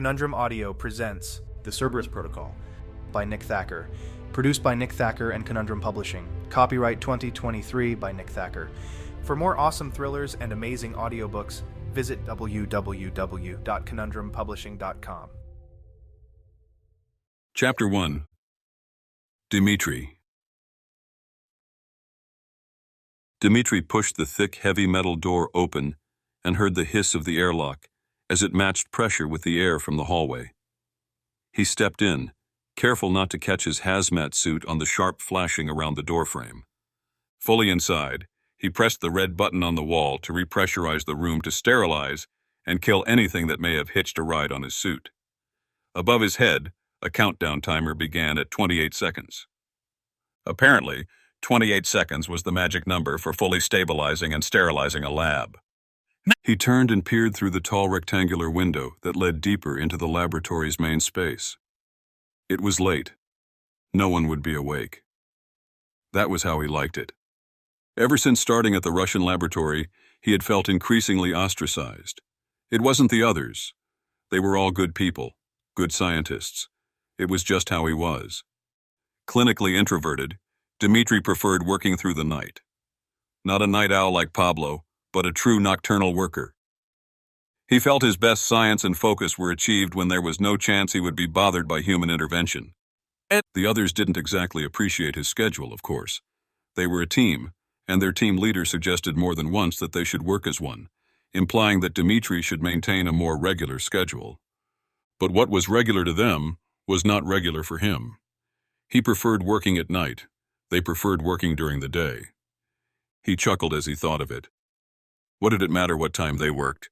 Conundrum Audio presents The Cerberus Protocol by Nick Thacker. Produced by Nick Thacker and Conundrum Publishing. Copyright 2023 by Nick Thacker. For more awesome thrillers and amazing audiobooks, visit www.conundrumpublishing.com. Chapter 1. Dmitri. Dmitri pushed the thick, heavy metal door open and heard the hiss of the airlock as it matched pressure with the air from the hallway. He stepped in, careful not to catch his hazmat suit on the sharp flashing around the doorframe. Fully inside, he pressed the red button on the wall to repressurize the room to sterilize and kill anything that may have hitched a ride on his suit. Above his head, a countdown timer began at 28 seconds. Apparently, 28 seconds was the magic number for fully stabilizing and sterilizing a lab. He turned and peered through the tall rectangular window that led deeper into the laboratory's main space. It was late. No one would be awake. That was how he liked it. Ever since starting at the Russian laboratory, he had felt increasingly ostracized. It wasn't the others. They were all good people, good scientists. It was just how he was. Clinically introverted, Dmitri preferred working through the night. Not a night owl like Pablo, but a true nocturnal worker. He felt his best science and focus were achieved when there was no chance he would be bothered by human intervention. The others didn't exactly appreciate his schedule, of course. They were a team, and their team leader suggested more than once that they should work as one, implying that Dmitri should maintain a more regular schedule. But what was regular to them was not regular for him. He preferred working at night. They preferred working during the day. He chuckled as he thought of it. What did it matter what time they worked?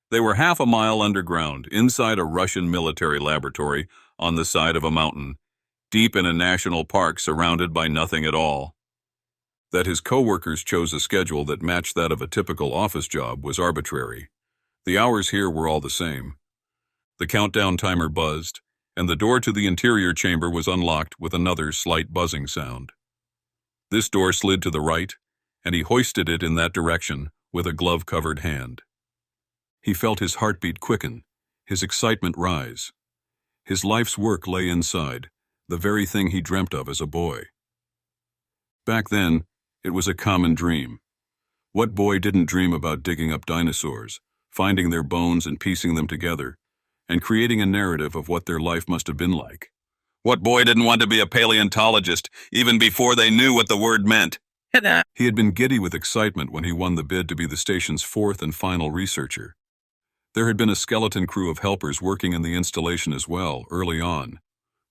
They were half a mile underground, inside a Russian military laboratory, on the side of a mountain, deep in a national park surrounded by nothing at all. That his co-workers chose a schedule that matched that of a typical office job was arbitrary. The hours here were all the same. The countdown timer buzzed, and the door to the interior chamber was unlocked with another slight buzzing sound. This door slid to the right, and he hoisted it in that direction with a glove-covered hand. He felt his heartbeat quicken, his excitement rise. His life's work lay inside, the very thing he dreamt of as a boy. Back then, it was a common dream. What boy didn't dream about digging up dinosaurs, finding their bones and piecing them together, and creating a narrative of what their life must have been like? What boy didn't want to be a paleontologist, even before they knew what the word meant? He had been giddy with excitement when he won the bid to be the station's fourth and final researcher. There had been a skeleton crew of helpers working in the installation as well, early on.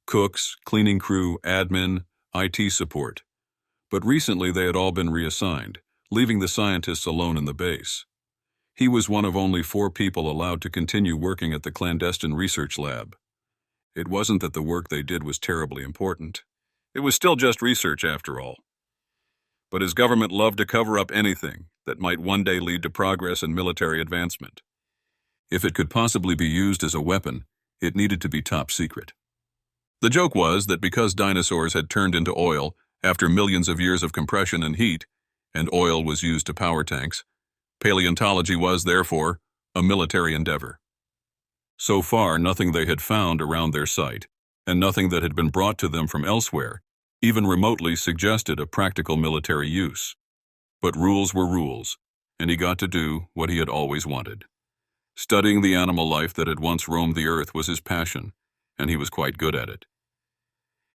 Cooks, cleaning crew, admin, IT support. But recently they had all been reassigned, leaving the scientists alone in the base. He was one of only 4 people allowed to continue working at the clandestine research lab. It wasn't that the work they did was terribly important. It was still just research after all. But his government loved to cover up anything that might one day lead to progress and military advancement. If it could possibly be used as a weapon, it needed to be top secret. The joke was that because dinosaurs had turned into oil after millions of years of compression and heat, and oil was used to power tanks, paleontology was, therefore, a military endeavor. So far, nothing they had found around their site, and nothing that had been brought to them from elsewhere, even remotely suggested a practical military use. But rules were rules, and he got to do what he had always wanted. Studying the animal life that had once roamed the earth was his passion, and he was quite good at it.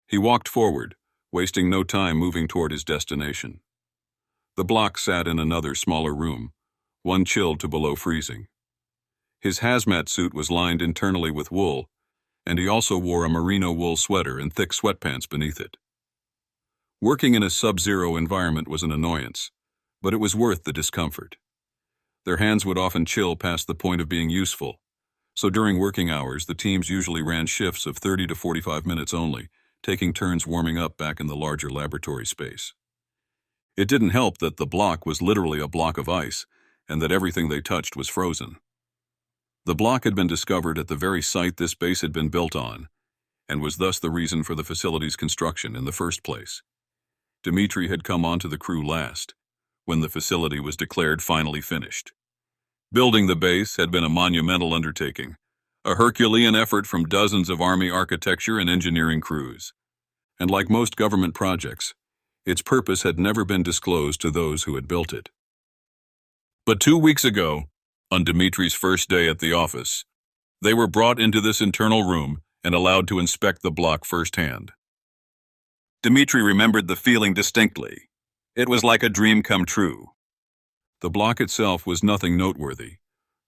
He walked forward, wasting no time moving toward his destination. The block sat in another, smaller room, one chilled to below freezing. His hazmat suit was lined internally with wool, and he also wore a merino wool sweater and thick sweatpants beneath it. Working in a sub-zero environment was an annoyance, but it was worth the discomfort. Their hands would often chill past the point of being useful, so during working hours the teams usually ran shifts of 30 to 45 minutes only, taking turns warming up back in the larger laboratory space. It didn't help that the block was literally a block of ice, and that everything they touched was frozen. The block had been discovered at the very site this base had been built on, and was thus the reason for the facility's construction in the first place. Dmitri had come onto the crew last, when the facility was declared finally finished. Building the base had been a monumental undertaking, a Herculean effort from dozens of Army architecture and engineering crews. And like most government projects, its purpose had never been disclosed to those who had built it. But 2 weeks ago, on Dimitri's first day at the office, they were brought into this internal room and allowed to inspect the block firsthand. Dimitri remembered the feeling distinctly. It was like a dream come true. The block itself was nothing noteworthy,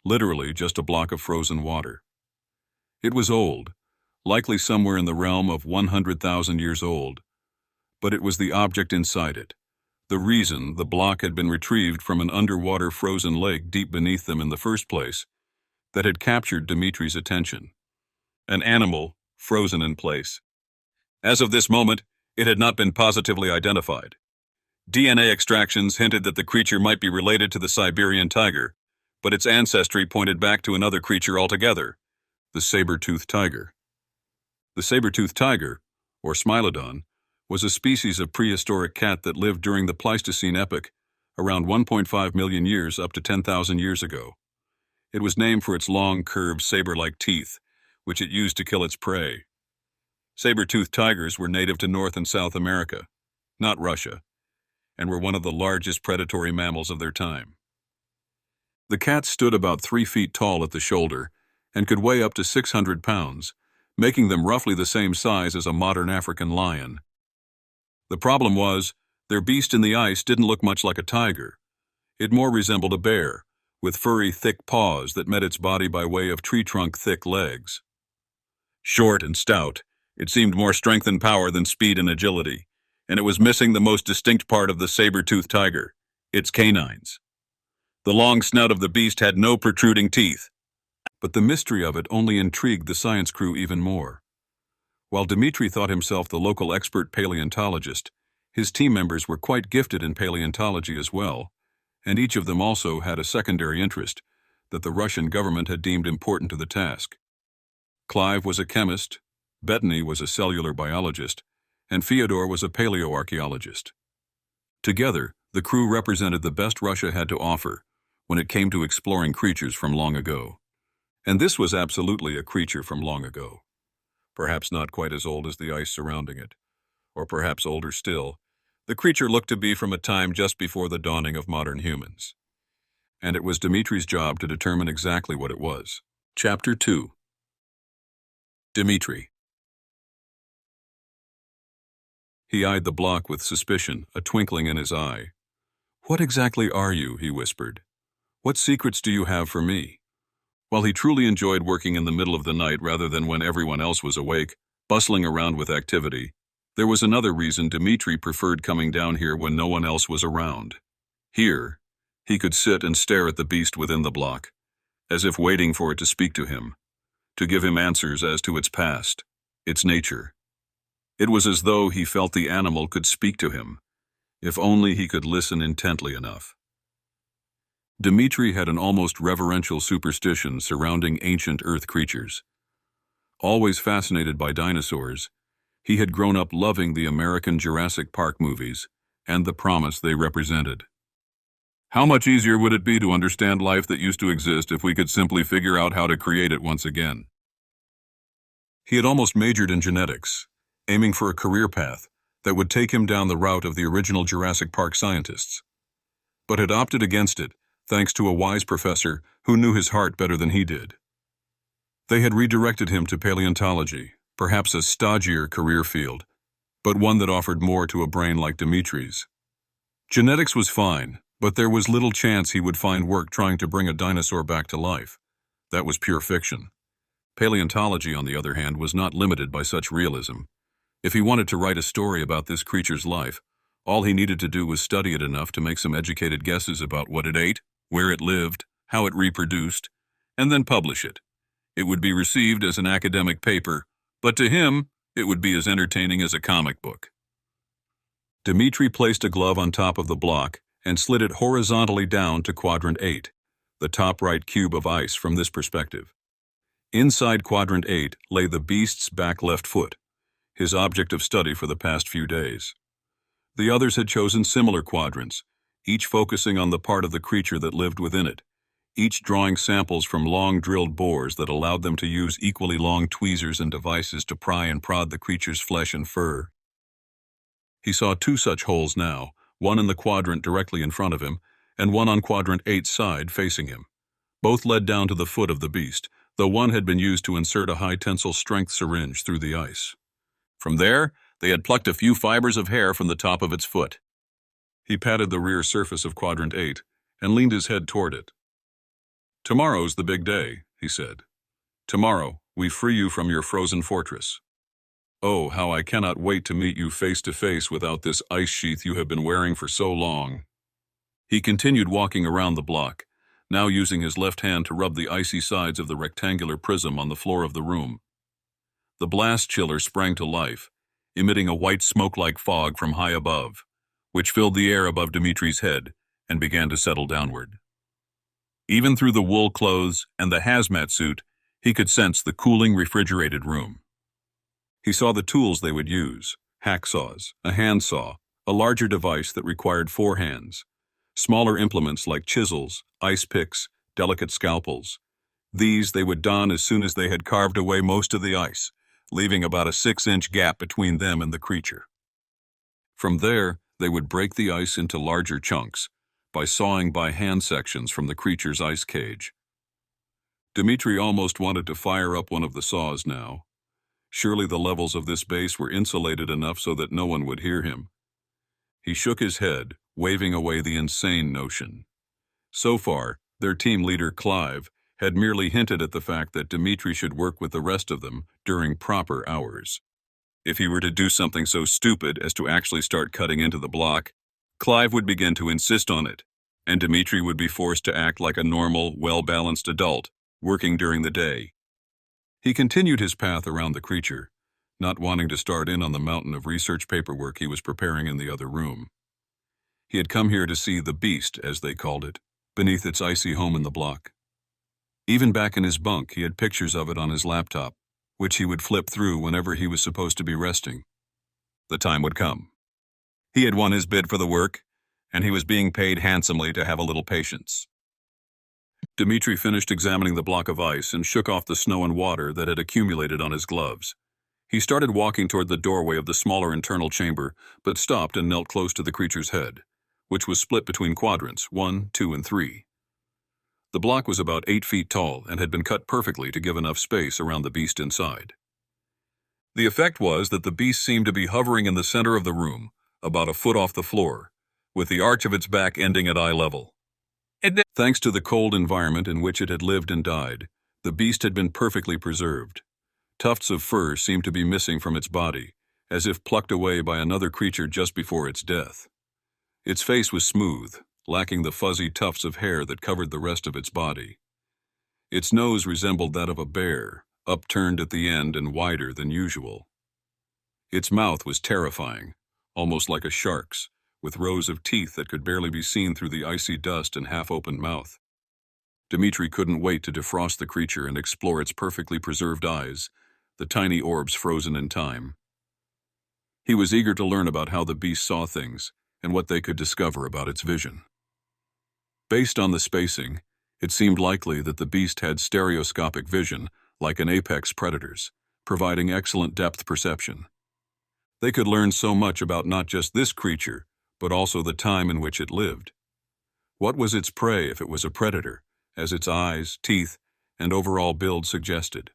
literally just a block of frozen water. It was old, likely somewhere in the realm of 100,000 years old, but it was the object inside it, the reason the block had been retrieved from an underwater frozen lake deep beneath them in the first place, that had captured Dimitri's attention. An animal frozen in place. As of this moment, it had not been positively identified. DNA extractions hinted that the creature might be related to the Siberian tiger, but its ancestry pointed back to another creature altogether, the saber-toothed tiger. The saber-toothed tiger, or Smilodon, was a species of prehistoric cat that lived during the Pleistocene epoch, around 1.5 million years up to 10,000 years ago. It was named for its long, curved, saber-like teeth, which it used to kill its prey. Saber-toothed tigers were native to North and South America, not Russia, and were one of the largest predatory mammals of their time. The cat stood about 3 feet tall at the shoulder and could weigh up to 600 pounds, making them roughly the same size as a modern African lion. The problem was, their beast in the ice didn't look much like a tiger. It more resembled a bear, with furry, thick paws that met its body by way of tree-trunk-thick legs. Short and stout, it seemed more strength and power than speed and agility, and it was missing the most distinct part of the saber-toothed tiger, its canines. The long snout of the beast had no protruding teeth, but the mystery of it only intrigued the science crew even more. While Dimitri thought himself the local expert paleontologist, his team members were quite gifted in paleontology as well, and each of them also had a secondary interest that the Russian government had deemed important to the task. Clive was a chemist, Bettany was a cellular biologist, and Fyodor was a paleoarchaeologist. Together, the crew represented the best Russia had to offer when it came to exploring creatures from long ago. And this was absolutely a creature from long ago. Perhaps not quite as old as the ice surrounding it, or perhaps older still, the creature looked to be from a time just before the dawning of modern humans. And it was Dimitri's job to determine exactly what it was. Chapter 2. Dimitri. He eyed the block with suspicion, a twinkling in his eye. "What exactly are you?" he whispered. "What secrets do you have for me?" While he truly enjoyed working in the middle of the night rather than when everyone else was awake, bustling around with activity, there was another reason Dimitri preferred coming down here when no one else was around. Here, he could sit and stare at the beast within the block, as if waiting for it to speak to him, to give him answers as to its past, its nature. It was as though he felt the animal could speak to him, if only he could listen intently enough. Dimitri had an almost reverential superstition surrounding ancient Earth creatures. Always fascinated by dinosaurs, he had grown up loving the American Jurassic Park movies and the promise they represented. How much easier would it be to understand life that used to exist if we could simply figure out how to create it once again? He had almost majored in genetics, aiming for a career path that would take him down the route of the original Jurassic Park scientists, but had opted against it thanks to a wise professor who knew his heart better than he did. They had redirected him to paleontology, perhaps a stodgier career field, but one that offered more to a brain like Dimitri's. Genetics was fine, but there was little chance he would find work trying to bring a dinosaur back to life. That was pure fiction. Paleontology, on the other hand, was not limited by such realism. If he wanted to write a story about this creature's life, all he needed to do was study it enough to make some educated guesses about what it ate, where it lived, how it reproduced, and then publish it. It would be received as an academic paper, but to him, it would be as entertaining as a comic book. Dimitri placed a glove on top of the block and slid it horizontally down to Quadrant 8, the top right cube of ice from this perspective. Inside Quadrant 8 lay the beast's back left foot, his object of study for the past few days. The others had chosen similar quadrants, each focusing on the part of the creature that lived within it, each drawing samples from long drilled bores that allowed them to use equally long tweezers and devices to pry and prod the creature's flesh and fur. He saw two such holes now, one in the quadrant directly in front of him, and one on quadrant 8's side facing him. Both led down to the foot of the beast, though one had been used to insert a high tensile strength syringe through the ice. From there, they had plucked a few fibers of hair from the top of its foot. He patted the rear surface of quadrant 8 and leaned his head toward it. "Tomorrow's the big day," he said. "Tomorrow, we free you from your frozen fortress. Oh, how I cannot wait to meet you face to face without this ice sheath you have been wearing for so long." He continued walking around the block, now using his left hand to rub the icy sides of the rectangular prism on the floor of the room. The blast chiller sprang to life, emitting a white smoke-like fog from high above, which filled the air above Dimitri's head and began to settle downward. Even through the wool clothes and the hazmat suit, he could sense the cooling, refrigerated room. He saw the tools they would use: hacksaws, a handsaw, a larger device that required 4 hands, smaller implements like chisels, ice picks, delicate scalpels. These they would don as soon as they had carved away most of the ice, leaving about a 6-inch gap between them and the creature. From there, they would break the ice into larger chunks by sawing by hand sections from the creature's ice cage. Dimitri almost wanted to fire up one of the saws now. Surely the levels of this base were insulated enough so that no one would hear him. He shook his head, waving away the insane notion. So far, their team leader, Clive, had merely hinted at the fact that Dimitri should work with the rest of them during proper hours. If he were to do something so stupid as to actually start cutting into the block, Clive would begin to insist on it, and Dimitri would be forced to act like a normal, well-balanced adult, working during the day. He continued his path around the creature, not wanting to start in on the mountain of research paperwork he was preparing in the other room. He had come here to see the beast, as they called it, beneath its icy home in the block. Even back in his bunk, he had pictures of it on his laptop, which he would flip through whenever he was supposed to be resting. The time would come. He had won his bid for the work, and he was being paid handsomely to have a little patience. Dimitri finished examining the block of ice and shook off the snow and water that had accumulated on his gloves. He started walking toward the doorway of the smaller internal chamber, but stopped and knelt close to the creature's head, which was split between quadrants 1, 2, and 3. The block was about 8 feet tall and had been cut perfectly to give enough space around the beast inside. The effect was that the beast seemed to be hovering in the center of the room, about a foot off the floor, with the arch of its back ending at eye level. Thanks to the cold environment in which it had lived and died, the beast had been perfectly preserved. Tufts of fur seemed to be missing from its body, as if plucked away by another creature just before its death. Its face was smooth, lacking the fuzzy tufts of hair that covered the rest of its body. Its nose resembled that of a bear, upturned at the end and wider than usual. Its mouth was terrifying, almost like a shark's, with rows of teeth that could barely be seen through the icy dust and half-opened mouth. Dimitri couldn't wait to defrost the creature and explore its perfectly preserved eyes, the tiny orbs frozen in time. He was eager to learn about how the beast saw things and what they could discover about its vision. Based on the spacing, it seemed likely that the beast had stereoscopic vision like an apex predator's, providing excellent depth perception. They could learn so much about not just this creature, but also the time in which it lived. What was its prey if it was a predator, as its eyes, teeth, and overall build suggested?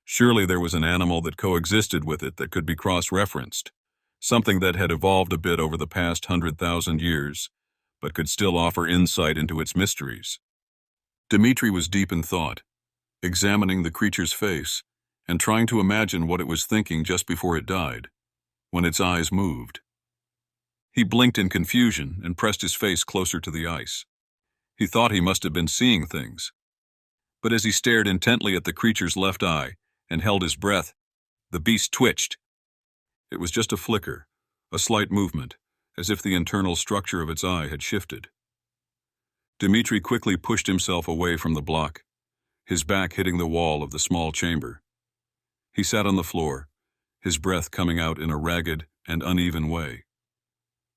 Surely there was an animal that coexisted with it that could be cross-referenced, something that had evolved a bit over the past 100,000 years, but could still offer insight into its mysteries. Dimitri was deep in thought, examining the creature's face and trying to imagine what it was thinking just before it died, when its eyes moved. He blinked in confusion and pressed his face closer to the ice. He thought he must have been seeing things. But as he stared intently at the creature's left eye and held his breath, the beast twitched. It was just a flicker, a slight movement, as if the internal structure of its eye had shifted. Dimitri quickly pushed himself away from the block, his back hitting the wall of the small chamber. He sat on the floor, his breath coming out in a ragged and uneven way.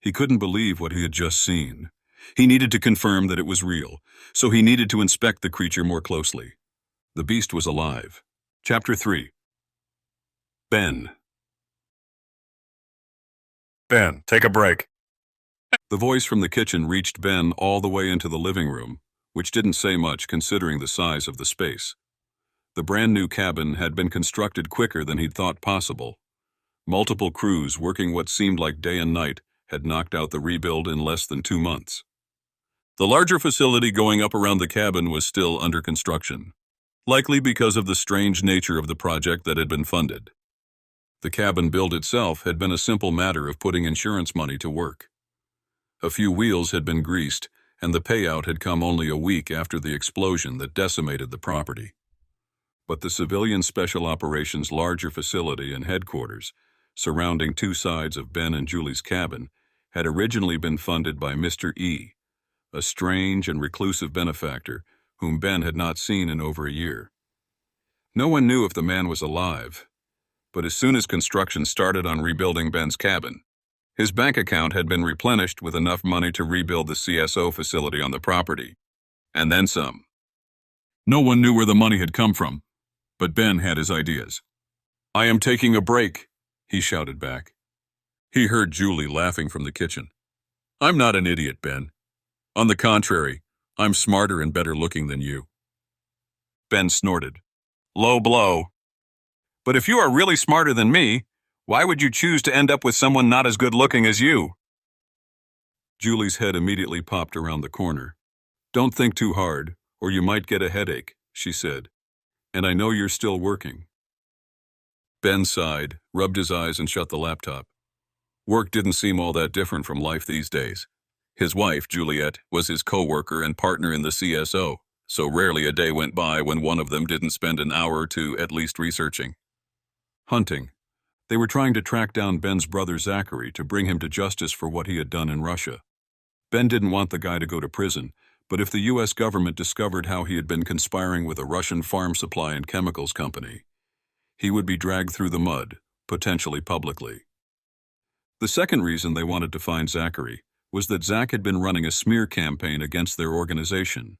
He couldn't believe what he had just seen. He needed to confirm that it was real, so he needed to inspect the creature more closely. The beast was alive. Chapter 3. Ben. Ben, take a break. The voice from the kitchen reached Ben all the way into the living room, which didn't say much considering the size of the space. The brand-new cabin had been constructed quicker than he'd thought possible. Multiple crews working what seemed like day and night had knocked out the rebuild in less than 2 months. The larger facility going up around the cabin was still under construction, likely because of the strange nature of the project that had been funded. The cabin build itself had been a simple matter of putting insurance money to work. A few wheels had been greased, and the payout had come only a week after the explosion that decimated the property. But the civilian special operations larger facility and headquarters, surrounding 2 sides of Ben and Julie's cabin, had originally been funded by Mr. E, a strange and reclusive benefactor whom Ben had not seen in over a year. No one knew if the man was alive, but as soon as construction started on rebuilding Ben's cabin, his bank account had been replenished with enough money to rebuild the CSO facility on the property, and then some. No one knew where the money had come from, but Ben had his ideas. "I am taking a break," he shouted back. He heard Julie laughing from the kitchen. "I'm not an idiot, Ben. On the contrary, I'm smarter and better looking than you." Ben snorted. "Low blow. But if you are really smarter than me, why would you choose to end up with someone not as good looking as you?" Julie's head immediately popped around the corner. "Don't think too hard, or you might get a headache," she said. "And I know you're still working." Ben sighed, rubbed his eyes, and shut the laptop. Work didn't seem all that different from life these days. His wife, Juliet, was his co-worker and partner in the CSO, so rarely a day went by when one of them didn't spend an hour or two at least researching. Hunting. They were trying to track down Ben's brother Zachary to bring him to justice for what he had done in Russia. Ben didn't want the guy to go to prison, but if the U.S. government discovered how he had been conspiring with a Russian farm supply and chemicals company, he would be dragged through the mud, potentially publicly. The second reason they wanted to find Zachary was that Zach had been running a smear campaign against their organization.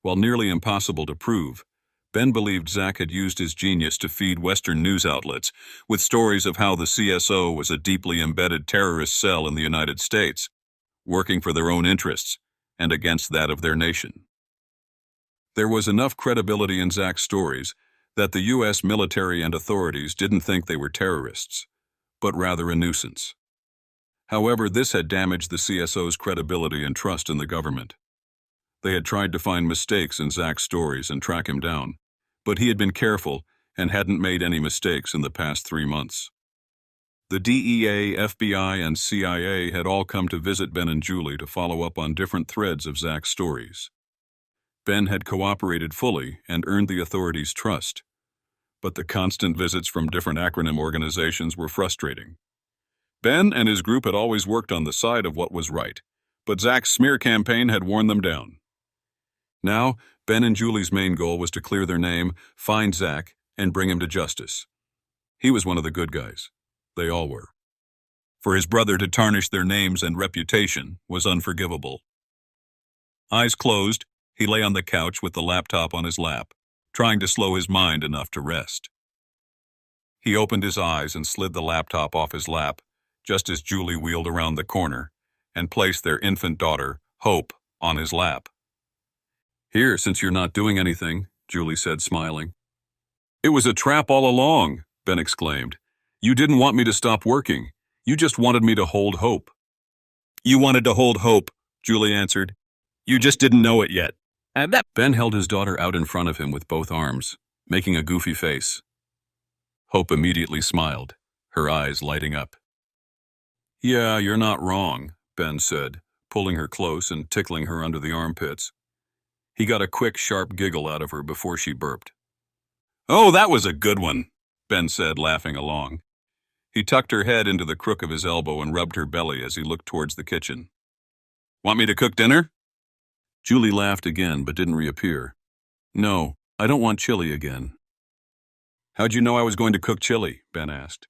While nearly impossible to prove, Ben believed Zach had used his genius to feed Western news outlets with stories of how the CSO was a deeply embedded terrorist cell in the United States, working for their own interests and against that of their nation. There was enough credibility in Zach's stories that the U.S. military and authorities didn't think they were terrorists, but rather a nuisance. However, this had damaged the CSO's credibility and trust in the government. They had tried to find mistakes in Zach's stories and track him down, but he had been careful and hadn't made any mistakes in the past 3 months. The DEA, FBI, and CIA had all come to visit Ben and Julie to follow up on different threads of Zach's stories. Ben had cooperated fully and earned the authorities' trust, but the constant visits from different acronym organizations were frustrating. Ben and his group had always worked on the side of what was right, but Zach's smear campaign had worn them down. Now, Ben and Julie's main goal was to clear their name, find Zach, and bring him to justice. He was one of the good guys. They all were. For his brother to tarnish their names and reputation was unforgivable. Eyes closed, he lay on the couch with the laptop on his lap, trying to slow his mind enough to rest. He opened his eyes and slid the laptop off his lap, just as Julie wheeled around the corner and placed their infant daughter, Hope, on his lap. "Here, since you're not doing anything," Julie said, smiling. "It was a trap all along," Ben exclaimed. "You didn't want me to stop working. You just wanted me to hold Hope." "You wanted to hold Hope," Julie answered. "You just didn't know it yet." Ben held his daughter out in front of him with both arms, making a goofy face. Hope immediately smiled, her eyes lighting up. "Yeah, you're not wrong," Ben said, pulling her close and tickling her under the armpits. He got a quick, sharp giggle out of her before she burped. "Oh, that was a good one," Ben said, laughing along. He tucked her head into the crook of his elbow and rubbed her belly as he looked towards the kitchen. "Want me to cook dinner?" Julie laughed again, but didn't reappear. "No, I don't want chili again." "How'd you know I was going to cook chili?" Ben asked.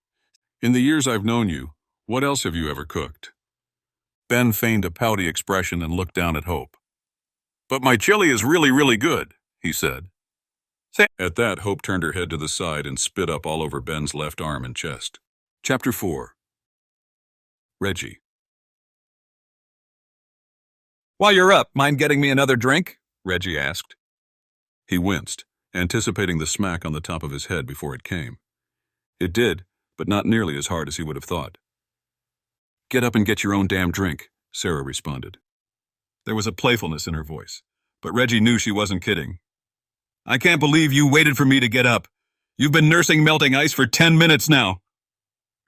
"In the years I've known you, what else have you ever cooked?" Ben feigned a pouty expression and looked down at Hope. "But my chili is really, really good," he said. At that, Hope turned her head to the side and spit up all over Ben's left arm and chest. Chapter 4. Reggie. "While you're up, mind getting me another drink?" Reggie asked. He winced, anticipating the smack on the top of his head before it came. It did, but not nearly as hard as he would have thought. "Get up and get your own damn drink," Sarah responded. There was a playfulness in her voice, but Reggie knew she wasn't kidding. "I can't believe you waited for me to get up. You've been nursing melting ice for 10 minutes now."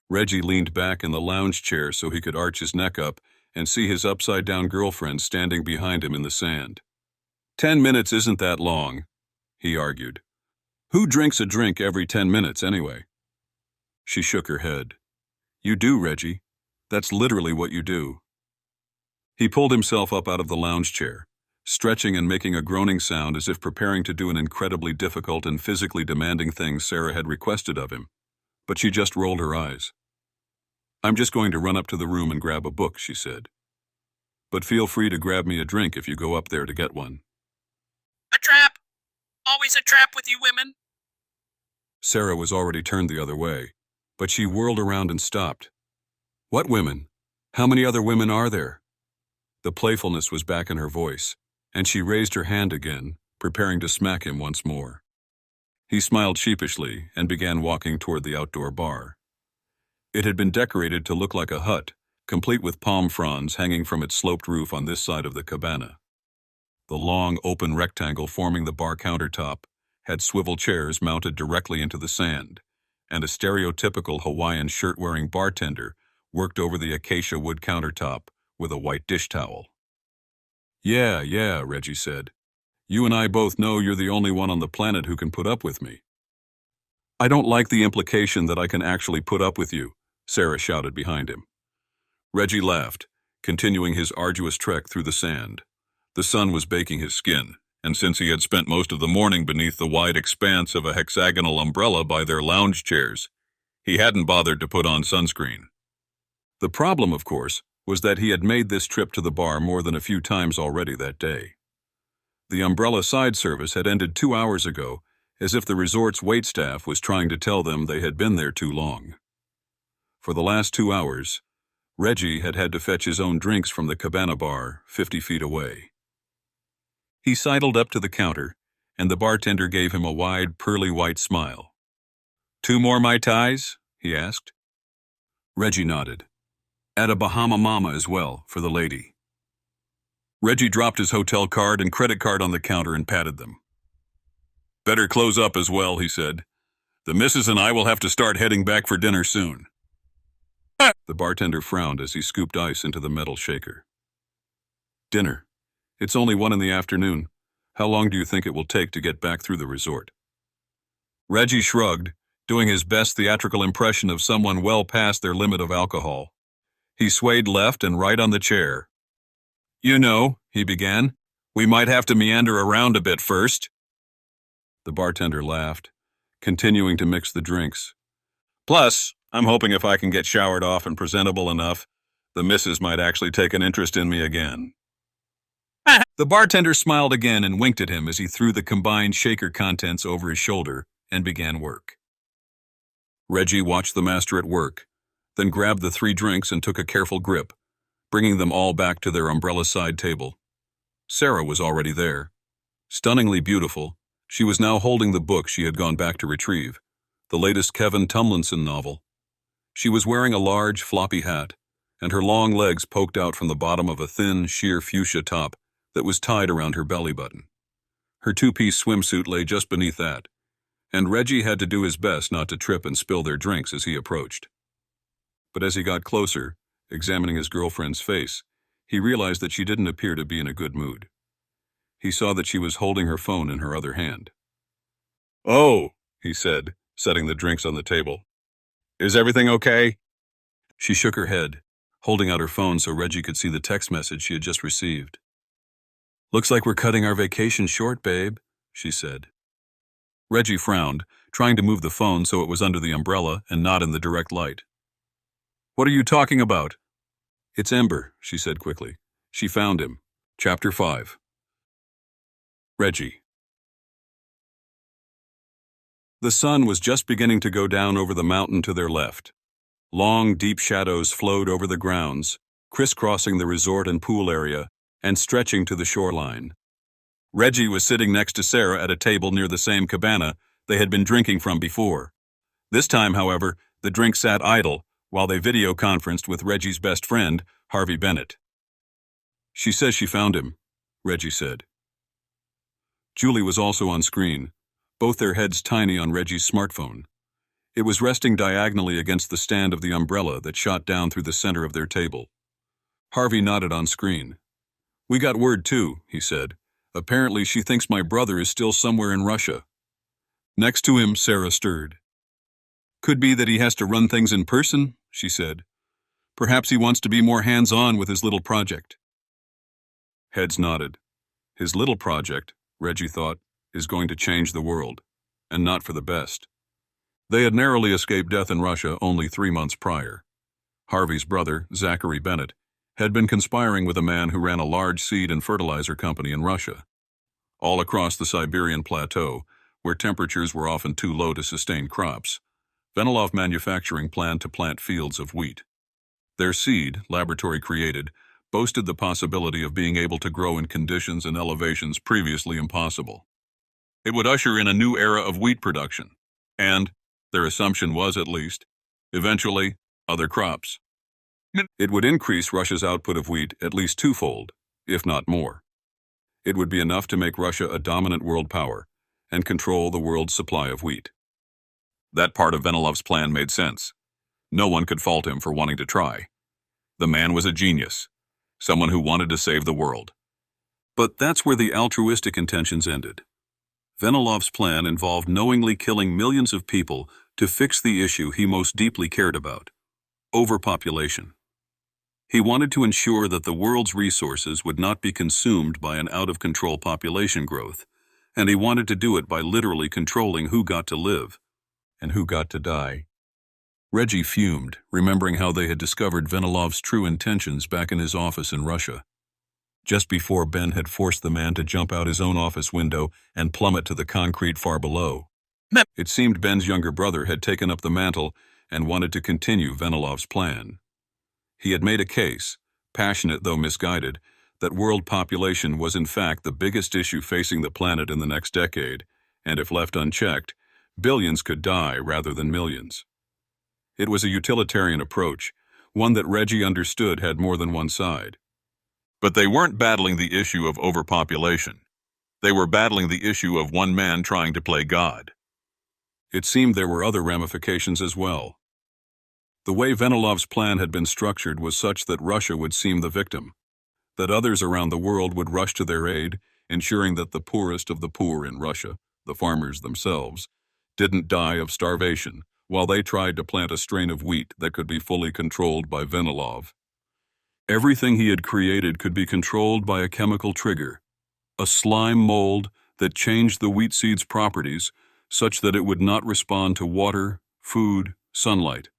Reggie leaned back in the lounge chair so he could arch his neck up and see his upside-down girlfriend standing behind him in the sand. 10 minutes isn't that long, he argued. Who drinks a drink every 10 minutes anyway? She shook her head. You do, Reggie. That's literally what you do. He pulled himself up out of the lounge chair, stretching and making a groaning sound as if preparing to do an incredibly difficult and physically demanding thing Sarah had requested of him. But she just rolled her eyes. I'm just going to run up to the room and grab a book, she said. But feel free to grab me a drink if you go up there to get one. A trap! Always a trap with you women! Sarah was already turned the other way, but she whirled around and stopped. What women? How many other women are there? The playfulness was back in her voice, and she raised her hand again, preparing to smack him once more. He smiled sheepishly and began walking toward the outdoor bar. It had been decorated to look like a hut, complete with palm fronds hanging from its sloped roof on this side of the cabana. The long, open rectangle forming the bar countertop had swivel chairs mounted directly into the sand, and a stereotypical Hawaiian shirt-wearing bartender worked over the acacia wood countertop with a white dish towel. Yeah, Reggie said. You and I both know you're the only one on the planet who can put up with me. I don't like the implication that I can actually put up with you, Sarah shouted behind him. Reggie laughed, continuing his arduous trek through the sand. The sun was baking his skin, and since he had spent most of the morning beneath the wide expanse of a hexagonal umbrella by their lounge chairs, he hadn't bothered to put on sunscreen. The problem, of course, was that he had made this trip to the bar more than a few times already that day. The umbrella side service had ended 2 hours ago, as if the resort's waitstaff was trying to tell them they had been there too long. For the last 2 hours, Reggie had had to fetch his own drinks from the cabana bar 50 feet away. He sidled up to the counter, and the bartender gave him a wide, pearly white smile. 2 more Mai Tais? He asked. Reggie nodded. Add a Bahama Mama as well, for the lady. Reggie dropped his hotel card and credit card on the counter and patted them. Better close up as well, he said. The missus and I will have to start heading back for dinner soon. The bartender frowned as he scooped ice into the metal shaker. Dinner. It's only 1 p.m. How long do you think it will take to get back through the resort? Reggie shrugged, doing his best theatrical impression of someone well past their limit of alcohol. He swayed left and right on the chair. You know, he began, we might have to meander around a bit first. The bartender laughed, continuing to mix the drinks. Plus, I'm hoping if I can get showered off and presentable enough, the missus might actually take an interest in me again. The bartender smiled again and winked at him as he threw the combined shaker contents over his shoulder and began work. Reggie watched the master at work, then grabbed the 3 drinks and took a careful grip, bringing them all back to their umbrella side table. Sarah was already there. Stunningly beautiful, she was now holding the book she had gone back to retrieve, the latest Kevin Tumlinson novel. She was wearing a large, floppy hat, and her long legs poked out from the bottom of a thin, sheer fuchsia top that was tied around her belly button. Her 2-piece swimsuit lay just beneath that, and Reggie had to do his best not to trip and spill their drinks as he approached. But as he got closer, examining his girlfriend's face, he realized that she didn't appear to be in a good mood. He saw that she was holding her phone in her other hand. Oh, he said, setting the drinks on the table. Is everything okay? She shook her head, holding out her phone so Reggie could see the text message she had just received. Looks like we're cutting our vacation short, babe, she said. Reggie frowned, trying to move the phone so it was under the umbrella and not in the direct light. What are you talking about? It's Ember, she said quickly. She found him. Chapter 5. Reggie. The sun was just beginning to go down over the mountain to their left. Long, deep shadows flowed over the grounds, crisscrossing the resort and pool area, and stretching to the shoreline. Reggie was sitting next to Sarah at a table near the same cabana they had been drinking from before. This time, however, the drink sat idle while they video-conferenced with Reggie's best friend, Harvey Bennett. She says she found him, Reggie said. Julie was also on screen, both their heads tiny on Reggie's smartphone. It was resting diagonally against the stand of the umbrella that shot down through the center of their table. Harvey nodded on screen. We got word too, he said. Apparently she thinks my brother is still somewhere in Russia. Next to him, Sarah stirred. Could be that he has to run things in person, she said. Perhaps he wants to be more hands-on with his little project. Heads nodded. His little project, Reggie thought, is going to change the world, and not for the best. They had narrowly escaped death in Russia only 3 months prior. Harvey's brother, Zachary Bennett, had been conspiring with a man who ran a large seed and fertilizer company in Russia. All across the Siberian plateau, where temperatures were often too low to sustain crops, Venelov Manufacturing planned to plant fields of wheat. Their seed, laboratory-created, boasted the possibility of being able to grow in conditions and elevations previously impossible. It would usher in a new era of wheat production, and, their assumption was at least, eventually, other crops. It would increase Russia's output of wheat at least twofold, if not more. It would be enough to make Russia a dominant world power and control the world's supply of wheat. That part of Venelov's plan made sense. No one could fault him for wanting to try. The man was a genius, someone who wanted to save the world. But that's where the altruistic intentions ended. Venelov's plan involved knowingly killing millions of people to fix the issue he most deeply cared about: overpopulation. He wanted to ensure that the world's resources would not be consumed by an out-of-control population growth, and he wanted to do it by literally controlling who got to live and who got to die. Reggie fumed, remembering how they had discovered Venelov's true intentions back in his office in Russia. Just before Ben had forced the man to jump out his own office window and plummet to the concrete far below. It seemed Ben's younger brother had taken up the mantle and wanted to continue Venelov's plan. He had made a case, passionate though misguided, that world population was in fact the biggest issue facing the planet in the next decade, and if left unchecked, billions could die rather than millions. It was a utilitarian approach, one that Reggie understood had more than one side. But they weren't battling the issue of overpopulation. They were battling the issue of one man trying to play God. It seemed there were other ramifications as well. The way Venelov's plan had been structured was such that Russia would seem the victim, that others around the world would rush to their aid, ensuring that the poorest of the poor in Russia, the farmers themselves, didn't die of starvation, while they tried to plant a strain of wheat that could be fully controlled by Venelov. Everything he had created could be controlled by a chemical trigger, a slime mold that changed the wheat seed's properties such that it would not respond to water, food, sunlight.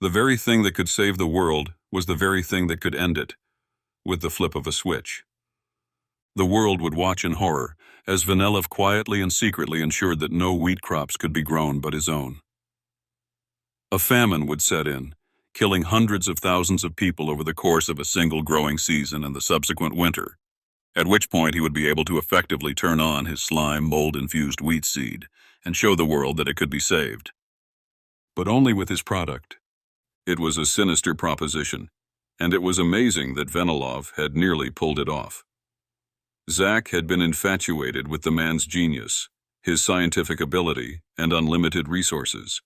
The very thing that could save the world was the very thing that could end it, with the flip of a switch. The world would watch in horror as Venelov quietly and secretly ensured that no wheat crops could be grown but his own. A famine would set in, killing hundreds of thousands of people over the course of a single growing season and the subsequent winter, at which point he would be able to effectively turn on his slime, mold-infused wheat seed and show the world that it could be saved. But only with his product. It was a sinister proposition, and it was amazing that Venelov had nearly pulled it off. Zach had been infatuated with the man's genius, his scientific ability, and unlimited resources.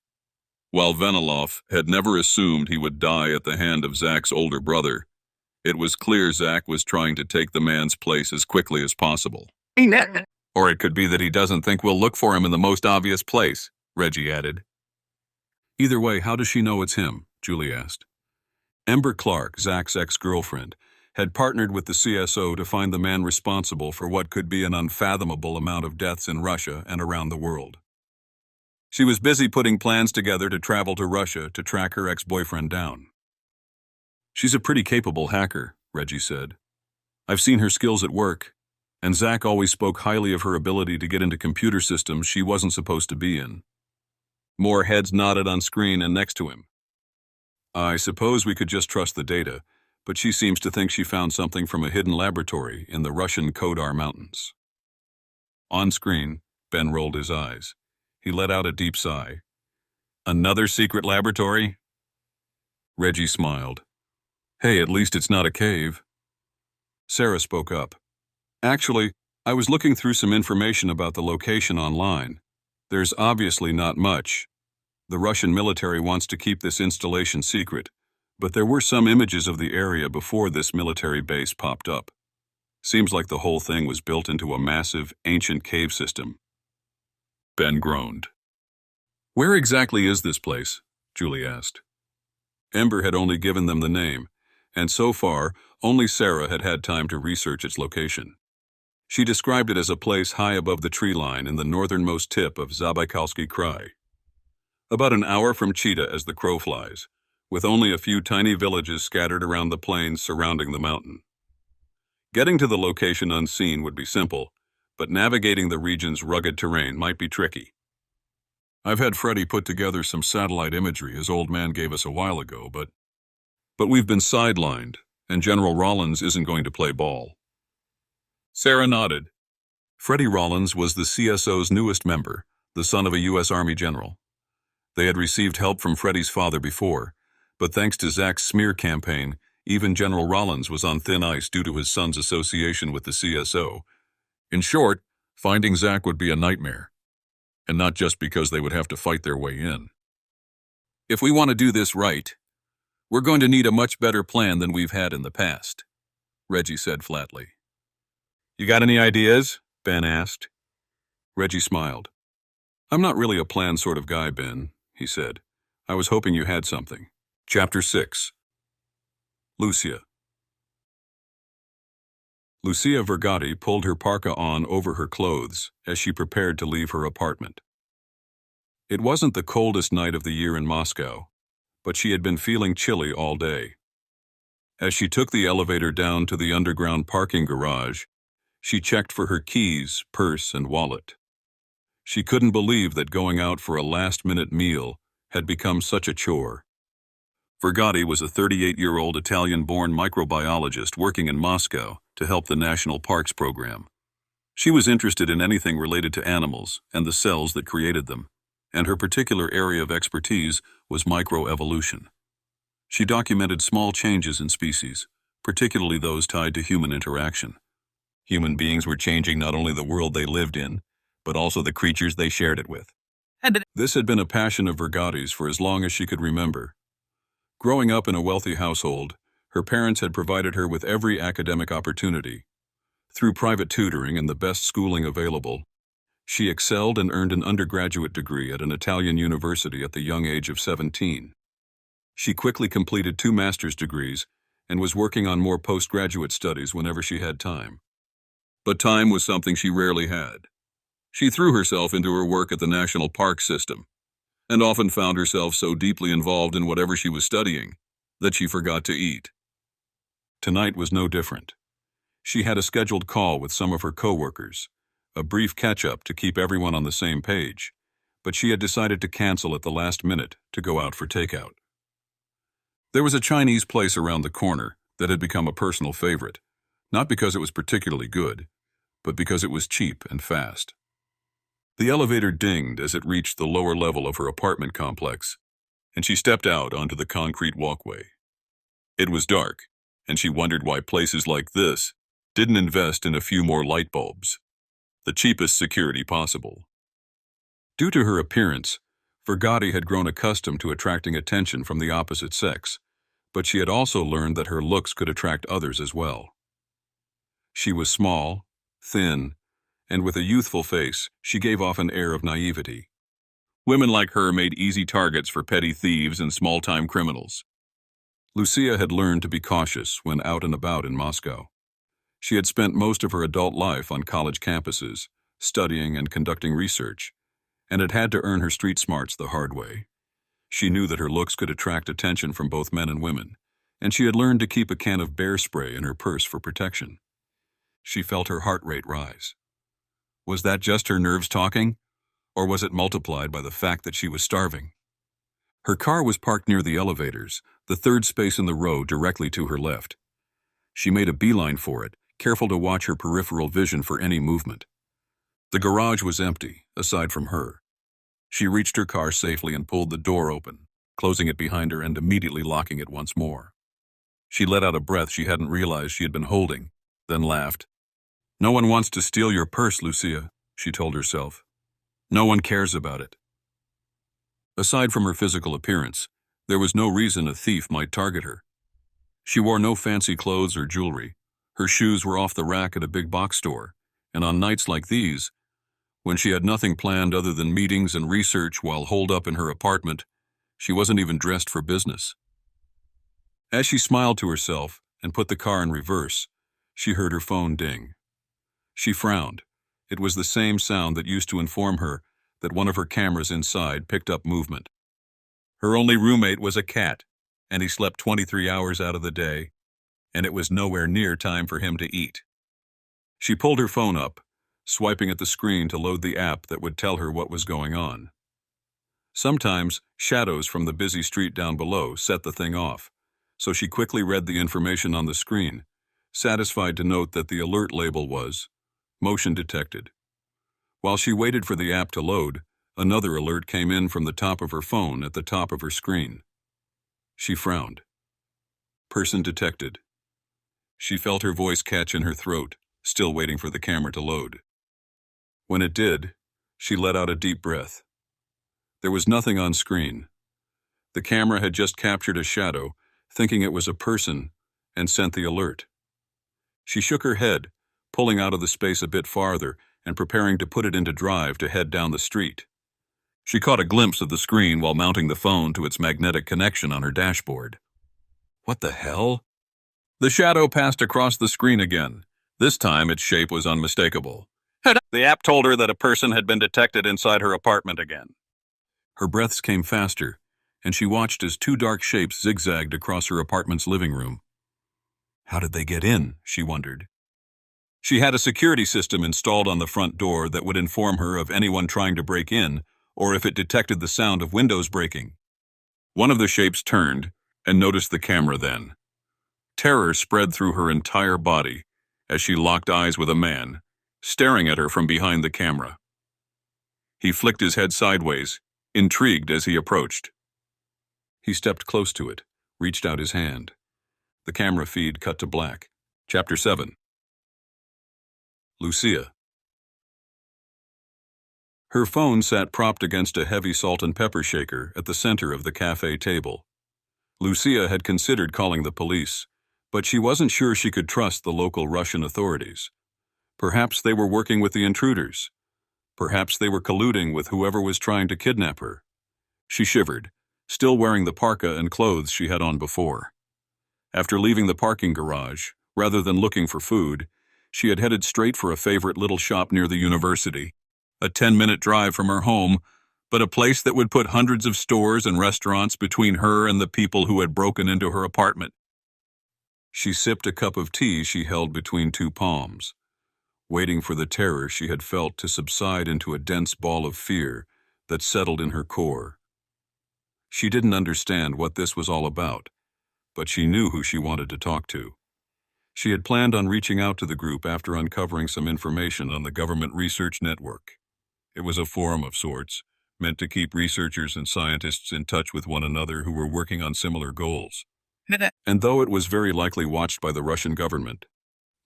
While Venelov had never assumed he would die at the hand of Zach's older brother, it was clear Zach was trying to take the man's place as quickly as possible. Or it could be that he doesn't think we'll look for him in the most obvious place, Reggie added. Either way, how does she know it's him? Julie asked. Ember Clark, Zach's ex-girlfriend, had partnered with the CSO to find the man responsible for what could be an unfathomable amount of deaths in Russia and around the world. She was busy putting plans together to travel to Russia to track her ex-boyfriend down. She's a pretty capable hacker, Reggie said. I've seen her skills at work, and Zach always spoke highly of her ability to get into computer systems she wasn't supposed to be in. More heads nodded on screen and next to him. I suppose we could just trust the data, but she seems to think she found something from a hidden laboratory in the Russian Kodar Mountains. On screen, Ben rolled his eyes. He let out a deep sigh. Another secret laboratory? Reggie smiled. Hey, at least it's not a cave. Sarah spoke up. Actually, I was looking through some information about the location online. There's obviously not much. The Russian military wants to keep this installation secret, but there were some images of the area before this military base popped up. Seems like the whole thing was built into a massive, ancient cave system. Ben groaned. Where exactly is this place? Julie asked. Ember had only given them the name, and so far, only Sarah had had time to research its location. She described it as a place high above the tree line in the northernmost tip of Zabaikalsky Krai. About an hour from Chita as the crow flies, with only a few tiny villages scattered around the plains surrounding the mountain. Getting to the location unseen would be simple, but navigating the region's rugged terrain might be tricky. I've had Freddie put together some satellite imagery his old man gave us a while ago, but we've been sidelined, and General Rollins isn't going to play ball. Sarah nodded. Freddie Rollins was the CSO's newest member, the son of a U.S. Army general. They had received help from Freddie's father before, but thanks to Zach's smear campaign, even General Rollins was on thin ice due to his son's association with the CSO. In short, finding Zach would be a nightmare, and not just because they would have to fight their way in. If we want to do this right, we're going to need a much better plan than we've had in the past, Reggie said flatly. You got any ideas? Ben asked. Reggie smiled. I'm not really a plan sort of guy, Ben, he said. I was hoping you had something. Chapter 6. Lucia. Lucia Vergati pulled her parka on over her clothes as she prepared to leave her apartment. It wasn't the coldest night of the year in Moscow, but she had been feeling chilly all day. As she took the elevator down to the underground parking garage, she checked for her keys, purse, and wallet. She couldn't believe that going out for a last-minute meal had become such a chore. Vergati was a 38-year-old Italian-born microbiologist working in Moscow to help the National Parks program. She was interested in anything related to animals and the cells that created them, and her particular area of expertise was microevolution. She documented small changes in species, particularly those tied to human interaction. Human beings were changing not only the world they lived in, but also the creatures they shared it with. This had been a passion of Vergati's for as long as she could remember. Growing up in a wealthy household, her parents had provided her with every academic opportunity. Through private tutoring and the best schooling available, she excelled and earned an undergraduate degree at an Italian university at the young age of 17. She quickly completed 2 master's degrees and was working on more postgraduate studies whenever she had time. But time was something she rarely had. She threw herself into her work at the National Park System, and often found herself so deeply involved in whatever she was studying that she forgot to eat. Tonight was no different. She had a scheduled call with some of her coworkers, a brief catch-up to keep everyone on the same page, but she had decided to cancel at the last minute to go out for takeout. There was a Chinese place around the corner that had become a personal favorite, not because it was particularly good, but because it was cheap and fast. The elevator dinged as it reached the lower level of her apartment complex, and she stepped out onto the concrete walkway. It was dark, and she wondered why places like this didn't invest in a few more light bulbs, the cheapest security possible. Due to her appearance, Vergati had grown accustomed to attracting attention from the opposite sex, but she had also learned that her looks could attract others as well. She was small, thin, and with a youthful face, she gave off an air of naivety. Women like her made easy targets for petty thieves and small-time criminals. Lucia had learned to be cautious when out and about in Moscow. She had spent most of her adult life on college campuses, studying and conducting research, and had had to earn her street smarts the hard way. She knew that her looks could attract attention from both men and women, and she had learned to keep a can of bear spray in her purse for protection. She felt her heart rate rise. Was that just her nerves talking, or was it multiplied by the fact that she was starving? Her car was parked near the elevators, the third space in the row directly to her left. She made a beeline for it, careful to watch her peripheral vision for any movement. The garage was empty, aside from her. She reached her car safely and pulled the door open, closing it behind her and immediately locking it once more. She let out a breath she hadn't realized she had been holding, then laughed. "No one wants to steal your purse, Lucia," she told herself. "No one cares about it." Aside from her physical appearance, there was no reason a thief might target her. She wore no fancy clothes or jewelry. Her shoes were off the rack at a big box store, and on nights like these, when she had nothing planned other than meetings and research while holed up in her apartment, she wasn't even dressed for business. As she smiled to herself and put the car in reverse, she heard her phone ding. She frowned. It was the same sound that used to inform her that one of her cameras inside picked up movement. Her only roommate was a cat, and he slept 23 hours out of the day, and it was nowhere near time for him to eat. She pulled her phone up, swiping at the screen to load the app that would tell her what was going on. Sometimes, shadows from the busy street down below set the thing off, so she quickly read the information on the screen, satisfied to note that the alert label was motion detected. While she waited for the app to load, another alert came in from the top of her phone at the top of her screen. She frowned. Person detected. She felt her voice catch in her throat, still waiting for the camera to load. When it did, she let out a deep breath. There was nothing on screen. The camera had just captured a shadow, thinking it was a person, and sent the alert. She shook her head, pulling out of the space a bit farther and preparing to put it into drive to head down the street. She caught a glimpse of the screen while mounting the phone to its magnetic connection on her dashboard. What the hell? The shadow passed across the screen again. This time its shape was unmistakable. The app told her that a person had been detected inside her apartment again. Her breaths came faster, and she watched as two dark shapes zigzagged across her apartment's living room. How did they get in? She wondered. She had a security system installed on the front door that would inform her of anyone trying to break in, or if it detected the sound of windows breaking. One of the shapes turned and noticed the camera then. Terror spread through her entire body as she locked eyes with a man, staring at her from behind the camera. He flicked his head sideways, intrigued as he approached. He stepped close to it, reached out his hand. The camera feed cut to black. Chapter 7. Lucia. Her phone sat propped against a heavy salt and pepper shaker at the center of the cafe table. Lucia had considered calling the police, but she wasn't sure she could trust the local Russian authorities. Perhaps they were working with the intruders. Perhaps they were colluding with whoever was trying to kidnap her. She shivered, still wearing the parka and clothes she had on before. After leaving the parking garage, rather than looking for food, she had headed straight for a favorite little shop near the university, a 10-minute drive from her home, but a place that would put hundreds of stores and restaurants between her and the people who had broken into her apartment. She sipped a cup of tea she held between two palms, waiting for the terror she had felt to subside into a dense ball of fear that settled in her core. She didn't understand what this was all about, but she knew who she wanted to talk to. She had planned on reaching out to the group after uncovering some information on the government research network. It was a forum of sorts, meant to keep researchers and scientists in touch with one another who were working on similar goals. And though it was very likely watched by the Russian government,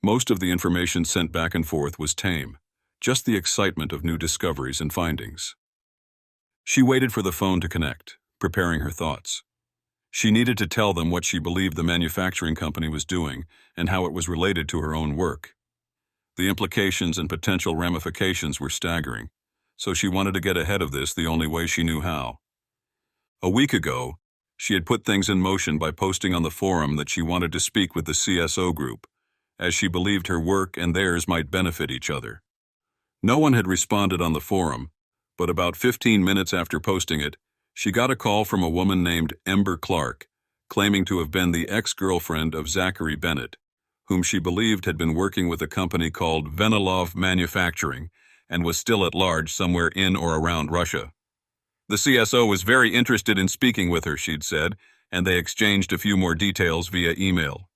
most of the information sent back and forth was tame, just the excitement of new discoveries and findings. She waited for the phone to connect, preparing her thoughts. She needed to tell them what she believed the manufacturing company was doing and how it was related to her own work. The implications and potential ramifications were staggering, so she wanted to get ahead of this the only way she knew how. A week ago, she had put things in motion by posting on the forum that she wanted to speak with the CSO group, as she believed her work and theirs might benefit each other. No one had responded on the forum, but about 15 minutes after posting it, she got a call from a woman named Ember Clark, claiming to have been the ex-girlfriend of Harvey Bennett, whom she believed had been working with a company called Venilov Manufacturing and was still at large somewhere in or around Russia. The CSO was very interested in speaking with her, she'd said, and they exchanged a few more details via email.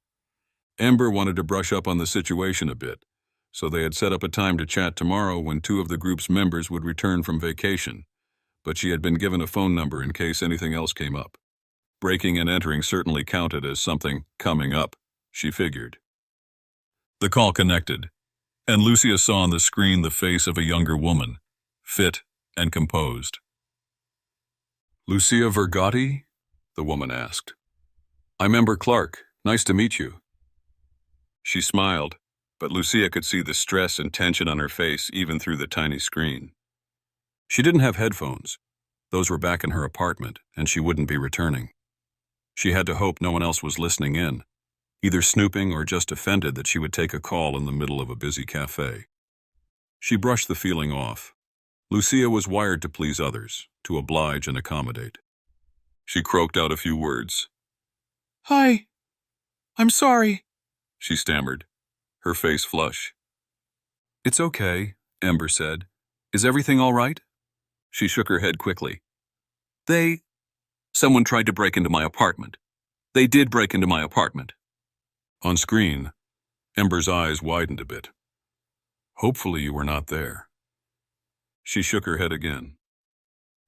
Amber wanted to brush up on the situation a bit, so they had set up a time to chat tomorrow when two of the group's members would return from vacation, but she had been given a phone number in case anything else came up. Breaking and entering certainly counted as something coming up, she figured. The call connected, and Lucia saw on the screen the face of a younger woman, fit and composed. "Lucia Vergotti?" the woman asked. "I'm Amber Clark. Nice to meet you." She smiled, but Lucia could see the stress and tension on her face even through the tiny screen. She didn't have headphones. Those were back in her apartment, and she wouldn't be returning. She had to hope no one else was listening in, either snooping or just offended that she would take a call in the middle of a busy cafe. She brushed the feeling off. Lucia was wired to please others, to oblige and accommodate. She croaked out a few words. "Hi. I'm sorry," she stammered, her face flush. "It's okay," Amber said. "Is everything all right?" She shook her head quickly. Someone tried to break into my apartment. They did break into my apartment." On screen, Amber's eyes widened a bit. "Hopefully you were not there." She shook her head again.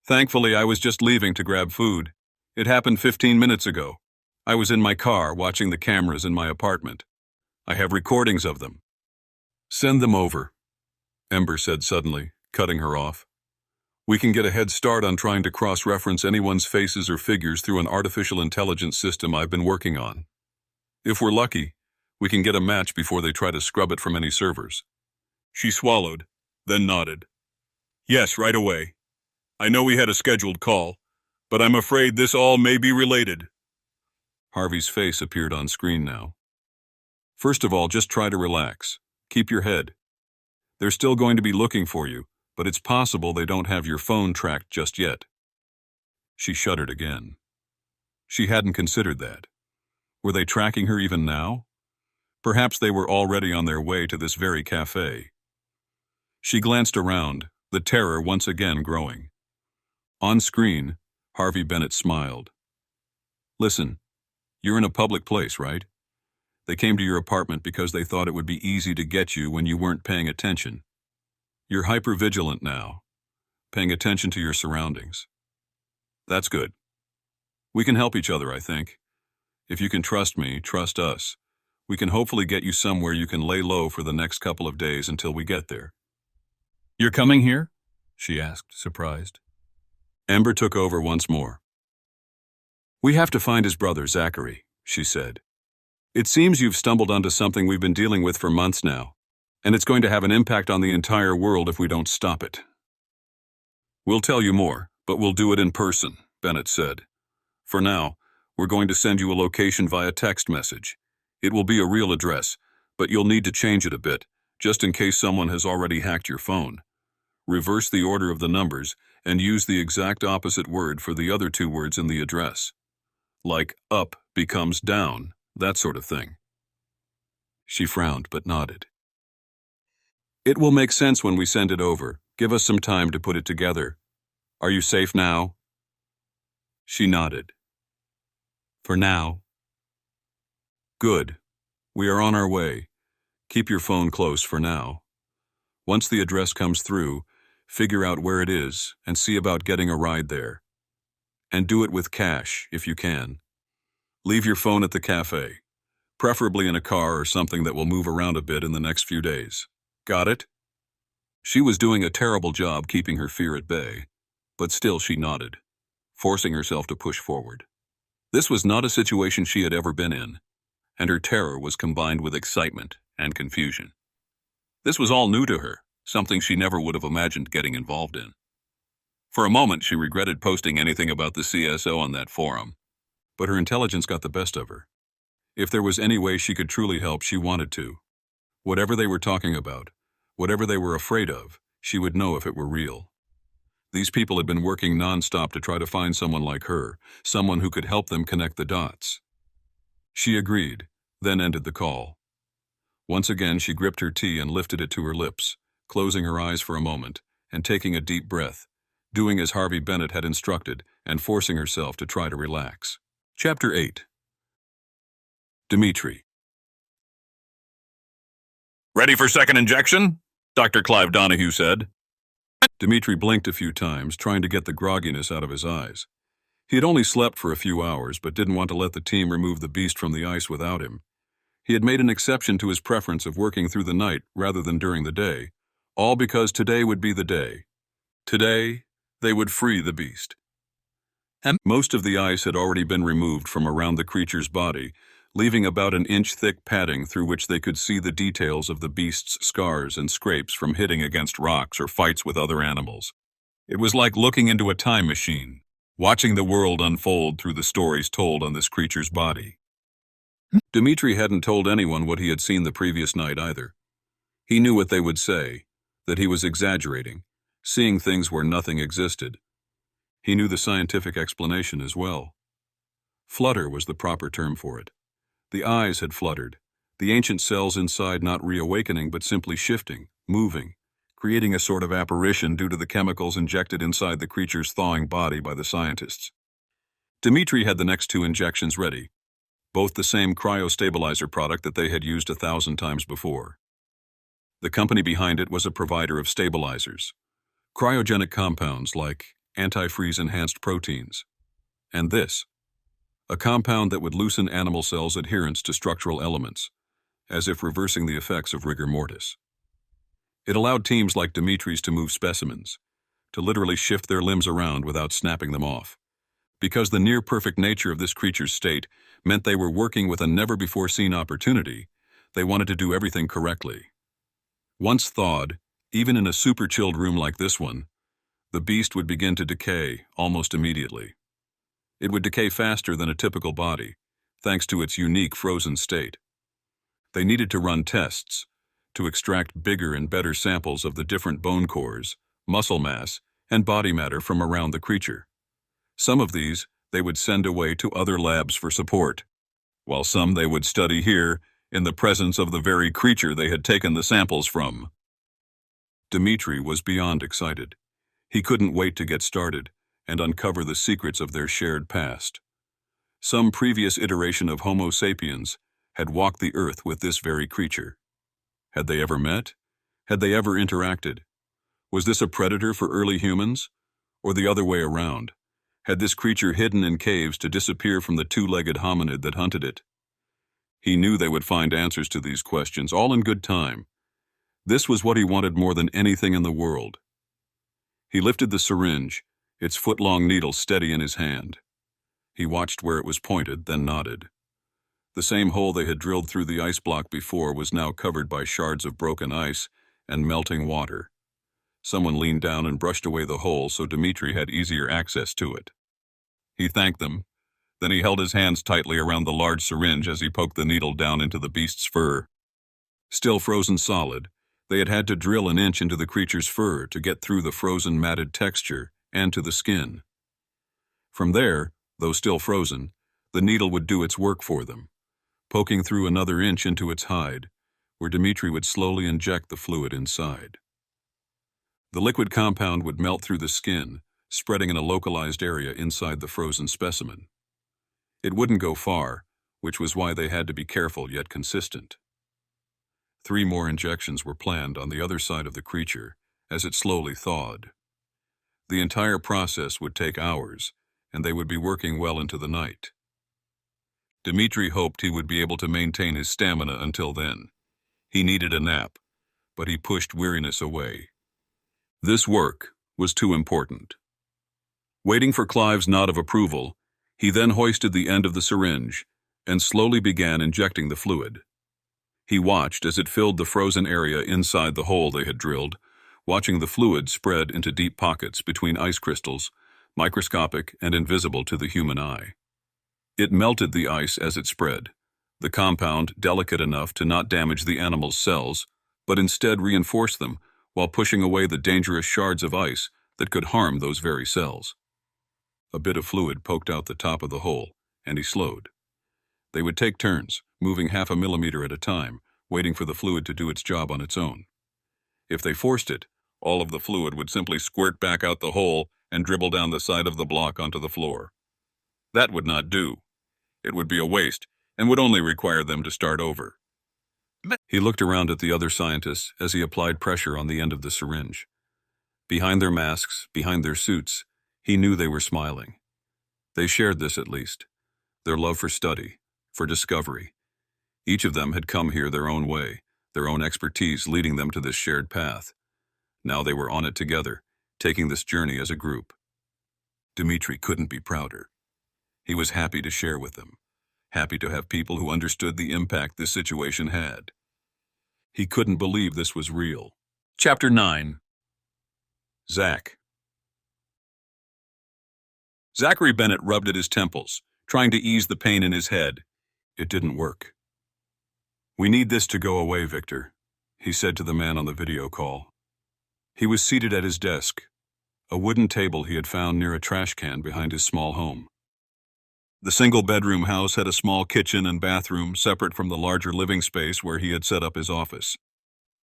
"Thankfully, I was just leaving to grab food. It happened 15 minutes ago. I was in my car watching the cameras in my apartment. I have recordings of them." "Send them over," Amber said suddenly, cutting her off. "We can get a head start on trying to cross-reference anyone's faces or figures through an artificial intelligence system I've been working on. If we're lucky, we can get a match before they try to scrub it from any servers." She swallowed, then nodded. "Yes, right away. I know we had a scheduled call, but I'm afraid this all may be related." Harvey's face appeared on screen now. "First of all, just try to relax. Keep your head. They're still going to be looking for you, but it's possible they don't have your phone tracked just yet." She shuddered again. She hadn't considered that. Were they tracking her even now? Perhaps they were already on their way to this very cafe. She glanced around, the terror once again growing. On screen, Harvey Bennett smiled. "Listen, you're in a public place, right? They came to your apartment because they thought it would be easy to get you when you weren't paying attention. You're hyper-vigilant now, paying attention to your surroundings. That's good. We can help each other, I think. If you can trust me, trust us. We can hopefully get you somewhere you can lay low for the next couple of days until we get there." "You're coming here?" she asked, surprised. Amber took over once more. "We have to find his brother, Zachary," she said. "It seems you've stumbled onto something we've been dealing with for months now, and it's going to have an impact on the entire world if we don't stop it." "We'll tell you more, but we'll do it in person," Bennett said. "For now, we're going to send you a location via text message. It will be a real address, but you'll need to change it a bit, just in case someone has already hacked your phone. Reverse the order of the numbers and use the exact opposite word for the other two words in the address. Like up becomes down, that sort of thing." She frowned but nodded. "It will make sense when we send it over. Give us some time to put it together. Are you safe now?" She nodded. "For now." "Good. We are on our way. Keep your phone close for now. Once the address comes through, figure out where it is and see about getting a ride there. And do it with cash, if you can. Leave your phone at the cafe, preferably in a car or something that will move around a bit in the next few days. Got it?" She was doing a terrible job keeping her fear at bay, but still she nodded, forcing herself to push forward. This was not a situation she had ever been in, and her terror was combined with excitement and confusion. This was all new to her, something she never would have imagined getting involved in. For a moment, she regretted posting anything about the CSO on that forum, but her intelligence got the best of her. If there was any way she could truly help, she wanted to. Whatever they were talking about, whatever they were afraid of, she would know if it were real. These people had been working non-stop to try to find someone like her, someone who could help them connect the dots. She agreed, then ended the call. Once again, she gripped her tea and lifted it to her lips, closing her eyes for a moment and taking a deep breath, doing as Harvey Bennett had instructed and forcing herself to try to relax. Chapter 8. Dimitri. Ready for second injection? Dr. Clive Donahue said. Dimitri blinked a few times, trying to get the grogginess out of his eyes. He had only slept for a few hours, but didn't want to let the team remove the beast from the ice without him. He had made an exception to his preference of working through the night rather than during the day, all because today would be the day. Today, they would free the beast. Most of the ice had already been removed from around the creature's body, leaving about an inch-thick padding through which they could see the details of the beast's scars and scrapes from hitting against rocks or fights with other animals. It was like looking into a time machine, watching the world unfold through the stories told on this creature's body. Dimitri hadn't told anyone what he had seen the previous night either. He knew what they would say, that he was exaggerating, seeing things where nothing existed. He knew the scientific explanation as well. Flutter was the proper term for it. The eyes had fluttered, the ancient cells inside not reawakening but simply shifting, moving, creating a sort of apparition due to the chemicals injected inside the creature's thawing body by the scientists. Dimitri had the next 2 injections ready, both the same cryostabilizer product that they had used 1,000 times before. The company behind it was a provider of stabilizers, cryogenic compounds like antifreeze-enhanced proteins, and this, a compound that would loosen animal cells' adherence to structural elements, as if reversing the effects of rigor mortis. It allowed teams like Dimitri's to move specimens, to literally shift their limbs around without snapping them off. Because the near-perfect nature of this creature's state meant they were working with a never-before-seen opportunity, they wanted to do everything correctly. Once thawed, even in a super-chilled room like this one, the beast would begin to decay almost immediately. It would decay faster than a typical body, thanks to its unique frozen state. They needed to run tests to extract bigger and better samples of the different bone cores, muscle mass, and body matter from around the creature. Some of these they would send away to other labs for support, while some they would study here in the presence of the very creature they had taken the samples from. Dimitri was beyond excited. He couldn't wait to get started and uncover the secrets of their shared past. Some previous iteration of Homo sapiens had walked the earth with this very creature. Had they ever met? Had they ever interacted? Was this a predator for early humans? Or the other way around? Had this creature hidden in caves to disappear from the 2-legged hominid that hunted it? He knew they would find answers to these questions, all in good time. This was what he wanted more than anything in the world. He lifted the syringe, its foot-long needle steady in his hand. He watched where it was pointed, then nodded. The same hole they had drilled through the ice block before was now covered by shards of broken ice and melting water. Someone leaned down and brushed away the hole so Dimitri had easier access to it. He thanked them. Then he held his hands tightly around the large syringe as he poked the needle down into the beast's fur. Still frozen solid, they had had to drill an inch into the creature's fur to get through the frozen matted texture and to the skin. From there, though still frozen, the needle would do its work for them, poking through another inch into its hide, where Dimitri would slowly inject the fluid inside. The liquid compound would melt through the skin, spreading in a localized area inside the frozen specimen. It wouldn't go far, which was why they had to be careful yet consistent. 3 more injections were planned on the other side of the creature as it slowly thawed. The entire process would take hours, and they would be working well into the night. Dimitri hoped he would be able to maintain his stamina until then. He needed a nap, but he pushed weariness away. This work was too important. Waiting for Clive's nod of approval, he then hoisted the end of the syringe and slowly began injecting the fluid. He watched as it filled the frozen area inside the hole they had drilled, watching the fluid spread into deep pockets between ice crystals, microscopic and invisible to the human eye. It melted the ice as it spread, the compound delicate enough to not damage the animal's cells, but instead reinforce them while pushing away the dangerous shards of ice that could harm those very cells. A bit of fluid poked out the top of the hole, and he slowed. They would take turns, moving 0.5 millimeter at a time, waiting for the fluid to do its job on its own. If they forced it, all of the fluid would simply squirt back out the hole and dribble down the side of the block onto the floor. That would not do. It would be a waste, and would only require them to start over. He looked around at the other scientists as he applied pressure on the end of the syringe. Behind their masks, behind their suits, he knew they were smiling. They shared this at least, their love for study, for discovery. Each of them had come here their own way, their own expertise leading them to this shared path. Now they were on it together, taking this journey as a group. Dmitri couldn't be prouder. He was happy to share with them, happy to have people who understood the impact this situation had. He couldn't believe this was real. Chapter 9. Zach. Zachary Bennett rubbed at his temples, trying to ease the pain in his head. It didn't work. "We need this to go away, Victor," he said to the man on the video call. He was seated at his desk, a wooden table he had found near a trash can behind his small home. The single-bedroom house had a small kitchen and bathroom separate from the larger living space where he had set up his office.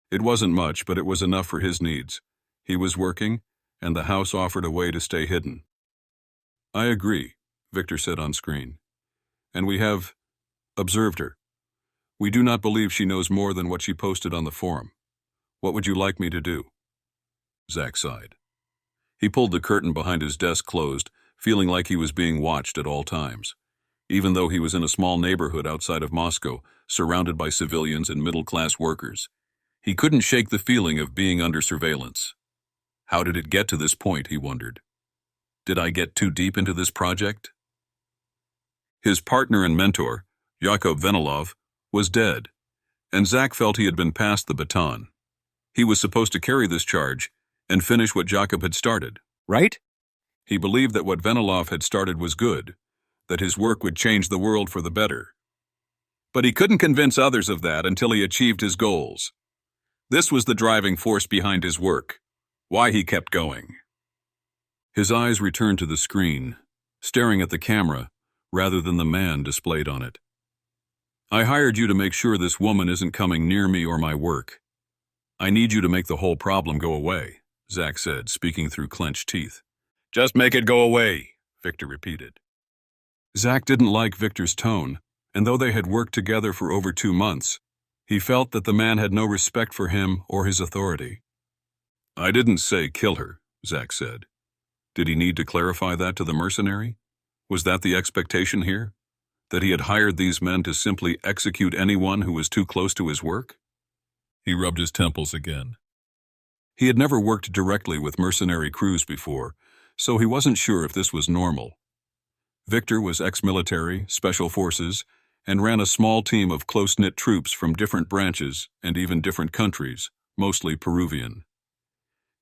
It wasn't much, but it was enough for his needs. He was working, and the house offered a way to stay hidden. "I agree," Victor said on screen. "And we have observed her. We do not believe she knows more than what she posted on the forum. What would you like me to do?" Zach sighed. He pulled the curtain behind his desk closed, feeling like he was being watched at all times. Even though he was in a small neighborhood outside of Moscow, surrounded by civilians and middle-class workers, he couldn't shake the feeling of being under surveillance. How did it get to this point, he wondered. Did I get too deep into this project? His partner and mentor, Yakov Venelov, was dead, and Zach felt he had been passed the baton. He was supposed to carry this charge and finish what Jakob had started, right? He believed that what Venelov had started was good, that his work would change the world for the better. But he couldn't convince others of that until he achieved his goals. This was the driving force behind his work, why he kept going. His eyes returned to the screen, staring at the camera rather than the man displayed on it. "I hired you to make sure this woman isn't coming near me or my work. I need you to make the whole problem go away," Zach said, speaking through clenched teeth. "Just make it go away," Victor repeated. Zach didn't like Victor's tone, and though they had worked together for over 2 months, he felt that the man had no respect for him or his authority. "I didn't say kill her," Zach said. Did he need to clarify that to the mercenary? Was that the expectation here? That he had hired these men to simply execute anyone who was too close to his work? He rubbed his temples again. He had never worked directly with mercenary crews before, so he wasn't sure if this was normal. Victor was ex-military, special forces, and ran a small team of close-knit troops from different branches and even different countries, mostly Peruvian.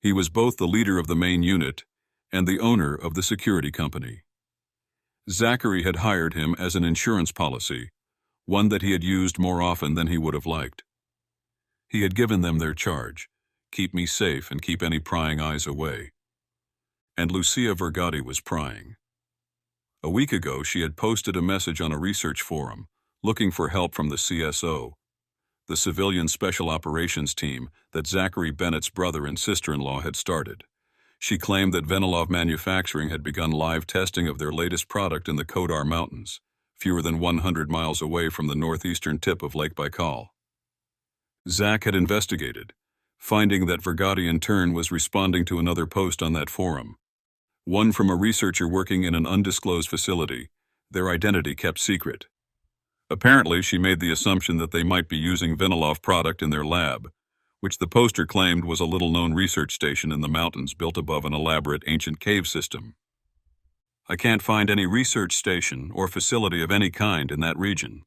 He was both the leader of the main unit and the owner of the security company. Zachary had hired him as an insurance policy, one that he had used more often than he would have liked. He had given them their charge, keep me safe and keep any prying eyes away. And Lucia Vergati was prying. A week ago, she had posted a message on a research forum, looking for help from the CSO, the Civilian Special Operations Team that Zachary Bennett's brother and sister-in-law had started. She claimed that Venelov Manufacturing had begun live testing of their latest product in the Kodar Mountains, fewer than 100 miles away from the northeastern tip of Lake Baikal. Zach had investigated, finding that Vergati in turn was responding to another post on that forum. One from a researcher working in an undisclosed facility, their identity kept secret. Apparently, she made the assumption that they might be using Venelov product in their lab, which the poster claimed was a little-known research station in the mountains built above an elaborate ancient cave system. "I can't find any research station or facility of any kind in that region."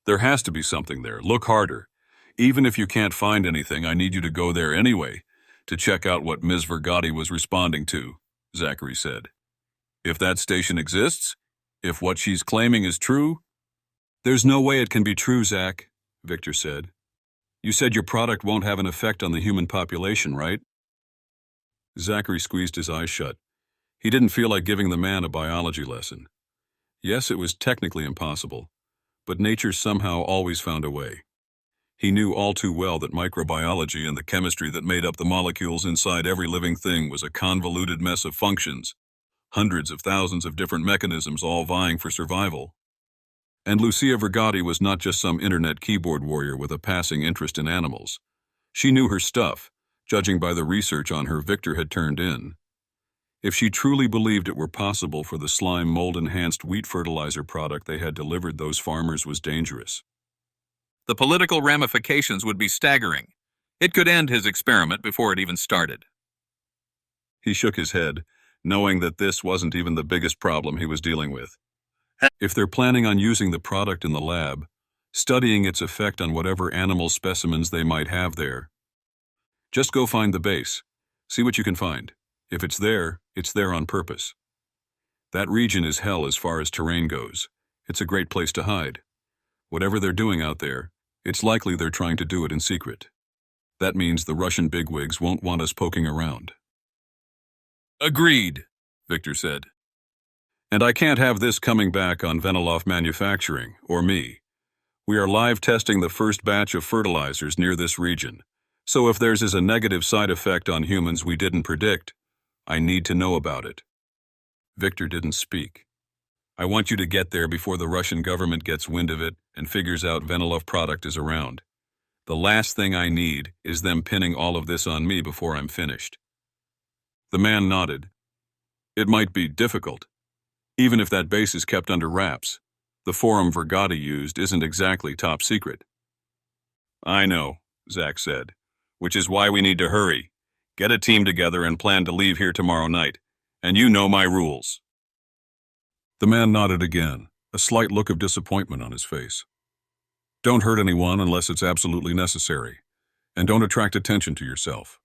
"There has to be something there. Look harder. Even if you can't find anything, I need you to go there anyway, to check out what Ms. Vergati was responding to," Zachary said. "If that station exists, if what she's claiming is true—" "There's no way it can be true, Zach," Victor said. "You said your product won't have an effect on the human population, right?" Zachary squeezed his eyes shut. He didn't feel like giving the man a biology lesson. Yes, it was technically impossible, but nature somehow always found a way. He knew all too well that microbiology and the chemistry that made up the molecules inside every living thing was a convoluted mess of functions, hundreds of thousands of different mechanisms all vying for survival. And Lucia Vergati was not just some internet keyboard warrior with a passing interest in animals. She knew her stuff, judging by the research on her Victor had turned in. If she truly believed it were possible for the slime mold-enhanced wheat fertilizer product they had delivered those farmers was dangerous. The political ramifications would be staggering. It could end his experiment before it even started. He shook his head, knowing that this wasn't even the biggest problem he was dealing with. If they're planning on using the product in the lab, studying its effect on whatever animal specimens they might have there, just go find the base. See what you can find. If it's there on purpose. That region is hell as far as terrain goes. It's a great place to hide. Whatever they're doing out there, it's likely they're trying to do it in secret. That means the Russian bigwigs won't want us poking around. Agreed, Victor said. And I can't have this coming back on Veniloff Manufacturing, or me. We are live testing the first batch of fertilizers near this region, so if theirs is a negative side effect on humans we didn't predict, I need to know about it. Victor didn't speak. I want you to get there before the Russian government gets wind of it and figures out Veniloff product is around. The last thing I need is them pinning all of this on me before I'm finished. The man nodded. It might be difficult. Even if that base is kept under wraps, the forum Vergati used isn't exactly top secret. I know, Zach said, which is why we need to hurry. Get a team together and plan to leave here tomorrow night. And you know my rules. The man nodded again, a slight look of disappointment on his face. Don't hurt anyone unless it's absolutely necessary, and don't attract attention to yourself.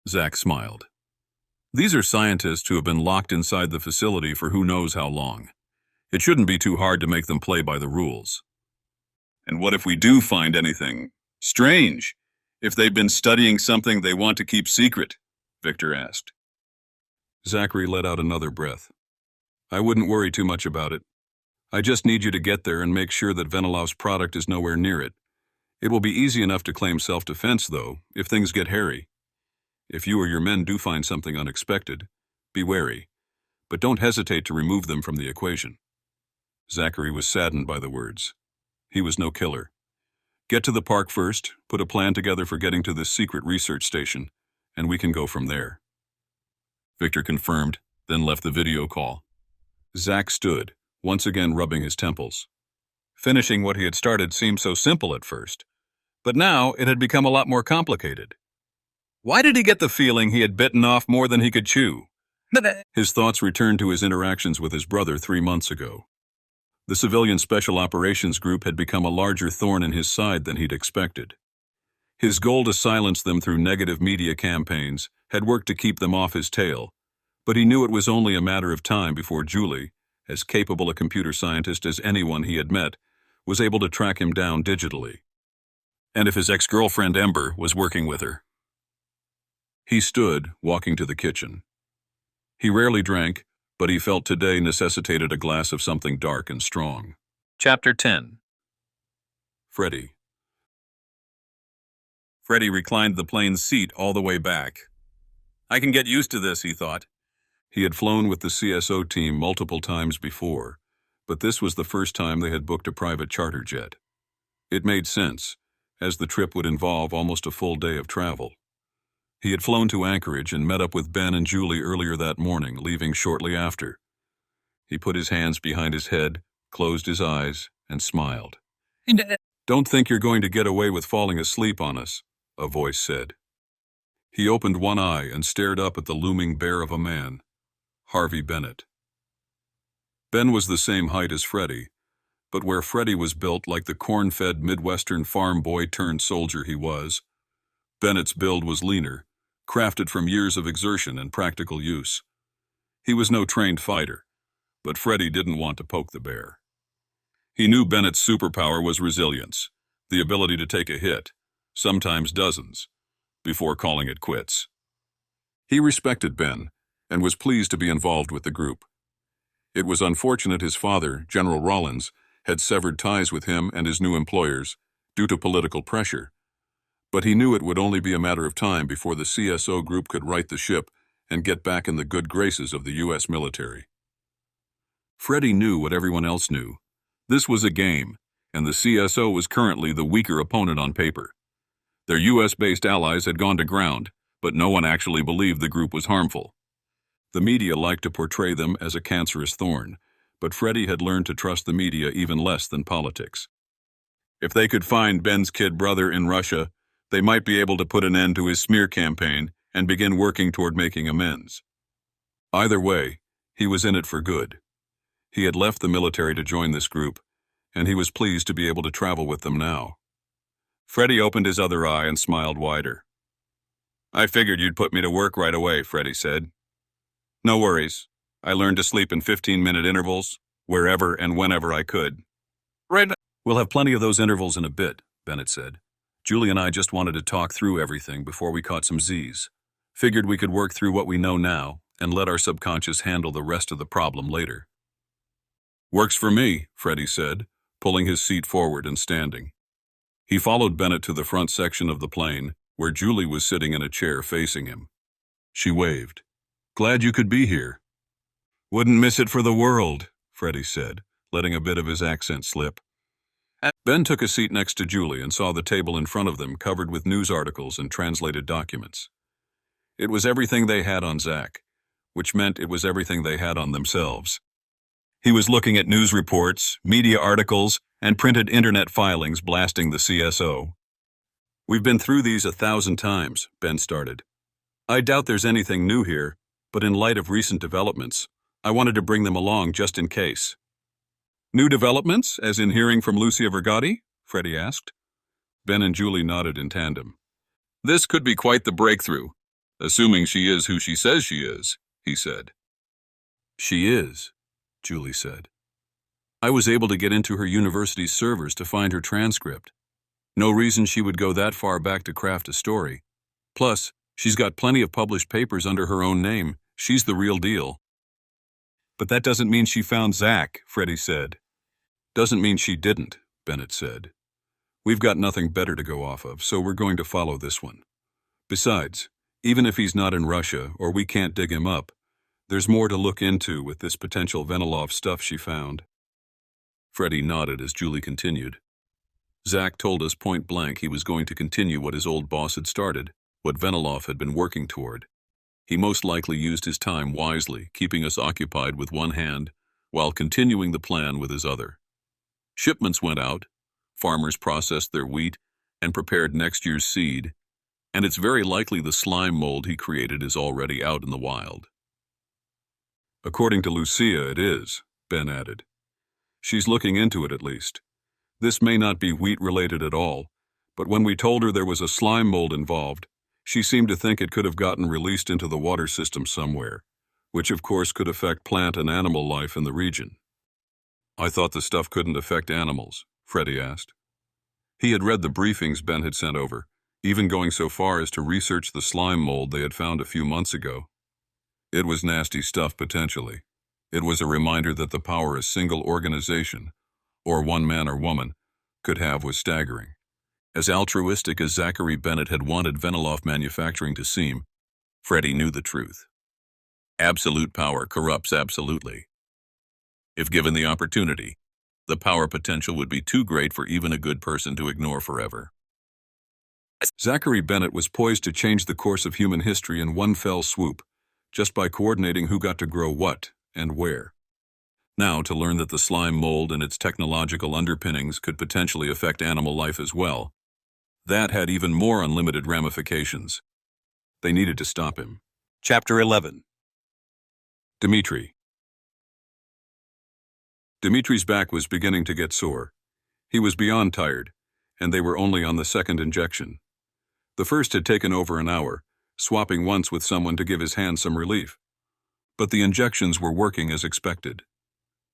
Zach smiled. These are scientists who have been locked inside the facility for who knows how long. It shouldn't be too hard to make them play by the rules. And what if we do find anything strange? If they've been studying something they want to keep secret? Victor asked. Zachary let out another breath. I wouldn't worry too much about it. I just need you to get there and make sure that Venilov's product is nowhere near it. It will be easy enough to claim self-defense, though, if things get hairy. If you or your men do find something unexpected, be wary, but don't hesitate to remove them from the equation. Zachary was saddened by the words. He was no killer. Get to the park first, put a plan together for getting to this secret research station, and we can go from there. Victor confirmed, then left the video call. Zach stood, once again rubbing his temples. Finishing what he had started seemed so simple at first, but now it had become a lot more complicated. Why did he get the feeling he had bitten off more than he could chew? His thoughts returned to his interactions with his brother 3 months ago. The civilian special operations group had become a larger thorn in his side than he'd expected. His goal to silence them through negative media campaigns had worked to keep them off his tail, but he knew it was only a matter of time before Julie, as capable a computer scientist as anyone he had met, was able to track him down digitally. And if his ex-girlfriend Ember was working with her. He stood, walking to the kitchen. He rarely drank, but he felt today necessitated a glass of something dark and strong. Chapter 10. Freddie. Freddie reclined the plane's seat all the way back. I can get used to this, he thought. He had flown with the CSO team multiple times before, but this was the first time they had booked a private charter jet. It made sense, as the trip would involve almost a full day of travel. He had flown to Anchorage and met up with Ben and Julie earlier that morning, leaving shortly after. He put his hands behind his head, closed his eyes, and smiled. Don't think you're going to get away with falling asleep on us, a voice said. He opened one eye and stared up at the looming bear of a man, Harvey Bennett. Ben was the same height as Freddie, but where Freddie was built like the corn-fed Midwestern farm boy turned soldier he was, Bennett's build was leaner, crafted from years of exertion and practical use. He was no trained fighter, but Freddie didn't want to poke the bear. He knew Bennett's superpower was resilience, the ability to take a hit, sometimes dozens, before calling it quits. He respected Ben and was pleased to be involved with the group. It was unfortunate his father, General Rollins, had severed ties with him and his new employers due to political pressure, but he knew it would only be a matter of time before the CSO group could right the ship and get back in the good graces of the U.S. military. Freddie knew what everyone else knew. This was a game, and the CSO was currently the weaker opponent on paper. Their U.S.-based allies had gone to ground, but no one actually believed the group was harmful. The media liked to portray them as a cancerous thorn, but Freddie had learned to trust the media even less than politics. If they could find Ben's kid brother in Russia, they might be able to put an end to his smear campaign and begin working toward making amends. Either way, he was in it for good. He had left the military to join this group, and he was pleased to be able to travel with them now. Freddie opened his other eye and smiled wider. "I figured you'd put me to work right away," Freddie said. "No worries. I learned to sleep in 15-minute intervals, wherever and whenever I could." Right. "We'll have plenty of those intervals in a bit," Bennett said. "Julie and I just wanted to talk through everything before we caught some Z's. Figured we could work through what we know now and let our subconscious handle the rest of the problem later." "Works for me," Freddie said, pulling his seat forward and standing. He followed Bennett to the front section of the plane, where Julie was sitting in a chair facing him. She waved. "Glad you could be here." "Wouldn't miss it for the world," Freddie said, letting a bit of his accent slip. Ben took a seat next to Julie and saw the table in front of them covered with news articles and translated documents. It was everything they had on Zach, which meant it was everything they had on themselves. He was looking at news reports, media articles, and printed internet filings blasting the CSO. "We've been through these 1,000 times," Ben started. "I doubt there's anything new here, but in light of recent developments, I wanted to bring them along just in case." "New developments, as in hearing from Lucia Vergati?" Freddie asked. Ben and Julie nodded in tandem. "This could be quite the breakthrough, assuming she is who she says she is," he said. "She is," Julie said. "I was able to get into her university's servers to find her transcript. No reason she would go that far back to craft a story. Plus, she's got plenty of published papers under her own name. She's the real deal." "But that doesn't mean she found Zach," Freddie said. "Doesn't mean she didn't," Bennett said. "We've got nothing better to go off of, so we're going to follow this one. Besides, even if he's not in Russia or we can't dig him up, there's more to look into with this potential Venilov stuff she found." Freddie nodded as Julie continued. "Zach told us point blank he was going to continue what his old boss had started, what Venilov had been working toward. He most likely used his time wisely, keeping us occupied with one hand while continuing the plan with his other. Shipments went out, farmers processed their wheat and prepared next year's seed, and it's very likely the slime mold he created is already out in the wild." "According to Lucia, it is," Ben added. "She's looking into it at least. This may not be wheat-related at all, but when we told her there was a slime mold involved, she seemed to think it could have gotten released into the water system somewhere, which of course could affect plant and animal life in the region." "I thought the stuff couldn't affect animals," Freddie asked. He had read the briefings Ben had sent over, even going so far as to research the slime mold they had found a few months ago. It was nasty stuff potentially. It was a reminder that the power a single organization, or one man or woman, could have was staggering. As altruistic as Zachary Bennett had wanted Venilov Manufacturing to seem, Freddie knew the truth. Absolute power corrupts absolutely. If given the opportunity, the power potential would be too great for even a good person to ignore forever. Zachary Bennett was poised to change the course of human history in one fell swoop, just by coordinating who got to grow what and where. Now, to learn that the slime mold and its technological underpinnings could potentially affect animal life as well, that had even more unlimited ramifications. They needed to stop him. Chapter 11. Dmitri. Dmitri's back was beginning to get sore. He was beyond tired, and they were only on the second injection. The first had taken over an hour, swapping once with someone to give his hand some relief. But the injections were working as expected.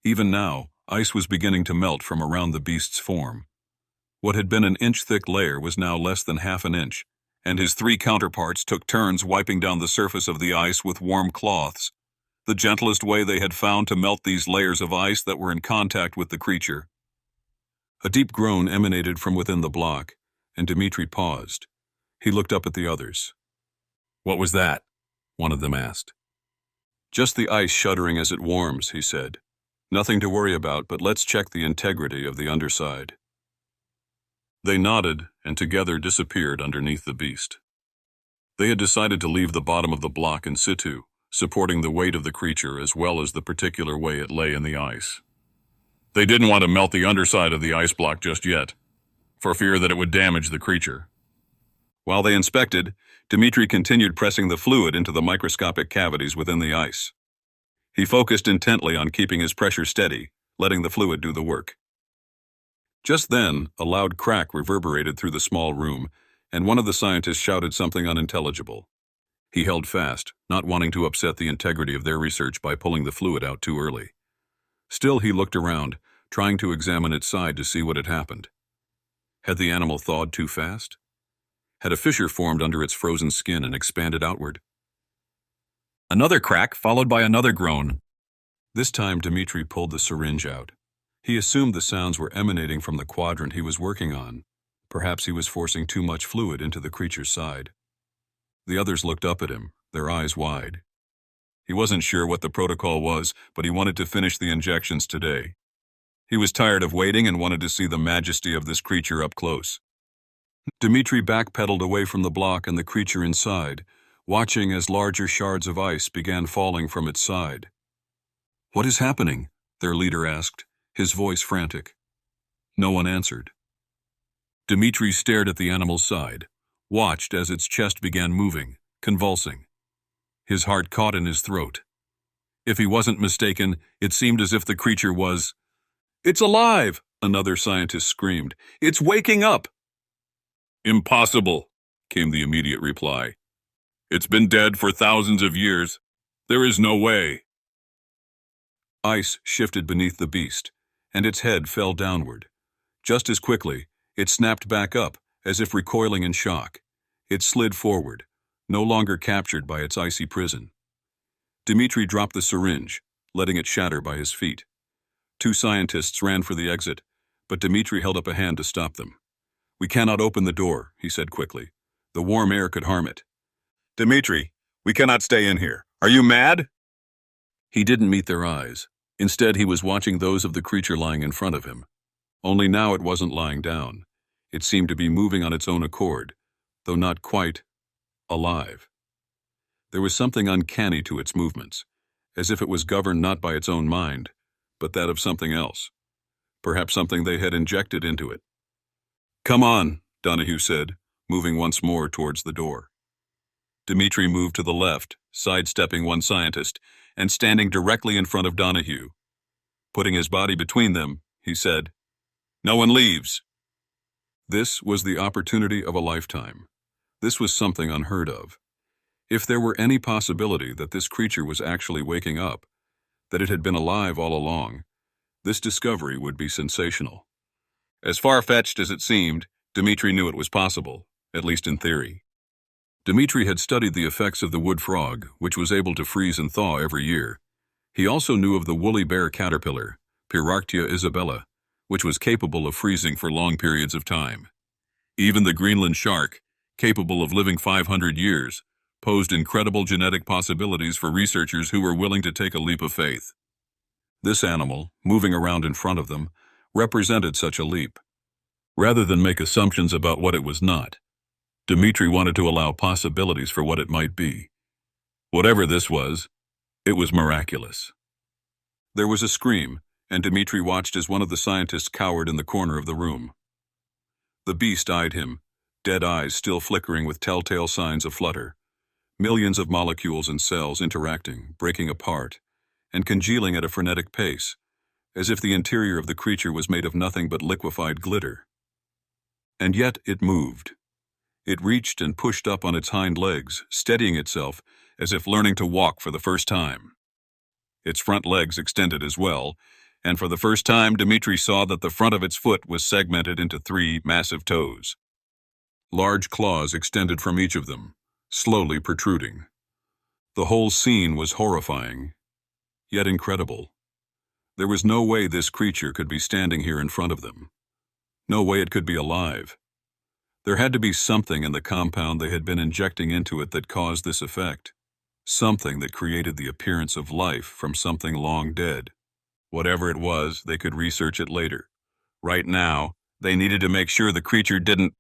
Even now, ice was beginning to melt from around the beast's form. What had been an inch-thick layer was now less than half an inch, and his three counterparts took turns wiping down the surface of the ice with warm cloths, the gentlest way they had found to melt these layers of ice that were in contact with the creature. A deep groan emanated from within the block, and Dmitri paused. He looked up at the others. "What was that?" one of them asked. "Just the ice shuddering as it warms," he said. "Nothing to worry about, but let's check the integrity of the underside." They nodded and together disappeared underneath the beast. They had decided to leave the bottom of the block in situ, supporting the weight of the creature as well as the particular way it lay in the ice. They didn't want to melt the underside of the ice block just yet, for fear that it would damage the creature. While they inspected, Dmitri continued pressing the fluid into the microscopic cavities within the ice. He focused intently on keeping his pressure steady, letting the fluid do the work. Just then, a loud crack reverberated through the small room, and one of the scientists shouted something unintelligible. He held fast, not wanting to upset the integrity of their research by pulling the fluid out too early. Still, he looked around, trying to examine its side to see what had happened. Had the animal thawed too fast? Had a fissure formed under its frozen skin and expanded outward? Another crack, followed by another groan. This time, Dmitri pulled the syringe out. He assumed the sounds were emanating from the quadrant he was working on. Perhaps he was forcing too much fluid into the creature's side. The others looked up at him, their eyes wide. He wasn't sure what the protocol was, but he wanted to finish the injections today. He was tired of waiting and wanted to see the majesty of this creature up close. Dmitri backpedaled away from the block and the creature inside, watching as larger shards of ice began falling from its side. "What is happening?" their leader asked, his voice frantic. No one answered. Dmitri stared at the animal's side, watched as its chest began moving, convulsing. His heart caught in his throat. If he wasn't mistaken, it seemed as if the creature was... "It's alive!" another scientist screamed. "It's waking up!" "Impossible," came the immediate reply. "It's been dead for thousands of years. There is no way." Ice shifted beneath the beast, and its head fell downward. Just as quickly, it snapped back up, as if recoiling in shock. It slid forward, no longer captured by its icy prison. Dmitri dropped the syringe, letting it shatter by his feet. Two scientists ran for the exit, but Dmitri held up a hand to stop them. "We cannot open the door," he said quickly. "The warm air could harm it." "Dmitri, we cannot stay in here. Are you mad?" He didn't meet their eyes. Instead, he was watching those of the creature lying in front of him. Only now it wasn't lying down. It seemed to be moving on its own accord, though not quite alive. There was something uncanny to its movements, as if it was governed not by its own mind, but that of something else. Perhaps something they had injected into it. "Come on," Donahue said, moving once more towards the door. Dmitri moved to the left, sidestepping one scientist, and standing directly in front of Donahue. Putting his body between them, he said, "No one leaves." This was the opportunity of a lifetime. This was something unheard of. If there were any possibility that this creature was actually waking up, that it had been alive all along, this discovery would be sensational. As far-fetched as it seemed, Dmitri knew it was possible, at least in theory. Dmitri had studied the effects of the wood frog, which was able to freeze and thaw every year. He also knew of the woolly bear caterpillar, Pyrarctia isabella, which was capable of freezing for long periods of time. Even the Greenland shark, capable of living 500 years, posed incredible genetic possibilities for researchers who were willing to take a leap of faith. This animal, moving around in front of them, represented such a leap. Rather than make assumptions about what it was not, Dmitri wanted to allow possibilities for what it might be. Whatever this was, it was miraculous. There was a scream, and Dmitri watched as one of the scientists cowered in the corner of the room. The beast eyed him, dead eyes still flickering with telltale signs of flutter. Millions of molecules and cells interacting, breaking apart, and congealing at a frenetic pace, as if the interior of the creature was made of nothing but liquefied glitter. And yet it moved. It reached and pushed up on its hind legs, steadying itself as if learning to walk for the first time. Its front legs extended as well, and for the first time Dmitri saw that the front of its foot was segmented into 3 massive toes. Large claws extended from each of them, slowly protruding. The whole scene was horrifying, yet incredible. There was no way this creature could be standing here in front of them. No way it could be alive. There had to be something in the compound they had been injecting into it that caused this effect. Something that created the appearance of life from something long dead. Whatever it was, they could research it later. Right now, they needed to make sure the creature didn't...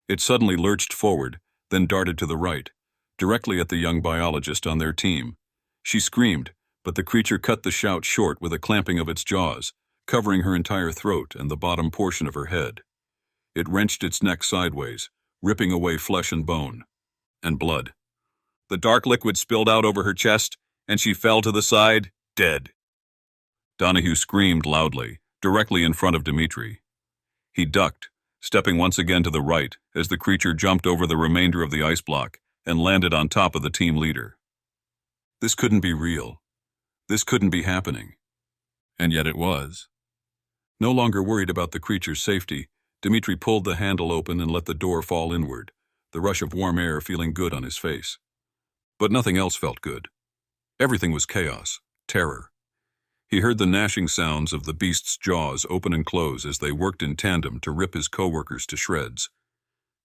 It suddenly lurched forward, then darted to the right, directly at the young biologist on their team. She screamed, but the creature cut the shout short with a clamping of its jaws, covering her entire throat and the bottom portion of her head. It wrenched its neck sideways, ripping away flesh and bone. And blood. The dark liquid spilled out over her chest, and she fell to the side, dead. Donahue screamed loudly, directly in front of Dimitri. He ducked, stepping once again to the right as the creature jumped over the remainder of the ice block and landed on top of the team leader. This couldn't be real. This couldn't be happening. And yet it was. No longer worried about the creature's safety, Dimitri pulled the handle open and let the door fall inward, the rush of warm air feeling good on his face. But nothing else felt good. Everything was chaos, terror. He heard the gnashing sounds of the beast's jaws open and close as they worked in tandem to rip his coworkers to shreds.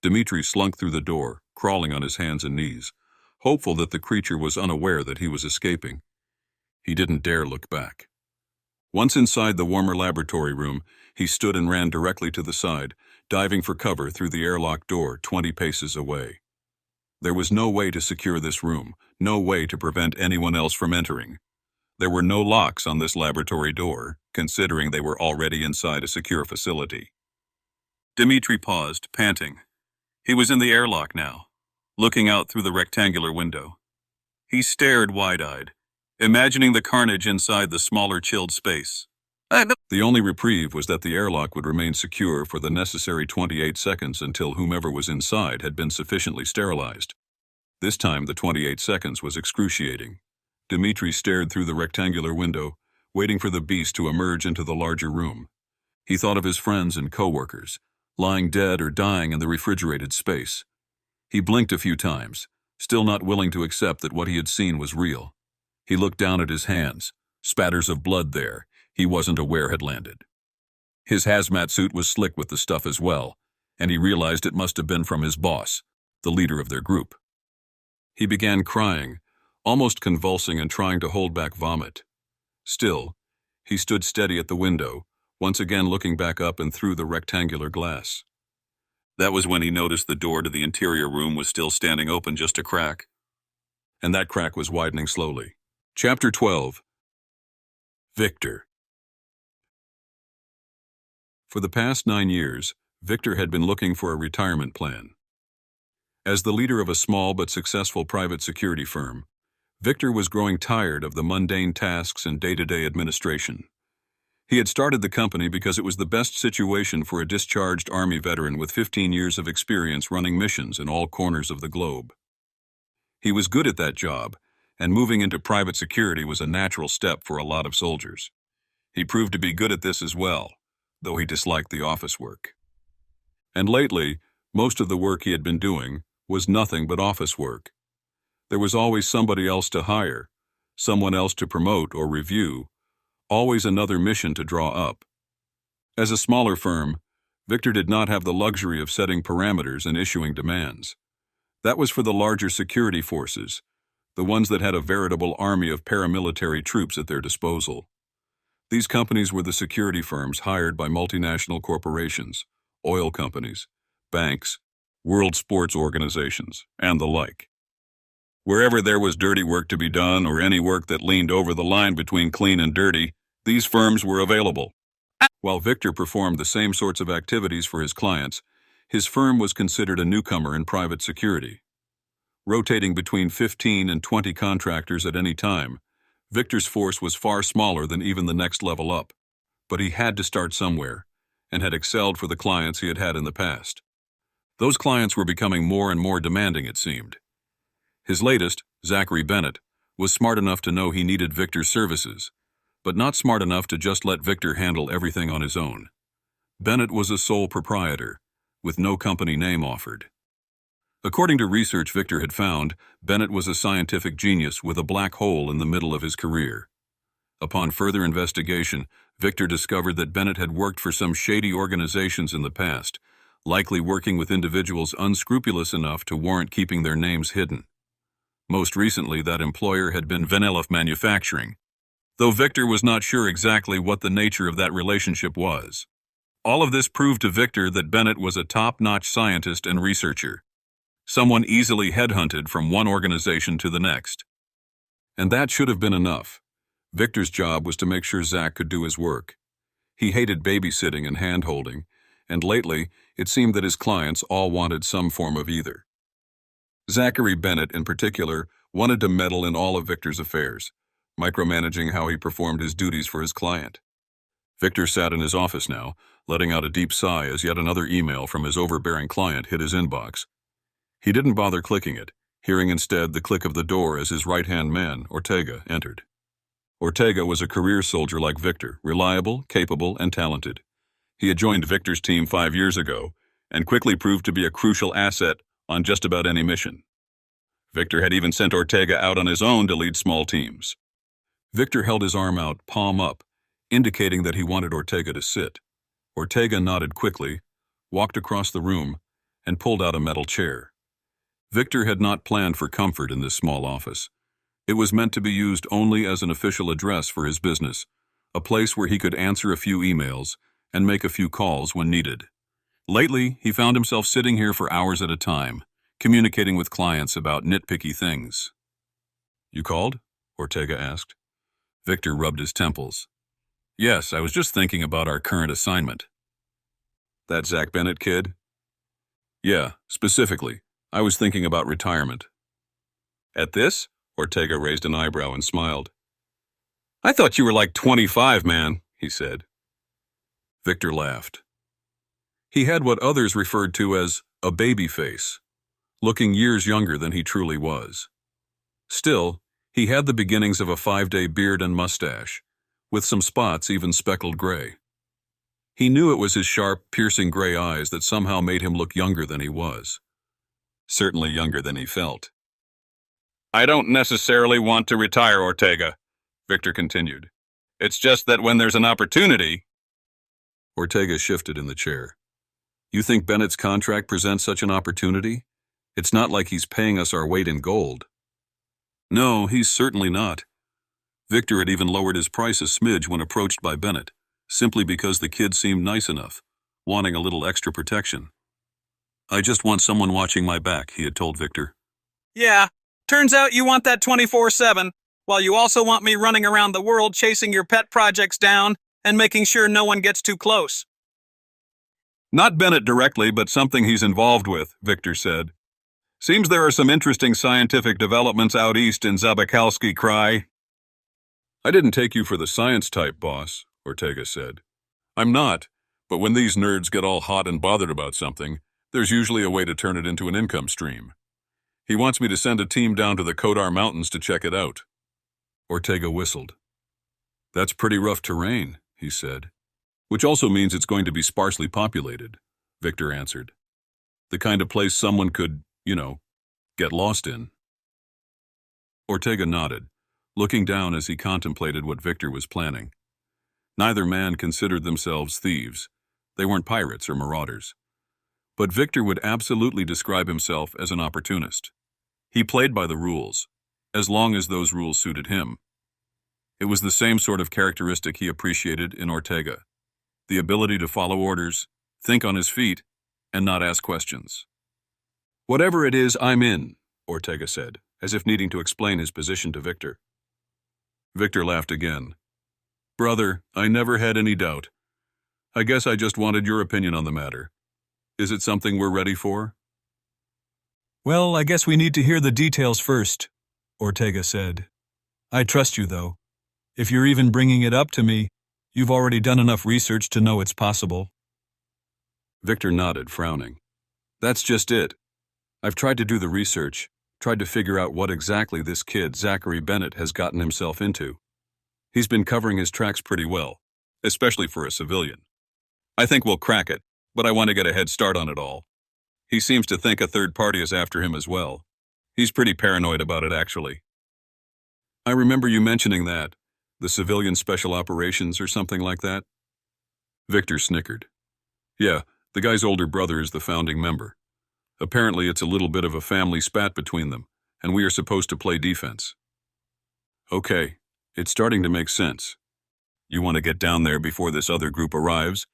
Dimitri slunk through the door, crawling on his hands and knees, hopeful that the creature was unaware that he was escaping. He didn't dare look back. Once inside the warmer laboratory room, he stood and ran directly to the side, diving for cover through the airlock door 20 paces away. There was no way to secure this room, no way to prevent anyone else from entering. There were no locks on this laboratory door, considering they were already inside a secure facility. Dimitri paused, panting. He was in the airlock now, looking out through the rectangular window. He stared wide-eyed, imagining the carnage inside the smaller chilled space. The only reprieve was that the airlock would remain secure for the necessary 28 seconds until whomever was inside had been sufficiently sterilized. This time the 28 seconds was excruciating. Dimitri stared through the rectangular window, waiting for the beast to emerge into the larger room. He thought of his friends and co-workers, lying dead or dying in the refrigerated space. He blinked a few times, still not willing to accept that what he had seen was real. He looked down at his hands, spatters of blood there he wasn't aware had landed. His hazmat suit was slick with the stuff as well, and he realized it must have been from his boss, the leader of their group. He began crying, almost convulsing and trying to hold back vomit. Still, he stood steady at the window, once again looking back up and through the rectangular glass. That was when he noticed the door to the interior room was still standing open just a crack. And that crack was widening slowly. Chapter 12. Victor. For the past 9 years, Victor had been looking for a retirement plan. As the leader of a small but successful private security firm, Victor was growing tired of the mundane tasks and day-to-day administration. He had started the company because it was the best situation for a discharged Army veteran with 15 years of experience running missions in all corners of the globe. He was good at that job, and moving into private security was a natural step for a lot of soldiers. He proved to be good at this as well, though he disliked the office work. And lately, most of the work he had been doing was nothing but office work. There was always somebody else to hire, someone else to promote or review, always another mission to draw up. As a smaller firm, Victor did not have the luxury of setting parameters and issuing demands. That was for the larger security forces, the ones that had a veritable army of paramilitary troops at their disposal. These companies were the security firms hired by multinational corporations, oil companies, banks, world sports organizations, and the like. Wherever there was dirty work to be done or any work that leaned over the line between clean and dirty, these firms were available. While Victor performed the same sorts of activities for his clients, his firm was considered a newcomer in private security. Rotating between 15 and 20 contractors at any time, Victor's force was far smaller than even the next level up, but he had to start somewhere, and had excelled for the clients he had had in the past. Those clients were becoming more and more demanding, it seemed. His latest, Harvey Bennett, was smart enough to know he needed Victor's services, but not smart enough to just let Victor handle everything on his own. Bennett was a sole proprietor, with no company name offered. According to research Victor had found, Bennett was a scientific genius with a black hole in the middle of his career. Upon further investigation, Victor discovered that Bennett had worked for some shady organizations in the past, likely working with individuals unscrupulous enough to warrant keeping their names hidden. Most recently, that employer had been Vanillaf Manufacturing, though Victor was not sure exactly what the nature of that relationship was. All of this proved to Victor that Bennett was a top-notch scientist and researcher, someone easily headhunted from one organization to the next. And that should have been enough. Victor's job was to make sure Zach could do his work. He hated babysitting and hand-holding, and lately it seemed that his clients all wanted some form of either. Zachary Bennett, in particular, wanted to meddle in all of Victor's affairs, micromanaging how he performed his duties for his client. Victor sat in his office now, letting out a deep sigh as yet another email from his overbearing client hit his inbox. He didn't bother clicking it, hearing instead the click of the door as his right-hand man, Ortega, entered. Ortega was a career soldier like Victor, reliable, capable, and talented. He had joined Victor's team 5 years ago and quickly proved to be a crucial asset on just about any mission. Victor had even sent Ortega out on his own to lead small teams. Victor held his arm out, palm up, indicating that he wanted Ortega to sit. Ortega nodded quickly, walked across the room, and pulled out a metal chair. Victor had not planned for comfort in this small office. It was meant to be used only as an official address for his business, a place where he could answer a few emails and make a few calls when needed. Lately, he found himself sitting here for hours at a time, communicating with clients about nitpicky things. "You called?" Ortega asked. Victor rubbed his temples. "Yes, I was just thinking about our current assignment." "That Zach Bennett kid?" "Yeah, specifically. I was thinking about retirement." At this, Ortega raised an eyebrow and smiled. "I thought you were like 25, man," he said. Victor laughed. He had what others referred to as a baby face, looking years younger than he truly was. Still, he had the beginnings of a 5-day beard and mustache, with some spots even speckled gray. He knew it was his sharp, piercing gray eyes that somehow made him look younger than he was. Certainly younger than he felt. "I don't necessarily want to retire, Ortega," Victor continued. "It's just that when there's an opportunity—" Ortega shifted in the chair. "You think Bennett's contract presents such an opportunity? It's not like he's paying us our weight in gold." "No, he's certainly not." Victor had even lowered his price a smidge when approached by Bennett, simply because the kid seemed nice enough, wanting a little extra protection. "I just want someone watching my back," he had told Victor. Yeah, turns out you want that 24/7, while you also want me running around the world chasing your pet projects down and making sure no one gets too close. "Not Bennett directly, but something he's involved with," Victor said. "Seems there are some interesting scientific developments out east in Zabakalski Krai." "I didn't take you for the science type, boss," Ortega said. "I'm not, but when these nerds get all hot and bothered about something, there's usually a way to turn it into an income stream. He wants me to send a team down to the Kodar Mountains to check it out." Ortega whistled. "That's pretty rough terrain," he said. "Which also means it's going to be sparsely populated," Victor answered. "The kind of place someone could, get lost in." Ortega nodded, looking down as he contemplated what Victor was planning. Neither man considered themselves thieves. They weren't pirates or marauders. But Victor would absolutely describe himself as an opportunist. He played by the rules, as long as those rules suited him. It was the same sort of characteristic he appreciated in Ortega, the ability to follow orders, think on his feet, and not ask questions. "Whatever it is, I'm in," Ortega said, as if needing to explain his position to Victor. Victor laughed again. "Brother, I never had any doubt. I guess I just wanted your opinion on the matter. Is it something we're ready for?" "Well, I guess we need to hear the details first," Ortega said. "I trust you, though. If you're even bringing it up to me, you've already done enough research to know it's possible." Victor nodded, frowning. "That's just it. I've tried to do the research, tried to figure out what exactly this kid, Zachary Bennett, has gotten himself into. He's been covering his tracks pretty well, especially for a civilian. I think we'll crack it, but I want to get a head start on it all. He seems to think a third party is after him as well. He's pretty paranoid about it, actually. I remember you mentioning that. The Civilian Special Operations or something like that? Victor snickered. Yeah, the guy's older brother is the founding member. Apparently it's a little bit of a family spat between them, and we are supposed to play defense. Okay, it's starting to make sense. You want to get down there before this other group arrives,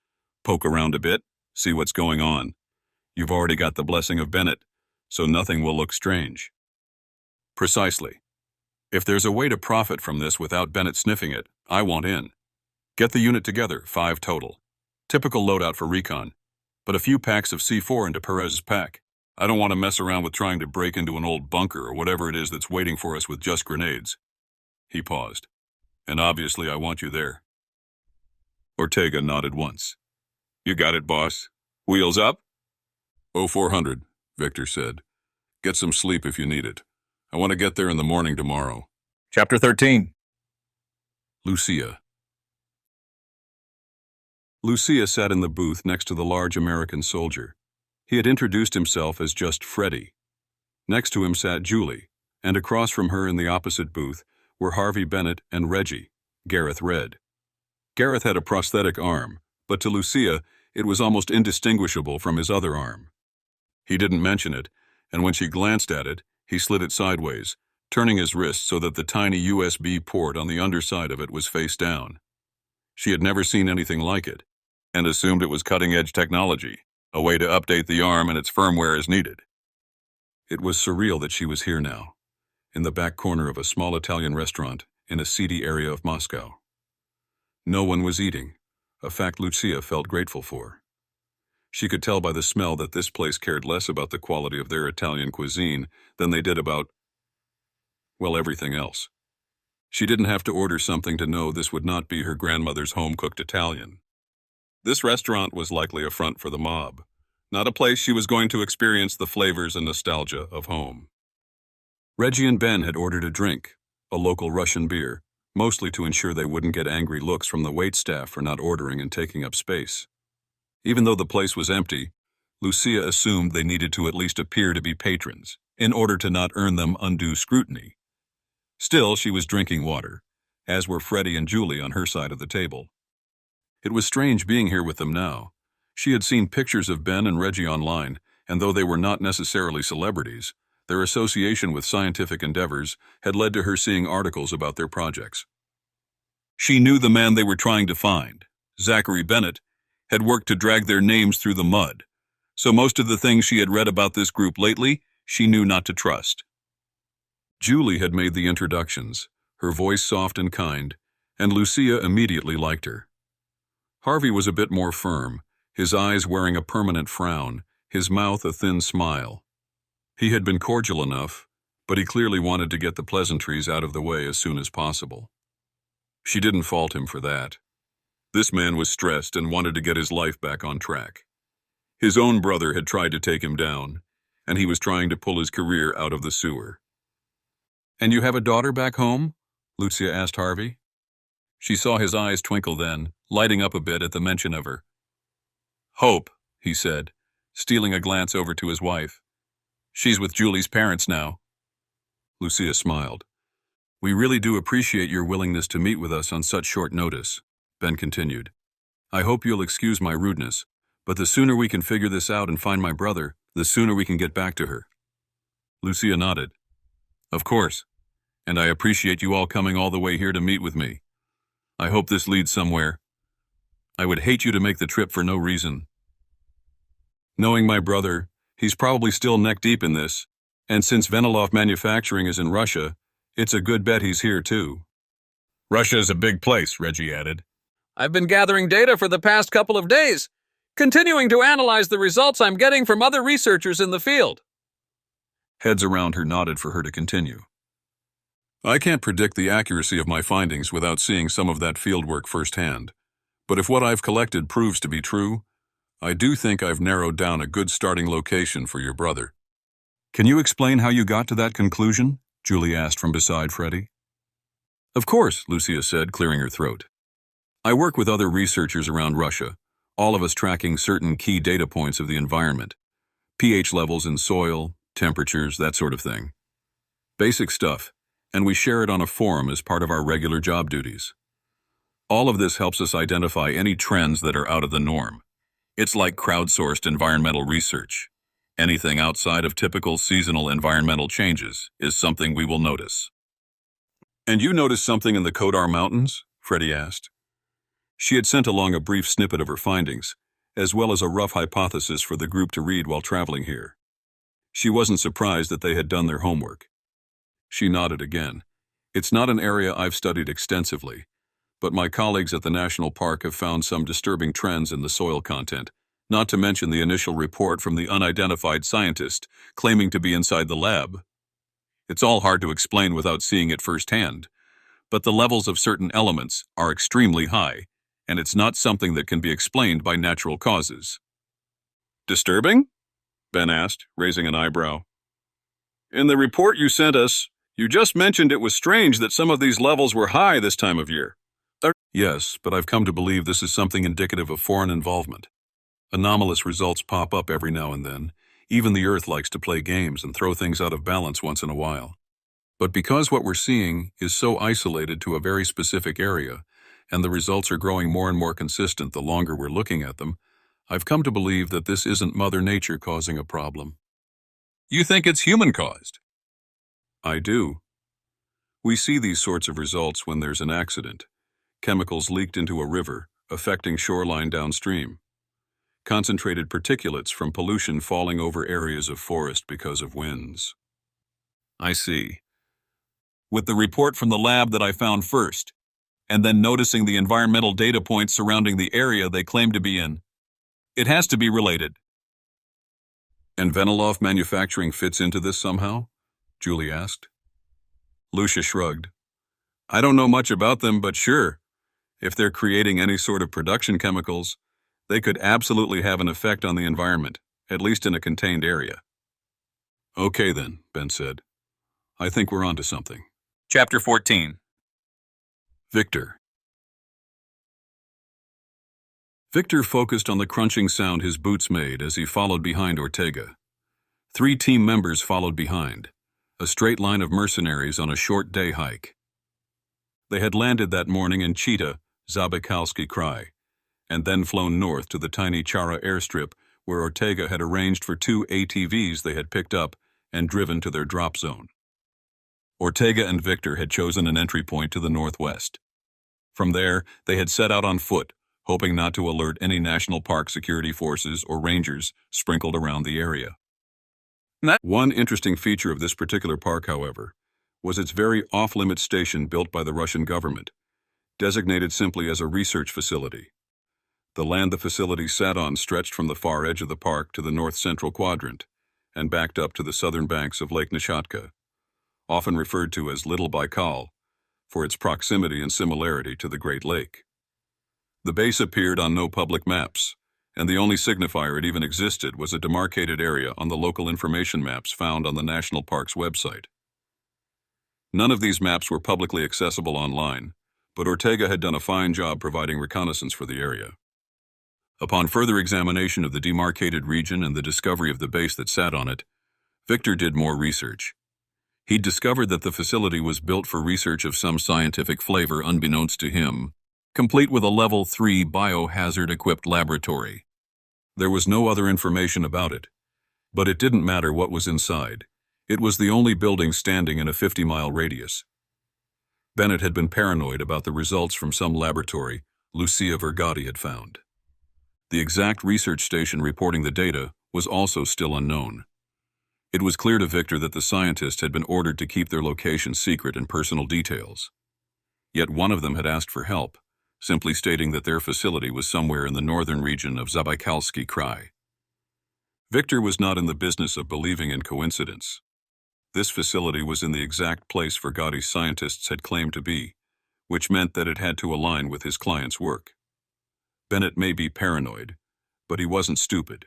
poke around a bit, see what's going on. You've already got the blessing of Bennett, so nothing will look strange. Precisely. If there's a way to profit from this without Bennett sniffing it, I want in. Get the unit together, 5 total. Typical loadout for recon, but a few packs of C4 into Perez's pack. I don't want to mess around with trying to break into an old bunker or whatever it is that's waiting for us with just grenades. He paused. And obviously I want you there. Ortega nodded once. You got it, boss. Wheels up? 0400, Victor said. Get some sleep if you need it. I want to get there in the morning tomorrow. Chapter 13. Lucia. Lucia sat in the booth next to the large American soldier. He had introduced himself as just Freddie. Next to him sat Julie, and across from her in the opposite booth were Harvey Bennett and Reggie, Gareth Red. Gareth had a prosthetic arm, but to Lucia it was almost indistinguishable from his other arm. He didn't mention it, and when she glanced at it, he slid it sideways, turning his wrist so that the tiny USB port on the underside of it was face down. She had never seen anything like it, and assumed it was cutting-edge technology, a way to update the arm and its firmware as needed. It was surreal that she was here now, in the back corner of a small Italian restaurant in a seedy area of Moscow. No one was eating, a fact Lucia felt grateful for. She could tell by the smell that this place cared less about the quality of their Italian cuisine than they did about, well, everything else. She didn't have to order something to know this would not be her grandmother's home-cooked Italian. This restaurant was likely a front for the mob, not a place she was going to experience the flavors and nostalgia of home. Reggie and Ben had ordered a drink, a local Russian beer, mostly to ensure they wouldn't get angry looks from the waitstaff for not ordering and taking up space. Even though the place was empty, Lucia assumed they needed to at least appear to be patrons, in order to not earn them undue scrutiny. Still, she was drinking water, as were Freddie and Julie on her side of the table. It was strange being here with them now. She had seen pictures of Ben and Reggie online, and though they were not necessarily celebrities, their association with scientific endeavors had led to her seeing articles about their projects. She knew the man they were trying to find, Zachary Bennett, had worked to drag their names through the mud, so most of the things she had read about this group lately, she knew not to trust. Julie had made the introductions, her voice soft and kind, and Lucia immediately liked her. Harvey was a bit more firm, his eyes wearing a permanent frown, his mouth a thin smile. He had been cordial enough, but he clearly wanted to get the pleasantries out of the way as soon as possible. She didn't fault him for that. This man was stressed and wanted to get his life back on track. His own brother had tried to take him down, and he was trying to pull his career out of the sewer. "And you have a daughter back home?" Lucia asked Harvey. She saw his eyes twinkle then, lighting up a bit at the mention of her. "Hope," he said, stealing a glance over to his wife. "She's with Julie's parents now." Lucia smiled. "We really do appreciate your willingness to meet with us on such short notice," Ben continued. "I hope you'll excuse my rudeness, but the sooner we can figure this out and find my brother, the sooner we can get back to her." Lucia nodded. "Of course, and I appreciate you all coming all the way here to meet with me. I hope this leads somewhere. I would hate you to make the trip for no reason. Knowing my brother, he's probably still neck-deep in this, and since Venilov Manufacturing is in Russia, it's a good bet he's here too." "Russia's a big place," Reggie added. I've been gathering data for the past couple of days, continuing to analyze the results I'm getting from other researchers in the field." Heads around her nodded for her to continue. "I can't predict the accuracy of my findings without seeing some of that fieldwork firsthand, but if what I've collected proves to be true, I do think I've narrowed down a good starting location for your brother." "Can you explain how you got to that conclusion?" Julie asked from beside Freddie. "Of course," Lucia said, clearing her throat. "I work with other researchers around Russia, all of us tracking certain key data points of the environment, pH levels in soil, temperatures, that sort of thing. Basic stuff, and we share it on a forum as part of our regular job duties. All of this helps us identify any trends that are out of the norm. It's like crowdsourced environmental research. Anything outside of typical seasonal environmental changes is something we will notice. And you noticed something in the Kodar Mountains? Freddie asked. She had sent along a brief snippet of her findings, as well as a rough hypothesis for the group to read while traveling here. She wasn't surprised that they had done their homework. She nodded again. It's not an area I've studied extensively, but my colleagues at the national park have found some disturbing trends in the soil content, not to mention the initial report from the unidentified scientist claiming to be inside the lab. It's all hard to explain without seeing it firsthand, but the levels of certain elements are extremely high, and it's not something that can be explained by natural causes. Disturbing? Ben asked, raising an eyebrow. In the report you sent us, you just mentioned it was strange that some of these levels were high this time of year. Yes, but I've come to believe this is something indicative of foreign involvement. Anomalous results pop up every now and then. Even the Earth likes to play games and throw things out of balance once in a while. But because what we're seeing is so isolated to a very specific area, and the results are growing more and more consistent the longer we're looking at them, I've come to believe that this isn't Mother Nature causing a problem. You think it's human-caused? I do. We see these sorts of results when there's an accident. Chemicals leaked into a river, affecting shoreline downstream. Concentrated particulates from pollution falling over areas of forest because of winds. I see. With the report from the lab that I found first, and then noticing the environmental data points surrounding the area they claim to be in, it has to be related. And Veniloff Manufacturing fits into this somehow? Julie asked. Lucia shrugged. I don't know much about them, but sure. If they're creating any sort of production chemicals, they could absolutely have an effect on the environment, at least in a contained area. Okay then, Ben said. I think we're onto something. Chapter 14. Victor. Victor focused on the crunching sound his boots made as he followed behind Ortega. 3 team members followed behind, a straight line of mercenaries on a short day hike. They had landed that morning in Cheetah, Zabakalski Krai, and then flown north to the tiny Chara airstrip where Ortega had arranged for 2 ATVs they had picked up and driven to their drop zone. Ortega and Victor had chosen an entry point to the northwest. From there, they had set out on foot, hoping not to alert any national park security forces or rangers sprinkled around the area. One interesting feature of this particular park, however, was its very off-limits station built by the Russian government, designated simply as a research facility. The land the facility sat on stretched from the far edge of the park to the north-central quadrant and backed up to the southern banks of Lake Nishatka, often referred to as Little Baikal, for its proximity and similarity to the Great Lake. The base appeared on no public maps, and the only signifier it even existed was a demarcated area on the local information maps found on the National Park's website. None of these maps were publicly accessible online, but Ortega had done a fine job providing reconnaissance for the area. Upon further examination of the demarcated region and the discovery of the base that sat on it, Victor did more research. He'd discovered that the facility was built for research of some scientific flavor unbeknownst to him, complete with a Level 3 biohazard-equipped laboratory. There was no other information about it, but it didn't matter what was inside. It was the only building standing in a 50-mile radius. Bennett had been paranoid about the results from some laboratory Lucia Vergati had found. The exact research station reporting the data was also still unknown. It was clear to Victor that the scientists had been ordered to keep their location secret and personal details. Yet one of them had asked for help, simply stating that their facility was somewhere in the northern region of Zabaikalski Krai. Victor was not in the business of believing in coincidence. This facility was in the exact place Vergati's scientists had claimed to be, which meant that it had to align with his client's work. Bennett may be paranoid, but he wasn't stupid.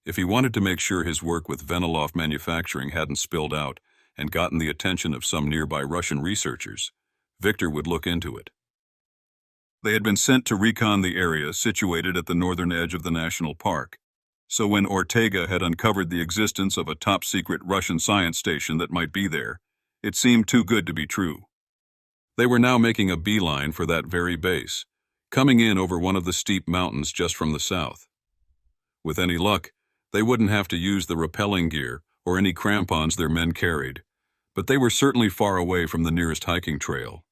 If he wanted to make sure his work with Veniloff Manufacturing hadn't spilled out and gotten the attention of some nearby Russian researchers, Victor would look into it. They had been sent to recon the area situated at the northern edge of the national park. So when Ortega had uncovered the existence of a top-secret Russian science station that might be there, it seemed too good to be true. They were now making a beeline for that very base, coming in over one of the steep mountains just from the south. With any luck, they wouldn't have to use the rappelling gear or any crampons their men carried, but they were certainly far away from the nearest hiking trail.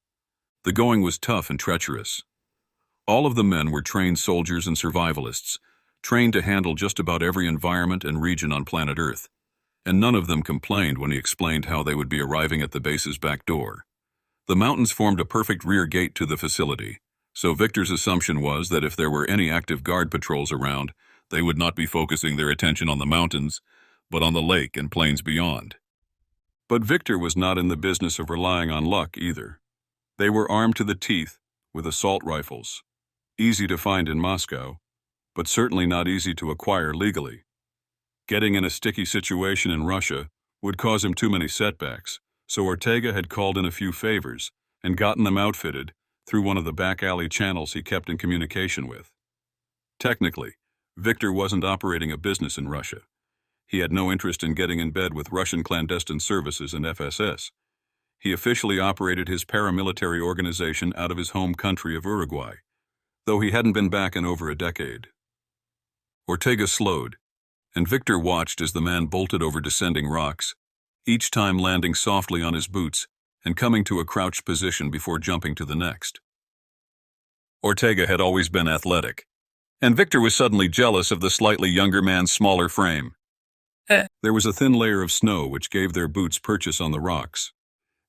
The going was tough and treacherous. All of the men were trained soldiers and survivalists, trained to handle just about every environment and region on planet Earth, and none of them complained when he explained how they would be arriving at the base's back door. The mountains formed a perfect rear gate to the facility, so Victor's assumption was that if there were any active guard patrols around, they would not be focusing their attention on the mountains, but on the lake and plains beyond. But Victor was not in the business of relying on luck either. They were armed to the teeth with assault rifles, easy to find in Moscow, but certainly not easy to acquire legally. Getting in a sticky situation in Russia would cause him too many setbacks, so Ortega had called in a few favors and gotten them outfitted through one of the back alley channels he kept in communication with. Technically, Victor wasn't operating a business in Russia. He had no interest in getting in bed with Russian clandestine services and FSS. He officially operated his paramilitary organization out of his home country of Uruguay, though he hadn't been back in over a decade. Ortega slowed, and Victor watched as the man bolted over descending rocks, each time landing softly on his boots and coming to a crouched position before jumping to the next. Ortega had always been athletic, and Victor was suddenly jealous of the slightly younger man's smaller frame. There was a thin layer of snow which gave their boots purchase on the rocks,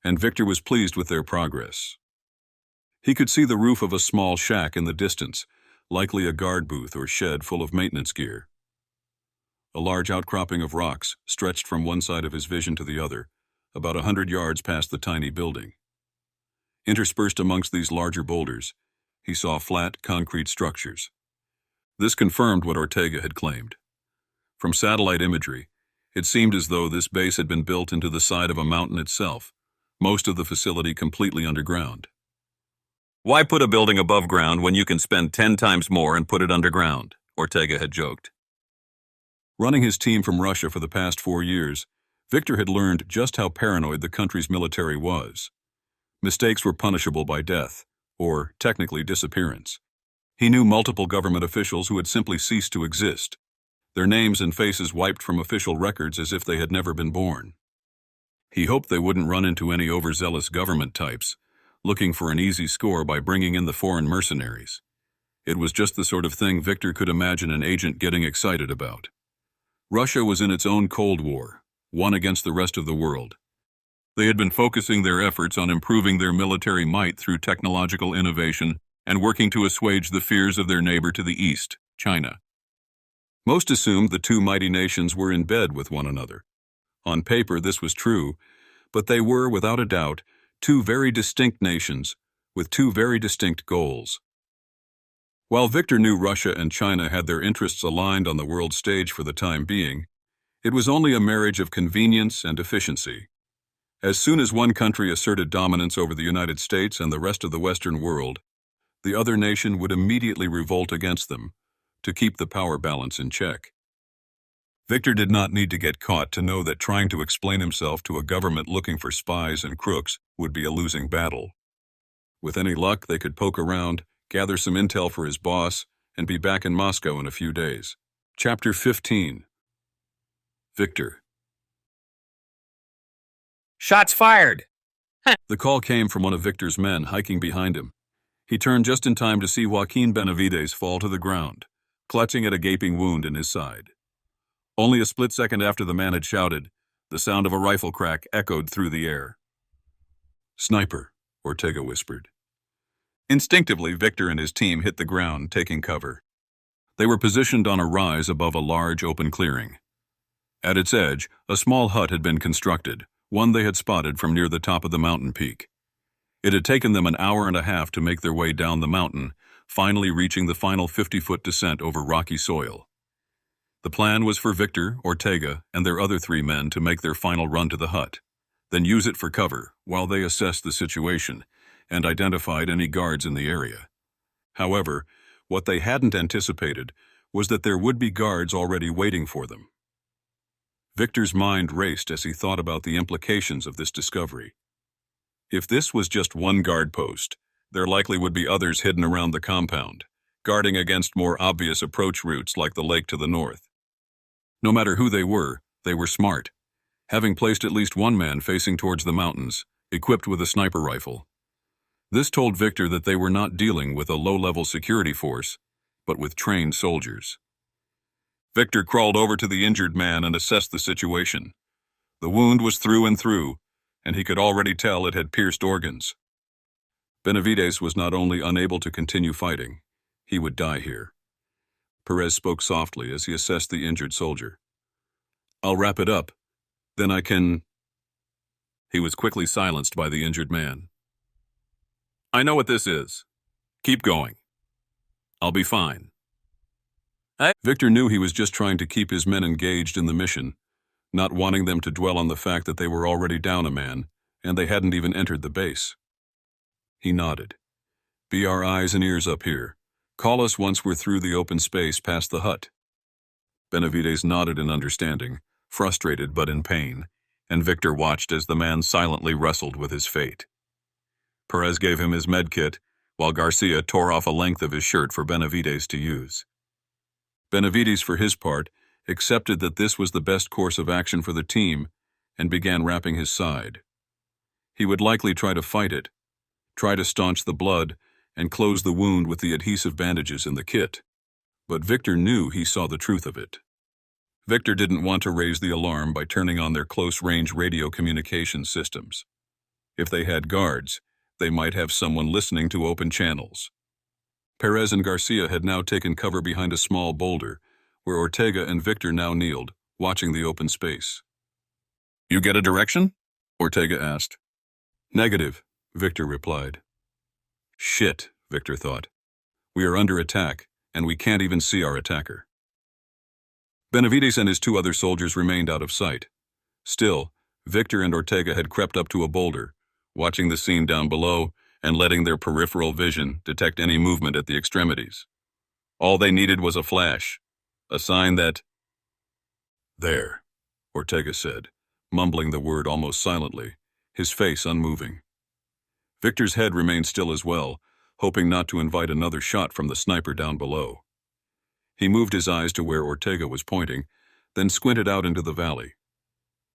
and Victor was pleased with their progress. He could see the roof of a small shack in the distance, likely a guard booth or shed full of maintenance gear. A large outcropping of rocks stretched from one side of his vision to the other, about 100 yards past the tiny building. Interspersed amongst these larger boulders, he saw flat, concrete structures. This confirmed what Ortega had claimed. From satellite imagery, it seemed as though this base had been built into the side of a mountain itself, most of the facility completely underground. Why put a building above ground when you can spend 10 times more and put it underground? Ortega had joked. Running his team from Russia for the past 4 years, Victor had learned just how paranoid the country's military was. Mistakes were punishable by death, or technically disappearance. He knew multiple government officials who had simply ceased to exist, their names and faces wiped from official records as if they had never been born. He hoped they wouldn't run into any overzealous government types, looking for an easy score by bringing in the foreign mercenaries. It was just the sort of thing Victor could imagine an agent getting excited about. Russia was in its own Cold War, one against the rest of the world. They had been focusing their efforts on improving their military might through technological innovation and working to assuage the fears of their neighbor to the east, China. Most assumed the two mighty nations were in bed with one another. On paper, this was true, but they were, without a doubt, two very distinct nations with two very distinct goals. While Victor knew Russia and China had their interests aligned on the world stage for the time being, it was only a marriage of convenience and efficiency. As soon as one country asserted dominance over the United States and the rest of the Western world, the other nation would immediately revolt against them to keep the power balance in check. Victor did not need to get caught to know that trying to explain himself to a government looking for spies and crooks would be a losing battle. With any luck, they could poke around, gather some intel for his boss, and be back in Moscow in a few days. Chapter 15. Victor. Shots fired. The call came from one of Victor's men hiking behind him. He turned just in time to see Joaquin Benavides fall to the ground, clutching at a gaping wound in his side. Only a split second after the man had shouted, the sound of a rifle crack echoed through the air. "Sniper," Ortega whispered. Instinctively, Victor and his team hit the ground, taking cover. They were positioned on a rise above a large open clearing. At its edge, a small hut had been constructed, one they had spotted from near the top of the mountain peak. It had taken them an hour and a half to make their way down the mountain, finally reaching the final 50-foot descent over rocky soil. The plan was for Victor, Ortega, and their other 3 men to make their final run to the hut, then use it for cover while they assessed the situation and identified any guards in the area. However, what they hadn't anticipated was that there would be guards already waiting for them. Victor's mind raced as he thought about the implications of this discovery. If this was just one guard post, there likely would be others hidden around the compound, guarding against more obvious approach routes like the lake to the north. No matter who they were smart, having placed at least one man facing towards the mountains, equipped with a sniper rifle. This told Victor that they were not dealing with a low-level security force, but with trained soldiers. Victor crawled over to the injured man and assessed the situation. The wound was through and through, and he could already tell it had pierced organs. Benavides was not only unable to continue fighting, he would die here. Perez spoke softly as he assessed the injured soldier. "I'll wrap it up. Then I can—" He was quickly silenced by the injured man. "I know what this is. Keep going. I'll be fine." Victor knew he was just trying to keep his men engaged in the mission, not wanting them to dwell on the fact that they were already down a man, and they hadn't even entered the base. He nodded. "Be our eyes and ears up here. Call us once we're through the open space past the hut." Benavides nodded in understanding, frustrated but in pain, and Victor watched as the man silently wrestled with his fate. Perez gave him his med kit, while Garcia tore off a length of his shirt for Benavides to use. Benavides, for his part, accepted that this was the best course of action for the team and began wrapping his side. He would likely try to fight it, try to staunch the blood and close the wound with the adhesive bandages in the kit, but Victor knew he saw the truth of it. Victor didn't want to raise the alarm by turning on their close-range radio communication systems. If they had guards, they might have someone listening to open channels. Perez and Garcia had now taken cover behind a small boulder, where Ortega and Victor now kneeled, watching the open space. "You get a direction?" Ortega asked. "Negative," Victor replied. "Shit," Victor thought. "We are under attack, and we can't even see our attacker." Benavides and his two other soldiers remained out of sight. Still, Victor and Ortega had crept up to a boulder, watching the scene down below and letting their peripheral vision detect any movement at the extremities. All they needed was a flash, a sign that— "There," Ortega said, mumbling the word almost silently, his face unmoving. Victor's head remained still as well, hoping not to invite another shot from the sniper down below. He moved his eyes to where Ortega was pointing, then squinted out into the valley.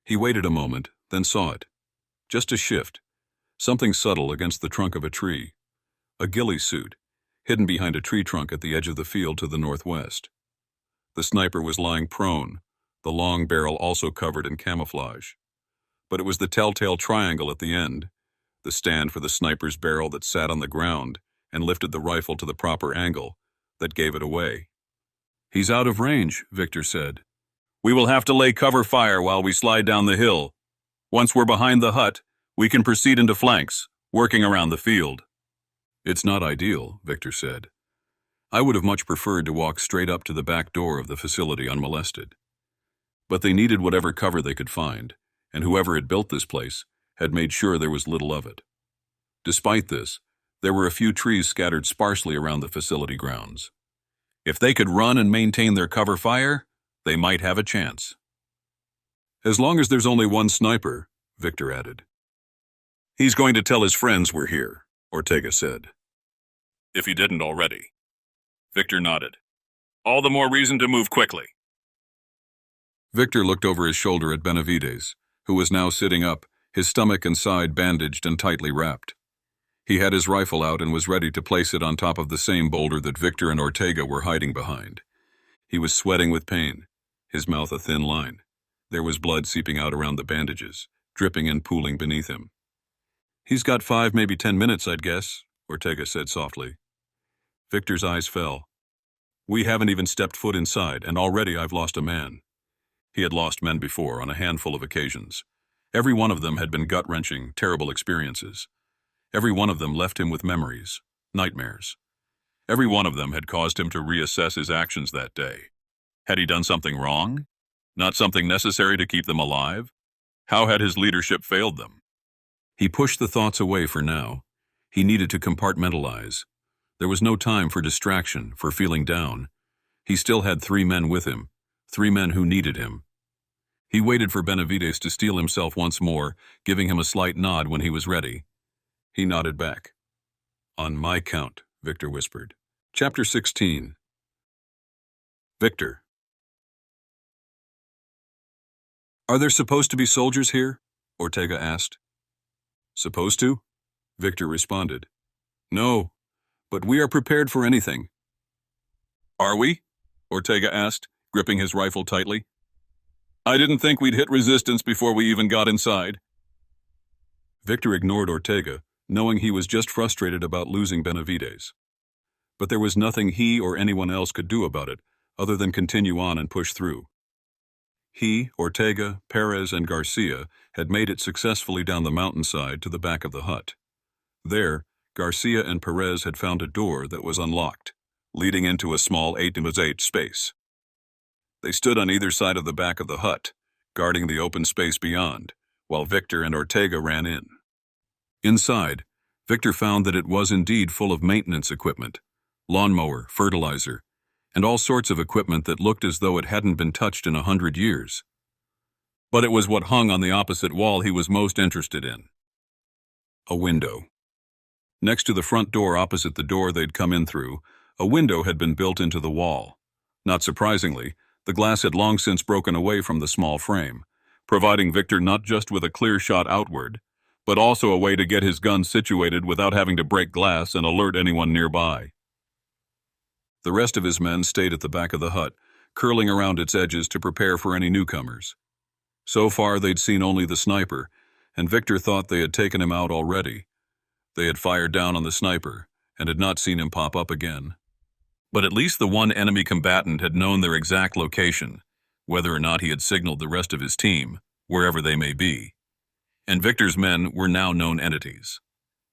He waited a moment, then saw it. Just a shift. Something subtle against the trunk of a tree. A ghillie suit, hidden behind a tree trunk at the edge of the field to the northwest. The sniper was lying prone, the long barrel also covered in camouflage. But it was the telltale triangle at the end, the stand for the sniper's barrel that sat on the ground and lifted the rifle to the proper angle, that gave it away. "He's out of range," Victor said. "We will have to lay cover fire while we slide down the hill. Once we're behind the hut, we can proceed into flanks, working around the field." "It's not ideal," Victor said. "I would have much preferred to walk straight up to the back door of the facility unmolested." But they needed whatever cover they could find, and whoever had built this place had made sure there was little of it. Despite this, there were a few trees scattered sparsely around the facility grounds. If they could run and maintain their cover fire, they might have a chance. "As long as there's only one sniper," Victor added. "He's going to tell his friends we're here," Ortega said. "If he didn't already." Victor nodded. "All the more reason to move quickly." Victor looked over his shoulder at Benavides, who was now sitting up, his stomach and side bandaged and tightly wrapped. He had his rifle out and was ready to place it on top of the same boulder that Victor and Ortega were hiding behind. He was sweating with pain, his mouth a thin line. There was blood seeping out around the bandages, dripping and pooling beneath him. "He's got 5, maybe 10 minutes, I'd guess," Ortega said softly. Victor's eyes fell. "We haven't even stepped foot inside, and already I've lost a man." He had lost men before, on a handful of occasions. Every one of them had been gut-wrenching, terrible experiences. Every one of them left him with memories, nightmares. Every one of them had caused him to reassess his actions that day. Had he done something wrong? Not something necessary to keep them alive? How had his leadership failed them? He pushed the thoughts away for now. He needed to compartmentalize. There was no time for distraction, for feeling down. He still had 3 men with him, 3 men who needed him. He waited for Benavides to steel himself once more, giving him a slight nod when he was ready. He nodded back. "On my count," Victor whispered. Chapter 16. Victor. "Are there supposed to be soldiers here?" Ortega asked. "Supposed to?" Victor responded. "No, but we are prepared for anything." "Are we?" Ortega asked, gripping his rifle tightly. "I didn't think we'd hit resistance before we even got inside." Victor ignored Ortega, knowing he was just frustrated about losing Benavides. But there was nothing he or anyone else could do about it, other than continue on and push through. He, Ortega, Perez, and Garcia had made it successfully down the mountainside to the back of the hut. There, Garcia and Perez had found a door that was unlocked, leading into a small 8x8 space. They stood on either side of the back of the hut, guarding the open space beyond, while Victor and Ortega ran in. Inside, Victor found that it was indeed full of maintenance equipment, lawnmower, fertilizer, and all sorts of equipment that looked as though it hadn't been touched in 100 years. But it was what hung on the opposite wall he was most interested in. A window. Next to the front door opposite the door they'd come in through, a window had been built into the wall. Not surprisingly, the glass had long since broken away from the small frame, providing Victor not just with a clear shot outward, but also a way to get his gun situated without having to break glass and alert anyone nearby. The rest of his men stayed at the back of the hut, curling around its edges to prepare for any newcomers. So far they'd seen only the sniper, and Victor thought they had taken him out already. They had fired down on the sniper, and had not seen him pop up again. But at least the one enemy combatant had known their exact location, whether or not he had signaled the rest of his team, wherever they may be. And Victor's men were now known entities.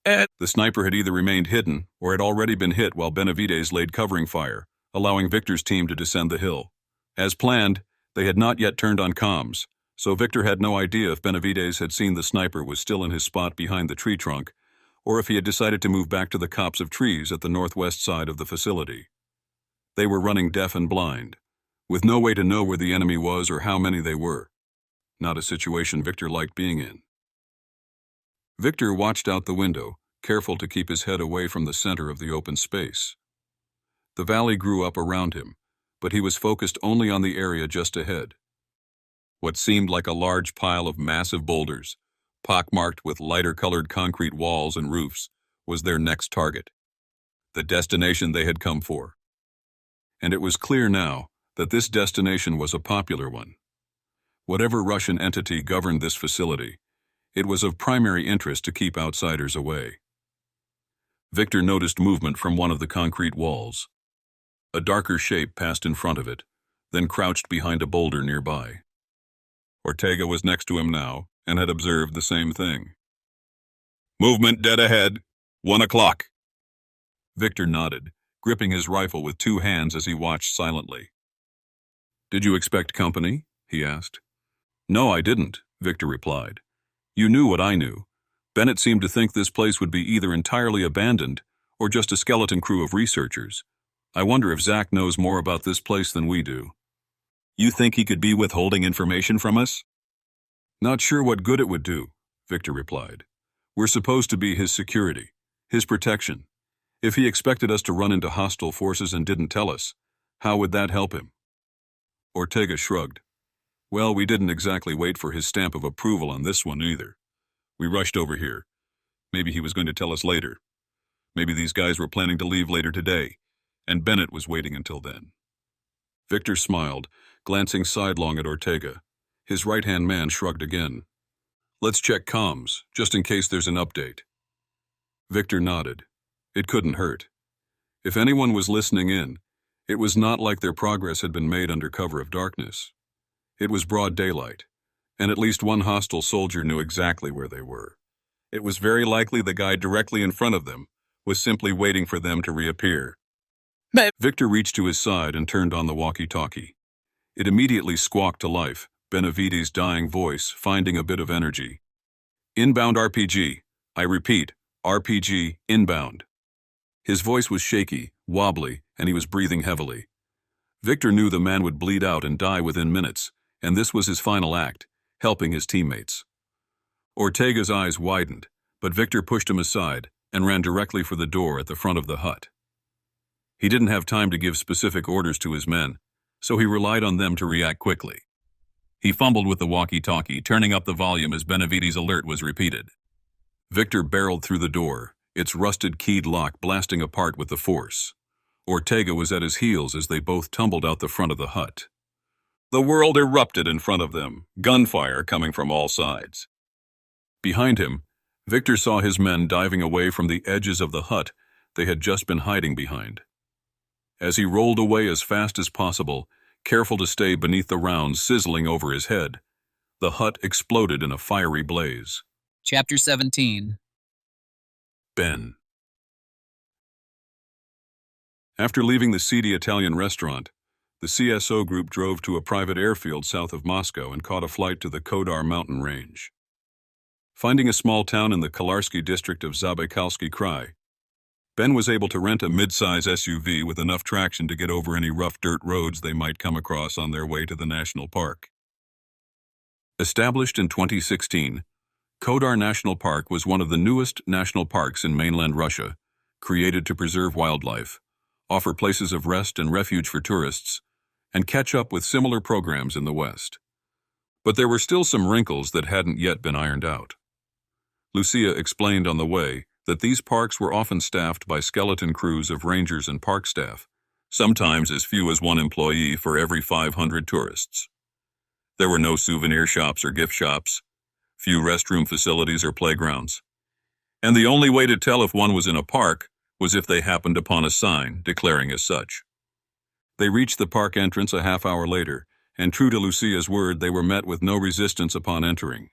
The sniper had either remained hidden or had already been hit while Benavides laid covering fire, allowing Victor's team to descend the hill. As planned, they had not yet turned on comms, so Victor had no idea if Benavides had seen the sniper was still in his spot behind the tree trunk, or if he had decided to move back to the copse of trees at the northwest side of the facility. They were running deaf and blind, with no way to know where the enemy was or how many they were. Not a situation Victor liked being in. Victor watched out the window, careful to keep his head away from the center of the open space. The valley grew up around him, but he was focused only on the area just ahead. What seemed like a large pile of massive boulders, pockmarked with lighter-colored concrete walls and roofs, was their next target, the destination they had come for. And it was clear now that this destination was a popular one. Whatever Russian entity governed this facility, it was of primary interest to keep outsiders away. Victor noticed movement from one of the concrete walls. A darker shape passed in front of it, then crouched behind a boulder nearby. Ortega was next to him now and had observed the same thing. "Movement dead ahead. 1 o'clock. Victor nodded, gripping his rifle with 2 hands as he watched silently. "Did you expect company?" he asked. "No, I didn't," Victor replied. "You knew what I knew. Bennett seemed to think this place would be either entirely abandoned or just a skeleton crew of researchers. I wonder if Zach knows more about this place than we do." "You think he could be withholding information from us?" "Not sure what good it would do," Victor replied. "We're supposed to be his security, his protection. If he expected us to run into hostile forces and didn't tell us, how would that help him?" Ortega shrugged. "Well, we didn't exactly wait for his stamp of approval on this one either. We rushed over here. Maybe he was going to tell us later. Maybe these guys were planning to leave later today, and Bennett was waiting until then." Victor smiled, glancing sidelong at Ortega. His right-hand man shrugged again. "Let's check comms, just in case there's an update." Victor nodded. It couldn't hurt. If anyone was listening in, it was not like their progress had been made under cover of darkness. It was broad daylight, and at least one hostile soldier knew exactly where they were. It was very likely the guy directly in front of them was simply waiting for them to reappear. Victor reached to his side and turned on the walkie-talkie. It immediately squawked to life, Benavides' dying voice finding a bit of energy. "Inbound RPG. I repeat, RPG inbound." His voice was shaky, wobbly, and he was breathing heavily. Victor knew the man would bleed out and die within minutes, and this was his final act, helping his teammates. Ortega's eyes widened, but Victor pushed him aside and ran directly for the door at the front of the hut. He didn't have time to give specific orders to his men, so he relied on them to react quickly. He fumbled with the walkie-talkie, turning up the volume as Benavides' alert was repeated. Victor barreled through the door, its rusted keyed lock blasting apart with the force. Ortega was at his heels as they both tumbled out the front of the hut. The world erupted in front of them, gunfire coming from all sides. Behind him, Victor saw his men diving away from the edges of the hut they had just been hiding behind. As he rolled away as fast as possible, careful to stay beneath the rounds sizzling over his head, the hut exploded in a fiery blaze. Chapter 17. Ben. After leaving the seedy Italian restaurant, the CSO group drove to a private airfield south of Moscow and caught a flight to the Kodar mountain range. Finding a small town in the Kolarsky district of Zabaikalsky Krai, Ben was able to rent a mid-size SUV with enough traction to get over any rough dirt roads they might come across on their way to the national park. Established in 2016, Kodar National Park was one of the newest national parks in mainland Russia, created to preserve wildlife, offer places of rest and refuge for tourists, and catch up with similar programs in the West. But there were still some wrinkles that hadn't yet been ironed out. Lucia explained on the way that these parks were often staffed by skeleton crews of rangers and park staff, sometimes as few as one employee for every 500 tourists. There were no souvenir shops or gift shops, few restroom facilities or playgrounds, and the only way to tell if one was in a park was if they happened upon a sign declaring as such. They reached the park entrance a half hour later, and true to Lucia's word, they were met with no resistance upon entering,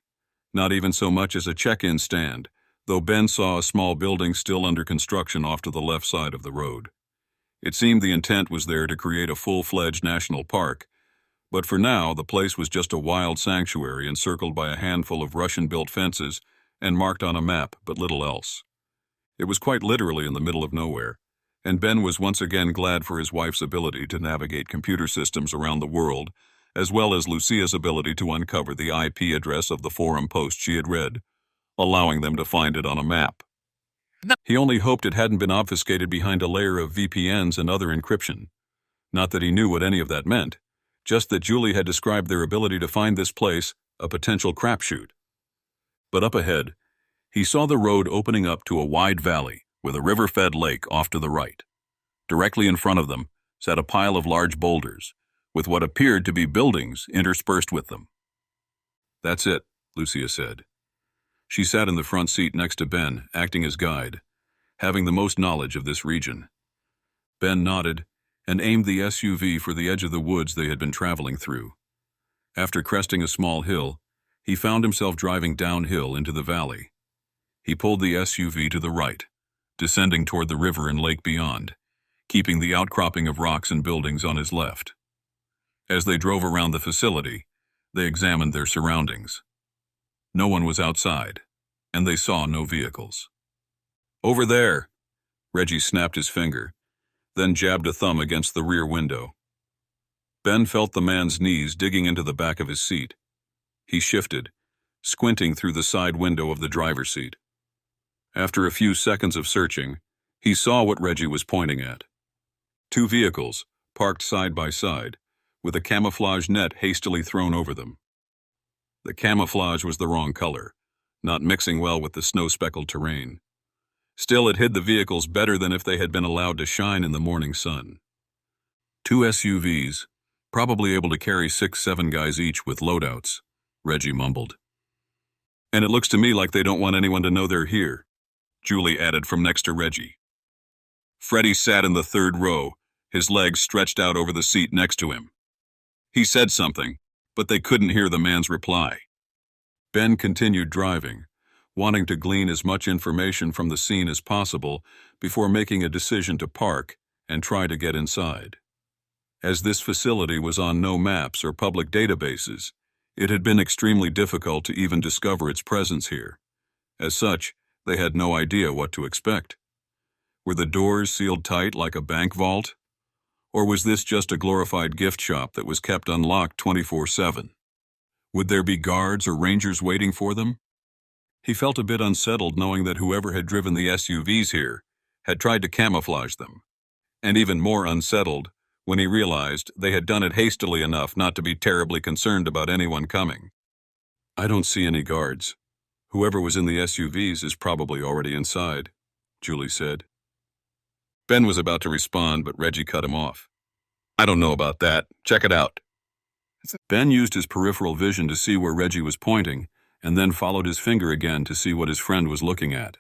not even so much as a check-in stand, though Ben saw a small building still under construction off to the left side of the road. It seemed the intent was there to create a full-fledged national park, but for now the place was just a wild sanctuary encircled by a handful of Russian-built fences and marked on a map, but little else. It was quite literally in the middle of nowhere, and Ben was once again glad for his wife's ability to navigate computer systems around the world, as well as Lucia's ability to uncover the IP address of the forum post she had read, allowing them to find it on a map. He only hoped it hadn't been obfuscated behind a layer of VPNs and other encryption. Not that he knew what any of that meant, just that Julie had described their ability to find this place a potential crapshoot. But up ahead, he saw the road opening up to a wide valley with a river-fed lake off to the right. Directly in front of them sat a pile of large boulders, with what appeared to be buildings interspersed with them. "That's it," Lucia said. She sat in the front seat next to Ben, acting as guide, having the most knowledge of this region. Ben nodded and aimed the SUV for the edge of the woods they had been traveling through. After cresting a small hill, he found himself driving downhill into the valley. He pulled the SUV to the right, descending toward the river and lake beyond, keeping the outcropping of rocks and buildings on his left. As they drove around the facility, they examined their surroundings. No one was outside, and they saw no vehicles. "Over there!" Reggie snapped his finger, then jabbed a thumb against the rear window. Ben felt the man's knees digging into the back of his seat. He shifted, squinting through the side window of the driver's seat. After a few seconds of searching, he saw what Reggie was pointing at. Two vehicles, parked side by side, with a camouflage net hastily thrown over them. The camouflage was the wrong color, not mixing well with the snow-speckled terrain. Still, it hid the vehicles better than if they had been allowed to shine in the morning sun. Two SUVs, probably able to carry 6-7 guys each with loadouts, Reggie mumbled. "And it looks to me like they don't want anyone to know they're here," Julie added from next to Reggie. Freddie sat in the third row, his legs stretched out over the seat next to him. He said something, but they couldn't hear the man's reply. Ben continued driving, wanting to glean as much information from the scene as possible before making a decision to park and try to get inside. As this facility was on no maps or public databases, it had been extremely difficult to even discover its presence here. As such, they had no idea what to expect. Were the doors sealed tight like a bank vault? Or was this just a glorified gift shop that was kept unlocked 24/7? Would there be guards or rangers waiting for them? He felt a bit unsettled knowing that whoever had driven the SUVs here had tried to camouflage them, and even more unsettled when he realized they had done it hastily enough not to be terribly concerned about anyone coming. "I don't see any guards. Whoever was in the SUVs is probably already inside," Julie said. Ben was about to respond, but Reggie cut him off. "I don't know about that. Check it out." Ben used his peripheral vision to see where Reggie was pointing, and then followed his finger again to see what his friend was looking at.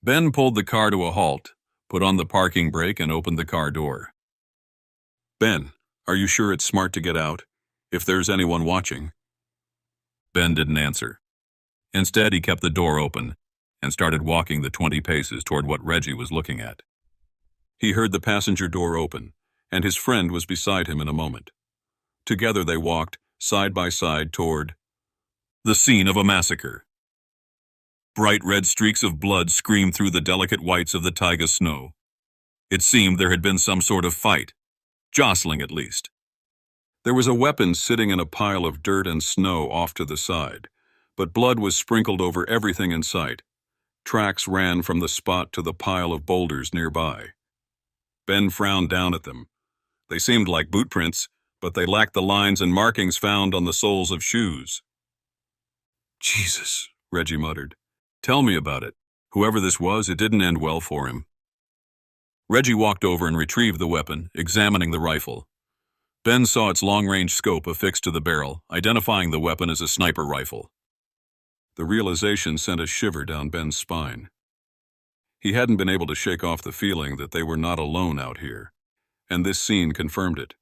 Ben pulled the car to a halt, put on the parking brake, and opened the car door. "Ben, are you sure it's smart to get out, if there's anyone watching?" Ben didn't answer. Instead, he kept the door open and started walking the 20 paces toward what Reggie was looking at. He heard the passenger door open, and his friend was beside him in a moment. Together they walked, side by side, toward the scene of a massacre. Bright red streaks of blood screamed through the delicate whites of the taiga snow. It seemed there had been some sort of fight, jostling at least. There was a weapon sitting in a pile of dirt and snow off to the side, but blood was sprinkled over everything in sight. Tracks ran from the spot to the pile of boulders nearby. Ben frowned down at them. They seemed like boot prints, but they lacked the lines and markings found on the soles of shoes. "Jesus," Reggie muttered. "Tell me about it. Whoever this was, it didn't end well for him." Reggie walked over and retrieved the weapon, examining the rifle. Ben saw its long-range scope affixed to the barrel, identifying the weapon as a sniper rifle. The realization sent a shiver down Ben's spine. He hadn't been able to shake off the feeling that they were not alone out here, and this scene confirmed it.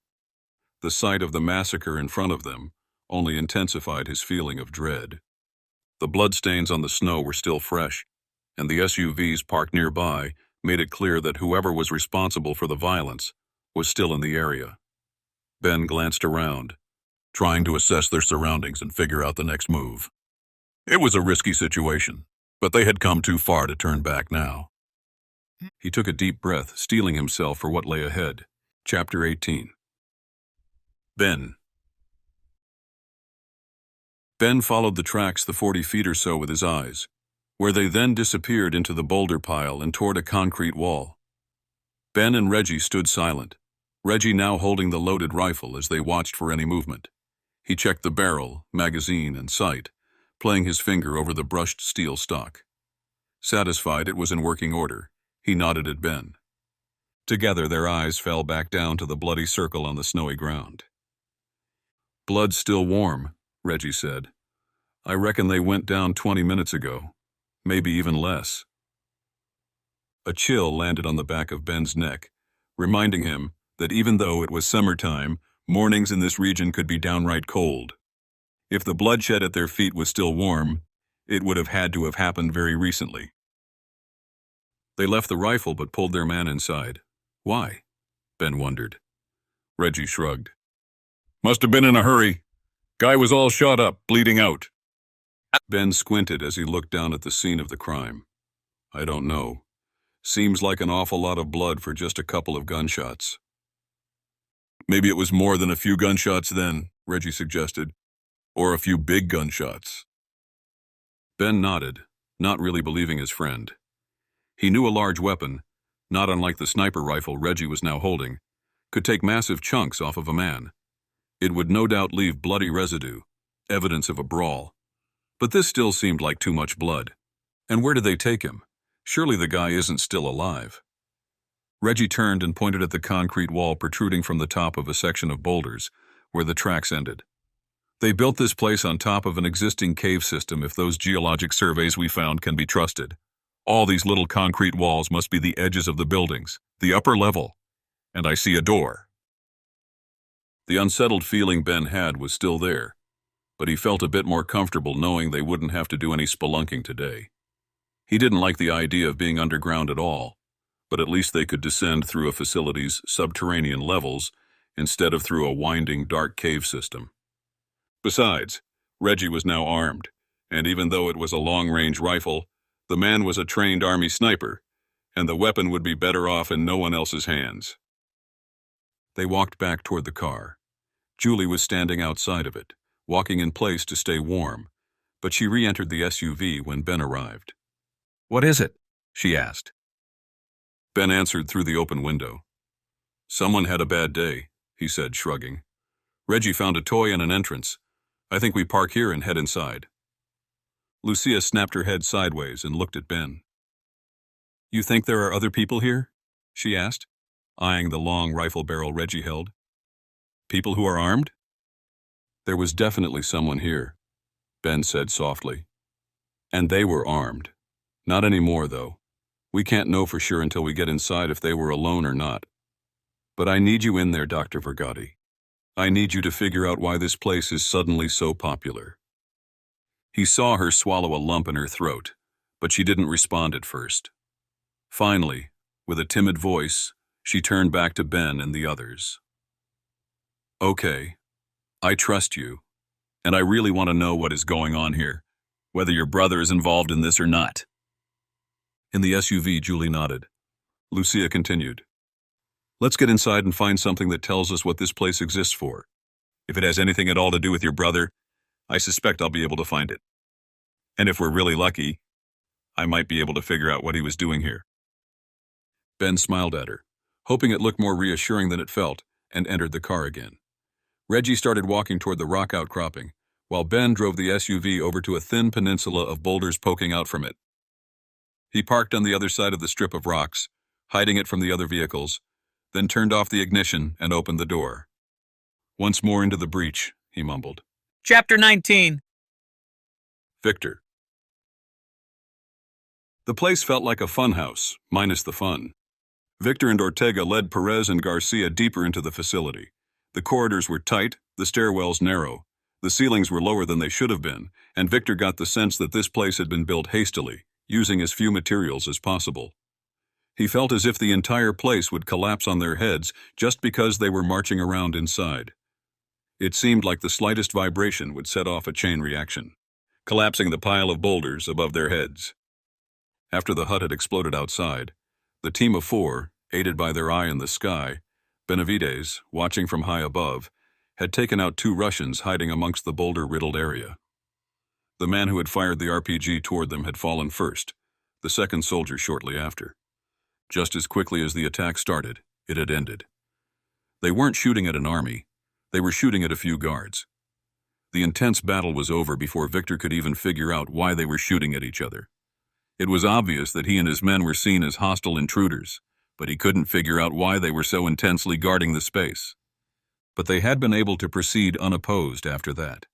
The sight of the massacre in front of them only intensified his feeling of dread. The bloodstains on the snow were still fresh, and the SUVs parked nearby made it clear that whoever was responsible for the violence was still in the area. Ben glanced around, trying to assess their surroundings and figure out the next move. It was a risky situation, but they had come too far to turn back now. He took a deep breath, steeling himself for what lay ahead. Chapter 18. Ben followed the tracks the 40 feet or so with his eyes, where they then disappeared into the boulder pile and toward a concrete wall. Ben and Reggie stood silent, Reggie now holding the loaded rifle as they watched for any movement. He checked the barrel, magazine, and sight, playing his finger over the brushed steel stock. Satisfied it was in working order, he nodded at Ben. Together their eyes fell back down to the bloody circle on the snowy ground. "Blood's still warm," Reggie said. "I reckon they went down 20 minutes ago, maybe even less." A chill landed on the back of Ben's neck, reminding him that even though it was summertime, mornings in this region could be downright cold. If the bloodshed at their feet was still warm, it would have had to have happened very recently. They left the rifle but pulled their man inside. Why? Ben wondered. Reggie shrugged. "Must have been in a hurry. Guy was all shot up, bleeding out." Ben squinted as he looked down at the scene of the crime. "I don't know. Seems like an awful lot of blood for just a couple of gunshots." "Maybe it was more than a few gunshots then," Reggie suggested. "Or a few big gunshots." Ben nodded, not really believing his friend. He knew a large weapon, not unlike the sniper rifle Reggie was now holding, could take massive chunks off of a man. It would no doubt leave bloody residue, evidence of a brawl. But this still seemed like too much blood. And where did they take him? Surely the guy isn't still alive. Reggie turned and pointed at the concrete wall protruding from the top of a section of boulders, where the tracks ended. "They built this place on top of an existing cave system if those geologic surveys we found can be trusted. All these little concrete walls must be the edges of the buildings, the upper level. And I see a door." The unsettled feeling Ben had was still there, but he felt a bit more comfortable knowing they wouldn't have to do any spelunking today. He didn't like the idea of being underground at all, but at least they could descend through a facility's subterranean levels instead of through a winding, dark cave system. Besides, Reggie was now armed, and even though it was a long-range rifle, the man was a trained Army sniper, and the weapon would be better off in no one else's hands. They walked back toward the car. Julie was standing outside of it, walking in place to stay warm, but she re-entered the SUV when Ben arrived. What is it? She asked. Ben answered through the open window. Someone had a bad day, he said, shrugging. Reggie found a toy in an entrance. I think we park here and head inside. Lucia snapped her head sideways and looked at Ben. You think there are other people here? She asked, eyeing the long rifle barrel Reggie held. People who are armed? There was definitely someone here, Ben said softly. And they were armed. Not anymore, though. We can't know for sure until we get inside if they were alone or not. But I need you in there, Dr. Vergati. I need you to figure out why this place is suddenly so popular. He saw her swallow a lump in her throat, but she didn't respond at first. Finally, with a timid voice, she turned back to Ben and the others. Okay, I trust you, and I really want to know what is going on here, whether your brother is involved in this or not. In the SUV, Julie nodded. Lucia continued. Let's get inside and find something that tells us what this place exists for. If it has anything at all to do with your brother, I suspect I'll be able to find it. And if we're really lucky, I might be able to figure out what he was doing here. Ben smiled at her, hoping it looked more reassuring than it felt, and entered the car again. Reggie started walking toward the rock outcropping, while Ben drove the SUV over to a thin peninsula of boulders poking out from it. He parked on the other side of the strip of rocks, hiding it from the other vehicles, then turned off the ignition and opened the door. Once more into the breach, he mumbled. Chapter 19. Victor. The place felt like a funhouse, minus the fun. Victor and Ortega led Perez and Garcia deeper into the facility. The corridors were tight, the stairwells narrow. The ceilings were lower than they should have been, and Victor got the sense that this place had been built hastily, using as few materials as possible. He felt as if the entire place would collapse on their heads just because they were marching around inside. It seemed like the slightest vibration would set off a chain reaction, collapsing the pile of boulders above their heads. After the hut had exploded outside, the team of 4, aided by their eye in the sky, Benavides, watching from high above, had taken out 2 Russians hiding amongst the boulder-riddled area. The man who had fired the RPG toward them had fallen first, the second soldier shortly after. Just as quickly as the attack started, it had ended. They weren't shooting at an army, they were shooting at a few guards. The intense battle was over before Victor could even figure out why they were shooting at each other. It was obvious that he and his men were seen as hostile intruders, but he couldn't figure out why they were so intensely guarding the space. But they had been able to proceed unopposed after that.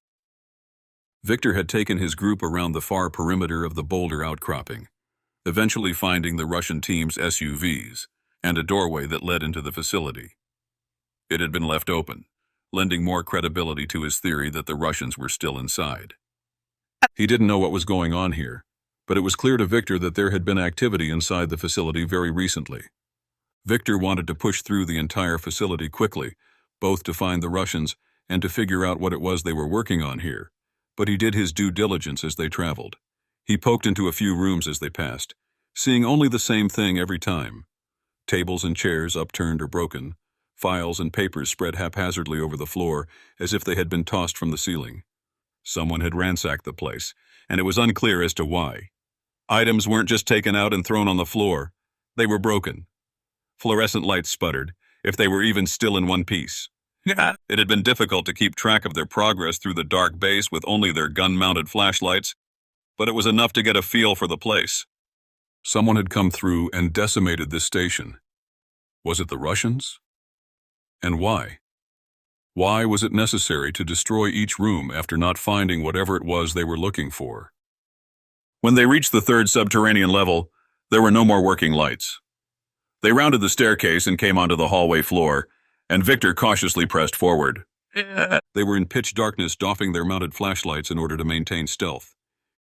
Victor had taken his group around the far perimeter of the boulder outcropping, eventually finding the Russian team's SUVs and a doorway that led into the facility. It had been left open, lending more credibility to his theory that the Russians were still inside. He didn't know what was going on here, but it was clear to Victor that there had been activity inside the facility very recently. Victor wanted to push through the entire facility quickly, both to find the Russians and to figure out what it was they were working on here, but he did his due diligence as they traveled. He poked into a few rooms as they passed, seeing only the same thing every time. Tables and chairs upturned or broken, files and papers spread haphazardly over the floor as if they had been tossed from the ceiling. Someone had ransacked the place, and it was unclear as to why. Items weren't just taken out and thrown on the floor, they were broken. Fluorescent lights sputtered, if they were even still in one piece. It had been difficult to keep track of their progress through the dark base with only their gun-mounted flashlights, but it was enough to get a feel for the place. Someone had come through and decimated this station. Was it the Russians? And why? Why was it necessary to destroy each room after not finding whatever it was they were looking for? When they reached the 3rd subterranean level, there were no more working lights. They rounded the staircase and came onto the hallway floor, and Victor cautiously pressed forward. They were in pitch darkness, doffing their mounted flashlights in order to maintain stealth.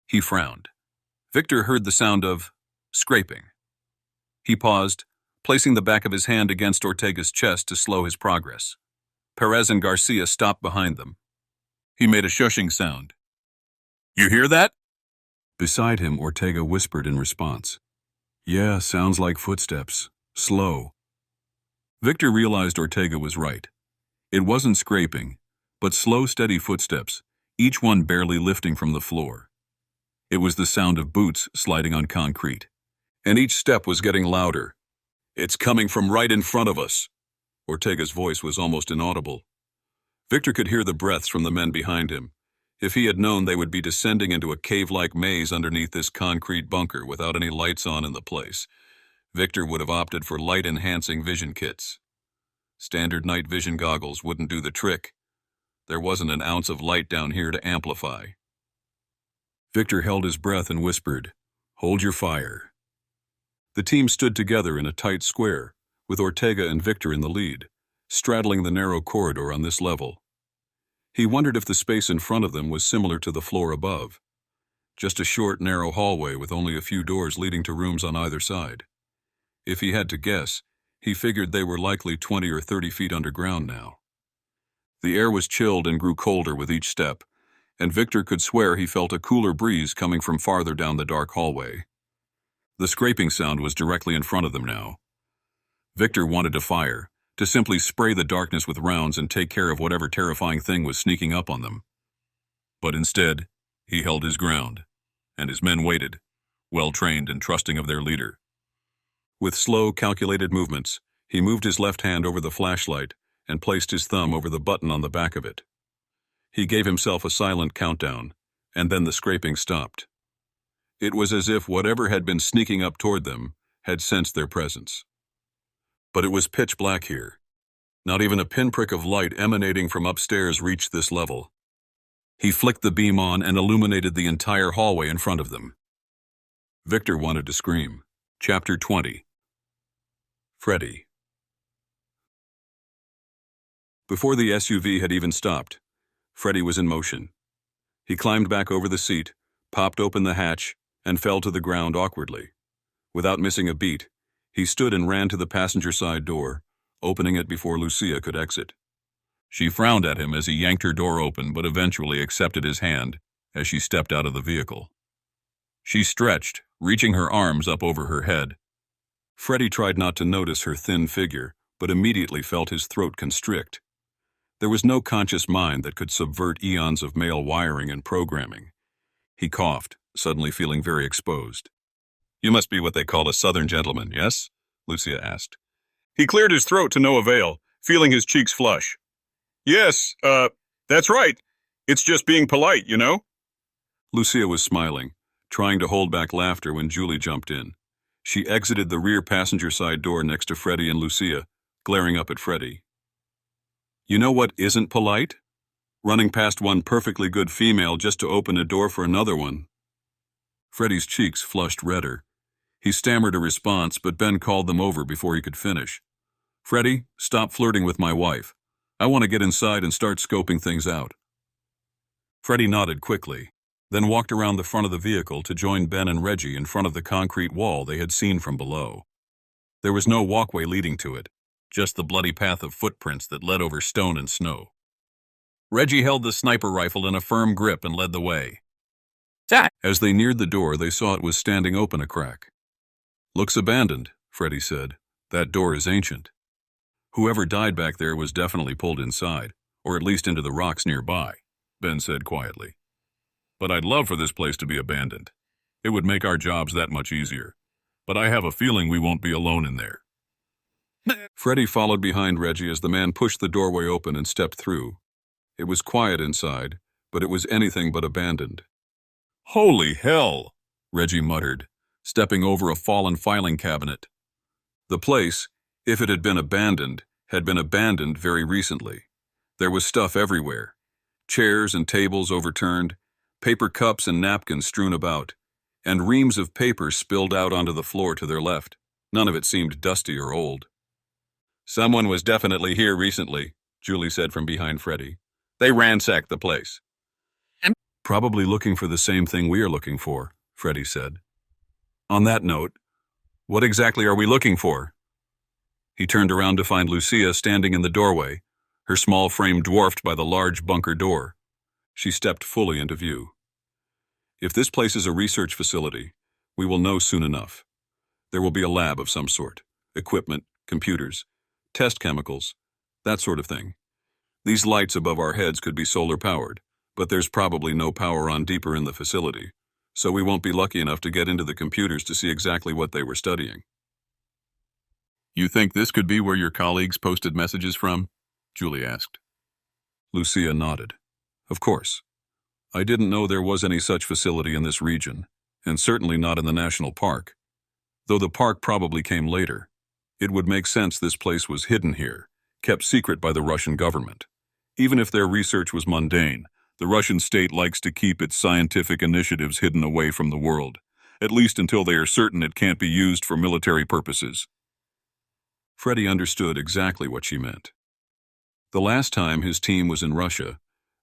He frowned. Victor heard the sound of scraping. He paused, placing the back of his hand against Ortega's chest to slow his progress. Perez and Garcia stopped behind them. He made a shushing sound. "You hear that?" Beside him, Ortega whispered in response. Yeah, sounds like footsteps. Slow. Victor realized Ortega was right. It wasn't scraping, but slow, steady footsteps, each one barely lifting from the floor. It was the sound of boots sliding on concrete. And each step was getting louder. It's coming from right in front of us. Ortega's voice was almost inaudible. Victor could hear the breaths from the men behind him. If he had known they would be descending into a cave-like maze underneath this concrete bunker without any lights on in the place, Victor would have opted for light-enhancing vision kits. Standard night vision goggles wouldn't do the trick. There wasn't an ounce of light down here to amplify. Victor held his breath and whispered, "Hold your fire." The team stood together in a tight square, with Ortega and Victor in the lead, straddling the narrow corridor on this level. He wondered if the space in front of them was similar to the floor above. Just a short, narrow hallway with only a few doors leading to rooms on either side. If he had to guess, he figured they were likely 20 or 30 feet underground now. The air was chilled and grew colder with each step, and Victor could swear he felt a cooler breeze coming from farther down the dark hallway. The scraping sound was directly in front of them now. Victor wanted to fire, to simply spray the darkness with rounds and take care of whatever terrifying thing was sneaking up on them. But instead, he held his ground, and his men waited, well-trained and trusting of their leader. With slow, calculated movements, he moved his left hand over the flashlight and placed his thumb over the button on the back of it. He gave himself a silent countdown, and then the scraping stopped. It was as if whatever had been sneaking up toward them had sensed their presence. But it was pitch black here. Not even a pinprick of light emanating from upstairs reached this level. He flicked the beam on and illuminated the entire hallway in front of them. Victor wanted to scream. Chapter 20. Freddy. Before the SUV had even stopped, Freddy was in motion. He climbed back over the seat, popped open the hatch, and fell to the ground awkwardly. Without missing a beat, he stood and ran to the passenger side door, opening it before Lucia could exit. She frowned at him as he yanked her door open, but eventually accepted his hand as she stepped out of the vehicle. She stretched, reaching her arms up over her head. Freddy tried not to notice her thin figure, but immediately felt his throat constrict. There was no conscious mind that could subvert eons of male wiring and programming. He coughed, suddenly feeling very exposed. "You must be what they call a Southern gentleman, yes?" Lucia asked. He cleared his throat to no avail, feeling his cheeks flush. "Yes, that's right. It's just being polite, you know?" Lucia was smiling, trying to hold back laughter when Julie jumped in. She exited the rear passenger side door next to Freddy and Lucia, glaring up at Freddy. "You know what isn't polite? Running past one perfectly good female just to open a door for another one." Freddy's cheeks flushed redder. He stammered a response, but Ben called them over before he could finish. "Freddy, stop flirting with my wife. I want to get inside and start scoping things out." Freddy nodded quickly, then walked around the front of the vehicle to join Ben and Reggie in front of the concrete wall they had seen from below. There was no walkway leading to it, just the bloody path of footprints that led over stone and snow. Reggie held the sniper rifle in a firm grip and led the way. As they neared the door, they saw it was standing open a crack. "Looks abandoned," Freddy said. "That door is ancient." "Whoever died back there was definitely pulled inside, or at least into the rocks nearby," Ben said quietly. "But I'd love for this place to be abandoned. It would make our jobs that much easier. But I have a feeling we won't be alone in there." Freddy followed behind Reggie as the man pushed the doorway open and stepped through. It was quiet inside, but it was anything but abandoned. "Holy hell!" Reggie muttered, stepping over a fallen filing cabinet. The place, if it had been abandoned very recently. There was stuff everywhere. Chairs and tables overturned, paper cups and napkins strewn about, and reams of paper spilled out onto the floor to their left. None of it seemed dusty or old. "Someone was definitely here recently," Julie said from behind Freddy. "They ransacked the place." "Probably looking for the same thing we are looking for," Freddy said. "On that note, what exactly are we looking for?" He turned around to find Lucia standing in the doorway, her small frame dwarfed by the large bunker door. She stepped fully into view. "If this place is a research facility, we will know soon enough. There will be a lab of some sort. Equipment, computers, test chemicals, that sort of thing. These lights above our heads could be solar-powered, but there's probably no power on deeper in the facility, so we won't be lucky enough to get into the computers to see exactly what they were studying. You think this could be where your colleagues posted messages from? Julie asked. Lucia nodded. Of course. I didn't know there was any such facility in this region, and certainly not in the national park. Though the park probably came later, it would make sense this place was hidden here, kept secret by the Russian government. Even if their research was mundane, the Russian state likes to keep its scientific initiatives hidden away from the world, at least until they are certain it can't be used for military purposes. Freddie understood exactly what she meant. The last time his team was in Russia,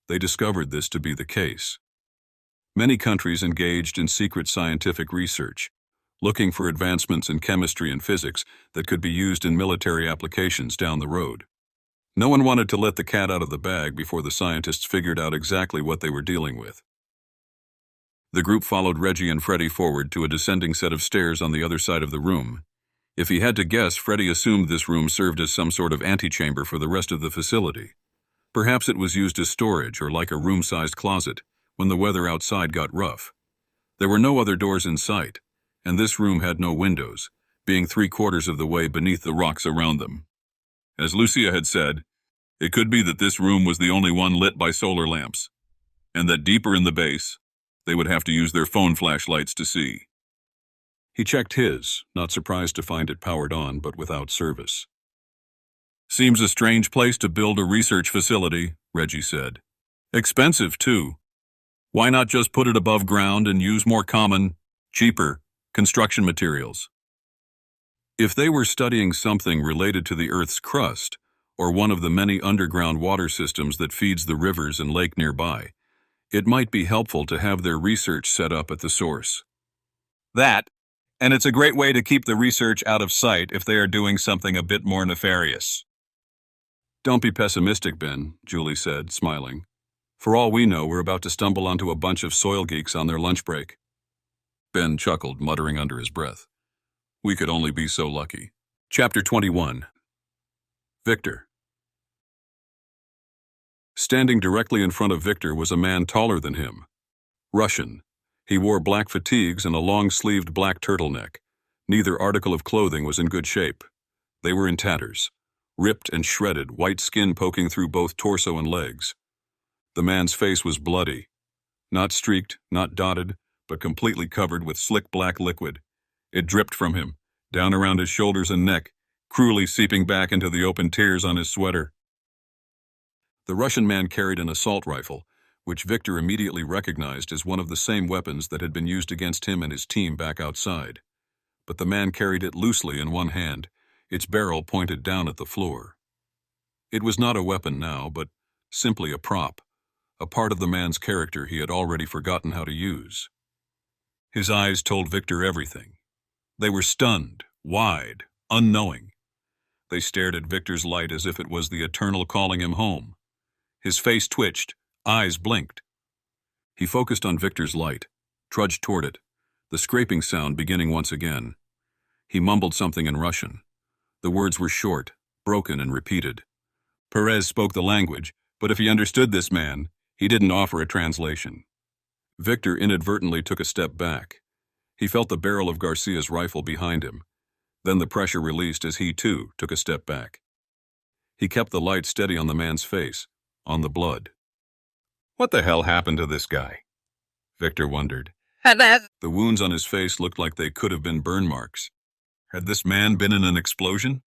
they discovered this to be the case. Many countries engaged in secret scientific research, looking for advancements in chemistry and physics that could be used in military applications down the road. No one wanted to let the cat out of the bag before the scientists figured out exactly what they were dealing with. The group followed Reggie and Freddie forward to a descending set of stairs on the other side of the room. If he had to guess, Freddie assumed this room served as some sort of antechamber for the rest of the facility. Perhaps it was used as storage or like a room-sized closet when the weather outside got rough. There were no other doors in sight, and this room had no windows, being 3/4 of the way beneath the rocks around them. As Lucia had said, it could be that this room was the only one lit by solar lamps, and that deeper in the base, they would have to use their phone flashlights to see. He checked his, not surprised to find it powered on but without service. Seems a strange place to build a research facility, Reggie said. Expensive, too. Why not just put it above ground and use more common, cheaper construction materials? If they were studying something related to the Earth's crust, or one of the many underground water systems that feeds the rivers and lake nearby, it might be helpful to have their research set up at the source. That, and it's a great way to keep the research out of sight if they are doing something a bit more nefarious. Don't be pessimistic, Ben, Julie said, smiling. For all we know, we're about to stumble onto a bunch of soil geeks on their lunch break. Ben chuckled, muttering under his breath. We could only be so lucky. Chapter 21. Victor. Standing directly in front of Victor was a man taller than him. Russian. He wore black fatigues and a long-sleeved black turtleneck. Neither article of clothing was in good shape. They were in tatters, ripped and shredded, white skin poking through both torso and legs. The man's face was bloody. Not streaked, not dotted, but completely covered with slick black liquid. It dripped from him, down around his shoulders and neck, cruelly seeping back into the open tears on his sweater. The Russian man carried an assault rifle, which Victor immediately recognized as one of the same weapons that had been used against him and his team back outside. But the man carried it loosely in one hand, its barrel pointed down at the floor. It was not a weapon now, but simply a prop, a part of the man's character he had already forgotten how to use. His eyes told Victor everything. They were stunned, wide, unknowing. They stared at Victor's light as if it was the eternal calling him home. His face twitched, eyes blinked. He focused on Victor's light, trudged toward it, the scraping sound beginning once again. He mumbled something in Russian. The words were short, broken, and repeated. Perez spoke the language, but if he understood this man, he didn't offer a translation. Victor inadvertently took a step back. He felt the barrel of Garcia's rifle behind him. Then the pressure released as he, too, took a step back. He kept the light steady on the man's face, on the blood. What the hell happened to this guy? Victor wondered. The wounds on his face looked like they could have been burn marks. Had this man been in an explosion?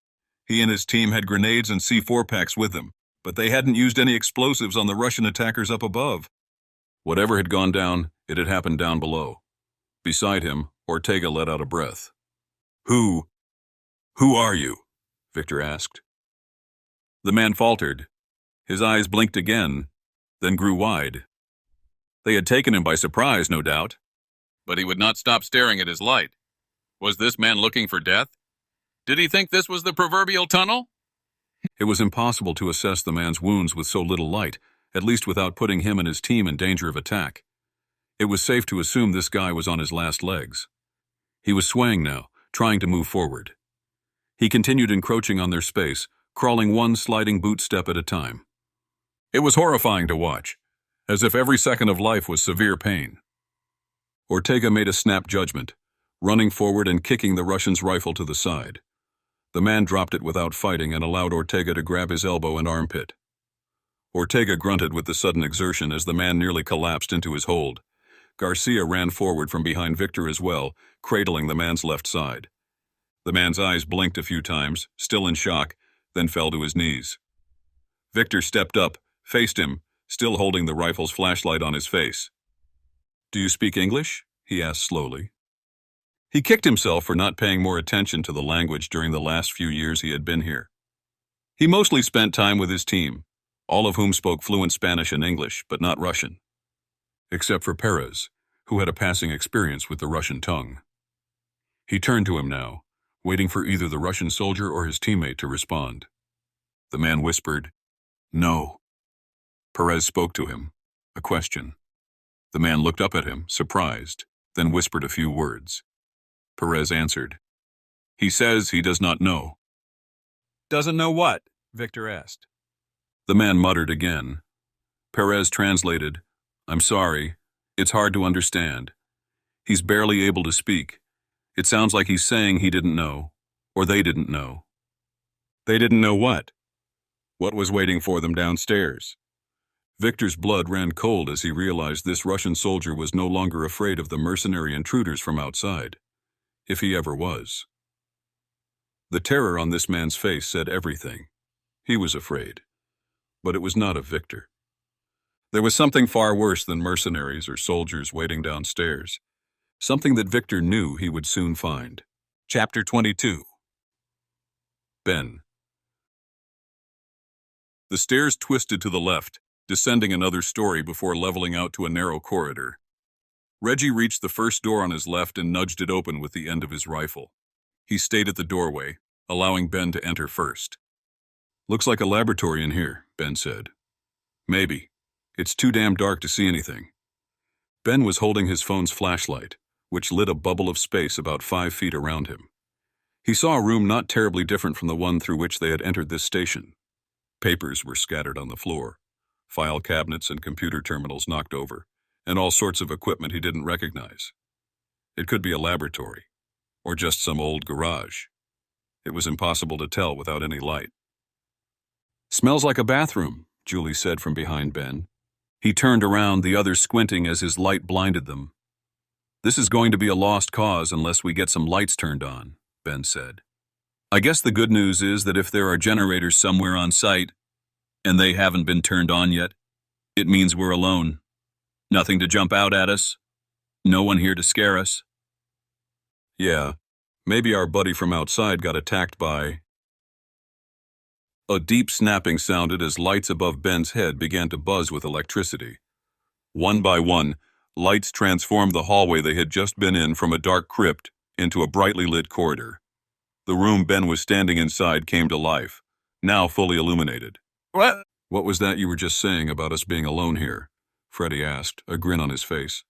He and his team had grenades and C4 packs with them, but they hadn't used any explosives on the Russian attackers up above. Whatever had gone down, it had happened down below. Beside him, Ortega let out a breath. Who are you? Victor asked. The man faltered. His eyes blinked again, then grew wide. They had taken him by surprise, no doubt. But he would not stop staring at his light. Was this man looking for death? Did he think this was the proverbial tunnel? It was impossible to assess the man's wounds with so little light, at least without putting him and his team in danger of attack. It was safe to assume this guy was on his last legs. He was swaying now, trying to move forward. He continued encroaching on their space, crawling one sliding boot step at a time. It was horrifying to watch, as if every second of life was severe pain. Ortega made a snap judgment, running forward and kicking the Russian's rifle to the side. The man dropped it without fighting and allowed Ortega to grab his elbow and armpit. Ortega grunted with the sudden exertion as the man nearly collapsed into his hold. Garcia ran forward from behind Victor as well, cradling the man's left side. The man's eyes blinked a few times, still in shock, then fell to his knees. Victor stepped up, faced him, still holding the rifle's flashlight on his face. "Do you speak English?" he asked slowly. He kicked himself for not paying more attention to the language during the last few years he had been here. He mostly spent time with his team, all of whom spoke fluent Spanish and English, but not Russian. Except for Perez, who had a passing experience with the Russian tongue. He turned to him now, waiting for either the Russian soldier or his teammate to respond. The man whispered, "No." Perez spoke to him, a question. The man looked up at him, surprised, then whispered a few words. Perez answered, "He says he does not know." Doesn't know what? Victor asked. The man muttered again. Perez translated, "I'm sorry. It's hard to understand. He's barely able to speak. It sounds like he's saying he didn't know, or they didn't know." They didn't know what? What was waiting for them downstairs? Victor's blood ran cold as he realized this Russian soldier was no longer afraid of the mercenary intruders from outside, if he ever was. The terror on this man's face said everything. He was afraid, but it was not of Victor. There was something far worse than mercenaries or soldiers waiting downstairs, something that Victor knew he would soon find. Chapter 22. Ben. The stairs twisted to the left, descending another story before leveling out to a narrow corridor. Reggie reached the first door on his left and nudged it open with the end of his rifle. He stayed at the doorway, allowing Ben to enter first. "Looks like a laboratory in here," Ben said. "Maybe. It's too damn dark to see anything." Ben was holding his phone's flashlight, which lit a bubble of space about 5 feet around him. He saw a room not terribly different from the one through which they had entered this station. Papers were scattered on the floor, file cabinets and computer terminals knocked over, and all sorts of equipment he didn't recognize. It could be a laboratory, or just some old garage. It was impossible to tell without any light. "Smells like a bathroom," Julie said from behind Ben. He turned around, the others squinting as his light blinded them. "This is going to be a lost cause unless we get some lights turned on," Ben said. "I guess the good news is that if there are generators somewhere on site, and they haven't been turned on yet, it means we're alone. Nothing to jump out at us. No one here to scare us." "Yeah, maybe our buddy from outside got attacked by..." A deep snapping sounded as lights above Ben's head began to buzz with electricity. One by one, lights transformed the hallway they had just been in from a dark crypt into a brightly lit corridor. The room Ben was standing inside came to life, now fully illuminated. What? "What was that you were just saying about us being alone here?" Freddie asked, a grin on his face.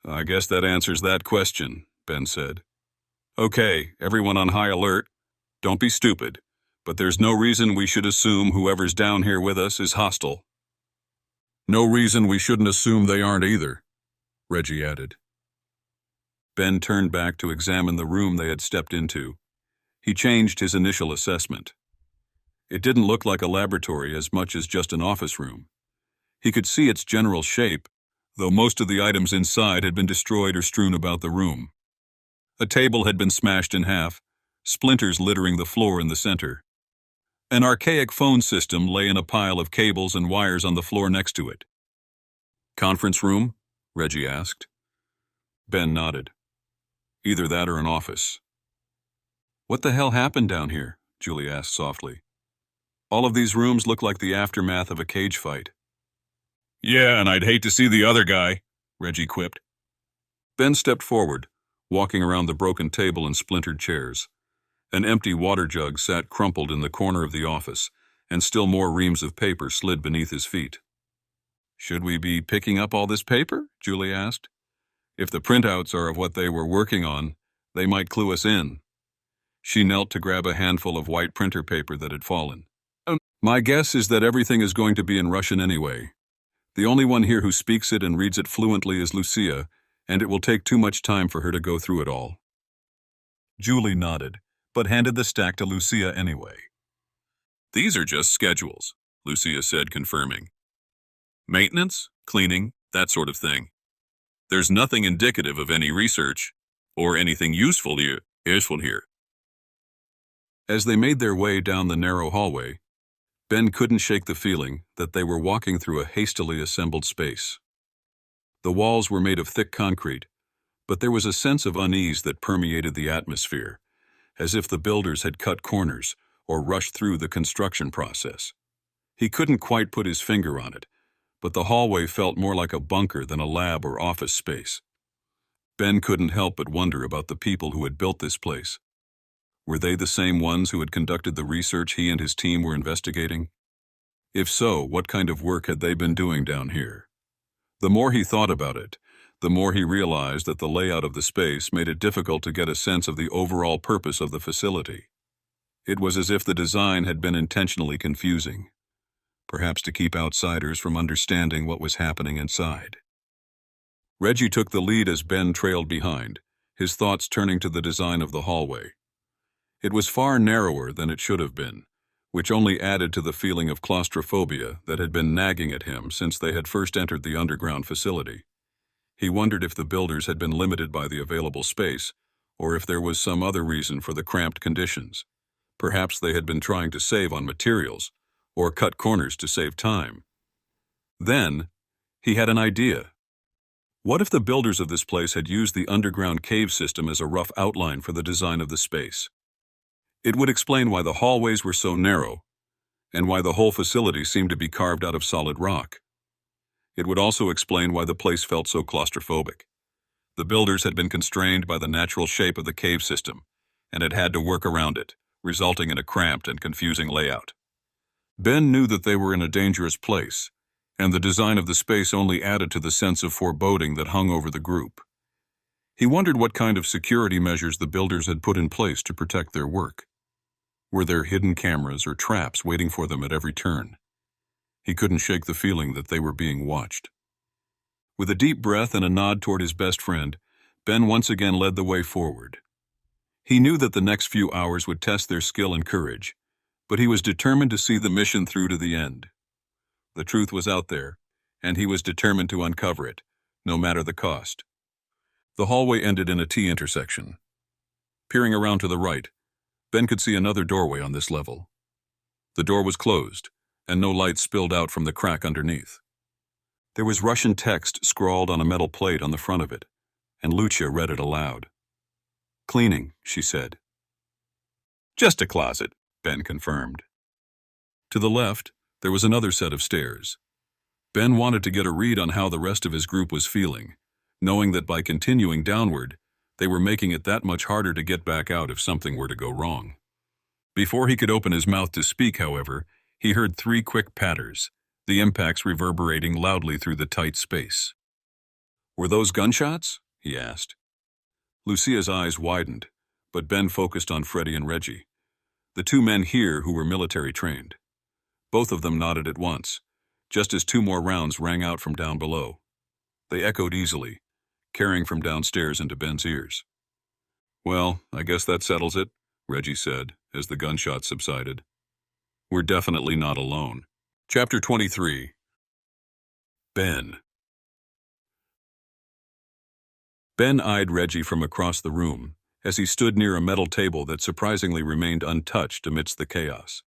"I guess that answers that question," Ben said. "Okay, everyone on high alert. Don't be stupid, but there's no reason we should assume whoever's down here with us is hostile." "No reason we shouldn't assume they aren't either," Reggie added. Ben turned back to examine the room they had stepped into. He changed his initial assessment. It didn't look like a laboratory as much as just an office room. He could see its general shape, though most of the items inside had been destroyed or strewn about the room. A table had been smashed in half, splinters littering the floor in the center. An archaic phone system lay in a pile of cables and wires on the floor next to it. "Conference room?" Reggie asked. Ben nodded. "Either that or an office." "What the hell happened down here?" Julie asked softly. "All of these rooms look like the aftermath of a cage fight." Yeah, and I'd hate to see the other guy, Reggie quipped. Ben stepped forward, walking around the broken table and splintered chairs. An empty water jug sat crumpled in the corner of the office, and still more reams of paper slid beneath his feet. "Should we be picking up all this paper?" Julie asked. "If the printouts are of what they were working on, They might clue us in. She knelt to grab a handful of white printer paper that had fallen. My guess is that everything is going to be in Russian anyway. The only one here who speaks it and reads it fluently is Lucia, and it will take too much time for her to go through it all. Julie nodded, but handed the stack to Lucia anyway. These are just schedules, Lucia said, confirming. Maintenance, cleaning, that sort of thing. There's nothing indicative of any research or anything useful here. As they made their way down the narrow hallway, Ben couldn't shake the feeling that they were walking through a hastily assembled space. The walls were made of thick concrete, but there was a sense of unease that permeated the atmosphere, as if the builders had cut corners or rushed through the construction process. He couldn't quite put his finger on it, but the hallway felt more like a bunker than a lab or office space. Ben couldn't help but wonder about the people who had built this place. Were they the same ones who had conducted the research he and his team were investigating? If so, what kind of work had they been doing down here? The more he thought about it, the more he realized that the layout of the space made it difficult to get a sense of the overall purpose of the facility. It was as if the design had been intentionally confusing, perhaps to keep outsiders from understanding what was happening inside. Reggie took the lead as Ben trailed behind, his thoughts turning to the design of the hallway. It was far narrower than it should have been, which only added to the feeling of claustrophobia that had been nagging at him since they had first entered the underground facility. He wondered if the builders had been limited by the available space, or if there was some other reason for the cramped conditions. Perhaps they had been trying to save on materials, or cut corners to save time. Then, he had an idea. What if the builders of this place had used the underground cave system as a rough outline for the design of the space? It would explain why the hallways were so narrow, and why the whole facility seemed to be carved out of solid rock. It would also explain why the place felt so claustrophobic. The builders had been constrained by the natural shape of the cave system, and had had to work around it, resulting in a cramped and confusing layout. Ben knew that they were in a dangerous place, and the design of the space only added to the sense of foreboding that hung over the group. He wondered what kind of security measures the builders had put in place to protect their work. Were there hidden cameras or traps waiting for them at every turn? He couldn't shake the feeling that they were being watched. With a deep breath and a nod toward his best friend, Ben once again led the way forward. He knew that the next few hours would test their skill and courage, but he was determined to see the mission through to the end. The truth was out there, and he was determined to uncover it, no matter the cost. The hallway ended in a T intersection. Peering around to the right, Ben could see another doorway on this level. The door was closed, and no light spilled out from the crack underneath. There was Russian text scrawled on a metal plate on the front of it, and Lucia read it aloud. "Cleaning," she said. "Just a closet," Ben confirmed. To the left, there was another set of stairs. Ben wanted to get a read on how the rest of his group was feeling, knowing that by continuing downward, they were making it that much harder to get back out if something were to go wrong. Before he could open his mouth to speak, however, he heard 3 quick patters, the impacts reverberating loudly through the tight space. "Were those gunshots?" he asked. Lucia's eyes widened, but Ben focused on Freddie and Reggie, the 2 men here who were military trained. Both of them nodded at once, just as 2 more rounds rang out from down below. They echoed easily, carrying from downstairs into Ben's ears. "Well, I guess that settles it," Reggie said, as the gunshots subsided. "We're definitely not alone." Chapter 23. Ben. Ben eyed Reggie from across the room, as he stood near a metal table that surprisingly remained untouched amidst the chaos.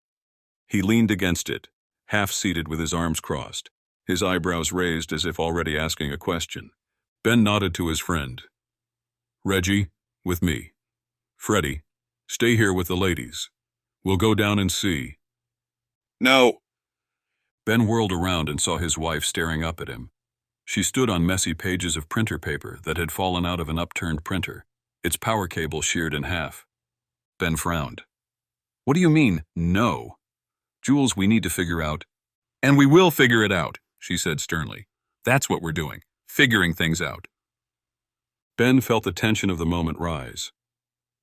He leaned against it, half-seated with his arms crossed, his eyebrows raised as if already asking a question. Ben nodded to his friend. "Reggie, with me. Freddie, stay here with the ladies. We'll go down and see." "No." Ben whirled around and saw his wife staring up at him. She stood on messy pages of printer paper that had fallen out of an upturned printer, its power cable sheared in half. Ben frowned. "What do you mean, no? Jules, we need to figure out." "And we will figure it out," she said sternly. "That's what we're doing, figuring things out." Ben felt the tension of the moment rise.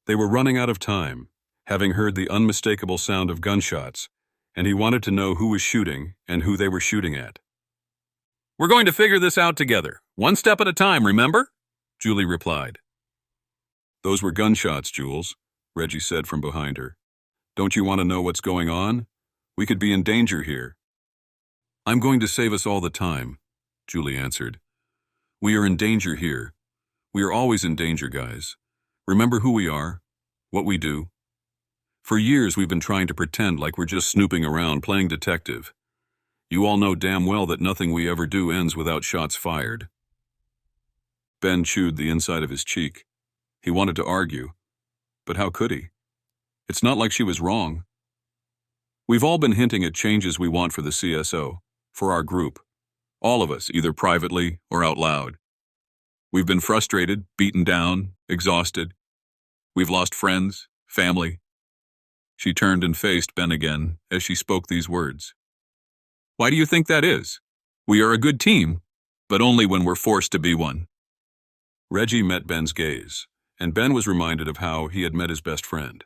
They were running out of time, having heard the unmistakable sound of gunshots, and he wanted to know who was shooting and who they were shooting at. We're going to figure this out together, one step at a time, remember? Julie replied. Those were gunshots, Jules, Reggie said from behind her. Don't you want to know what's going on? We could be in danger here. I'm going to save us all the time, Julie answered. We are in danger here. We are always in danger, guys. Remember who we are, what we do. For years we've been trying to pretend like we're just snooping around playing detective. You all know damn well that nothing we ever do ends without shots fired. Ben chewed the inside of his cheek. He wanted to argue, but how could he? It's not like she was wrong. We've all been hinting at changes we want for the CSO, for our group. All of us, either privately or out loud. We've been frustrated, beaten down, exhausted. We've lost friends, family. She turned and faced Ben again as she spoke these words. Why do you think that is? We are a good team, but only when we're forced to be one. Reggie met Ben's gaze, and Ben was reminded of how he had met his best friend.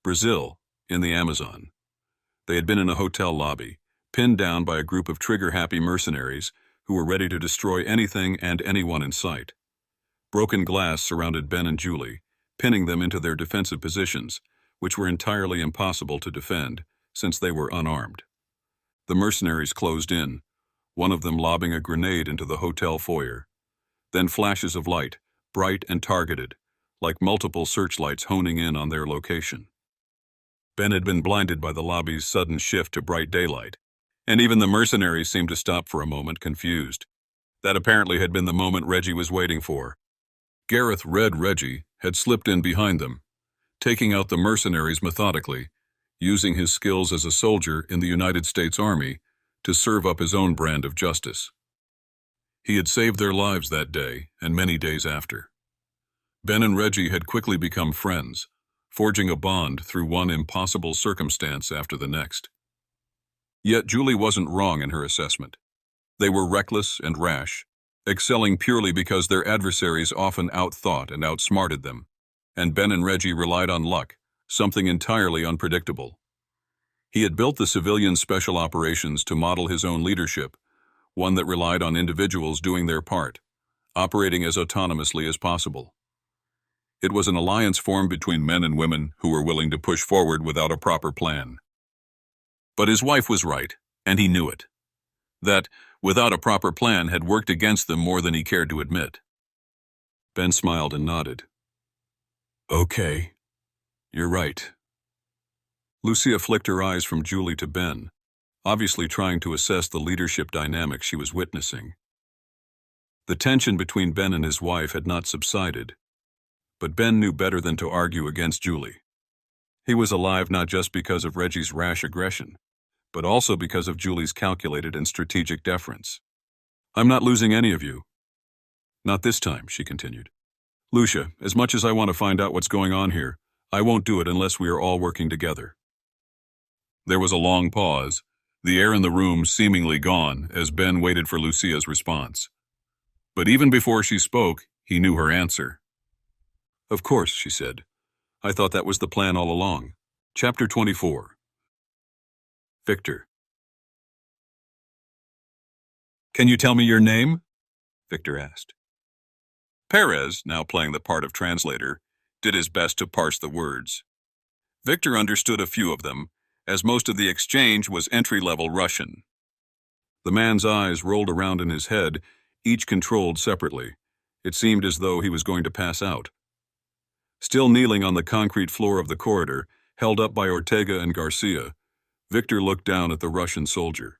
Brazil, in the Amazon. They had been in a hotel lobby, pinned down by a group of trigger-happy mercenaries who were ready to destroy anything and anyone in sight. Broken glass surrounded Ben and Julie, pinning them into their defensive positions, which were entirely impossible to defend since they were unarmed. The mercenaries closed in, one of them lobbing a grenade into the hotel foyer. Then flashes of light, bright and targeted, like multiple searchlights honing in on their location. Ben had been blinded by the lobby's sudden shift to bright daylight, and even the mercenaries seemed to stop for a moment, confused. That apparently had been the moment Reggie was waiting for. Gareth Red Reggie had slipped in behind them, taking out the mercenaries methodically, using his skills as a soldier in the United States Army to serve up his own brand of justice. He had saved their lives that day and many days after. Ben and Reggie had quickly become friends, forging a bond through one impossible circumstance after the next. Yet Julie wasn't wrong in her assessment. They were reckless and rash, excelling purely because their adversaries often outthought and outsmarted them, and Ben and Reggie relied on luck, something entirely unpredictable. He had built the civilian special operations to model his own leadership, one that relied on individuals doing their part, operating as autonomously as possible. It was an alliance formed between men and women who were willing to push forward without a proper plan. But his wife was right, and he knew it. That, without a proper plan, had worked against them more than he cared to admit. Ben smiled and nodded. Okay, you're right. Lucia flicked her eyes from Julie to Ben, obviously trying to assess the leadership dynamic she was witnessing. The tension between Ben and his wife had not subsided, but Ben knew better than to argue against Julie. He was alive not just because of Reggie's rash aggression, but also because of Julie's calculated and strategic deference. I'm not losing any of you. Not this time, she continued. Lucia, as much as I want to find out what's going on here, I won't do it unless we are all working together. There was a long pause, the air in the room seemingly gone as Ben waited for Lucia's response. But even before she spoke, he knew her answer. Of course, she said. I thought that was the plan all along. Chapter 24. Victor. Can you tell me your name? Victor asked. Perez, now playing the part of translator, did his best to parse the words. Victor understood a few of them, as most of the exchange was entry-level Russian. The man's eyes rolled around in his head, each controlled separately. It seemed as though he was going to pass out. Still kneeling on the concrete floor of the corridor, held up by Ortega and Garcia, Victor looked down at the Russian soldier.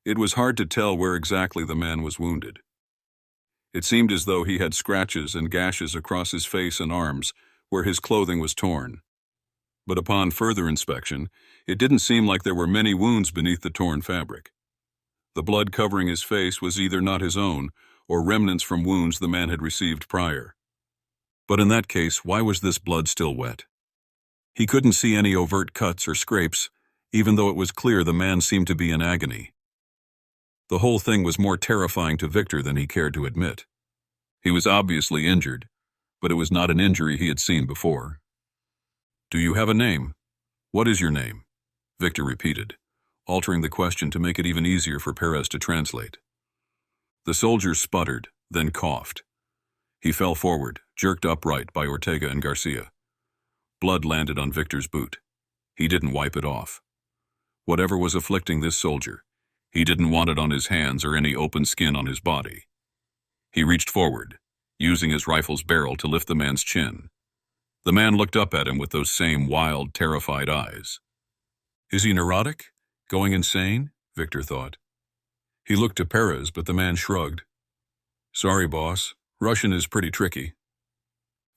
It was hard to tell where exactly the man was wounded. It seemed as though he had scratches and gashes across his face and arms, where his clothing was torn. But upon further inspection, it didn't seem like there were many wounds beneath the torn fabric. The blood covering his face was either not his own, or remnants from wounds the man had received prior. But in that case, why was this blood still wet? He couldn't see any overt cuts or scrapes, even though it was clear the man seemed to be in agony. The whole thing was more terrifying to Victor than he cared to admit. He was obviously injured, but it was not an injury he had seen before. "Do you have a name? What is your name?" Victor repeated, altering the question to make it even easier for Perez to translate. The soldier sputtered, then coughed. He fell forward, jerked upright by Ortega and Garcia. Blood landed on Victor's boot. He didn't wipe it off. Whatever was afflicting this soldier, he didn't want it on his hands or any open skin on his body. He reached forward, using his rifle's barrel to lift the man's chin. The man looked up at him with those same wild, terrified eyes. Is he neurotic? Going insane? Victor thought. He looked to Perez, but the man shrugged. Sorry, boss. Russian is pretty tricky.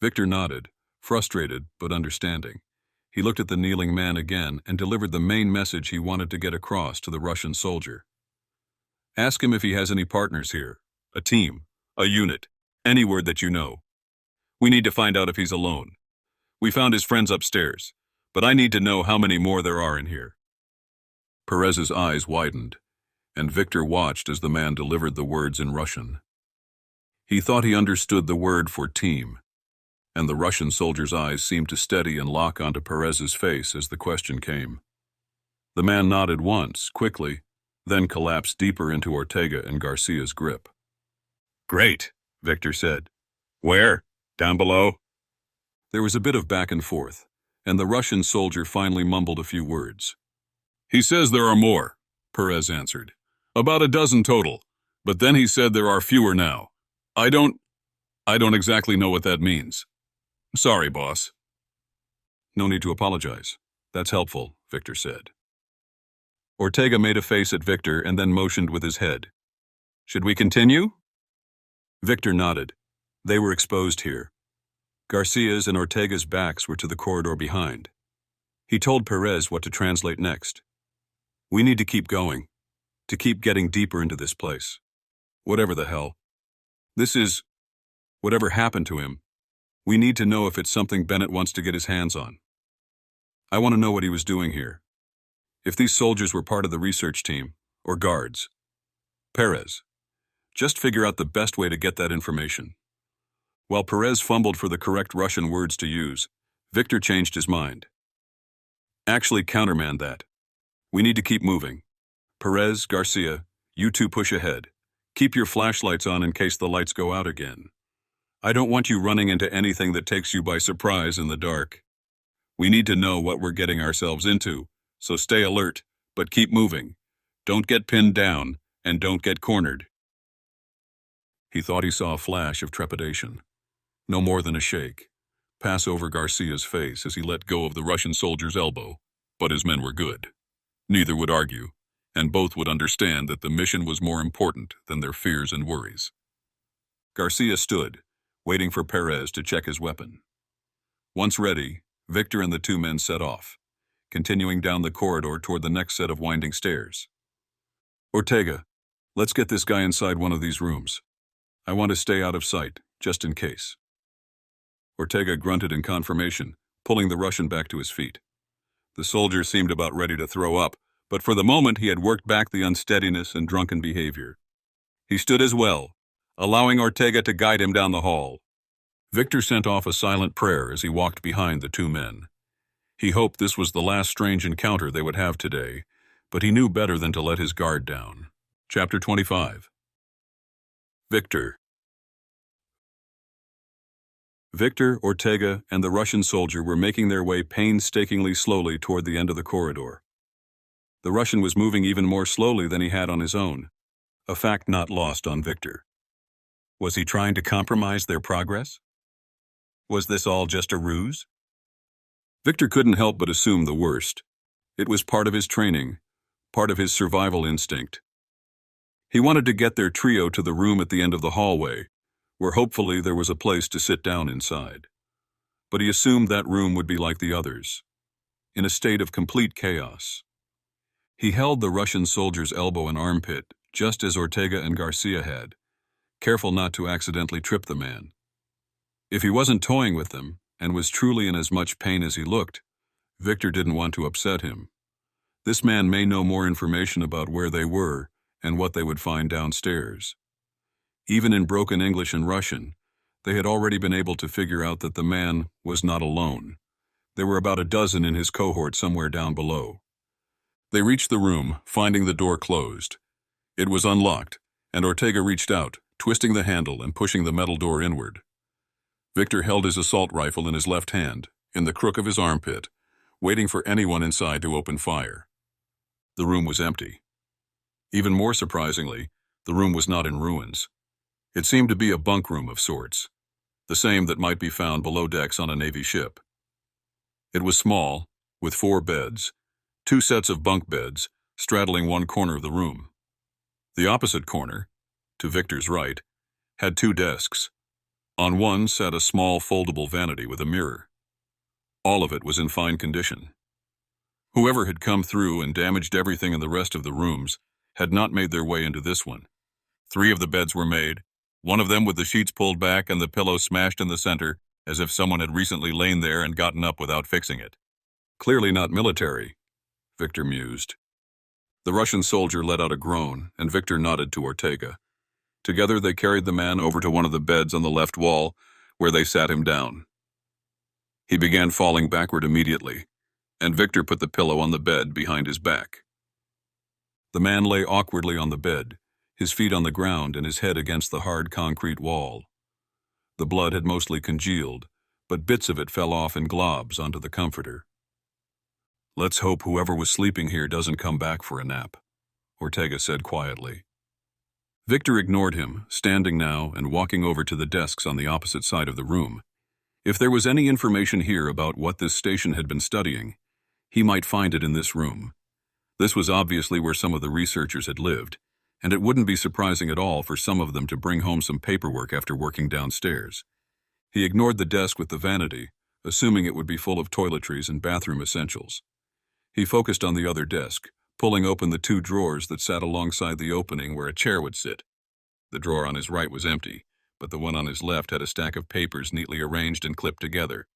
Victor nodded, frustrated but understanding. He looked at the kneeling man again and delivered the main message he wanted to get across to the Russian soldier. Ask him if he has any partners here. A team, a unit, any word that you know. We need to find out if he's alone. We found his friends upstairs, but I need to know how many more there are in here. Perez's eyes widened, and Victor watched as the man delivered the words in Russian. He thought he understood the word for team, and the Russian soldier's eyes seemed to steady and lock onto Perez's face as the question came. The man nodded once, quickly, then collapsed deeper into Ortega and Garcia's grip. Great, Victor said. Where? Down below? There was a bit of back and forth, and the Russian soldier finally mumbled a few words. He says there are more, Perez answered. About a dozen total, but then he said there are fewer now. I don't exactly know what that means. Sorry, boss. No need to apologize. That's helpful, Victor said. Ortega made a face at Victor and then motioned with his head. Should we continue? Victor nodded. They were exposed here. Garcia's and Ortega's backs were to the corridor behind. He told Perez what to translate next. We need to keep going, to keep getting deeper into this place. Whatever the hell. This is, whatever happened to him, we need to know if it's something Bennett wants to get his hands on. I want to know what he was doing here. If these soldiers were part of the research team, or guards. Perez, just figure out the best way to get that information. While Perez fumbled for the correct Russian words to use, Victor changed his mind. Actually countermand that. We need to keep moving. Perez, Garcia, you two push ahead. Keep your flashlights on in case the lights go out again. I don't want you running into anything that takes you by surprise in the dark. We need to know what we're getting ourselves into, so stay alert, but keep moving. Don't get pinned down, and don't get cornered. He thought he saw a flash of trepidation. No more than a shake. Pass over Garcia's face as he let go of the Russian soldier's elbow, but his men were good. Neither would argue, and both would understand that the mission was more important than their fears and worries. Garcia stood, waiting for Perez to check his weapon. Once ready, Victor and the two men set off, continuing down the corridor toward the next set of winding stairs. Ortega, let's get this guy inside one of these rooms. I want to stay out of sight, just in case. Ortega grunted in confirmation, pulling the Russian back to his feet. The soldier seemed about ready to throw up, but for the moment he had worked back the unsteadiness and drunken behavior. He stood as well, allowing Ortega to guide him down the hall. Victor sent off a silent prayer as he walked behind the two men. He hoped this was the last strange encounter they would have today, but he knew better than to let his guard down. Chapter 25. Victor. Victor, Ortega, and the Russian soldier were making their way painstakingly slowly toward the end of the corridor. The Russian was moving even more slowly than he had on his own, a fact not lost on Victor. Was he trying to compromise their progress? Was this all just a ruse? Victor couldn't help but assume the worst. It was part of his training, part of his survival instinct. He wanted to get their trio to the room at the end of the hallway, where hopefully there was a place to sit down inside. But he assumed that room would be like the others, in a state of complete chaos. He held the Russian soldier's elbow and armpit, just as Ortega and Garcia had, careful not to accidentally trip the man. If he wasn't toying with them, and was truly in as much pain as he looked, Victor didn't want to upset him. This man may know more information about where they were and what they would find downstairs. Even in broken English and Russian, They had already been able to figure out that the man was not alone. There were about a dozen in his cohort somewhere down below. They reached the room, finding the door closed. It was unlocked, and Ortega reached out, twisting the handle and pushing the metal door inward. Victor held his assault rifle in his left hand, in the crook of his armpit, waiting for anyone inside to open fire. The room was empty. Even more surprisingly, the room was not in ruins. It seemed to be a bunk room of sorts, the same that might be found below decks on a Navy ship. It was small, with 4 beds, 2 sets of bunk beds, straddling one corner of the room. The opposite corner, to Victor's right, had 2 desks. On one sat a small foldable vanity with a mirror. All of it was in fine condition. Whoever had come through and damaged everything in the rest of the rooms had not made their way into this one. 3 of the beds were made, one of them with the sheets pulled back and the pillow smashed in the center, as if someone had recently lain there and gotten up without fixing it. Clearly not military, Victor mused. The Russian soldier let out a groan, and Victor nodded to Ortega. Together they carried the man over to one of the beds on the left wall, where they sat him down. He began falling backward immediately, and Victor put the pillow on the bed behind his back. The man lay awkwardly on the bed, his feet on the ground and his head against the hard concrete wall. The blood had mostly congealed, but bits of it fell off in globs onto the comforter. "Let's hope whoever was sleeping here doesn't come back for a nap," Ortega said quietly. Victor ignored him, standing now and walking over to the desks on the opposite side of the room. If there was any information here about what this station had been studying, he might find it in this room. This was obviously where some of the researchers had lived, and it wouldn't be surprising at all for some of them to bring home some paperwork after working downstairs. He ignored the desk with the vanity, assuming it would be full of toiletries and bathroom essentials. He focused on the other desk, pulling open the 2 drawers that sat alongside the opening where a chair would sit. The drawer on his right was empty, but the one on his left had a stack of papers neatly arranged and clipped together.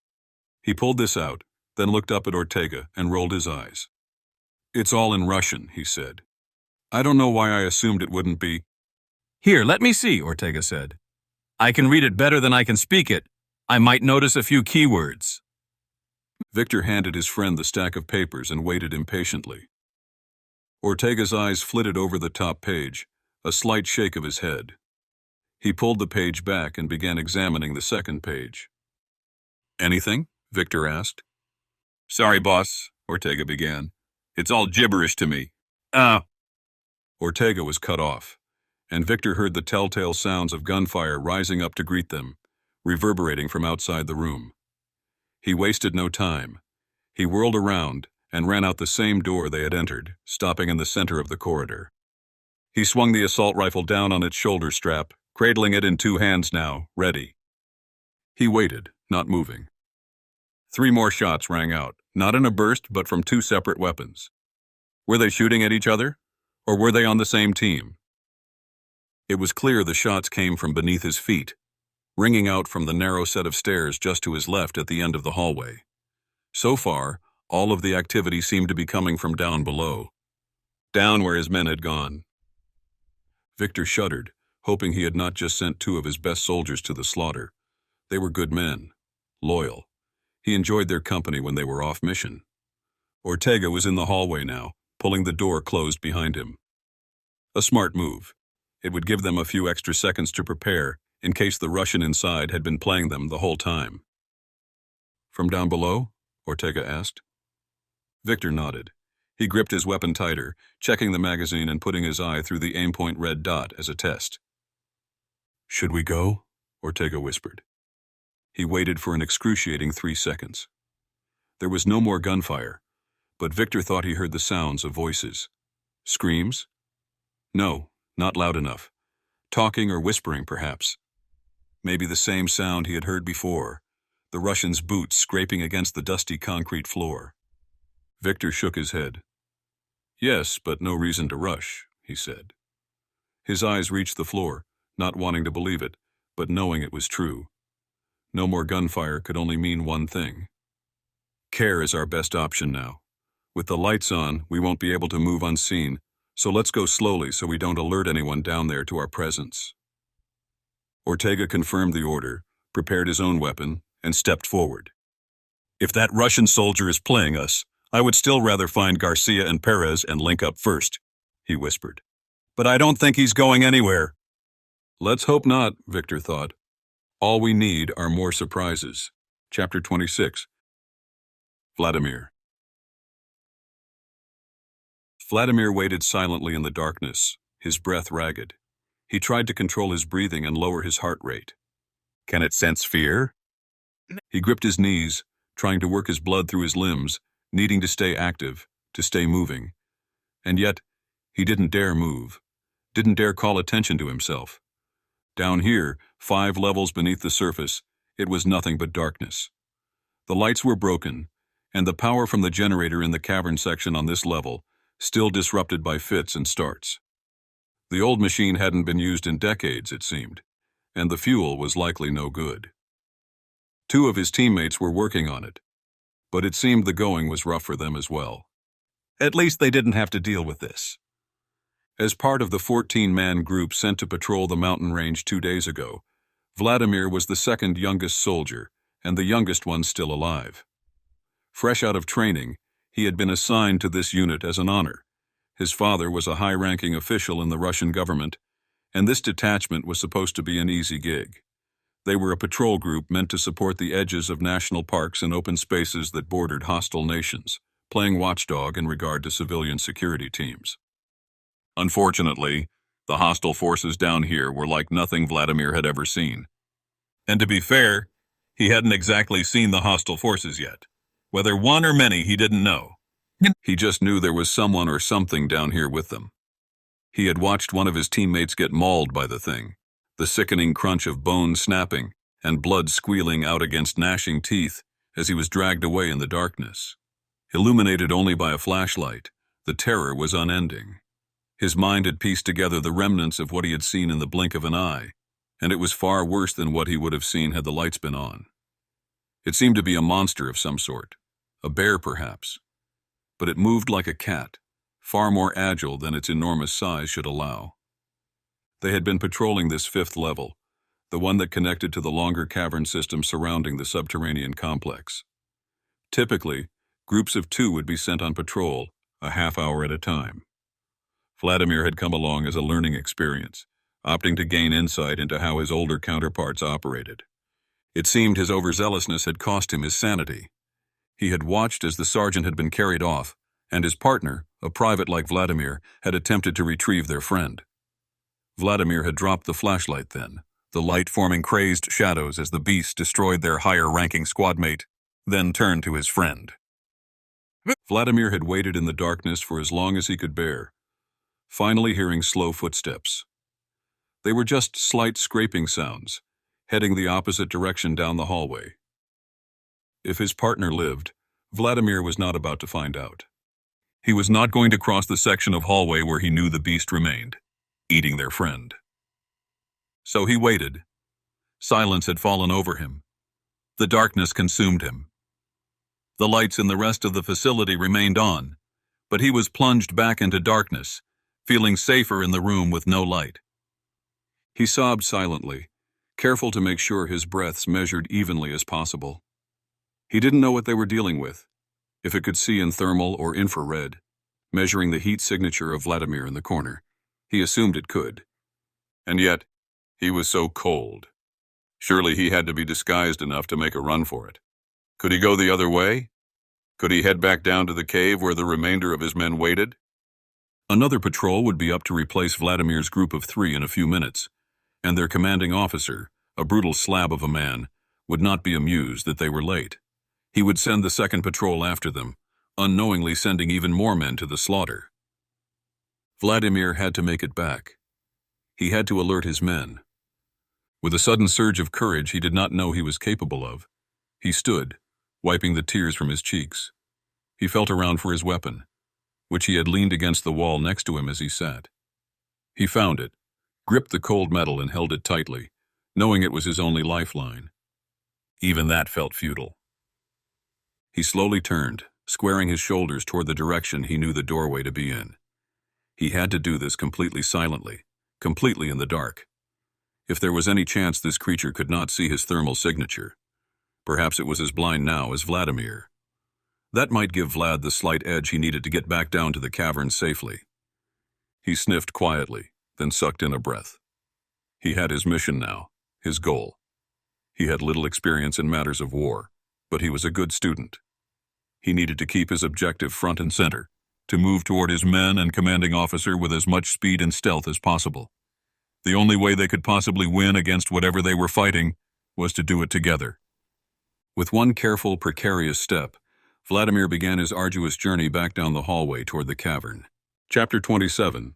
He pulled this out, then looked up at Ortega and rolled his eyes. "It's all in Russian," he said. "I don't know why I assumed it wouldn't be." "Here, let me see," Ortega said. "I can read it better than I can speak it. I might notice a few keywords." Victor handed his friend the stack of papers and waited impatiently. Ortega's eyes flitted over the top page, a slight shake of his head. He pulled the page back and began examining the second page. "Anything?" Victor asked. "Sorry, boss," Ortega began. "It's all gibberish to me. Ortega was cut off, and Victor heard the telltale sounds of gunfire rising up to greet them, reverberating from outside the room. He wasted no time. He whirled around and ran out the same door they had entered, stopping in the center of the corridor. He swung the assault rifle down on its shoulder strap, cradling it in 2 hands now, ready. He waited, not moving. 3 more shots rang out, not in a burst but from 2 separate weapons. Were they shooting at each other? Or were they on the same team? It was clear the shots came from beneath his feet, ringing out from the narrow set of stairs just to his left at the end of the hallway. So far, all of the activity seemed to be coming from down below. Down where his men had gone. Victor shuddered, hoping he had not just sent 2 of his best soldiers to the slaughter. They were good men, loyal. He enjoyed their company when they were off mission. Ortega was in the hallway now, pulling the door closed behind him. A smart move. It would give them a few extra seconds to prepare, in case the Russian inside had been playing them the whole time. "From down below?" Ortega asked. Victor nodded. He gripped his weapon tighter, checking the magazine and putting his eye through the aim-point red dot as a test. "Should we go?" Ortega whispered. He waited for an excruciating 3 seconds. There was no more gunfire, but Victor thought he heard the sounds of voices. Screams? No, not loud enough. Talking or whispering, perhaps. Maybe the same sound he had heard before, the Russian's boots scraping against the dusty concrete floor. Victor shook his head. "Yes, but no reason to rush," he said. His eyes reached the floor, not wanting to believe it, but knowing it was true. No more gunfire could only mean one thing. Care is our best option now. With the lights on, we won't be able to move unseen, so let's go slowly so we don't alert anyone down there to our presence. Ortega confirmed the order, prepared his own weapon, and stepped forward. If that Russian soldier is playing us, I would still rather find Garcia and Perez and link up first, he whispered. But I don't think he's going anywhere. Let's hope not, Victor thought. All we need are more surprises. Chapter 26. Vladimir. Vladimir waited silently in the darkness, his breath ragged. He tried to control his breathing and lower his heart rate. Can it sense fear? He gripped his knees, trying to work his blood through his limbs, needing to stay active, to stay moving. And yet, he didn't dare move, didn't dare call attention to himself. Down here, 5 levels beneath the surface, it was nothing but darkness. The lights were broken, and the power from the generator in the cavern section on this level, still disrupted by fits and starts. The old machine hadn't been used in decades, it seemed, and the fuel was likely no good. 2 of his teammates were working on it, but it seemed the going was rough for them as well. At least they didn't have to deal with this. As part of the 14-man group sent to patrol the mountain range 2 days ago, Vladimir was the second youngest soldier, and the youngest one still alive. Fresh out of training, he had been assigned to this unit as an honor. His father was a high-ranking official in the Russian government, and this detachment was supposed to be an easy gig. They were a patrol group meant to support the edges of national parks and open spaces that bordered hostile nations, playing watchdog in regard to civilian security teams. Unfortunately, the hostile forces down here were like nothing Vladimir had ever seen. And to be fair, he hadn't exactly seen the hostile forces yet. Whether one or many, he didn't know. He just knew there was someone or something down here with them. He had watched one of his teammates get mauled by the thing, the sickening crunch of bones snapping and blood squealing out against gnashing teeth as he was dragged away in the darkness. Illuminated only by a flashlight, the terror was unending. His mind had pieced together the remnants of what he had seen in the blink of an eye, and it was far worse than what he would have seen had the lights been on. It seemed to be a monster of some sort, a bear perhaps, but it moved like a cat, far more agile than its enormous size should allow. They had been patrolling this 5th level, the one that connected to the longer cavern system surrounding the subterranean complex. Typically, groups of 2 would be sent on patrol, a half hour at a time. Vladimir had come along as a learning experience, opting to gain insight into how his older counterparts operated. It seemed his overzealousness had cost him his sanity. He had watched as the sergeant had been carried off, and his partner, a private like Vladimir, had attempted to retrieve their friend. Vladimir had dropped the flashlight then, the light forming crazed shadows as the beast destroyed their higher-ranking squadmate, then turned to his friend. Vladimir had waited in the darkness for as long as he could bear, finally hearing slow footsteps. They were just slight scraping sounds, heading the opposite direction down the hallway. If his partner lived, Vladimir was not about to find out. He was not going to cross the section of hallway where he knew the beast remained, eating their friend. So he waited. Silence had fallen over him. The darkness consumed him. The lights in the rest of the facility remained on, but he was plunged back into darkness, feeling safer in the room with no light. He sobbed silently, careful to make sure his breaths measured evenly as possible. He didn't know what they were dealing with, if it could see in thermal or infrared, measuring the heat signature of Vladimir in the corner. He assumed it could. And yet, he was so cold. Surely he had to be disguised enough to make a run for it. Could he go the other way? Could he head back down to the cave where the remainder of his men waited? Another patrol would be up to replace Vladimir's group of 3 in a few minutes, and their commanding officer, a brutal slab of a man, would not be amused that they were late. He would send the second patrol after them, unknowingly sending even more men to the slaughter. Vladimir had to make it back. He had to alert his men. With a sudden surge of courage he did not know he was capable of, he stood, wiping the tears from his cheeks. He felt around for his weapon, which he had leaned against the wall next to him as he sat. He found it, gripped the cold metal and held it tightly, knowing it was his only lifeline. Even that felt futile. He slowly turned, squaring his shoulders toward the direction he knew the doorway to be in. He had to do this completely silently, completely in the dark. If there was any chance this creature could not see his thermal signature, perhaps it was as blind now as Vladimir. That might give Vlad the slight edge he needed to get back down to the cavern safely. He sniffed quietly, then sucked in a breath. He had his mission now, his goal. He had little experience in matters of war, but he was a good student. He needed to keep his objective front and center, to move toward his men and commanding officer with as much speed and stealth as possible. The only way they could possibly win against whatever they were fighting was to do it together. With one careful, precarious step, Vladimir began his arduous journey back down the hallway toward the cavern. Chapter 27.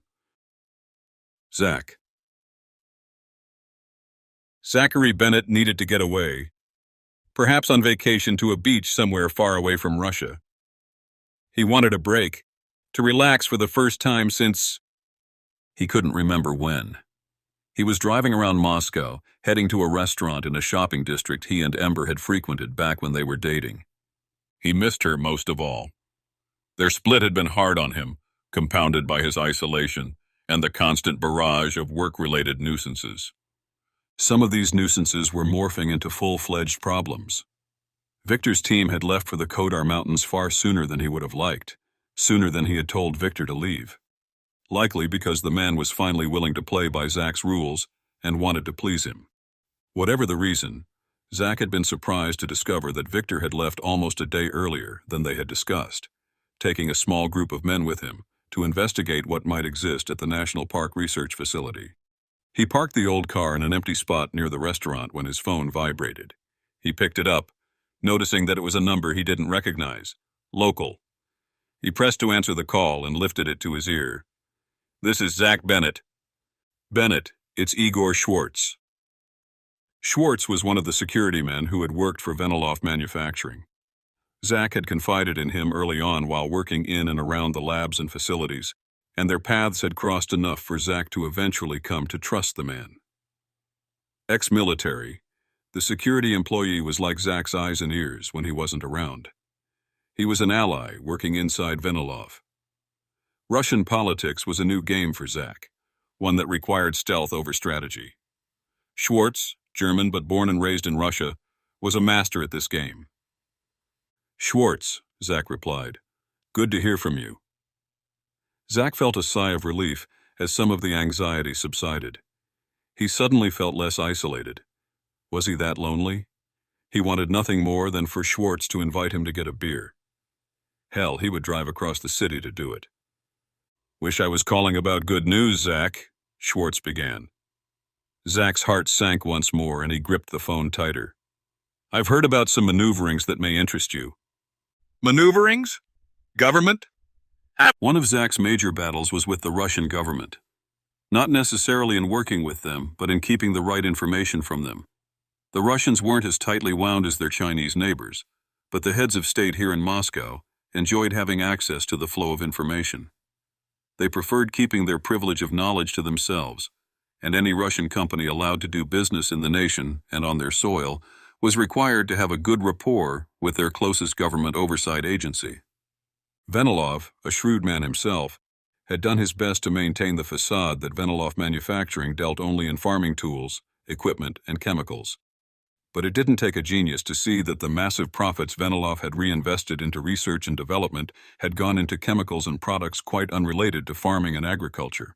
Zach. Zachary Bennett needed to get away, perhaps on vacation to a beach somewhere far away from Russia. He wanted a break, to relax for the first time since he couldn't remember when. He was driving around Moscow, heading to a restaurant in a shopping district he and Ember had frequented back when they were dating. He missed her most of all. Their split had been hard on him, compounded by his isolation and the constant barrage of work-related nuisances. Some of these nuisances were morphing into full-fledged problems. Victor's team had left for the Kodar Mountains far sooner than he would have liked, sooner than he had told Victor to leave. Likely because the man was finally willing to play by Zach's rules and wanted to please him. Whatever the reason, Zach had been surprised to discover that Victor had left almost a day earlier than they had discussed, taking a small group of men with him to investigate what might exist at the National Park Research Facility. He parked the old car in an empty spot near the restaurant when his phone vibrated. He picked it up, noticing that it was a number he didn't recognize. Local. He pressed to answer the call and lifted it to his ear. "This is Zach Bennett." "Bennett, it's Igor Schwartz." Schwartz was one of the security men who had worked for Veniloff Manufacturing. Zach had confided in him early on while working in and around the labs and facilities, and their paths had crossed enough for Zach to eventually come to trust the man. Ex-military, the security employee was like Zach's eyes and ears when he wasn't around. He was an ally working inside Veniloff. Russian politics was a new game for Zach, one that required stealth over strategy. Schwartz, German but born and raised in Russia, was a master at this game. "Schwartz," Zach replied. "Good to hear from you." Zach felt a sigh of relief as some of the anxiety subsided. He suddenly felt less isolated. Was he that lonely? He wanted nothing more than for Schwartz to invite him to get a beer. Hell, he would drive across the city to do it. "Wish I was calling about good news, Zach," Schwartz began. Zach's heart sank once more and he gripped the phone tighter. "I've heard about some maneuverings that may interest you." Maneuverings? Government? One of Zach's major battles was with the Russian government. Not necessarily in working with them, but in keeping the right information from them. The Russians weren't as tightly wound as their Chinese neighbors, but the heads of state here in Moscow enjoyed having access to the flow of information. They preferred keeping their privilege of knowledge to themselves, and any Russian company allowed to do business in the nation and on their soil was required to have a good rapport with their closest government oversight agency. Venilov, a shrewd man himself, had done his best to maintain the facade that Veniloff Manufacturing dealt only in farming tools, equipment, and chemicals. But it didn't take a genius to see that the massive profits Veniloff had reinvested into research and development had gone into chemicals and products quite unrelated to farming and agriculture.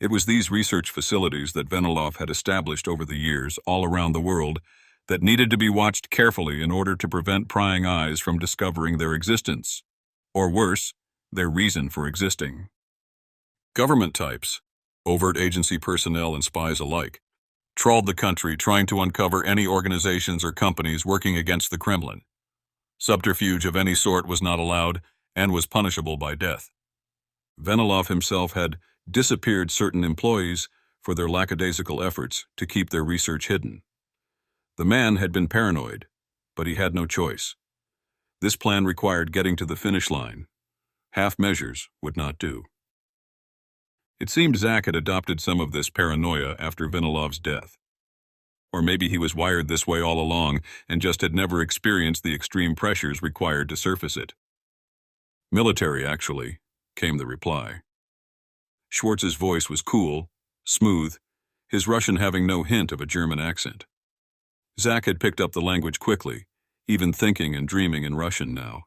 It was these research facilities that Veniloff had established over the years all around the world that needed to be watched carefully in order to prevent prying eyes from discovering their existence, or worse, their reason for existing. Government types, overt agency personnel and spies alike, trawled the country trying to uncover any organizations or companies working against the Kremlin. Subterfuge of any sort was not allowed and was punishable by death. Venilov himself had disappeared certain employees for their lackadaisical efforts to keep their research hidden. The man had been paranoid, but he had no choice. This plan required getting to the finish line. Half measures would not do. It seemed Zach had adopted some of this paranoia after Venilov's death. Or maybe he was wired this way all along and just had never experienced the extreme pressures required to surface it. "Military, actually," came the reply. Schwartz's voice was cool, smooth, his Russian having no hint of a German accent. Zach had picked up the language quickly, even thinking and dreaming in Russian now.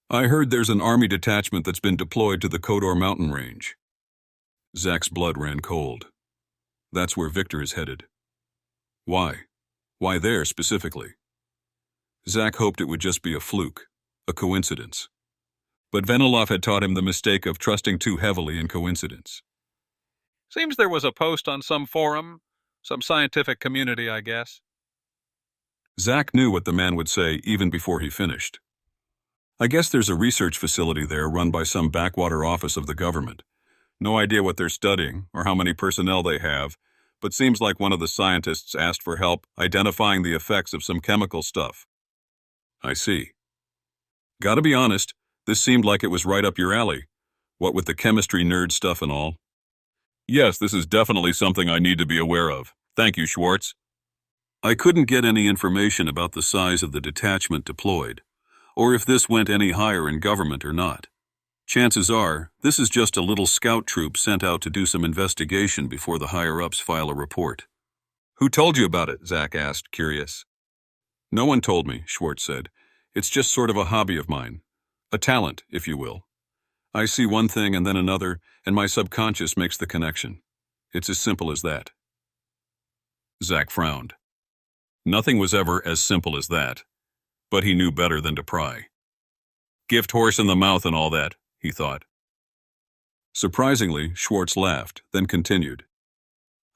I heard there's an army detachment that's been deployed to the Kodor mountain range. Zach's blood ran cold. That's where Victor is headed. Why? Why there specifically? Zach hoped it would just be a fluke, a coincidence. But Venilov had taught him the mistake of trusting too heavily in coincidence. Seems there was a post on some forum, some scientific community, I guess. Zach knew what the man would say even before he finished. I guess there's a research facility there run by some backwater office of the government. No idea what they're studying or how many personnel they have, but seems like one of the scientists asked for help identifying the effects of some chemical stuff. I see. Gotta be honest, this seemed like it was right up your alley, what with the chemistry nerd stuff and all. Yes, this is definitely something I need to be aware of. Thank you, Schwartz. I couldn't get any information about the size of the detachment deployed, or if this went any higher in government or not. Chances are, this is just a little scout troop sent out to do some investigation before the higher-ups file a report. Who told you about it? Zach asked, curious. No one told me, Schwartz said. It's just sort of a hobby of mine. A talent, if you will. I see one thing and then another, and my subconscious makes the connection. It's as simple as that. Zach frowned. Nothing was ever as simple as that, but he knew better than to pry. Gift horse in the mouth and all that, he thought. Surprisingly, Schwartz laughed, then continued.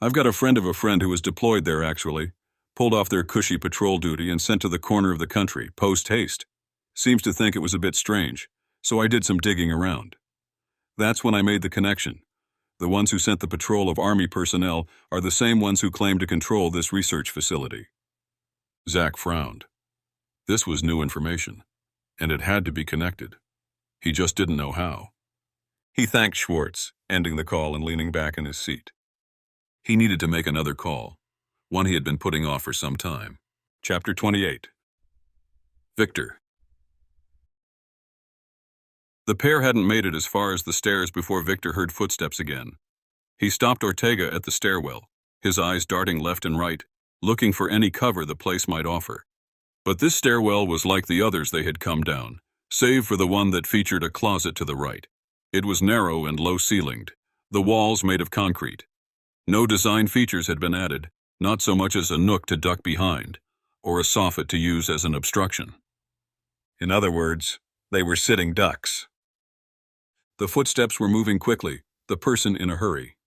I've got a friend of a friend who was deployed there, actually. Pulled off their cushy patrol duty and sent to the corner of the country, post-haste. Seems to think it was a bit strange, so I did some digging around. That's when I made the connection. The ones who sent the patrol of Army personnel are the same ones who claim to control this research facility. Zach frowned. This was new information, and it had to be connected. He just didn't know how. He thanked Schwartz, ending the call and leaning back in his seat. He needed to make another call, one he had been putting off for some time. Chapter 28. Victor. The pair hadn't made it as far as the stairs before Victor heard footsteps again. He stopped Ortega at the stairwell, his eyes darting left and right, looking for any cover the place might offer. But this stairwell was like the others they had come down, save for the one that featured a closet to the right. It was narrow and low-ceilinged, the walls made of concrete. No design features had been added, not so much as a nook to duck behind, or a soffit to use as an obstruction. In other words, they were sitting ducks. The footsteps were moving quickly, the person in a hurry.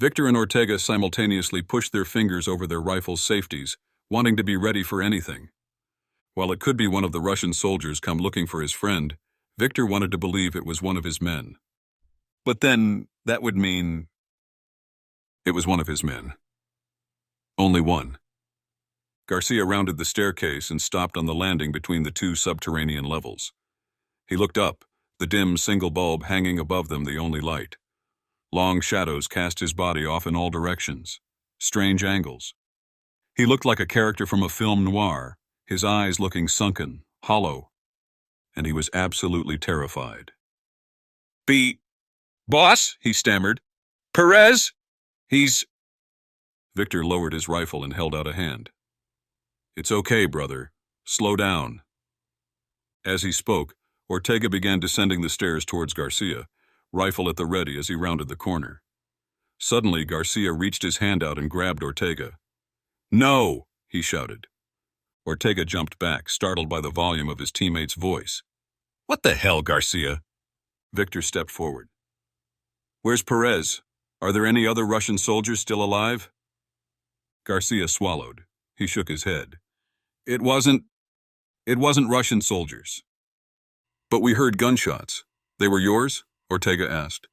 Victor and Ortega simultaneously pushed their fingers over their rifles' safeties, wanting to be ready for anything. While it could be one of the Russian soldiers come looking for his friend, Victor wanted to believe it was one of his men. But then, that would mean it was one of his men. Only one. Garcia rounded the staircase and stopped on the landing between the two subterranean levels. He looked up, the dim single bulb hanging above them the only light. Long shadows cast his body off in all directions, strange angles. He looked like a character from a film noir, his eyes looking sunken, hollow, and he was absolutely terrified. Boss, he stammered. Perez? He's... Victor lowered his rifle and held out a hand. It's okay, brother. Slow down. As he spoke, Ortega began descending the stairs towards Garcia, rifle at the ready as he rounded the corner. Suddenly, Garcia reached his hand out and grabbed Ortega. No, he shouted. Ortega jumped back, startled by the volume of his teammate's voice. What the hell, Garcia? Victor stepped forward. Where's Perez? Are there any other Russian soldiers still alive? Garcia swallowed. He shook his head. It wasn't Russian soldiers. But we heard gunshots. They were yours? Ortega asked.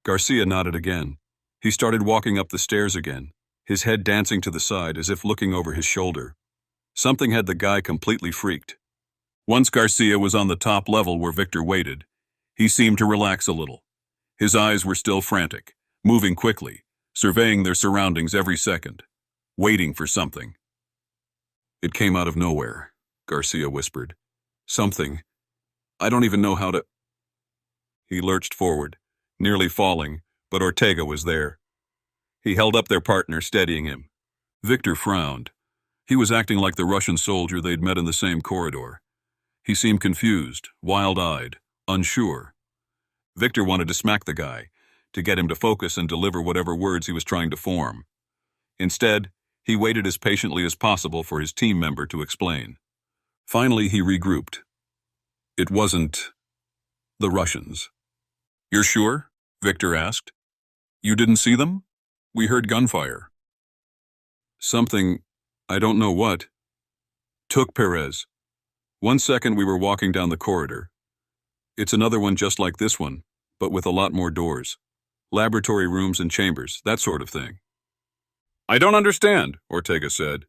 Garcia nodded again. He started walking up the stairs again, his head dancing to the side as if looking over his shoulder. Something had the guy completely freaked. Once Garcia was on the top level where Victor waited, he seemed to relax a little. His eyes were still frantic, moving quickly, surveying their surroundings every second, waiting for something. It came out of nowhere, Garcia whispered. Something. I don't even know how to... He lurched forward, nearly falling, but Ortega was there. He held up their partner, steadying him. Victor frowned. He was acting like the Russian soldier they'd met in the same corridor. He seemed confused, wild-eyed, unsure. Victor wanted to smack the guy, to get him to focus and deliver whatever words he was trying to form. Instead, he waited as patiently as possible for his team member to explain. Finally, he regrouped. It wasn't the Russians. "You're sure?" Victor asked. "You didn't see them? We heard gunfire." "Something, I don't know what, took Perez. 1 second we were walking down the corridor. It's another one just like this one, but with a lot more doors. Laboratory rooms and chambers, that sort of thing." "I don't understand," Ortega said.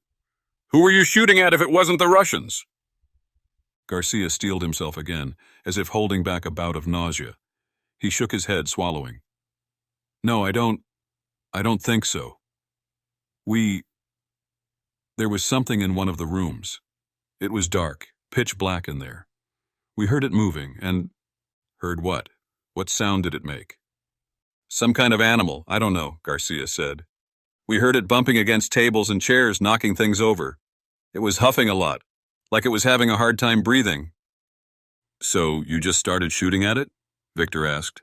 "Who were you shooting at if it wasn't the Russians?" Garcia steeled himself again, as if holding back a bout of nausea. He shook his head, swallowing. "No, I don't think so. There was something in one of the rooms. It was dark, pitch black in there. We heard it moving, and—" "Heard what? What sound did it make?" "Some kind of animal, I don't know," Garcia said. "We heard it bumping against tables and chairs, knocking things over. It was huffing a lot, like it was having a hard time breathing." "So you just started shooting at it?" Victor asked.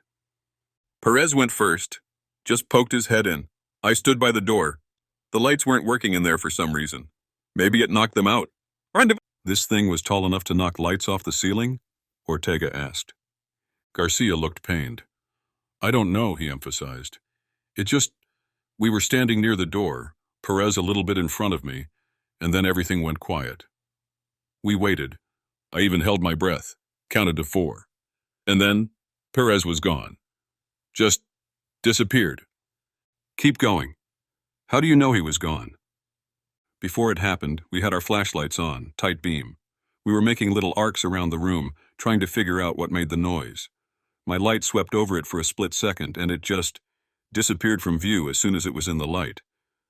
"Perez went first, just poked his head in. I stood by the door. The lights weren't working in there for some reason. Maybe it knocked them out." "This thing was tall enough to knock lights off the ceiling?" Ortega asked. Garcia looked pained. "I don't know," he emphasized. We were standing near the door, Perez a little bit in front of me, and then everything went quiet. We waited. I even held my breath, counted to 4. And then Perez was gone. Just disappeared." "Keep going. How do you know he was gone?" "Before it happened, we had our flashlights on, tight beam. We were making little arcs around the room, trying to figure out what made the noise. My light swept over it for a split second, and it just disappeared from view as soon as it was in the light.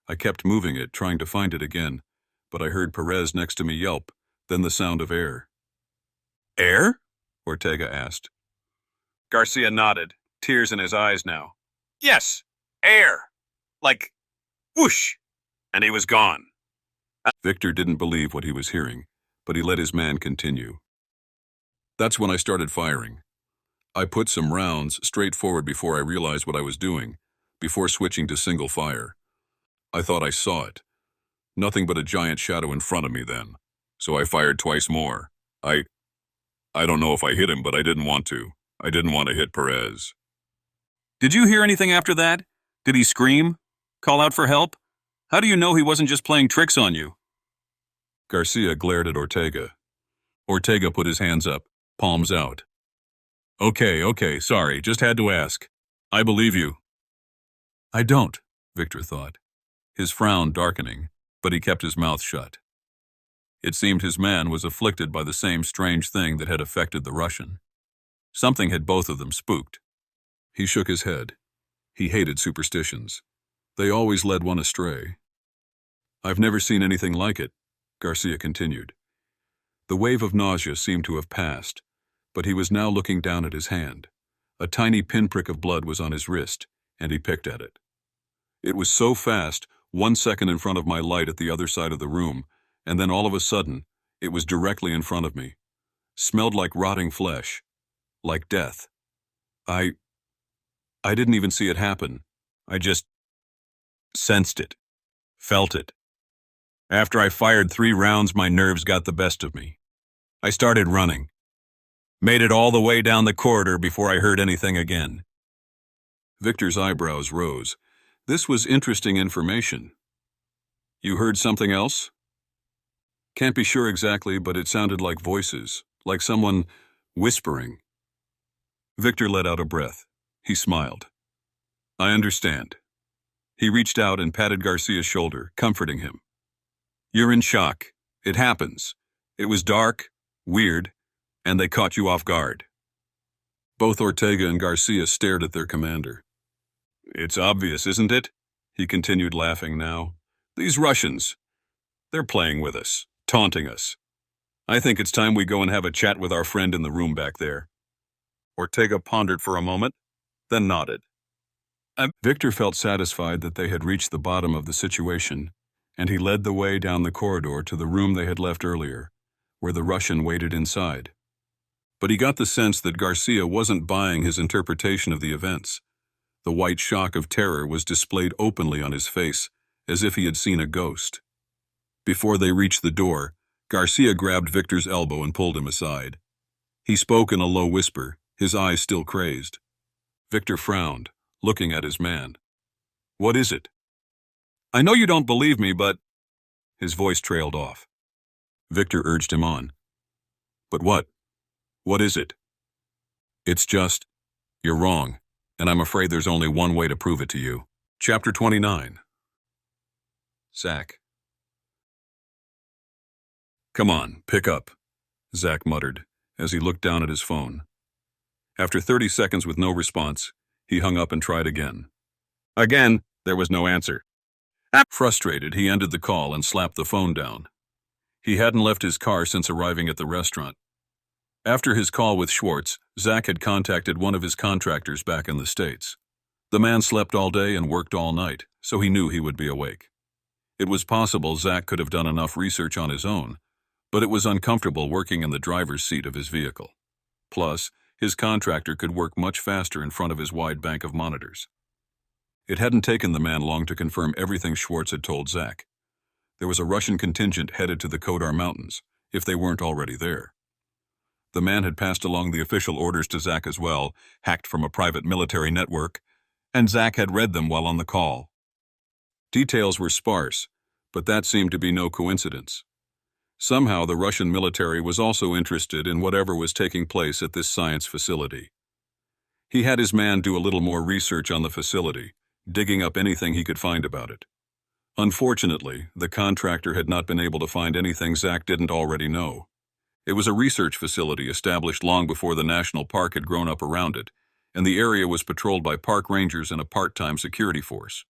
I kept moving it, trying to find it again, but I heard Perez next to me yelp, then the sound of air." "Air?" Ortega asked. Garcia nodded, tears in his eyes now. "Yes, air. Like, whoosh, and he was gone." Victor didn't believe what he was hearing, but he let his man continue. "That's when I started firing. I put some rounds straight forward before I realized what I was doing, before switching to single fire. I thought I saw it. Nothing but a giant shadow in front of me then, so I fired twice more. I don't know if I hit him, but I didn't want to. I didn't want to hit Perez." "Did you hear anything after that? Did he scream? Call out for help? How do you know he wasn't just playing tricks on you?" Garcia glared at Ortega. Ortega put his hands up, palms out. Okay, sorry, just had to ask. I believe you." "I don't," Victor thought, his frown darkening, but he kept his mouth shut. It seemed his man was afflicted by the same strange thing that had affected the Russian. Something had both of them spooked. He shook his head. He hated superstitions. They always led one astray. "I've never seen anything like it," Garcia continued. The wave of nausea seemed to have passed, but he was now looking down at his hand. A tiny pinprick of blood was on his wrist, and he picked at it. "It was so fast, 1 second in front of my light at the other side of the room, and then all of a sudden, it was directly in front of me. Smelled like rotting flesh, like death. I didn't even see it happen. I just sensed it, felt it. After I fired 3 rounds, my nerves got the best of me. I started running. Made it all the way down the corridor before I heard anything again." Victor's eyebrows rose. This was interesting information. "You heard something else?" "Can't be sure exactly, but it sounded like voices, like someone whispering." Victor let out a breath. He smiled. "I understand." He reached out and patted Garcia's shoulder, comforting him. "You're in shock. It happens. It was dark, weird, and they caught you off guard." Both Ortega and Garcia stared at their commander. "It's obvious, isn't it?" he continued, laughing now. "These Russians, they're playing with us, taunting us. I think it's time we go and have a chat with our friend in the room back there." Ortega pondered for a moment, then nodded. Victor felt satisfied that they had reached the bottom of the situation, and he led the way down the corridor to the room they had left earlier, where the Russian waited inside. But he got the sense that Garcia wasn't buying his interpretation of the events. The white shock of terror was displayed openly on his face, as if he had seen a ghost. Before they reached the door, Garcia grabbed Victor's elbow and pulled him aside. He spoke in a low whisper, his eyes still crazed. Victor frowned, looking at his man. "What is it?" "I know you don't believe me, but—" His voice trailed off. Victor urged him on. "But what? What is it?" "It's just, you're wrong, and I'm afraid there's only one way to prove it to you." Chapter 29. Zach. "Come on, pick up," Zach muttered, as he looked down at his phone. After 30 seconds with no response, he hung up and tried again. Again, there was no answer. Frustrated, he ended the call and slapped the phone down. He hadn't left his car since arriving at the restaurant. After his call with Schwartz, Zach had contacted one of his contractors back in the States. The man slept all day and worked all night, so he knew he would be awake. It was possible Zach could have done enough research on his own, but it was uncomfortable working in the driver's seat of his vehicle. Plus, his contractor could work much faster in front of his wide bank of monitors. It hadn't taken the man long to confirm everything Schwartz had told Zach. There was a Russian contingent headed to the Kodar Mountains, if they weren't already there. The man had passed along the official orders to Zach as well, hacked from a private military network, and Zach had read them while on the call. Details were sparse, but that seemed to be no coincidence. Somehow the Russian military was also interested in whatever was taking place at this science facility. He had his man do a little more research on the facility, digging up anything he could find about it. Unfortunately, the contractor had not been able to find anything Zach didn't already know. It was a research facility established long before the national park had grown up around it, and the area was patrolled by park rangers and a part-time security force.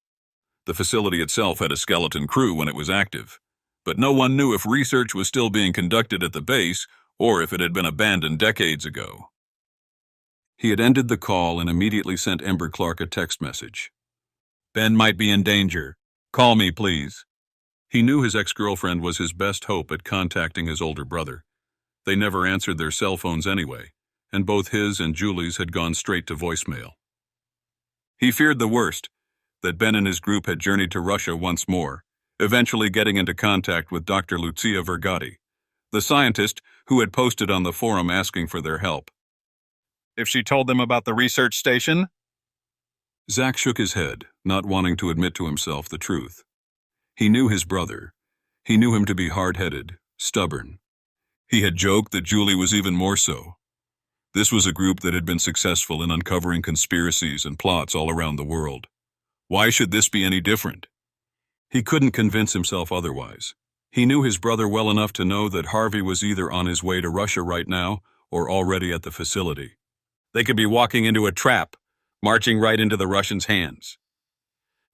The facility itself had a skeleton crew when it was active, but no one knew if research was still being conducted at the base or if it had been abandoned decades ago. He had ended the call and immediately sent Ember Clark a text message. "Ben might be in danger. Call me, please." He knew his ex-girlfriend was his best hope at contacting his older brother. They never answered their cell phones anyway, and both his and Julie's had gone straight to voicemail. He feared the worst, that Ben and his group had journeyed to Russia once more, eventually getting into contact with Dr. Lucia Vergati, the scientist who had posted on the forum asking for their help. If she told them about the research station? Zach shook his head, not wanting to admit to himself the truth. He knew his brother. He knew him to be hard-headed, stubborn. He had joked that Julie was even more so. This was a group that had been successful in uncovering conspiracies and plots all around the world. Why should this be any different? He couldn't convince himself otherwise. He knew his brother well enough to know that Harvey was either on his way to Russia right now or already at the facility. They could be walking into a trap, marching right into the Russians' hands.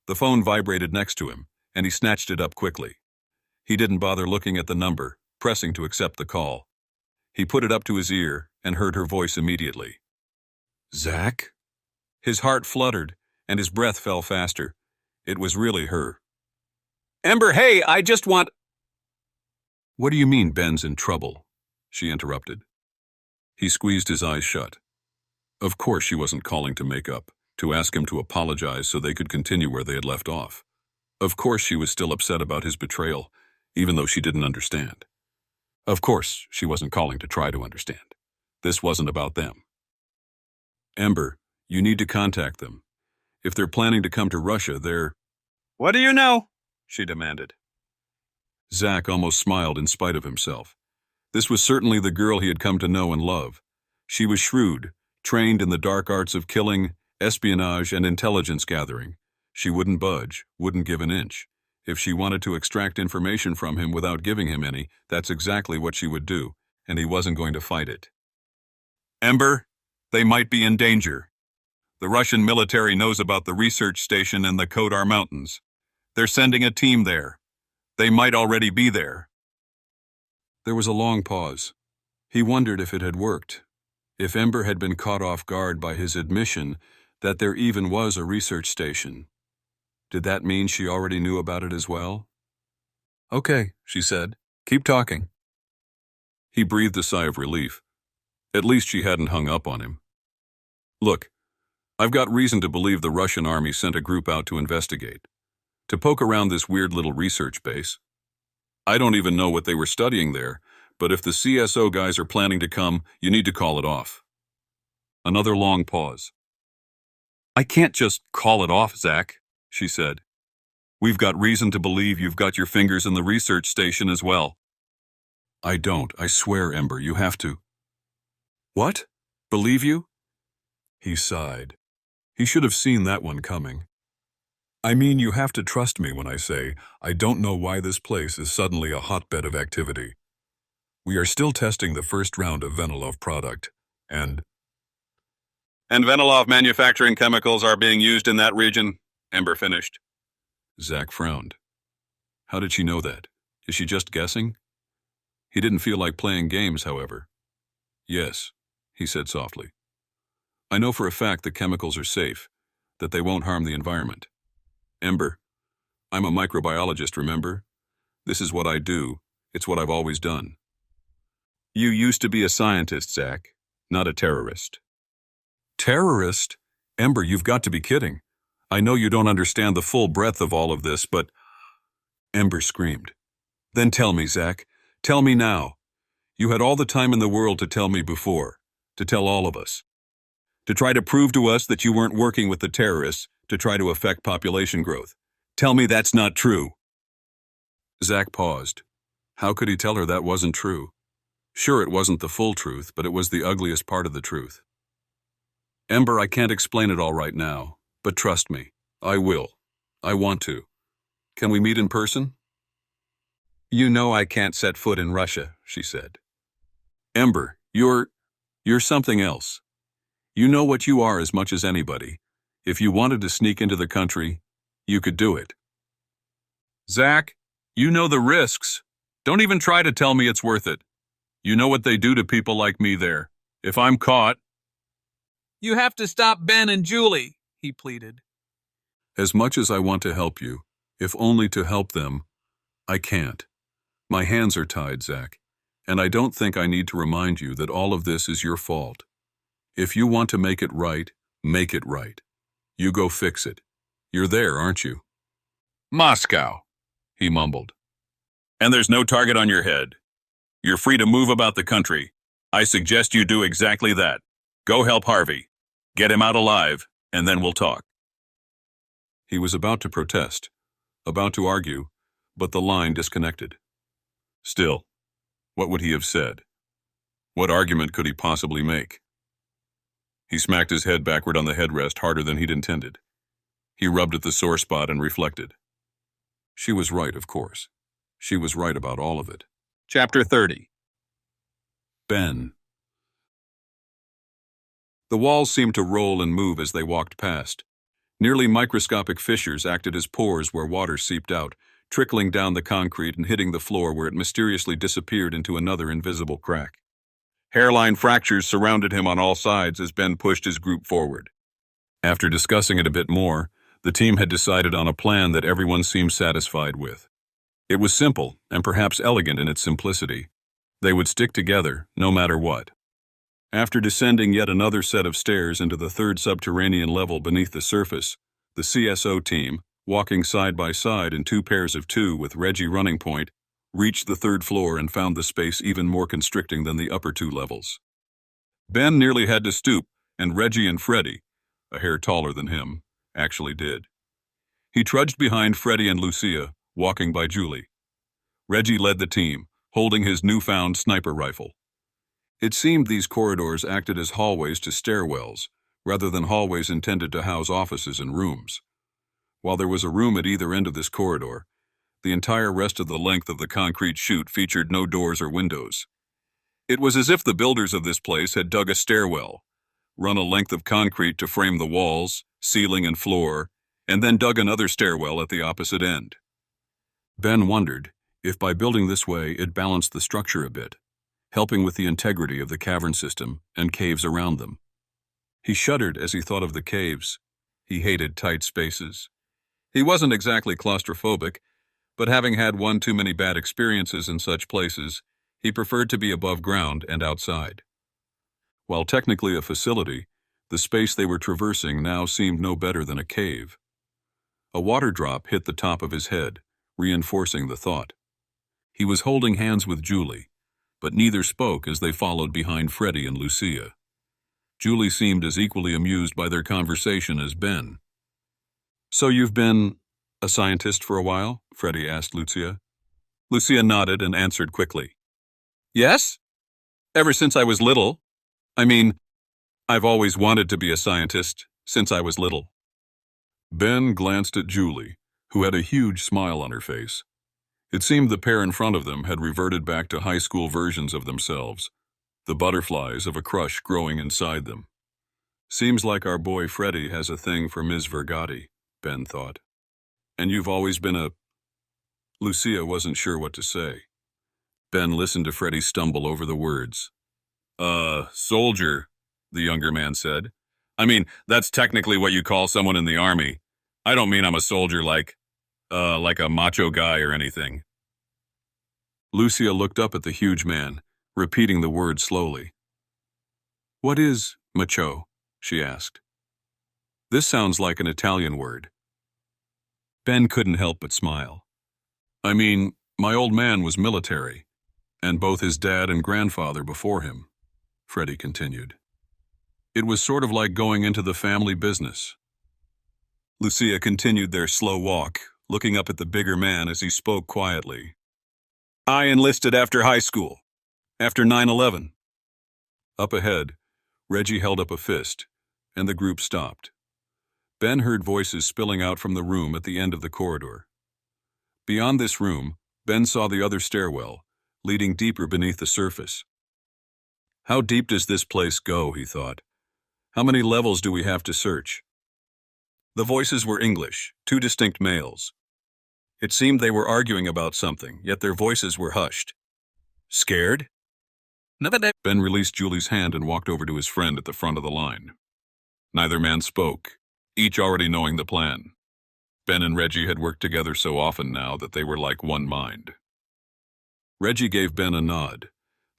The phone vibrated next to him, and he snatched it up quickly. He didn't bother looking at the number, pressing to accept the call. He put it up to his ear and heard her voice immediately. "Zach?" His heart fluttered, and his breath fell faster. It was really her. "Ember, hey, I just want—" "What do you mean Ben's in trouble?" she interrupted. He squeezed his eyes shut. Of course she wasn't calling to make up, to ask him to apologize so they could continue where they had left off. Of course she was still upset about his betrayal, even though she didn't understand. Of course she wasn't calling to try to understand. This wasn't about them. "Ember, you need to contact them. If they're planning to come to Russia, they're—" "What do you know?" she demanded. Zach almost smiled in spite of himself. This was certainly the girl he had come to know and love. She was shrewd, trained in the dark arts of killing, espionage, and intelligence gathering. She wouldn't budge, wouldn't give an inch. If she wanted to extract information from him without giving him any, that's exactly what she would do, and he wasn't going to fight it. Ember, they might be in danger. The Russian military knows about the research station in the Kodar Mountains. They're sending a team there. They might already be there. There was a long pause. He wondered if it had worked. If Ember had been caught off guard by his admission that there even was a research station. Did that mean she already knew about it as well? Okay, she said. Keep talking. He breathed a sigh of relief. At least she hadn't hung up on him. Look, I've got reason to believe the Russian army sent a group out to investigate, to poke around this weird little research base. I don't even know what they were studying there, but if the CSO guys are planning to come, you need to call it off. Another long pause. I can't just call it off, Zach, she said. We've got reason to believe you've got your fingers in the research station as well. I don't, I swear, Ember, you have to. What? Believe you? He sighed. He should have seen that one coming. I mean, you have to trust me when I say I don't know why this place is suddenly a hotbed of activity. We are still testing the first round of Venilov product, and Venilov manufacturing chemicals are being used in that region, Ember finished. Zach frowned. How did she know that? Is she just guessing? He didn't feel like playing games, however. Yes, he said softly. I know for a fact the chemicals are safe, that they won't harm the environment. Ember, I'm a microbiologist, remember? This is what I do. It's what I've always done. You used to be a scientist, Zach, not a terrorist. Terrorist? Ember, you've got to be kidding. I know you don't understand the full breadth of all of this, but... Ember screamed. Then tell me, Zach. Tell me now. You had all the time in the world to tell me before, to tell all of us. To try to prove to us that you weren't working with the terrorists to try to affect population growth. Tell me that's not true. Zach paused. How could he tell her that wasn't true? Sure, it wasn't the full truth, but it was the ugliest part of the truth. Ember, I can't explain it all right now, but trust me, I will. I want to. Can we meet in person? You know I can't set foot in Russia, she said. Ember, you're something else. You know what you are as much as anybody. If you wanted to sneak into the country, you could do it. Zach, you know the risks. Don't even try to tell me it's worth it. You know what they do to people like me there. If I'm caught... You have to stop Ben and Julie, he pleaded. As much as I want to help you, if only to help them, I can't. My hands are tied, Zach, and I don't think I need to remind you that all of this is your fault. If you want to make it right, make it right. You go fix it. You're there, aren't you? Moscow, he mumbled. And there's no target on your head. You're free to move about the country. I suggest you do exactly that. Go help Harvey. Get him out alive, and then we'll talk. He was about to protest, about to argue, but the line disconnected. Still, what would he have said? What argument could he possibly make? He smacked his head backward on the headrest harder than he'd intended. He rubbed at the sore spot and reflected. She was right, of course. She was right about all of it. Chapter 30. Ben. The walls seemed to roll and move as they walked past. Nearly microscopic fissures acted as pores where water seeped out, trickling down the concrete and hitting the floor where it mysteriously disappeared into another invisible crack. Hairline fractures surrounded him on all sides as Ben pushed his group forward. After discussing it a bit more, the team had decided on a plan that everyone seemed satisfied with. It was simple and perhaps elegant in its simplicity. They would stick together, no matter what. After descending yet another set of stairs into the third subterranean level beneath the surface, the CSO team, walking side by side in 2 pairs of 2 with Reggie running point, reached the 3rd floor and found the space even more constricting than the upper 2 levels. Ben nearly had to stoop, and Reggie and Freddie, a hair taller than him, actually did. He trudged behind Freddie and Lucia, walking by Julie. Reggie led the team, holding his newfound sniper rifle. It seemed these corridors acted as hallways to stairwells, rather than hallways intended to house offices and rooms. While there was a room at either end of this corridor, the entire rest of the length of the concrete chute featured no doors or windows. It was as if the builders of this place had dug a stairwell, run a length of concrete to frame the walls, ceiling, and floor, and then dug another stairwell at the opposite end. Ben wondered if by building this way it balanced the structure a bit, helping with the integrity of the cavern system and caves around them. He shuddered as he thought of the caves. He hated tight spaces. He wasn't exactly claustrophobic, but having had one too many bad experiences in such places, he preferred to be above ground and outside. While technically a facility, the space they were traversing now seemed no better than a cave. A water drop hit the top of his head, reinforcing the thought. He was holding hands with Julie, but neither spoke as they followed behind Freddie and Lucia. Julie seemed as equally amused by their conversation as Ben. "So you've been a scientist for a while?" Freddie asked Lucia. Lucia nodded and answered quickly. "Yes? Ever since I was little. I mean, I've always wanted to be a scientist, since I was little." Ben glanced at Julie, who had a huge smile on her face. It seemed the pair in front of them had reverted back to high school versions of themselves, the butterflies of a crush growing inside them. "Seems like our boy Freddie has a thing for Ms. Vergati," Ben thought. "And you've always been a—" Lucia wasn't sure what to say. Ben listened to Freddie stumble over the words. Soldier," the younger man said. "I mean, that's technically what you call someone in the army. I don't mean I'm a soldier like a macho guy or anything." Lucia looked up at the huge man, repeating the word slowly. "What is macho?" she asked. "This sounds like an Italian word." Ben couldn't help but smile. "I mean, my old man was military, and both his dad and grandfather before him," Freddie continued. "It was sort of like going into the family business." Lucia continued their slow walk, looking up at the bigger man as he spoke quietly. "I enlisted after high school, after 9/11. Up ahead, Reggie held up a fist, and the group stopped. Ben heard voices spilling out from the room at the end of the corridor. Beyond this room, Ben saw the other stairwell, leading deeper beneath the surface. How deep does this place go, he thought. How many levels do we have to search? The voices were English, two distinct males. It seemed they were arguing about something, yet their voices were hushed. Scared? Ben released Julie's hand and walked over to his friend at the front of the line. Neither man spoke, each already knowing the plan. Ben and Reggie had worked together so often now that they were like one mind. Reggie gave Ben a nod,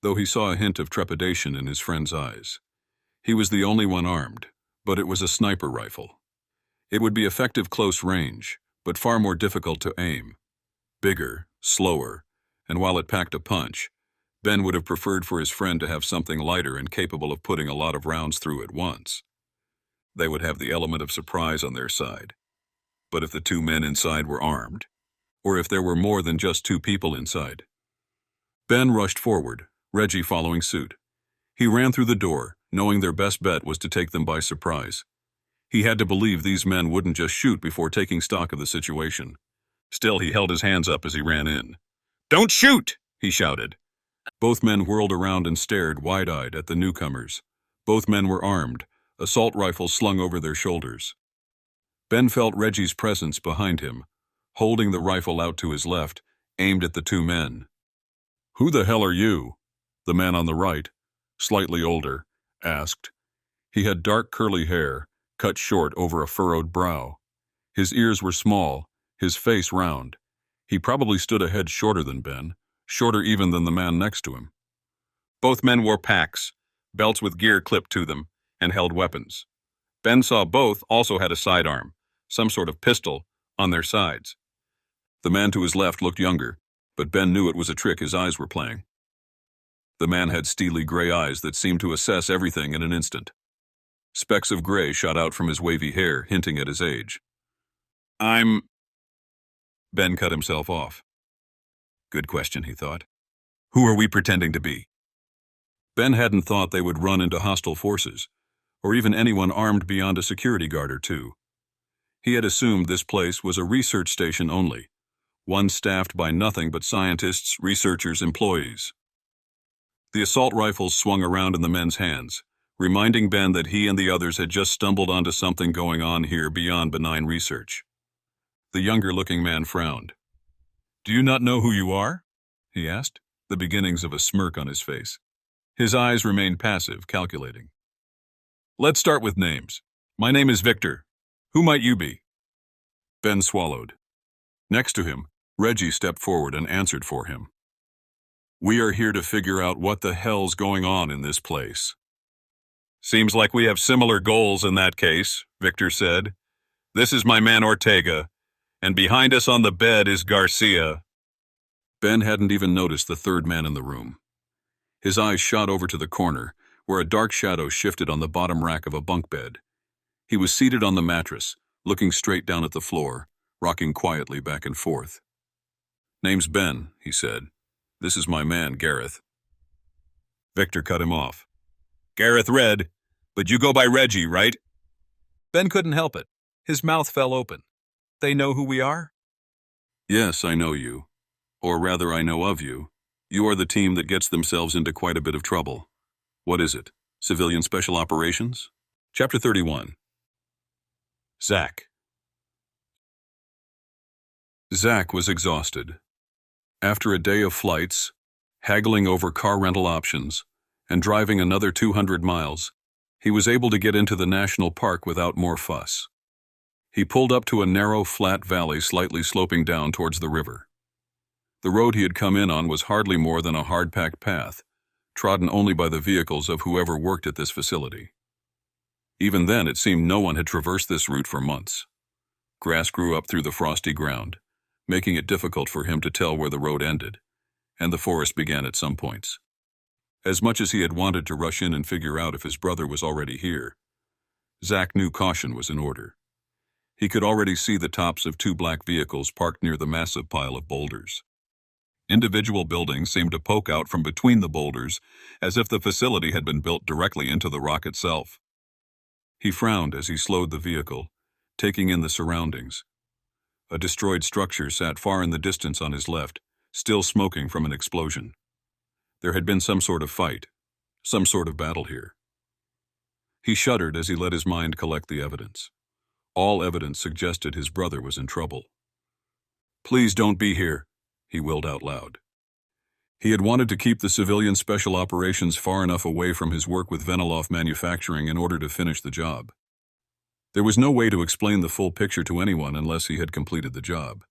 though he saw a hint of trepidation in his friend's eyes. He was the only one armed, but it was a sniper rifle. It would be effective close range, but far more difficult to aim. Bigger, slower, and while it packed a punch, Ben would have preferred for his friend to have something lighter and capable of putting a lot of rounds through at once. They would have the element of surprise on their side. But if the two men inside were armed, or if there were more than just two people inside. Ben rushed forward, Reggie following suit. He ran through the door, knowing their best bet was to take them by surprise. He had to believe these men wouldn't just shoot before taking stock of the situation. Still, he held his hands up as he ran in. "Don't shoot!" he shouted. Both men whirled around and stared wide-eyed at the newcomers. Both men were armed, assault rifles slung over their shoulders. Ben felt Reggie's presence behind him, holding the rifle out to his left, aimed at the two men. "Who the hell are you?" the man on the right, slightly older, asked. He had dark curly hair, cut short over a furrowed brow. His ears were small, his face round. He probably stood a head shorter than Ben, shorter even than the man next to him. Both men wore packs, belts with gear clipped to them, and held weapons. Ben saw both also had a sidearm, some sort of pistol, on their sides. The man to his left looked younger, but Ben knew it was a trick his eyes were playing. The man had steely gray eyes that seemed to assess everything in an instant. Specks of gray shot out from his wavy hair, hinting at his age. Ben cut himself off. Good question, he thought. Who are we pretending to be? Ben hadn't thought they would run into hostile forces, or even anyone armed beyond a security guard or two. He had assumed this place was a research station only, one staffed by nothing but scientists, researchers, employees. The assault rifles swung around in the men's hands, reminding Ben that he and the others had just stumbled onto something going on here beyond benign research. The younger-looking man frowned. "Do you not know who you are?" he asked, the beginnings of a smirk on his face. His eyes remained passive, calculating. Let's start with names. My name is Victor. Who might you be? Ben swallowed. Next to him, Reggie stepped forward and answered for him. We are here to figure out what the hell's going on in this place. Seems like we have similar goals in that case, Victor said. This is my man Ortega, and behind us on the bed is Garcia. Ben hadn't even noticed the third man in the room. His eyes shot over to the corner, where a dark shadow shifted on the bottom rack of a bunk bed. He was seated on the mattress, looking straight down at the floor, rocking quietly back and forth. Name's Ben, he said. This is my man, Gareth. Victor cut him off. Gareth Red, but you go by Reggie, right? Ben couldn't help it. His mouth fell open. They know who we are? Yes, I know you. Or rather, I know of you. You are the team that gets themselves into quite a bit of trouble. What is it? Civilian Special Operations? Chapter 31. Zach. Zach was exhausted. After a day of flights, haggling over car rental options, and driving another 200 miles, he was able to get into the national park without more fuss. He pulled up to a narrow, flat valley slightly sloping down towards the river. The road he had come in on was hardly more than a hard-packed path, trodden only by the vehicles of whoever worked at this facility. Even then, it seemed no one had traversed this route for months. Grass grew up through the frosty ground, making it difficult for him to tell where the road ended, and the forest began at some points. As much as he had wanted to rush in and figure out if his brother was already here, Zach knew caution was in order. He could already see the tops of 2 black vehicles parked near the massive pile of boulders. Individual buildings seemed to poke out from between the boulders, as if the facility had been built directly into the rock itself. He frowned as he slowed the vehicle, taking in the surroundings. A destroyed structure sat far in the distance on his left, still smoking from an explosion. There had been some sort of fight, some sort of battle here. He shuddered as he let his mind collect the evidence. All evidence suggested his brother was in trouble. "Please don't be here," he willed out loud. He had wanted to keep the civilian special operations far enough away from his work with Veniloff Manufacturing in order to finish the job. There was no way to explain the full picture to anyone unless he had completed the job.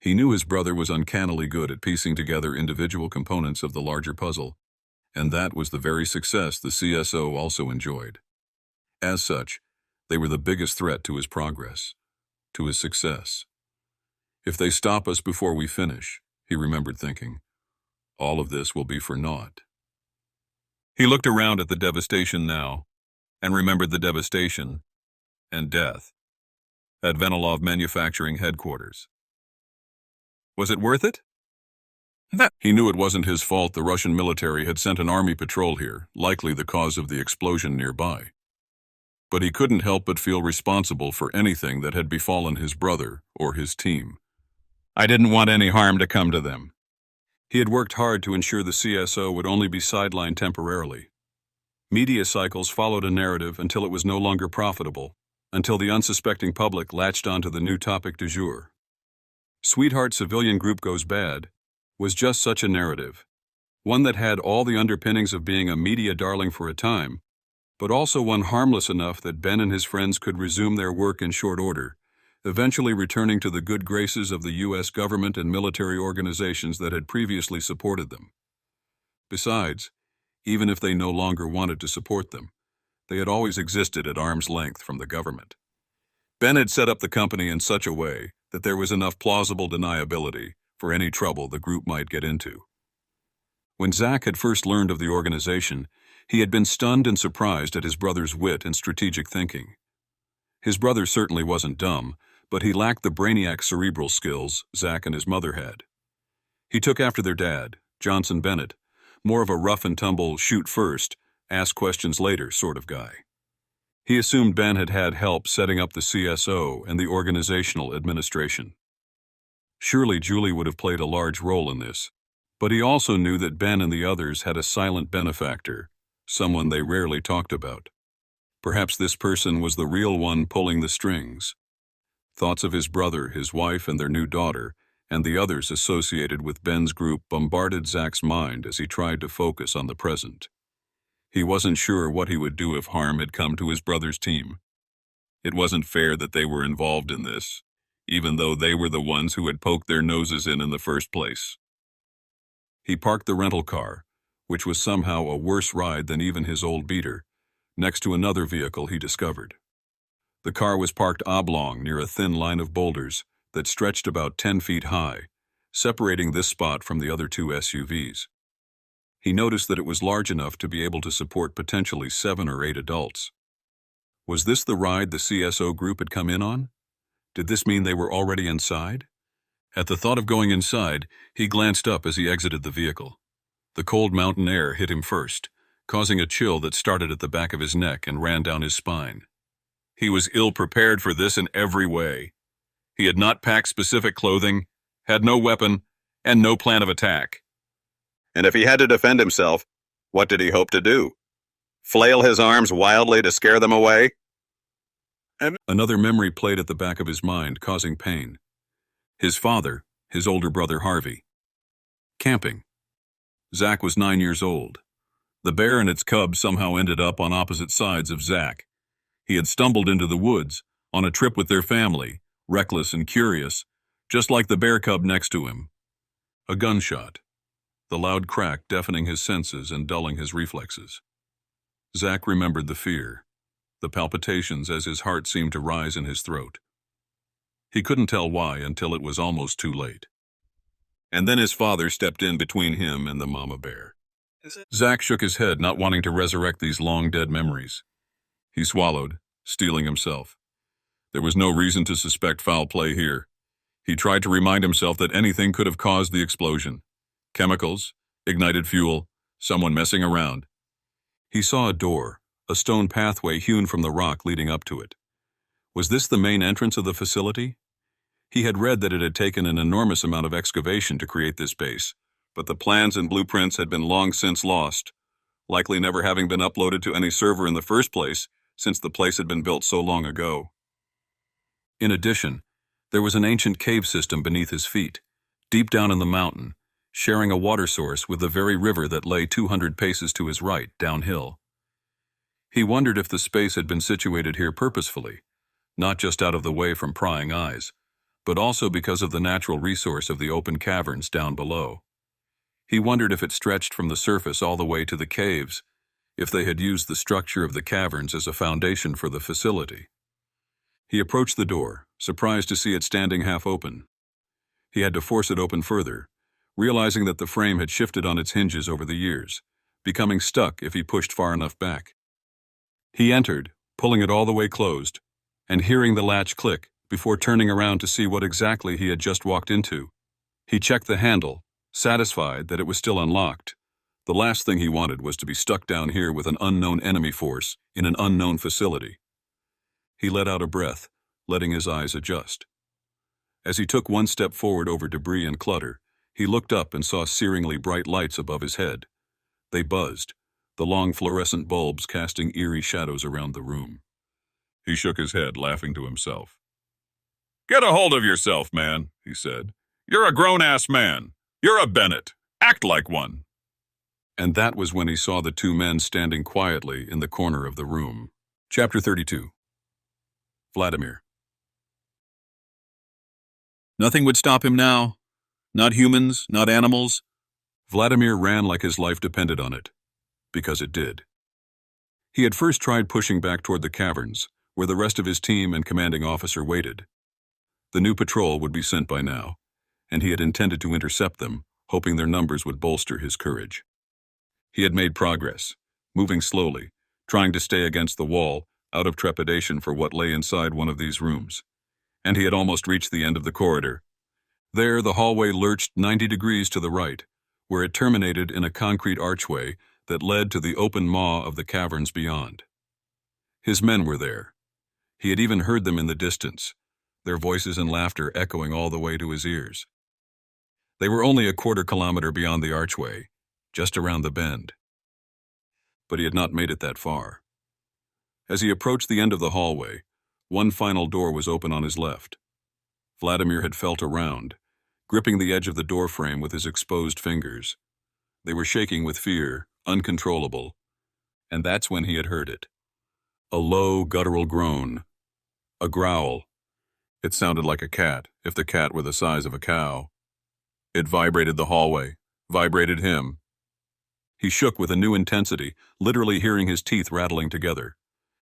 He knew his brother was uncannily good at piecing together individual components of the larger puzzle, and that was the very success the CSO also enjoyed. As such, they were the biggest threat to his progress, to his success. If they stop us before we finish, he remembered thinking, all of this will be for naught. He looked around at the devastation now, and remembered the devastation and death at Venilov Manufacturing headquarters. Was it worth it? He knew it wasn't his fault the Russian military had sent an army patrol here, likely the cause of the explosion nearby. But he couldn't help but feel responsible for anything that had befallen his brother or his team. I didn't want any harm to come to them. He had worked hard to ensure the CSO would only be sidelined temporarily. Media cycles followed a narrative until it was no longer profitable, until the unsuspecting public latched onto the new topic du jour. Sweetheart Civilian Group Goes Bad was just such a narrative, one that had all the underpinnings of being a media darling for a time, but also one harmless enough that Ben and his friends could resume their work in short order, eventually returning to the good graces of the U.S. government and military organizations that had previously supported them. Besides, even if they no longer wanted to support them, they had always existed at arm's length from the government. Ben had set up the company in such a way that there was enough plausible deniability for any trouble the group might get into. When Zach had first learned of the organization, he had been stunned and surprised at his brother's wit and strategic thinking. His brother certainly wasn't dumb, but he lacked the brainiac cerebral skills Zach and his mother had. He took after their dad, Johnson Bennett, more of a rough-and-tumble, shoot-first, ask-questions-later sort of guy. He assumed Ben had had help setting up the CSO and the organizational administration. Surely Julie would have played a large role in this, but he also knew that Ben and the others had a silent benefactor, someone they rarely talked about. Perhaps this person was the real one pulling the strings. Thoughts of his brother, his wife, and their new daughter, and the others associated with Ben's group bombarded Zach's mind as he tried to focus on the present. He wasn't sure what he would do if harm had come to his brother's team. It wasn't fair that they were involved in this, even though they were the ones who had poked their noses in the first place. He parked the rental car, which was somehow a worse ride than even his old beater, next to another vehicle he discovered. The car was parked oblong near a thin line of boulders that stretched about 10 feet high, separating this spot from the other two SUVs. He noticed that it was large enough to be able to support potentially 7 or 8 adults. Was this the ride the CSO group had come in on? Did this mean they were already inside? At the thought of going inside, he glanced up as he exited the vehicle. The cold mountain air hit him first, causing a chill that started at the back of his neck and ran down his spine. He was ill-prepared for this in every way. He had not packed specific clothing, had no weapon, and no plan of attack. And if he had to defend himself, what did he hope to do? Flail his arms wildly to scare them away? Another memory played at the back of his mind, causing pain. His father, his older brother Harvey. Camping. Zach was 9 years old. The bear and its cubs somehow ended up on opposite sides of Zach. He had stumbled into the woods, on a trip with their family, reckless and curious, just like the bear cub next to him. A gunshot. The loud crack deafening his senses and dulling his reflexes. Zach remembered the fear, the palpitations as his heart seemed to rise in his throat. He couldn't tell why until it was almost too late. And then his father stepped in between him and the mama bear. Zach shook his head, not wanting to resurrect these long-dead memories. He swallowed, steeling himself. There was no reason to suspect foul play here. He tried to remind himself that anything could have caused the explosion. Chemicals, ignited fuel, someone messing around. He saw a door, a stone pathway hewn from the rock leading up to it. Was this the main entrance of the facility? He had read that it had taken an enormous amount of excavation to create this base, but the plans and blueprints had been long since lost, likely never having been uploaded to any server in the first place since the place had been built so long ago. In addition, there was an ancient cave system beneath his feet, deep down in the mountain, sharing a water source with the very river that lay 200 paces to his right, downhill. He wondered if the space had been situated here purposefully, not just out of the way from prying eyes, but also because of the natural resource of the open caverns down below. He wondered if it stretched from the surface all the way to the caves, if they had used the structure of the caverns as a foundation for the facility. He approached the door, surprised to see it standing half open. He had to force it open further, realizing that the frame had shifted on its hinges over the years, becoming stuck if he pushed far enough back. He entered, pulling it all the way closed, and hearing the latch click before turning around to see what exactly he had just walked into. He checked the handle, satisfied that it was still unlocked. The last thing he wanted was to be stuck down here with an unknown enemy force in an unknown facility. He let out a breath, letting his eyes adjust. As he took one step forward over debris and clutter, he looked up and saw searingly bright lights above his head. They buzzed, the long fluorescent bulbs casting eerie shadows around the room. He shook his head, laughing to himself. "Get a hold of yourself, man," he said. "You're a grown-ass man. You're a Bennett. Act like one." And that was when he saw the two men standing quietly in the corner of the room. Chapter 32. Vladimir. Nothing would stop him now. Not humans, not animals. Vladimir ran like his life depended on it. Because it did. He had first tried pushing back toward the caverns, where the rest of his team and commanding officer waited. The new patrol would be sent by now, and he had intended to intercept them, hoping their numbers would bolster his courage. He had made progress, moving slowly, trying to stay against the wall, out of trepidation for what lay inside one of these rooms. And he had almost reached the end of the corridor. There, the hallway lurched 90 degrees to the right, where it terminated in a concrete archway that led to the open maw of the caverns beyond. His men were there. He had even heard them in the distance, their voices and laughter echoing all the way to his ears. They were only a quarter-kilometer beyond the archway, just around the bend. But he had not made it that far. As he approached the end of the hallway, one final door was open on his left. Vladimir had felt around, gripping the edge of the door frame with his exposed fingers. They were shaking with fear, uncontrollable. and that's when he had heard it. A low, guttural groan. A growl. It sounded like a cat, if the cat were the size of a cow. It vibrated the hallway, vibrated him. He shook with a new intensity, literally hearing his teeth rattling together.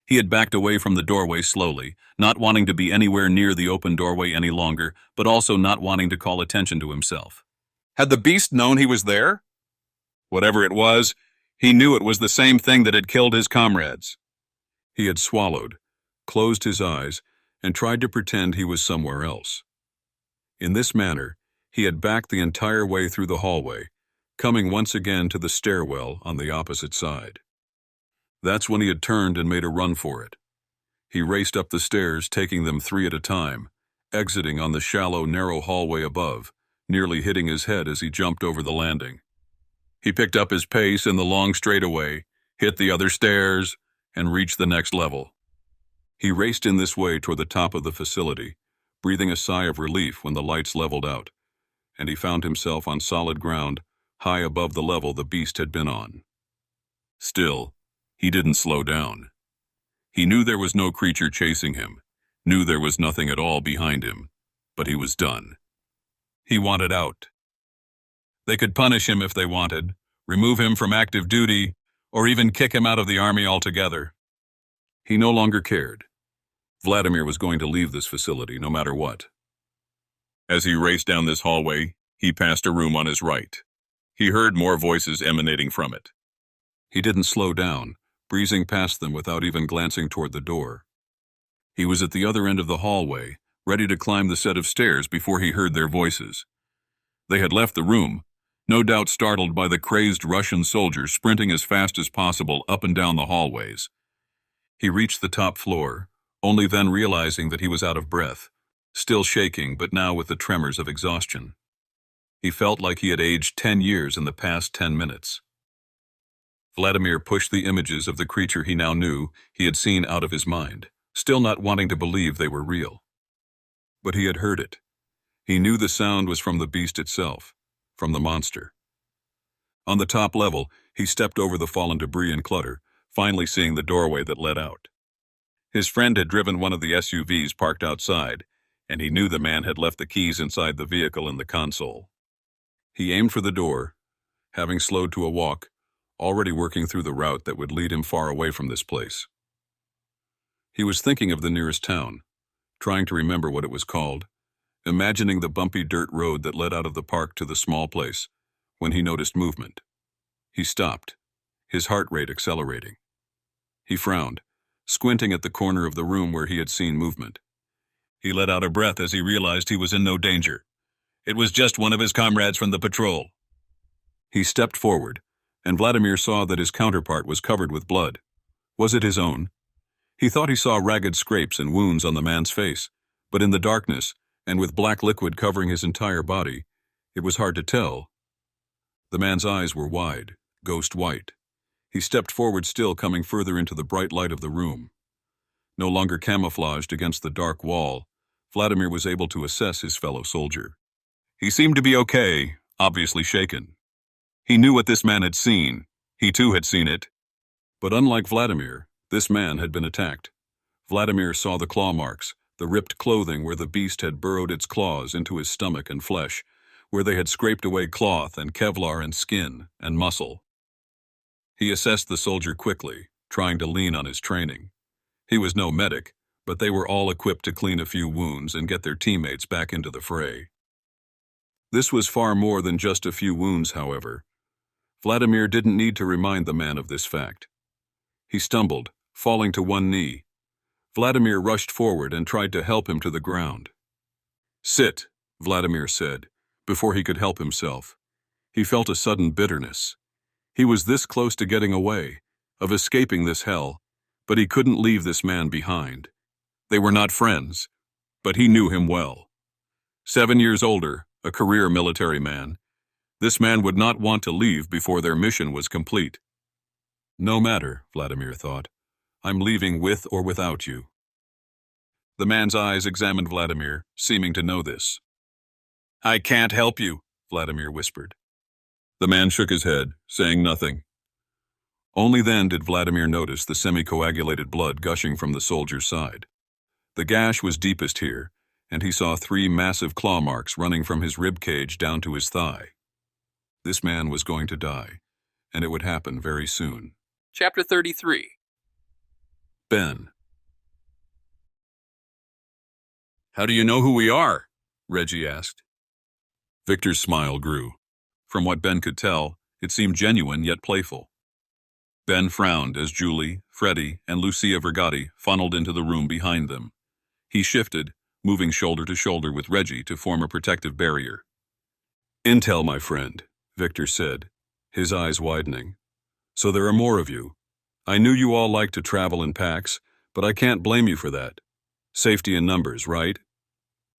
He had backed away from the doorway slowly, not wanting to be anywhere near the open doorway any longer, but also not wanting to call attention to himself. Had the beast known he was there? Whatever it was, he knew it was the same thing that had killed his comrades. He had swallowed, closed his eyes, and tried to pretend he was somewhere else. In this manner, he had backed the entire way through the hallway, coming once again to the stairwell on the opposite side. That's when he had turned and made a run for it. He raced up the stairs, taking them 3 at a time, exiting on the shallow, narrow hallway above, nearly hitting his head as he jumped over the landing. He picked up his pace in the long straightaway, hit the other stairs, and reached the next level. He raced in this way toward the top of the facility, breathing a sigh of relief when the lights leveled out, and he found himself on solid ground, high above the level the beast had been on. Still, he didn't slow down. He knew there was no creature chasing him, knew there was nothing at all behind him, but he was done. He wanted out. They could punish him if they wanted, remove him from active duty, or even kick him out of the army altogether. He no longer cared. Vladimir was going to leave this facility no matter what. As he raced down this hallway, he passed a room on his right. He heard more voices emanating from it. He didn't slow down, breezing past them without even glancing toward the door. He was at the other end of the hallway, ready to climb the set of stairs before he heard their voices. They had left the room, no doubt startled by the crazed Russian soldiers sprinting as fast as possible up and down the hallways. He reached the top floor, only then realizing that he was out of breath, still shaking but now with the tremors of exhaustion. He felt like he had aged 10 years in the past 10 minutes. Vladimir pushed the images of the creature he now knew he had seen out of his mind, still not wanting to believe they were real. But he had heard it. He knew the sound was from the beast itself, from the monster. On the top level, he stepped over the fallen debris and clutter, finally seeing the doorway that led out. His friend had driven one of the SUVs parked outside, and he knew the man had left the keys inside the vehicle in the console. He aimed for the door, having slowed to a walk, already working through the route that would lead him far away from this place. He was thinking of the nearest town, trying to remember what it was called, imagining the bumpy dirt road that led out of the park to the small place, when he noticed movement. He stopped, his heart rate accelerating. He frowned, squinting at the corner of the room where he had seen movement. He let out a breath as he realized he was in no danger. It was just one of his comrades from the patrol. He stepped forward, and Vladimir saw that his counterpart was covered with blood. Was it his own? He thought he saw ragged scrapes and wounds on the man's face, but in the darkness, and with black liquid covering his entire body, it was hard to tell. The man's eyes were wide, ghost white. He stepped forward still, coming further into the bright light of the room. No longer camouflaged against the dark wall, Vladimir was able to assess his fellow soldier. He seemed to be okay, obviously shaken. He knew what this man had seen. He too had seen it. But unlike Vladimir, this man had been attacked. Vladimir saw the claw marks, the ripped clothing where the beast had burrowed its claws into his stomach and flesh, where they had scraped away cloth and Kevlar and skin and muscle. He assessed the soldier quickly, trying to lean on his training. He was no medic, but they were all equipped to clean a few wounds and get their teammates back into the fray. This was far more than just a few wounds, however. Vladimir didn't need to remind the man of this fact. He stumbled, falling to one knee. Vladimir rushed forward and tried to help him to the ground. "Sit," Vladimir said, before he could help himself. He felt a sudden bitterness. He was this close to getting away, of escaping this hell, but he couldn't leave this man behind. They were not friends, but he knew him well. 7 years older, a career military man, this man would not want to leave before their mission was complete. No matter, Vladimir thought. I'm leaving with or without you. The man's eyes examined Vladimir, seeming to know this. I can't help you, Vladimir whispered. The man shook his head, saying nothing. Only then did Vladimir notice the semi-coagulated blood gushing from the soldier's side. The gash was deepest here, and he saw 3 massive claw marks running from his rib cage down to his thigh. This man was going to die, and it would happen very soon. Chapter 33. Ben. "How do you know who we are?" Reggie asked. Victor's smile grew. From what Ben could tell, it seemed genuine yet playful. Ben frowned as Julie, Freddie, and Lucia Vergati funneled into the room behind them. He shifted, moving shoulder to shoulder with Reggie to form a protective barrier. "Intel, my friend," Victor said, his eyes widening. "So there are more of you. I knew you all like to travel in packs, but I can't blame you for that. Safety in numbers, right?"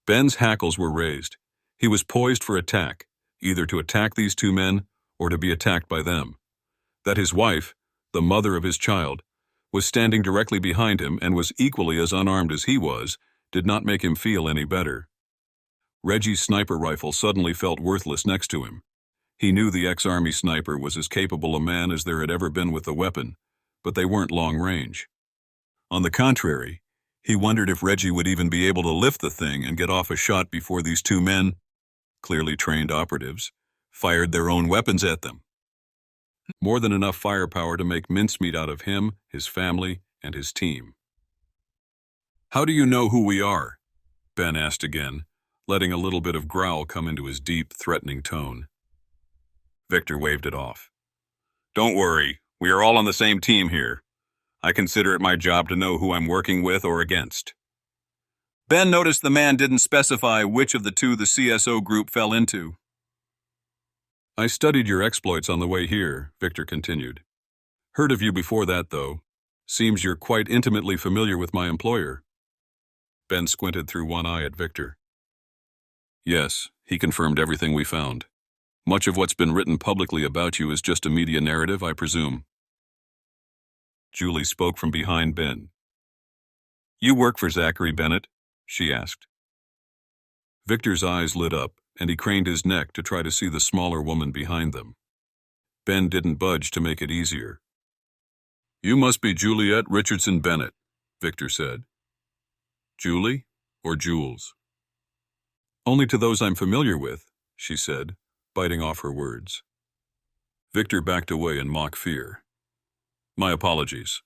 Ben's hackles were raised. He was poised for attack, either to attack these 2 men or to be attacked by them. That his wife, the mother of his child, was standing directly behind him and was equally as unarmed as he was, did not make him feel any better. Reggie's sniper rifle suddenly felt worthless next to him. He knew the ex-army sniper was as capable a man as there had ever been with the weapon, but they weren't long range. On the contrary, he wondered if Reggie would even be able to lift the thing and get off a shot before these 2 men, clearly trained operatives, fired their own weapons at them. More than enough firepower to make mincemeat out of him, his family, and his team. "How do you know who we are?" Ben asked again, letting a little bit of growl come into his deep, threatening tone. Victor waved it off. "Don't worry, we are all on the same team here. I consider it my job to know who I'm working with or against." Ben noticed the man didn't specify which of the 2 the CSO group fell into. "I studied your exploits on the way here," Victor continued. "Heard of you before that, though. Seems you're quite intimately familiar with my employer." Ben squinted through one eye at Victor. "Yes," he confirmed everything we found. "Much of what's been written publicly about you is just a media narrative, I presume." Julie spoke from behind Ben. "You work for Harvey Bennett?" she asked. Victor's eyes lit up, and he craned his neck to try to see the smaller woman behind them. Ben didn't budge to make it easier. "You must be Juliet Richardson Bennett," Victor said. "Julie or Jules?" "Only to those I'm familiar with," she said, biting off her words. Victor backed away in mock fear. "My apologies.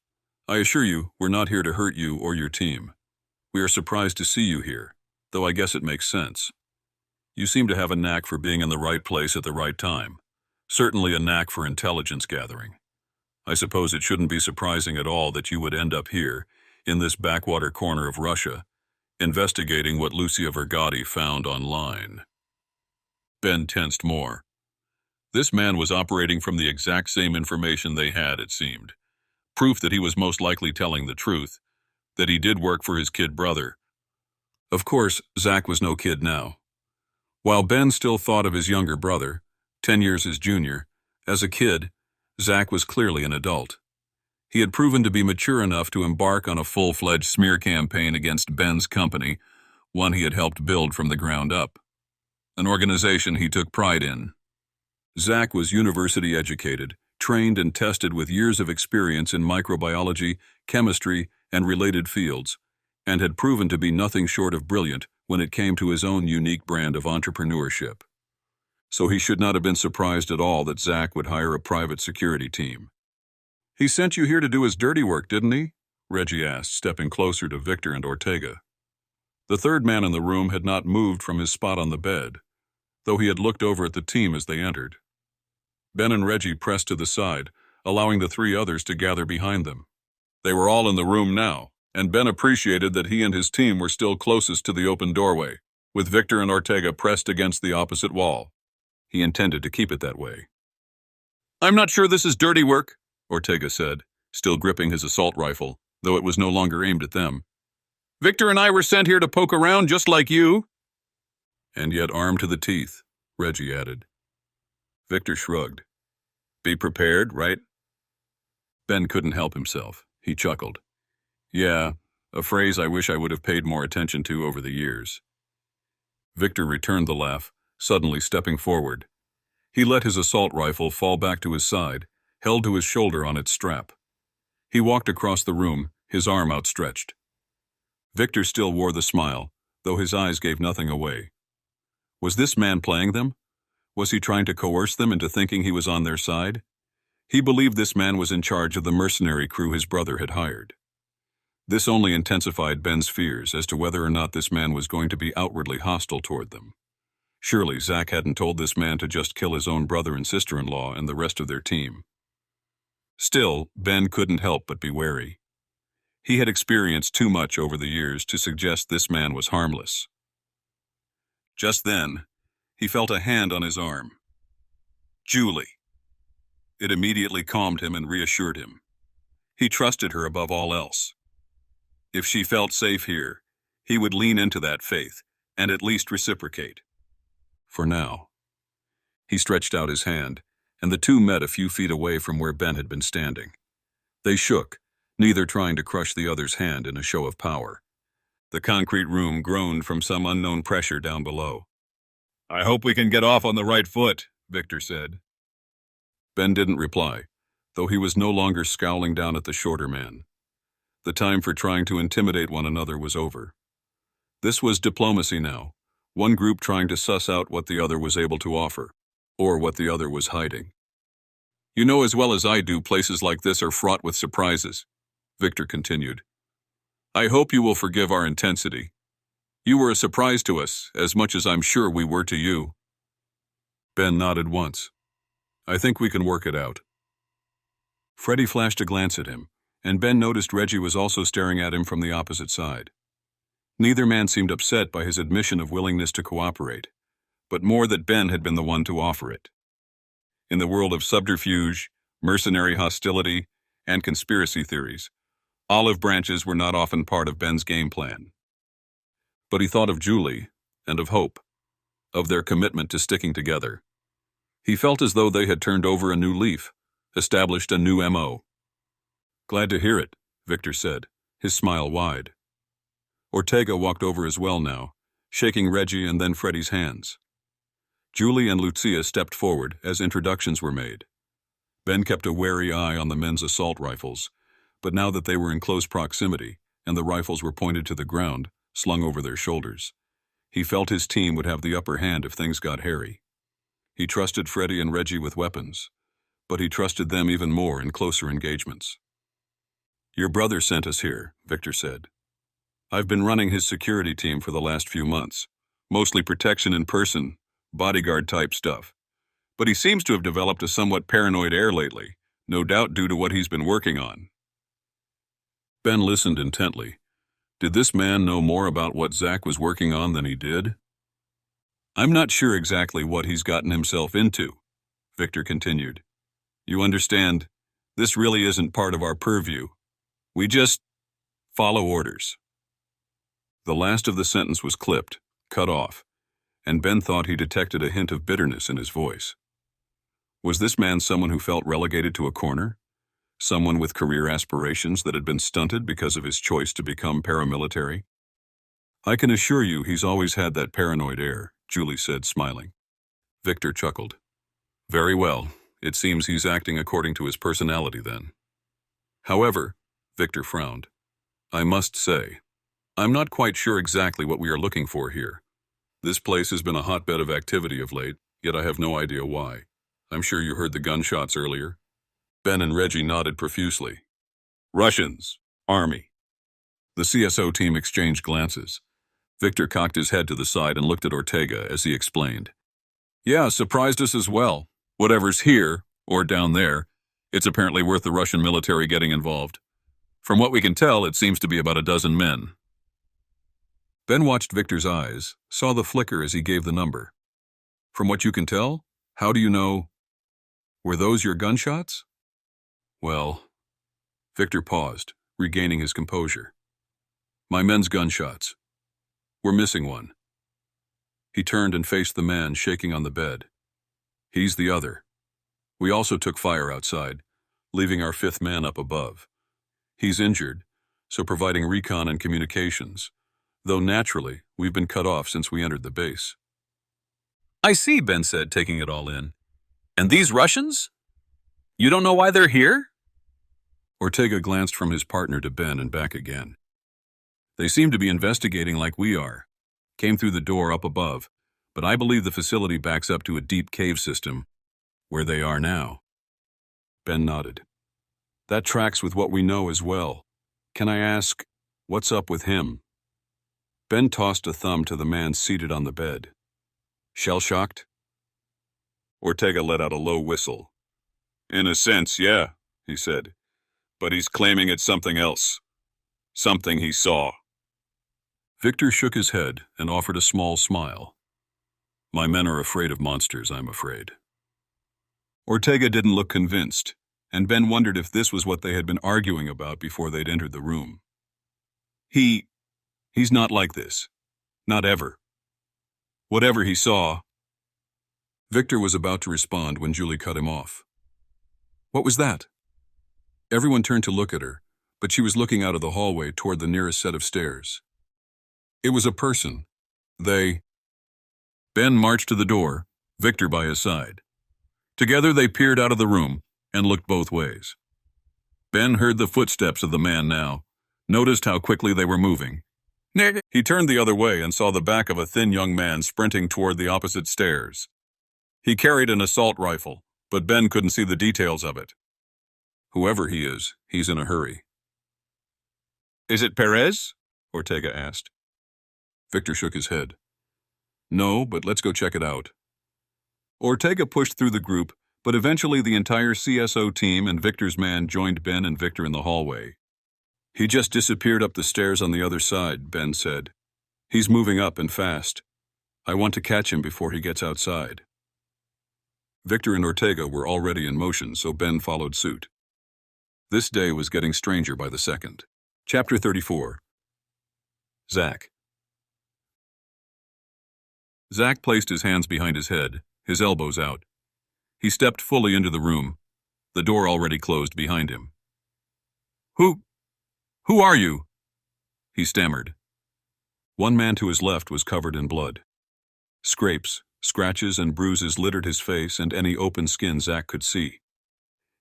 I assure you, we're not here to hurt you or your team. We are surprised to see you here, though I guess it makes sense. You seem to have a knack for being in the right place at the right time. Certainly a knack for intelligence gathering. I suppose it shouldn't be surprising at all that you would end up here, in this backwater corner of Russia, investigating what Lucia Vergati found online." Ben tensed more. This man was operating from the exact same information they had, it seemed. Proof that he was most likely telling the truth, that he did work for his kid brother. Of course, Zach was no kid now. While Ben still thought of his younger brother, 10 years his junior, as a kid, Zach was clearly an adult. He had proven to be mature enough to embark on a full-fledged smear campaign against Ben's company, one he had helped build from the ground up. An organization he took pride in. Zach was university educated, trained and tested with years of experience in microbiology, chemistry, and related fields, and had proven to be nothing short of brilliant when it came to his own unique brand of entrepreneurship. So he should not have been surprised at all that Zach would hire a private security team. "He sent you here to do his dirty work, didn't he?" Reggie asked, stepping closer to Victor and Ortega. The third man in the room had not moved from his spot on the bed, though he had looked over at the team as they entered. Ben and Reggie pressed to the side, allowing the 3 others to gather behind them. They were all in the room now, and Ben appreciated that he and his team were still closest to the open doorway, with Victor and Ortega pressed against the opposite wall. He intended to keep it that way. "I'm not sure this is dirty work," Ortega said, still gripping his assault rifle, though it was no longer aimed at them. "Victor and I were sent here to poke around just like you." "And yet armed to the teeth," Reggie added. Victor shrugged. "Be prepared, right?" Ben couldn't help himself. He chuckled. "Yeah, a phrase I wish I would have paid more attention to over the years." Victor returned the laugh, suddenly stepping forward. He let his assault rifle fall back to his side, held to his shoulder on its strap. He walked across the room, his arm outstretched. Victor still wore the smile, though his eyes gave nothing away. Was this man playing them? Was he trying to coerce them into thinking he was on their side? He believed this man was in charge of the mercenary crew his brother had hired. This only intensified Ben's fears as to whether or not this man was going to be outwardly hostile toward them. Surely Zach hadn't told this man to just kill his own brother and sister-in-law and the rest of their team. Still, Ben couldn't help but be wary. He had experienced too much over the years to suggest this man was harmless. Just then, he felt a hand on his arm. Julie. It immediately calmed him and reassured him. He trusted her above all else. If she felt safe here, he would lean into that faith and at least reciprocate. For now. He stretched out his hand, and the two met a few feet away from where Ben had been standing. They shook, neither trying to crush the other's hand in a show of power. The concrete room groaned from some unknown pressure down below. "I hope we can get off on the right foot," Victor said. Ben didn't reply, though he was no longer scowling down at the shorter man. The time for trying to intimidate one another was over. This was diplomacy now, one group trying to suss out what the other was able to offer, or what the other was hiding. "You know as well as I do places like this are fraught with surprises," Victor continued. "I hope you will forgive our intensity. You were a surprise to us, as much as I'm sure we were to you." Ben nodded once. "I think we can work it out." Freddie flashed a glance at him, and Ben noticed Reggie was also staring at him from the opposite side. Neither man seemed upset by his admission of willingness to cooperate, but more that Ben had been the one to offer it. In the world of subterfuge, mercenary hostility, and conspiracy theories, olive branches were not often part of Ben's game plan. But he thought of Julie, and of Hope, of their commitment to sticking together. He felt as though they had turned over a new leaf, established a new M.O. "Glad to hear it," Victor said, his smile wide. Ortega walked over as well now, shaking Reggie and then Freddie's hands. Julie and Lucia stepped forward as introductions were made. Ben kept a wary eye on the men's assault rifles, but now that they were in close proximity and the rifles were pointed to the ground, slung over their shoulders, he felt his team would have the upper hand if things got hairy. He trusted Freddie and Reggie with weapons, but he trusted them even more in closer engagements. "Your brother sent us here," Victor said. "I've been running his security team for the last few months, mostly protection in person, bodyguard-type stuff. But he seems to have developed a somewhat paranoid air lately, no doubt due to what he's been working on." Ben listened intently. Did this man know more about what Zach was working on than he did? "I'm not sure exactly what he's gotten himself into," Victor continued. "You understand, this really isn't part of our purview. We just follow orders." The last of the sentence was clipped, cut off, and Ben thought he detected a hint of bitterness in his voice. Was this man someone who felt relegated to a corner? Someone with career aspirations that had been stunted because of his choice to become paramilitary? "I can assure you he's always had that paranoid air," Julie said, smiling. Victor chuckled. "Very well, it seems he's acting according to his personality then." "However," Victor frowned, "I must say, I'm not quite sure exactly what we are looking for here. This place has been a hotbed of activity of late, yet I have no idea why. I'm sure you heard the gunshots earlier." Ben and Reggie nodded profusely. "Russians. Army." The CSO team exchanged glances. Victor cocked his head to the side and looked at Ortega as he explained. "Yeah, surprised us as well. Whatever's here, or down there, it's apparently worth the Russian military getting involved. From what we can tell, it seems to be about a dozen men." Ben watched Victor's eyes, saw the flicker as he gave the number. "From what you can tell? How do you know? Were those your gunshots?" "Well," Victor paused, regaining his composure. "My men's gunshots. We're missing one." He turned and faced the man shaking on the bed. "He's the other. We also took fire outside, leaving our fifth man up above. He's injured, so providing recon and communications, though naturally, we've been cut off since we entered the base." "I see," Ben said, taking it all in. "And these Russians?" You don't know why they're here? Ortega glanced from his partner to Ben and back again. They seem to be investigating like we are. Came through the door up above, but I believe the facility backs up to a deep cave system, where they are now. Ben nodded. That tracks with what we know as well. Can I ask, what's up with him? Ben tossed a thumb to the man seated on the bed. Shell-shocked? Ortega let out a low whistle. In a sense, yeah, he said. But he's claiming it's something else. Something he saw. Victor shook his head and offered a small smile. My men are afraid of monsters, I'm afraid. Ortega didn't look convinced, and Ben wondered if this was what they had been arguing about before they'd entered the room. He's not like this. Not ever. Whatever he saw. Victor was about to respond when Julie cut him off. What was that? Everyone turned to look at her, but she was looking out of the hallway toward the nearest set of stairs. It was a person. Ben marched to the door, Victor by his side. Together they peered out of the room and looked both ways. Ben heard the footsteps of the man now, noticed how quickly they were moving. He turned the other way and saw the back of a thin young man sprinting toward the opposite stairs. He carried an assault rifle, but Ben couldn't see the details of it. Whoever he is, he's in a hurry. Is it Perez? Ortega asked. Victor shook his head. No, but let's go check it out. Ortega pushed through the group, but eventually the entire CSO team and Victor's man joined Ben and Victor in the hallway. He just disappeared up the stairs on the other side, Ben said. He's moving up and fast. I want to catch him before he gets outside. Victor and Ortega were already in motion, so Ben followed suit. This day was getting stranger by the second. Chapter 34. Zach. Zach placed his hands behind his head, his elbows out. He stepped fully into the room, the door already closed behind him. Who are you? He stammered. One man to his left was covered in blood. Scrapes, scratches, and bruises littered his face and any open skin Zach could see.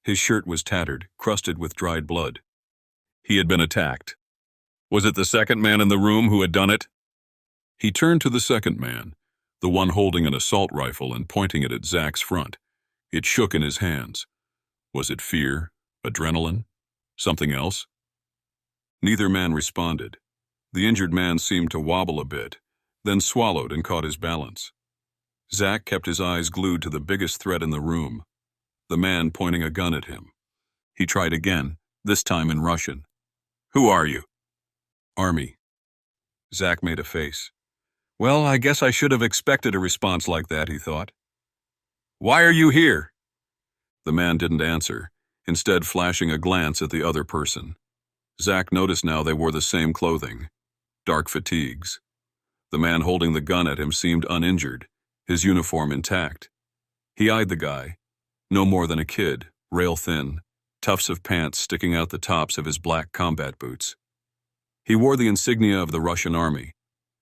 His shirt was tattered, crusted with dried blood. He had been attacked. Was it the second man in the room who had done it? He turned to the second man, the one holding an assault rifle and pointing it at Zach's front. It shook in his hands. Was it fear? Adrenaline? Something else? Neither man responded. The injured man seemed to wobble a bit, then swallowed and caught his balance. Zach kept his eyes glued to the biggest threat in the room, the man pointing a gun at him. He tried again, this time in Russian. Who are you? Army. Zach made a face. Well, I guess I should have expected a response like that, he thought. Why are you here? The man didn't answer, instead flashing a glance at the other person. Zach noticed now they wore the same clothing, dark fatigues. The man holding the gun at him seemed uninjured, his uniform intact. He eyed the guy, no more than a kid, rail-thin, tufts of pants sticking out the tops of his black combat boots. He wore the insignia of the Russian army,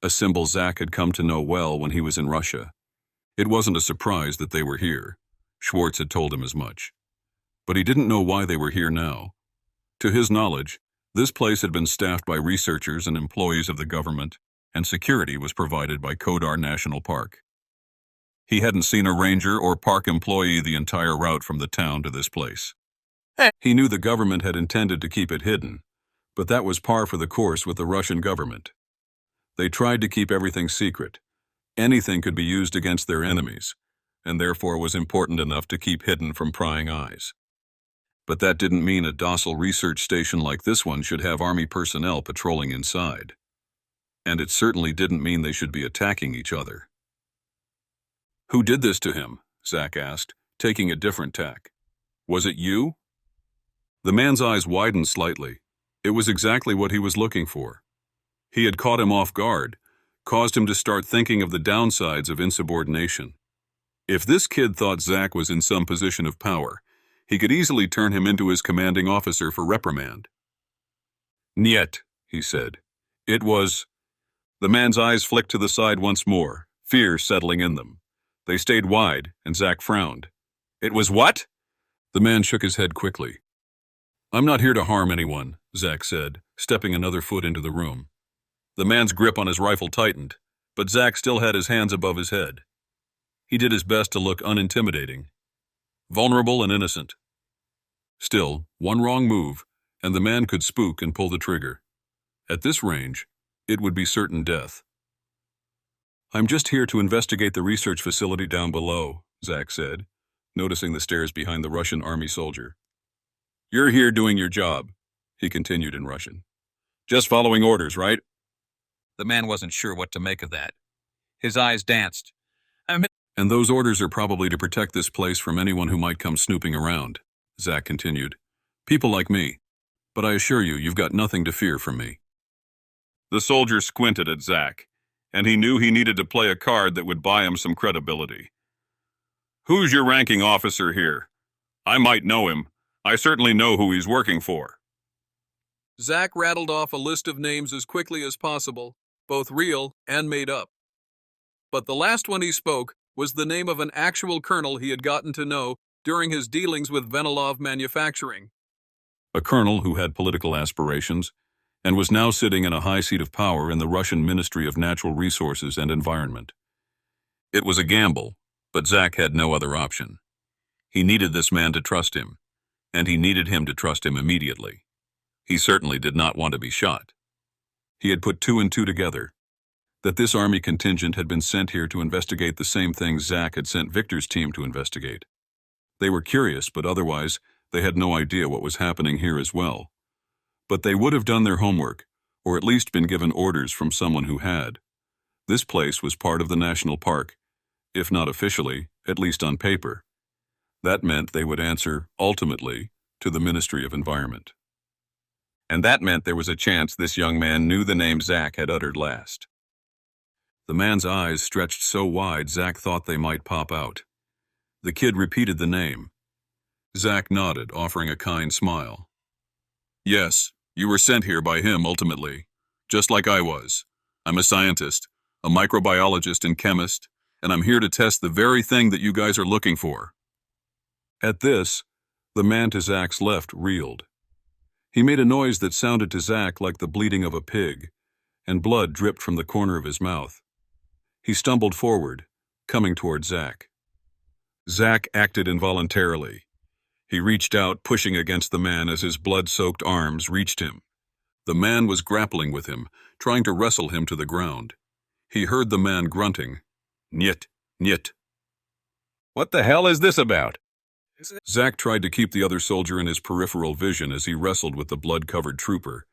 a symbol Zach had come to know well when he was in Russia. It wasn't a surprise that they were here. Schwartz had told him as much. But he didn't know why they were here now. To his knowledge, this place had been staffed by researchers and employees of the government, and security was provided by Kodar National Park. He hadn't seen a ranger or park employee the entire route from the town to this place. He knew the government had intended to keep it hidden, but that was par for the course with the Russian government. They tried to keep everything secret. Anything could be used against their enemies, and therefore was important enough to keep hidden from prying eyes. But that didn't mean a docile research station like this one should have army personnel patrolling inside. And it certainly didn't mean they should be attacking each other. Who did this to him? Zach asked, taking a different tack. Was it you? The man's eyes widened slightly. It was exactly what he was looking for. He had caught him off guard, caused him to start thinking of the downsides of insubordination. If this kid thought Zach was in some position of power, he could easily turn him into his commanding officer for reprimand. Niet, he said. It was... The man's eyes flicked to the side once more, fear settling in them. They stayed wide, and Zach frowned. It was what? The man shook his head quickly. I'm not here to harm anyone, Zach said, stepping another foot into the room. The man's grip on his rifle tightened, but Zach still had his hands above his head. He did his best to look unintimidating, vulnerable and innocent. Still, one wrong move, and the man could spook and pull the trigger. At this range, it would be certain death. I'm just here to investigate the research facility down below, Zach said, noticing the stairs behind the Russian army soldier. You're here doing your job, he continued in Russian. Just following orders, right? The man wasn't sure what to make of that. His eyes danced. And those orders are probably to protect this place from anyone who might come snooping around, Zach continued. People like me. But I assure you, you've got nothing to fear from me. The soldier squinted at Zach, and he knew he needed to play a card that would buy him some credibility. Who's your ranking officer here? I might know him. I certainly know who he's working for. Zach rattled off a list of names as quickly as possible, both real and made up. But the last one he spoke was the name of an actual colonel he had gotten to know during his dealings with Venilov Manufacturing. A colonel who had political aspirations and was now sitting in a high seat of power in the Russian Ministry of Natural Resources and Environment. It was a gamble, but Zach had no other option. He needed this man to trust him, and he needed him to trust him immediately. He certainly did not want to be shot. He had put 2 and 2 together, that this army contingent had been sent here to investigate the same things Zach had sent Victor's team to investigate. They were curious, but otherwise, they had no idea what was happening here as well. But they would have done their homework, or at least been given orders from someone who had. This place was part of the national park, if not officially, at least on paper. That meant they would answer, ultimately, to the Ministry of Environment. And that meant there was a chance this young man knew the name Zach had uttered last. The man's eyes stretched so wide Zach thought they might pop out. The kid repeated the name. Zach nodded, offering a kind smile. Yes, you were sent here by him ultimately, just like I was. I'm a scientist, a microbiologist and chemist, and I'm here to test the very thing that you guys are looking for. At this, the man to Zach's left reeled. He made a noise that sounded to Zach like the bleating of a pig, and blood dripped from the corner of his mouth. He stumbled forward, coming toward Zach. Zach acted involuntarily. He reached out, pushing against the man as his blood-soaked arms reached him. The man was grappling with him, trying to wrestle him to the ground. He heard the man grunting, "Nyet, nyet." "What the hell is this about?" Zach tried to keep the other soldier in his peripheral vision as he wrestled with the blood-covered trooper.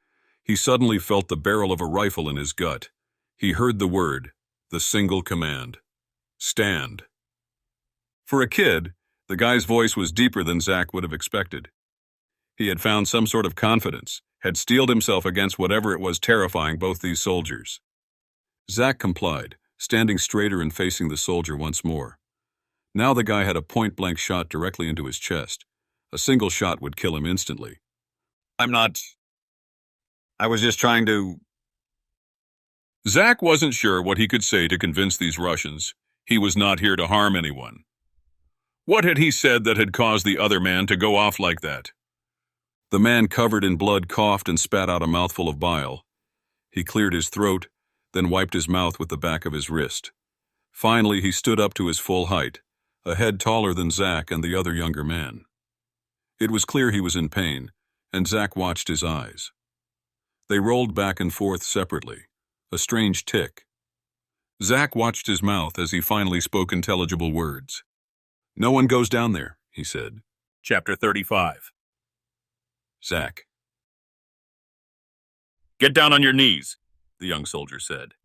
He suddenly felt the barrel of a rifle in his gut. He heard the word, the single command, "Stand." For a kid, the guy's voice was deeper than Zach would have expected. He had found some sort of confidence, had steeled himself against whatever it was terrifying both these soldiers. Zach complied, standing straighter and facing the soldier once more. Now the guy had a point-blank shot directly into his chest. A single shot would kill him instantly. I was just trying to... Zach wasn't sure what he could say to convince these Russians. He was not here to harm anyone. What had he said that had caused the other man to go off like that? The man covered in blood coughed and spat out a mouthful of bile. He cleared his throat, then wiped his mouth with the back of his wrist. Finally, he stood up to his full height, a head taller than Zach and the other younger man. It was clear he was in pain, and Zach watched his eyes. They rolled back and forth separately, a strange tick. Zach watched his mouth as he finally spoke intelligible words. "No one goes down there," he said. Chapter 35. Zach. "Get down on your knees," the young soldier said.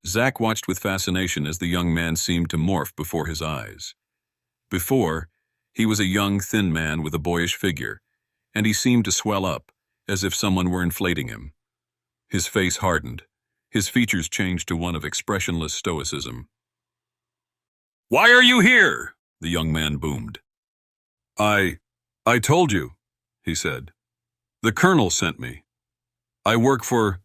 Zach watched with fascination as the young man seemed to morph before his eyes. Before, he was a young, thin man with a boyish figure, and he seemed to swell up, as if someone were inflating him. His face hardened. His features changed to one of expressionless stoicism. "Why are you here?" the young man boomed. I told you," he said. "The colonel sent me. I work for..."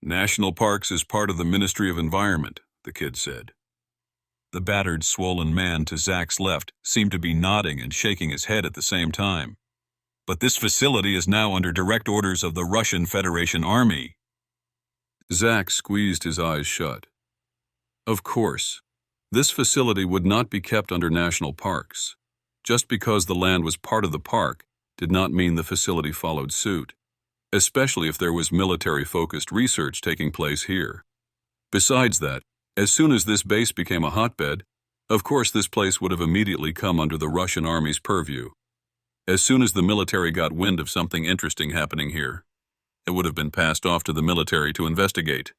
"National Parks is part of the Ministry of Environment," the kid said. The battered, swollen man to Zach's left seemed to be nodding and shaking his head at the same time. But this facility is now under direct orders of the Russian Federation Army. Zach squeezed his eyes shut. Of course, this facility would not be kept under national parks. Just because the land was part of the park did not mean the facility followed suit, especially if there was military-focused research taking place here. Besides that, as soon as this base became a hotbed, of course this place would have immediately come under the Russian Army's purview. As soon as the military got wind of something interesting happening here, it would have been passed off to the military to investigate.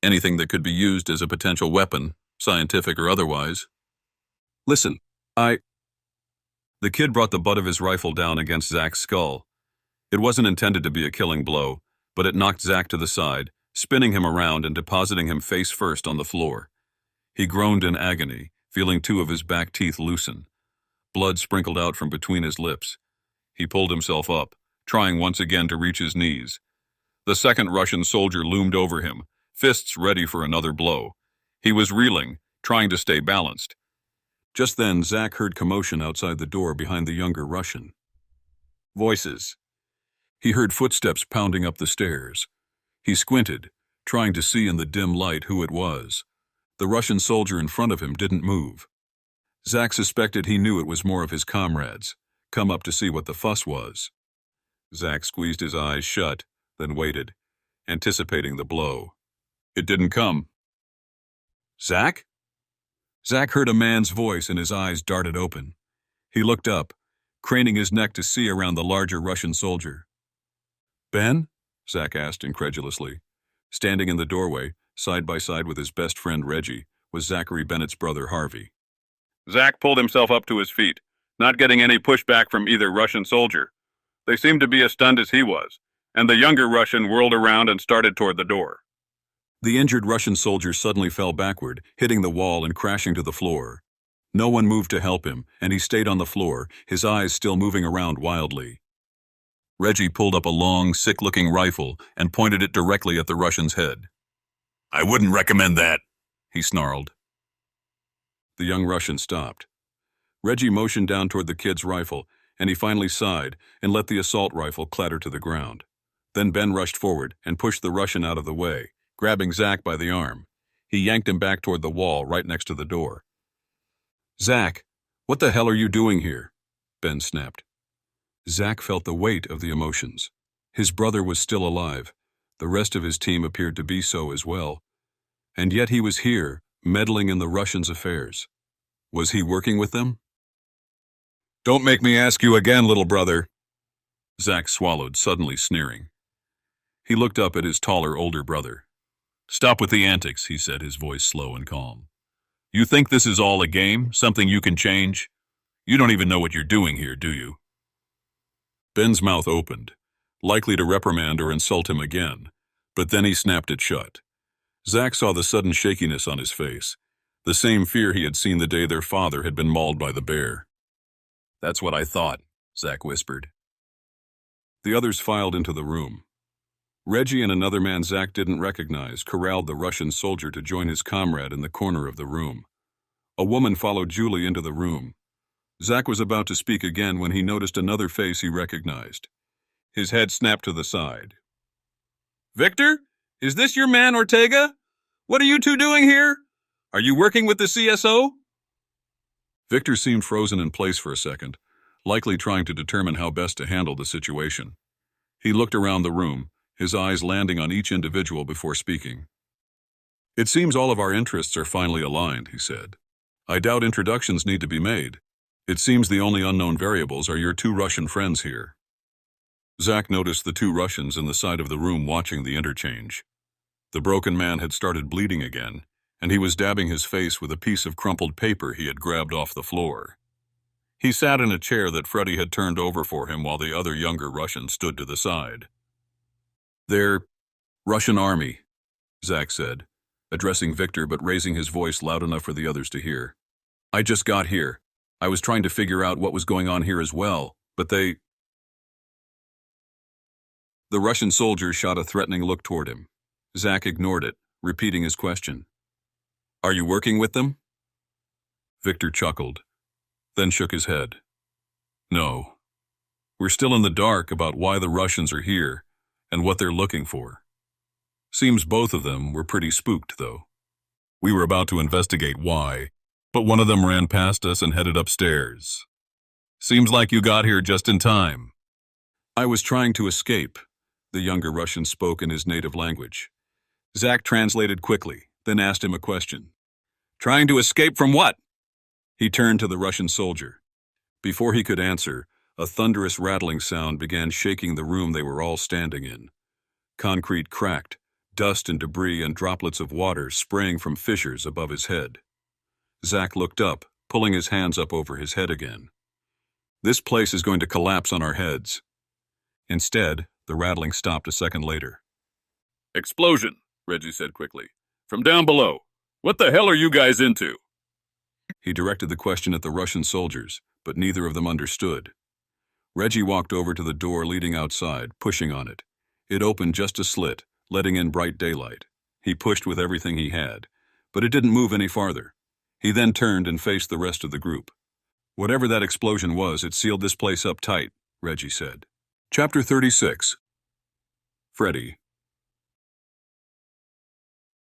Anything that could be used as a potential weapon, scientific or otherwise. Listen, The kid brought the butt of his rifle down against Zach's skull. It wasn't intended to be a killing blow, but it knocked Zach to the side, spinning him around and depositing him face first on the floor. He groaned in agony, feeling two of his back teeth loosen. Blood sprinkled out from between his lips. He pulled himself up, trying once again to reach his knees. The second Russian soldier loomed over him, fists ready for another blow. He was reeling, trying to stay balanced. Just then, Zach heard commotion outside the door behind the younger Russian. Voices. He heard footsteps pounding up the stairs. He squinted, trying to see in the dim light who it was. The Russian soldier in front of him didn't move. Zach suspected he knew it was more of his comrades, come up to see what the fuss was. Zach squeezed his eyes shut, then waited, anticipating the blow. It didn't come. Zach? Zach heard a man's voice and his eyes darted open. He looked up, craning his neck to see around the larger Russian soldier. Ben? Zach asked incredulously. Standing in the doorway, side by side with his best friend Reggie, was Zachary Bennett's brother Harvey. Zach pulled himself up to his feet, not getting any pushback from either Russian soldier. They seemed to be as stunned as he was, and the younger Russian whirled around and started toward the door. The injured Russian soldier suddenly fell backward, hitting the wall and crashing to the floor. No one moved to help him, and he stayed on the floor, his eyes still moving around wildly. Reggie pulled up a long, sick-looking rifle and pointed it directly at the Russian's head. I wouldn't recommend that, he snarled. The young Russian stopped. Reggie motioned down toward the kid's rifle, and he finally sighed and let the assault rifle clatter to the ground. Then Ben rushed forward and pushed the Russian out of the way, grabbing Zach by the arm. He yanked him back toward the wall right next to the door. Zach, what the hell are you doing here? Ben snapped. Zach felt the weight of the emotions. His brother was still alive. The rest of his team appeared to be so as well. And yet he was here, meddling in the Russians' affairs. Was he working with them? Don't make me ask you again, little brother. Zach swallowed, suddenly sneering. He looked up at his taller, older brother. Stop with the antics, he said, his voice slow and calm. You think this is all a game, something you can change? You don't even know what you're doing here, do you? Ben's mouth opened, likely to reprimand or insult him again, but then he snapped it shut. Zach saw the sudden shakiness on his face, the same fear he had seen the day their father had been mauled by the bear. That's what I thought, Zach whispered. The others filed into the room. Reggie and another man Zach didn't recognize corralled the Russian soldier to join his comrade in the corner of the room. A woman followed Julie into the room. Zach was about to speak again when he noticed another face he recognized. His head snapped to the side. Victor? Is this your man, Ortega? What are you two doing here? Are you working with the CSO? Victor seemed frozen in place for a second, likely trying to determine how best to handle the situation. He looked around the room, his eyes landing on each individual before speaking. It seems all of our interests are finally aligned, he said. I doubt introductions need to be made. It seems the only unknown variables are your two Russian friends here. Zach noticed the two Russians in the side of the room watching the interchange. The broken man had started bleeding again, and he was dabbing his face with a piece of crumpled paper he had grabbed off the floor. He sat in a chair that Freddie had turned over for him while the other younger Russian stood to the side. They're Russian Army, Zach said, addressing Victor but raising his voice loud enough for the others to hear. I just got here. I was trying to figure out what was going on here as well, but they... The Russian soldier shot a threatening look toward him. Zach ignored it, repeating his question. Are you working with them? Victor chuckled, then shook his head. No. We're still in the dark about why the Russians are here and what they're looking for. Seems both of them were pretty spooked, though. We were about to investigate why, but one of them ran past us and headed upstairs. Seems like you got here just in time. I was trying to escape, the younger Russian spoke in his native language. Zach translated quickly, then asked him a question. Trying to escape from what? He turned to the Russian soldier. Before he could answer, a thunderous rattling sound began shaking the room they were all standing in. Concrete cracked, dust and debris and droplets of water spraying from fissures above his head. Zach looked up, pulling his hands up over his head again. This place is going to collapse on our heads. Instead, the rattling stopped a second later. Explosion, Reggie said quickly. From down below. What the hell are you guys into? He directed the question at the Russian soldiers, but neither of them understood. Reggie walked over to the door leading outside, pushing on it. It opened just a slit, letting in bright daylight. He pushed with everything he had, but it didn't move any farther. He then turned and faced the rest of the group. Whatever that explosion was, it sealed this place up tight, Reggie said. Chapter 36. Freddy.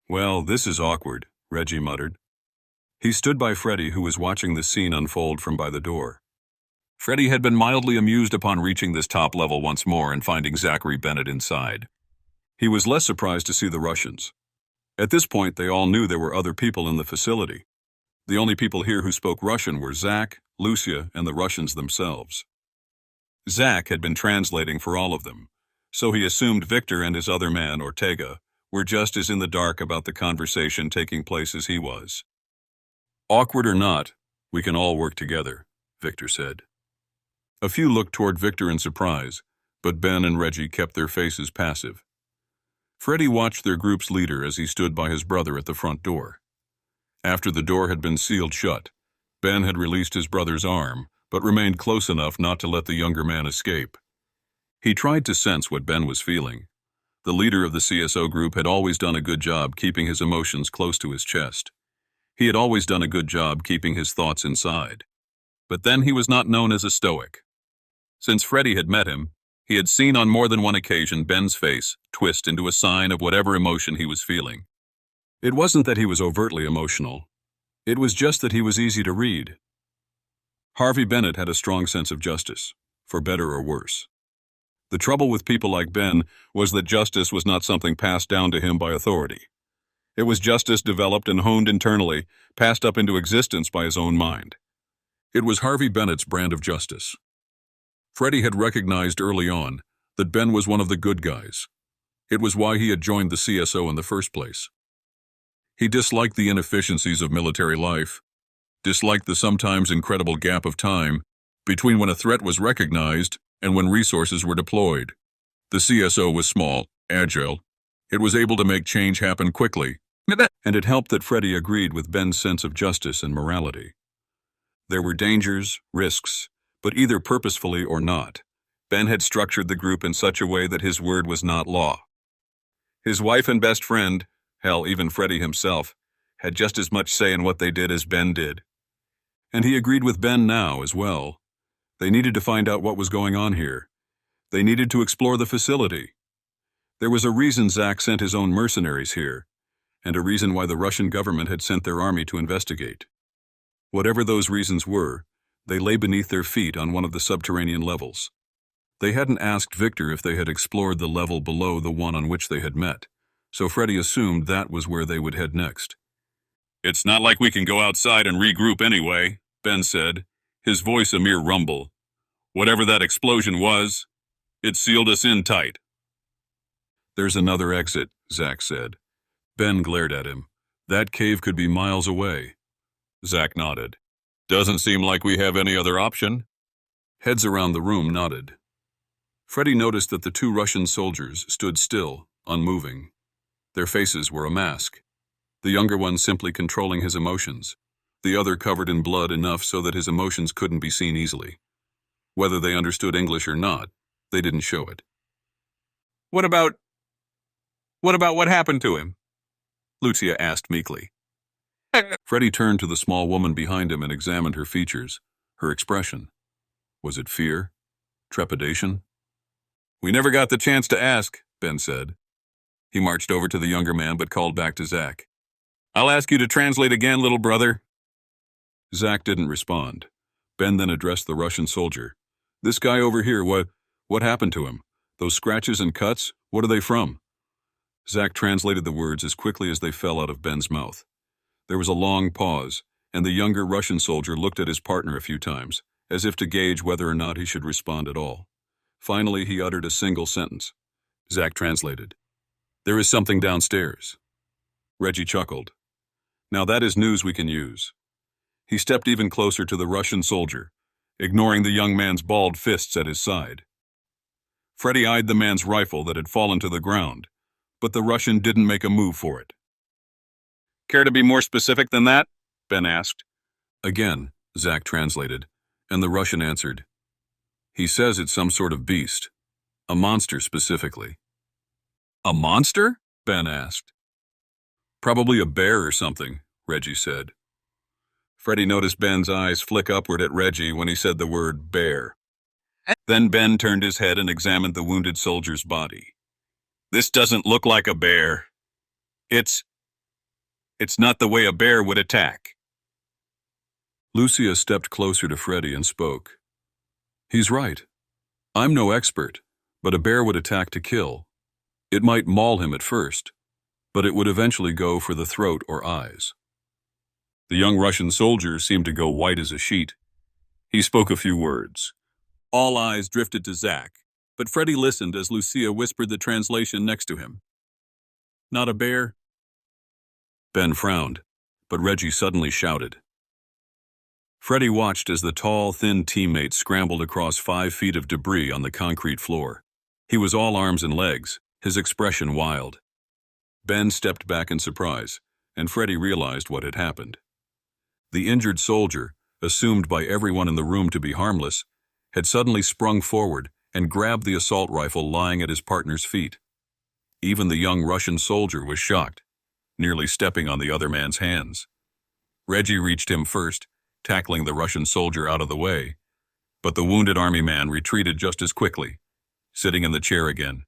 Well, this is awkward, Reggie muttered. He stood by Freddy, who was watching the scene unfold from by the door. Freddy had been mildly amused upon reaching this top level once more and finding Harvey Bennett inside. He was less surprised to see the Russians. At this point, they all knew there were other people in the facility. The only people here who spoke Russian were Zach, Lucia, and the Russians themselves. Zach had been translating for all of them, so he assumed Victor and his other man, Ortega, were just as in the dark about the conversation taking place as he was. Awkward or not, we can all work together, Victor said. A few looked toward Victor in surprise, but Ben and Reggie kept their faces passive. Freddy watched their group's leader as he stood by his brother at the front door. After the door had been sealed shut, Ben had released his brother's arm, but remained close enough not to let the younger man escape. He tried to sense what Ben was feeling. The leader of the CSO group had always done a good job keeping his emotions close to his chest. He had always done a good job keeping his thoughts inside. But then he was not known as a stoic. Since Freddy had met him, he had seen on more than one occasion Ben's face twist into a sign of whatever emotion he was feeling. It wasn't that he was overtly emotional. It was just that he was easy to read. Harvey Bennett had a strong sense of justice, for better or worse. The trouble with people like Ben was that justice was not something passed down to him by authority. It was justice developed and honed internally, passed up into existence by his own mind. It was Harvey Bennett's brand of justice. Freddy had recognized early on that Ben was one of the good guys. It was why he had joined the CSO in the first place. He disliked the inefficiencies of military life, disliked the sometimes incredible gap of time between when a threat was recognized and when resources were deployed. The CSO was small, agile. It was able to make change happen quickly, and it helped that Freddy agreed with Ben's sense of justice and morality. There were dangers, risks, but either purposefully or not, Ben had structured the group in such a way that his word was not law. His wife and best friend, hell, even Freddy himself, had just as much say in what they did as Ben did. And he agreed with Ben now as well. They needed to find out what was going on here. They needed to explore the facility. There was a reason Zach sent his own mercenaries here, and a reason why the Russian government had sent their army to investigate. Whatever those reasons were, they lay beneath their feet on one of the subterranean levels. They hadn't asked Victor if they had explored the level below the one on which they had met, so Freddy assumed that was where they would head next. It's not like we can go outside and regroup anyway, Ben said, his voice a mere rumble. Whatever that explosion was, it sealed us in tight. There's another exit, Zach said. Ben glared at him. That cave could be miles away. Zach nodded. Doesn't seem like we have any other option. Heads around the room nodded. Freddy noticed that the two Russian soldiers stood still, unmoving. Their faces were a mask. The younger one simply controlling his emotions, the other covered in blood enough so that his emotions couldn't be seen easily. Whether they understood English or not, they didn't show it. What about what happened to him? Lucia asked meekly. Freddy turned to the small woman behind him and examined her features, her expression. Was it fear? Trepidation? "We never got the chance to ask," Ben said. He marched over to the younger man but called back to Zach. "I'll ask you to translate again, little brother." Zach didn't respond. Ben then addressed the Russian soldier. "This guy over here, what happened to him? Those scratches and cuts, what are they from?" Zach translated the words as quickly as they fell out of Ben's mouth. There was a long pause, and the younger Russian soldier looked at his partner a few times, as if to gauge whether or not he should respond at all. Finally, he uttered a single sentence. Zach translated. "There is something downstairs." Reggie chuckled. "Now that is news we can use." He stepped even closer to the Russian soldier, ignoring the young man's balled fists at his side. Freddy eyed the man's rifle that had fallen to the ground, but the Russian didn't make a move for it. Care to be more specific than that? Ben asked. Again, Zach translated, and the Russian answered. "He says it's some sort of beast. A monster specifically." "A monster?" Ben asked. "Probably a bear or something," Reggie said. Freddy noticed Ben's eyes flick upward at Reggie when he said the word bear. Then Ben turned his head and examined the wounded soldier's body. "This doesn't look like a bear. It's not the way a bear would attack." Lucia stepped closer to Freddy and spoke. "He's right. I'm no expert, but a bear would attack to kill. It might maul him at first, but it would eventually go for the throat or eyes." The young Russian soldier seemed to go white as a sheet. He spoke a few words. All eyes drifted to Zach, but Freddy listened as Lucia whispered the translation next to him. "Not a bear?" Ben frowned, but Reggie suddenly shouted. Freddy watched as the tall, thin teammate scrambled across 5 feet of debris on the concrete floor. He was all arms and legs, his expression wild. Ben stepped back in surprise, and Freddy realized what had happened. The injured soldier, assumed by everyone in the room to be harmless, had suddenly sprung forward and grabbed the assault rifle lying at his partner's feet. Even the young Russian soldier was shocked, nearly stepping on the other man's hands. Reggie reached him first, tackling the Russian soldier out of the way, but the wounded army man retreated just as quickly, sitting in the chair again,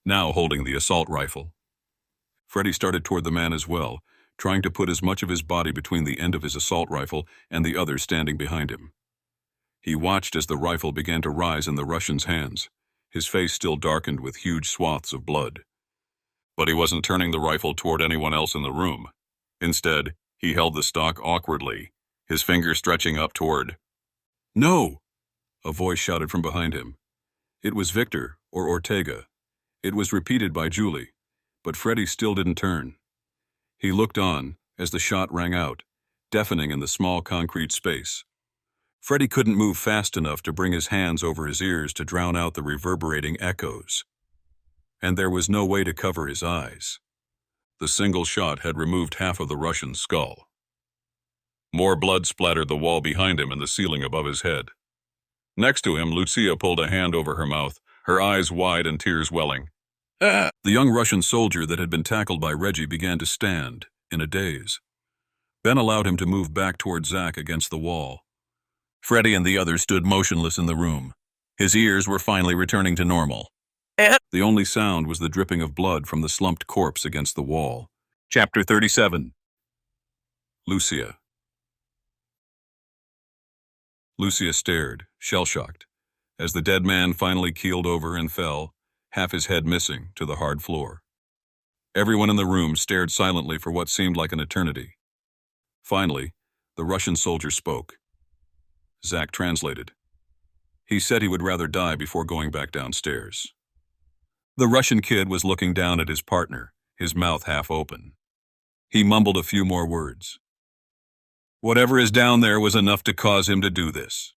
now holding the assault rifle. Freddy started toward the man as well, trying to put as much of his body between the end of his assault rifle and the other standing behind him. He watched as the rifle began to rise in the Russian's hands, his face still darkened with huge swaths of blood. But he wasn't turning the rifle toward anyone else in the room. Instead, he held the stock awkwardly, his finger stretching up toward. "No!" a voice shouted from behind him. It was Victor, or Ortega. It was repeated by Julie, but Freddy still didn't turn. He looked on as the shot rang out, deafening in the small concrete space. Freddy couldn't move fast enough to bring his hands over his ears to drown out the reverberating echoes. And there was no way to cover his eyes. The single shot had removed half of the Russian's skull. More blood splattered the wall behind him and the ceiling above his head. Next to him, Lucia pulled a hand over her mouth, her eyes wide and tears welling. The young Russian soldier that had been tackled by Reggie began to stand, in a daze. Ben allowed him to move back toward Zach against the wall. Freddy and the others stood motionless in the room. His ears were finally returning to normal. The only sound was the dripping of blood from the slumped corpse against the wall. Chapter 37. Lucia. Lucia stared, shell-shocked, as the dead man finally keeled over and fell, half his head missing, to the hard floor. Everyone in the room stared silently for what seemed like an eternity. Finally, the Russian soldier spoke. Zach translated. He said he would rather die before going back downstairs. The Russian kid was looking down at his partner, his mouth half open. He mumbled a few more words. "Whatever is down there was enough to cause him to do this."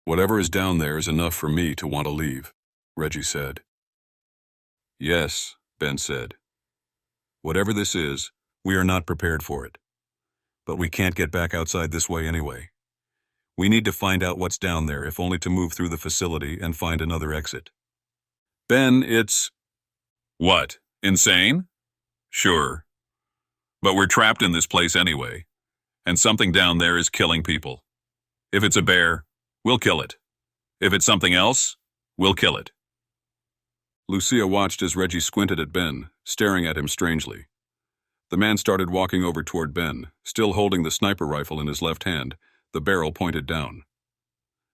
"Whatever is down there is enough for me to want to leave," Reggie said. "Yes," Ben said. "Whatever this is, we are not prepared for it. But we can't get back outside this way anyway. We need to find out what's down there, if only to move through the facility and find another exit." "Ben, it's..." What? Insane? Sure. But we're trapped in this place anyway. and something down there is killing people. If it's a bear, we'll kill it. If it's something else, we'll kill it. Lucia watched as Reggie squinted at Ben, staring at him strangely. The man started walking over toward Ben, still holding the sniper rifle in his left hand, the barrel pointed down.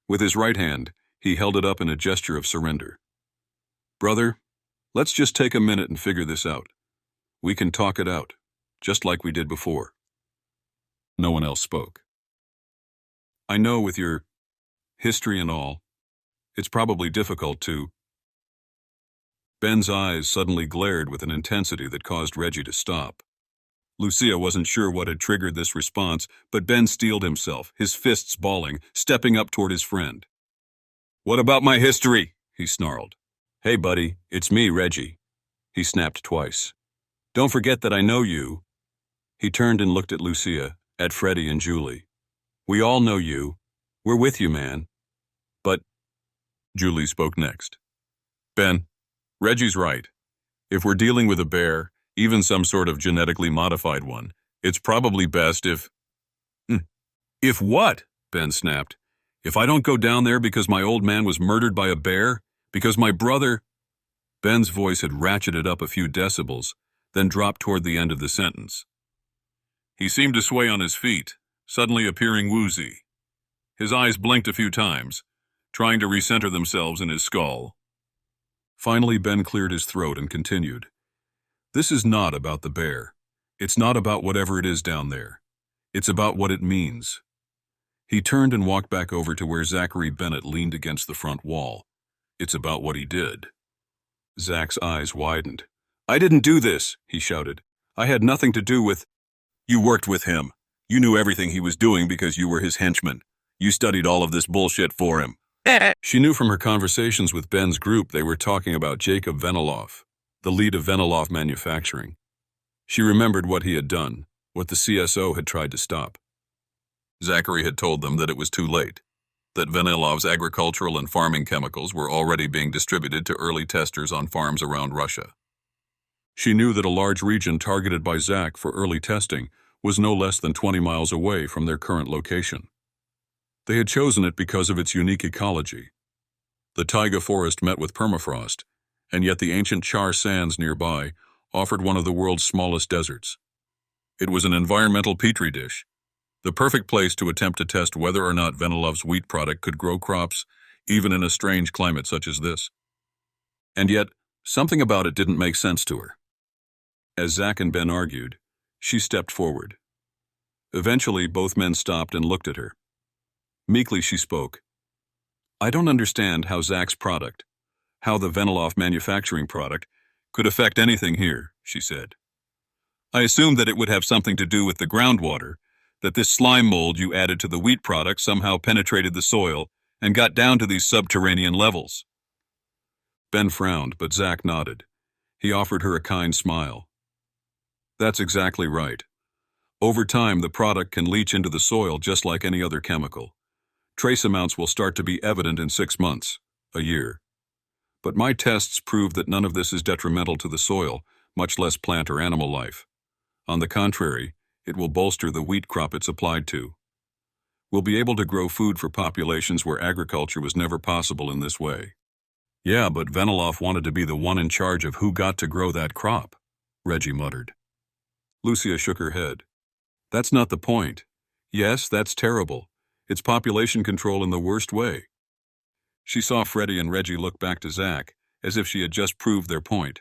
With his right hand, he held it up in a gesture of surrender. "Brother, let's just take a minute and figure this out. We can talk it out, just like we did before." No one else spoke. "I know with your history and all, it's probably difficult to—" Ben's eyes suddenly glared with an intensity that caused Reggie to stop. Lucia wasn't sure what had triggered this response, but Ben steeled himself, his fists balling, stepping up toward his friend. "What about my history?" he snarled. "Hey, buddy, it's me, Reggie," he snapped twice. "Don't forget that I know you." He turned and looked at Lucia, at Freddie and Julie. "We all know you. We're with you, man." "But—" Julie spoke next. "Ben, Reggie's right. If we're dealing with a bear, even some sort of genetically modified one, it's probably best if—" "If what?" Ben snapped. "If I don't go down there because my old man was murdered by a bear? Because my brother—" Ben's voice had ratcheted up a few decibels, then dropped toward the end of the sentence. He seemed to sway on his feet, suddenly appearing woozy. His eyes blinked a few times, trying to recenter themselves in his skull. Finally, Ben cleared his throat and continued. "This is not about the bear. It's not about whatever it is down there. It's about what it means." He turned and walked back over to where Zachary Bennett leaned against the front wall. "It's about what he did." Zach's eyes widened. "I didn't do this," he shouted. "I had nothing to do with—" "You worked with him. You knew everything he was doing because you were his henchman. You studied all of this bullshit for him." She knew from her conversations with Ben's group they were talking about Jacob Veniloff, the lead of Veniloff Manufacturing. She remembered what he had done, what the CSO had tried to stop. Zachary had told them that it was too late, that Venilov's agricultural and farming chemicals were already being distributed to early testers on farms around Russia. She knew that a large region targeted by Zach for early testing was no less than 20 miles away from their current location. They had chosen it because of its unique ecology. The taiga forest met with permafrost, and yet the ancient char sands nearby offered one of the world's smallest deserts. It was an environmental petri dish, the perfect place to attempt to test whether or not Venilov's wheat product could grow crops, even in a strange climate such as this. And yet, something about it didn't make sense to her. As Zach and Ben argued, she stepped forward. Eventually, both men stopped and looked at her. Meekly she spoke. "I don't understand how Zach's product, how the Veniloff Manufacturing product, could affect anything here," she said. "I assumed that it would have something to do with the groundwater, that this slime mold you added to the wheat product somehow penetrated the soil and got down to these subterranean levels." Ben frowned, but Zach nodded. He offered her a kind smile. "That's exactly right. Over time, the product can leach into the soil just like any other chemical. Trace amounts will start to be evident in 6 months, a year. But my tests prove that none of this is detrimental to the soil, much less plant or animal life. On the contrary, it will bolster the wheat crop it's applied to. We'll be able to grow food for populations where agriculture was never possible in this way." "Yeah, but Veniloff wanted to be the one in charge of who got to grow that crop," Reggie muttered. Lucia shook her head. "That's not the point. Yes, that's terrible. It's population control in the worst way." She saw Freddie and Reggie look back to Zach, as if she had just proved their point.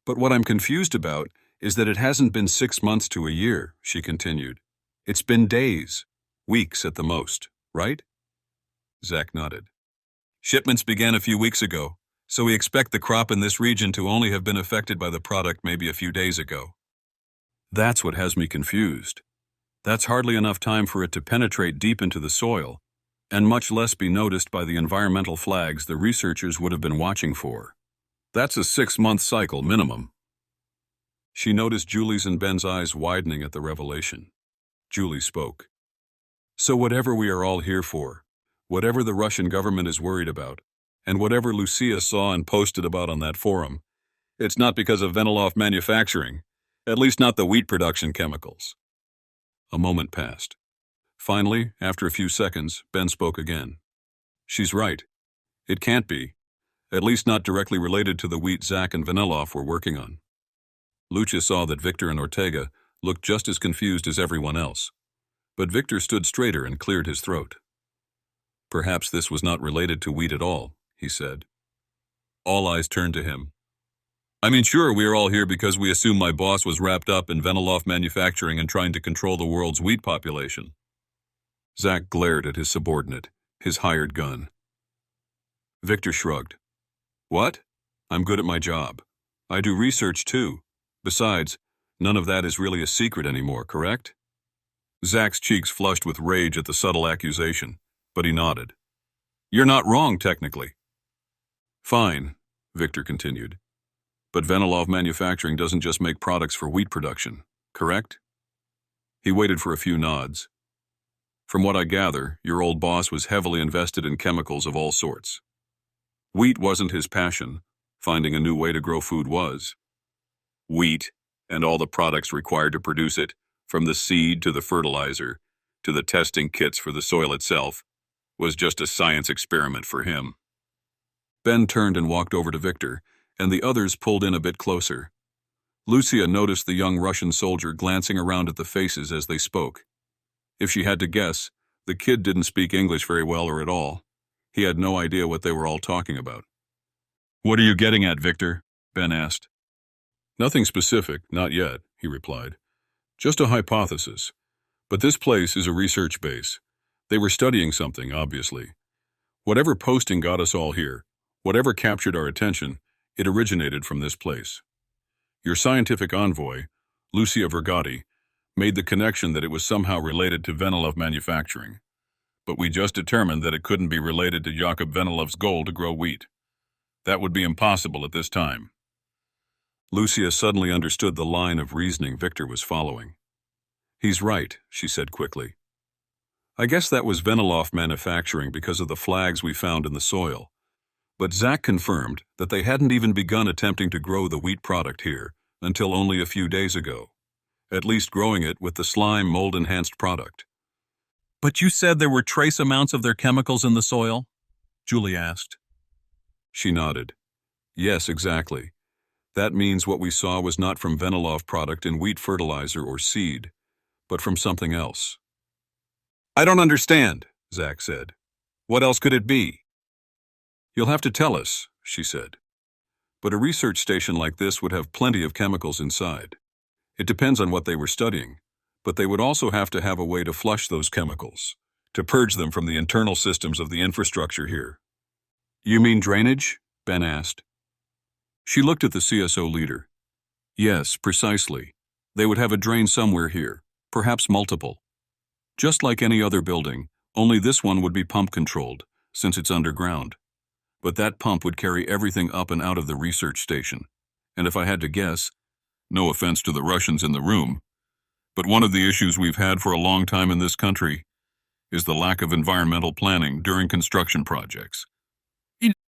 "But what I'm confused about is that it hasn't been 6 months to a year," she continued. "It's been days, weeks at the most, right?" Zach nodded. "Shipments began a few weeks ago, so we expect the crop in this region to only have been affected by the product maybe a few days ago." "That's what has me confused. That's hardly enough time for it to penetrate deep into the soil, and much less be noticed by the environmental flags the researchers would have been watching for. That's a 6-month cycle minimum." She noticed Julie's and Ben's eyes widening at the revelation. Julie spoke. "So whatever we are all here for, whatever the Russian government is worried about, and whatever Lucia saw and posted about on that forum, it's not because of Veniloff Manufacturing, at least not the wheat production chemicals." A moment passed. Finally, after a few seconds, Ben spoke again. She's right. It can't be. At least not directly related to the wheat Zach and Vanilloff were working on. Lucia saw that Victor and Ortega looked just as confused as everyone else. But Victor stood straighter and cleared his throat. Perhaps this was not related to wheat at all, he said. All eyes turned to him. I mean, sure, we are all here because we assume my boss was wrapped up in Vanilloff manufacturing and trying to control the world's wheat population. Zach glared at his subordinate, his hired gun. Victor shrugged. What? I'm good at my job. I do research too. Besides, none of that is really a secret anymore, correct? Zach's cheeks flushed with rage at the subtle accusation, but he nodded. You're not wrong, technically. Fine, Victor continued. But Vanilloff Manufacturing doesn't just make products for wheat production, correct? He waited for a few nods. From what I gather, your old boss was heavily invested in chemicals of all sorts. Wheat wasn't his passion. Finding a new way to grow food was. Wheat, and all the products required to produce it, from the seed to the fertilizer, to the testing kits for the soil itself, was just a science experiment for him. Ben turned and walked over to Victor, and the others pulled in a bit closer. Lucia noticed the young Russian soldier glancing around at the faces as they spoke. If she had to guess, the kid didn't speak English very well or at all. He had no idea what they were all talking about. What are you getting at, Victor? Ben asked. Nothing specific, not yet, he replied. Just a hypothesis. But this place is a research base. They were studying something, obviously. Whatever posting got us all here, whatever captured our attention, it originated from this place. Your scientific envoy, Lucia Vergati, made the connection that it was somehow related to Vanilloff Manufacturing. But we just determined that it couldn't be related to Jakob Vanilloff's goal to grow wheat. That would be impossible at this time. Lucia suddenly understood the line of reasoning Victor was following. He's right, she said quickly. I guess that was Vanilloff Manufacturing because of the flags we found in the soil. But Zach confirmed that they hadn't even begun attempting to grow the wheat product here until only a few days ago, at least growing it with the slime mold-enhanced product. But you said there were trace amounts of their chemicals in the soil? Julie asked. She nodded. Yes, exactly. That means what we saw was not from Vanilloff product in wheat fertilizer or seed, but from something else. I don't understand, Zach said. What else could it be? You'll have to tell us, she said. But a research station like this would have plenty of chemicals inside. It depends on what they were studying, but they would also have to have a way to flush those chemicals, to purge them from the internal systems of the infrastructure here. You mean drainage? Ben asked. She looked at the CSO leader. Yes, precisely. They would have a drain somewhere here, perhaps multiple. Just like any other building, only this one would be pump-controlled, since it's underground. But that pump would carry everything up and out of the research station. And if I had to guess, no offense to the Russians in the room, but one of the issues we've had for a long time in this country is the lack of environmental planning during construction projects.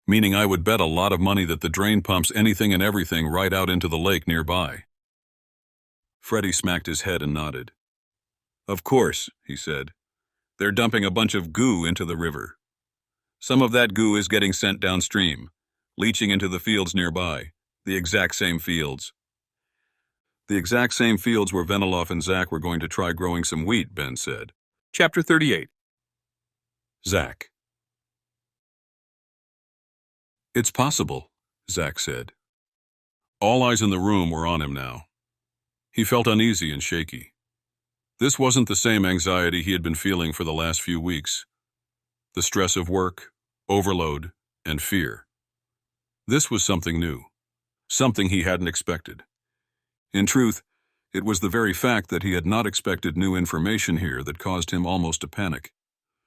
Meaning I would bet a lot of money that the drain pumps anything and everything right out into the lake nearby. Freddie smacked his head and nodded. Of course, he said. They're dumping a bunch of goo into the river. Some of that goo is getting sent downstream, leaching into the fields nearby, the exact same fields. The exact same fields where Vanilloff and Zach were going to try growing some wheat, Ben said. Chapter 38. Zach. It's possible, Zach said. All eyes in the room were on him now. He felt uneasy and shaky. This wasn't the same anxiety he had been feeling for the last few weeks. The stress of work, overload, and fear. This was something new, something he hadn't expected. In truth, it was the very fact that he had not expected new information here that caused him almost to panic.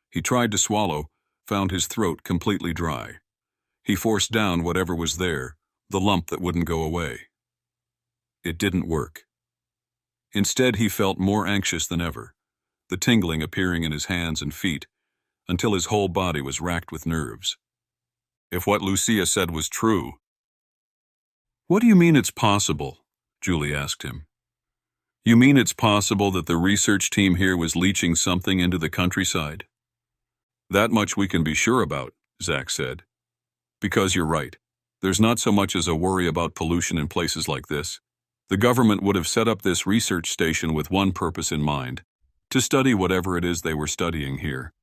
He tried to swallow, found his throat completely dry. He forced down whatever was there, the lump that wouldn't go away. It didn't work. Instead, he felt more anxious than ever, the tingling appearing in his hands and feet, until his whole body was racked with nerves. If what Lucia said was true... What do you mean it's possible? Julie asked him. You mean it's possible that the research team here was leaching something into the countryside? That much we can be sure about, Zach said. Because you're right. There's not so much as a worry about pollution in places like this. The government would have set up this research station with one purpose in mind, to study whatever it is they were studying here.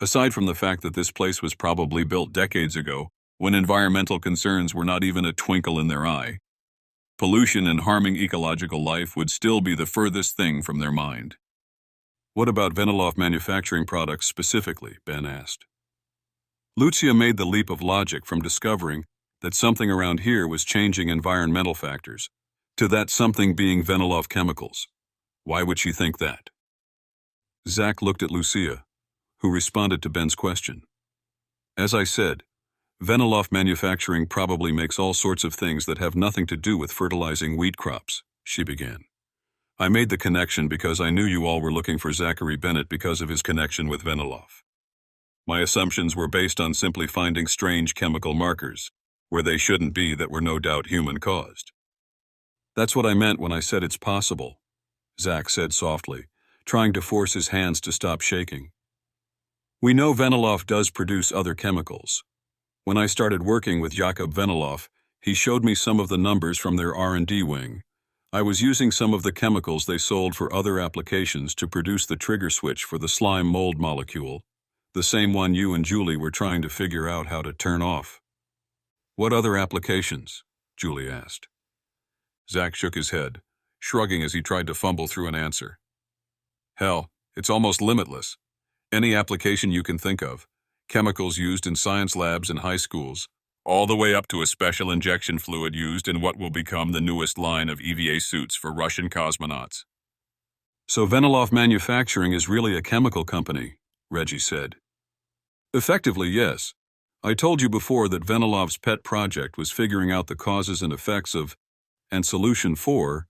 Aside from the fact that this place was probably built decades ago, when environmental concerns were not even a twinkle in their eye, pollution and harming ecological life would still be the furthest thing from their mind. What about Veniloff manufacturing products specifically? Ben asked. Lucia made the leap of logic from discovering that something around here was changing environmental factors, to that something being Veniloff chemicals. Why would she think that? Zach looked at Lucia, who responded to Ben's question. As I said, Veniloff manufacturing probably makes all sorts of things that have nothing to do with fertilizing wheat crops, she began. I made the connection because I knew you all were looking for Zachary Bennett because of his connection with Veniloff. My assumptions were based on simply finding strange chemical markers, where they shouldn't be, that were no doubt human-caused. That's what I meant when I said it's possible, Zach said softly, trying to force his hands to stop shaking. We know Veniloff does produce other chemicals. When I started working with Jakob Veniloff, he showed me some of the numbers from their R&D wing. I was using some of the chemicals they sold for other applications to produce the trigger switch for the slime mold molecule, the same one you and Julie were trying to figure out how to turn off. What other applications? Julie asked. Zach shook his head, shrugging as he tried to fumble through an answer. Hell, it's almost limitless. Any application you can think of. Chemicals used in science labs in high schools, all the way up to a special injection fluid used in what will become the newest line of EVA suits for Russian cosmonauts. So Veniloff Manufacturing is really a chemical company, Reggie said. Effectively, yes. I told you before that Veniloff's pet project was figuring out the causes and effects of, and solution for,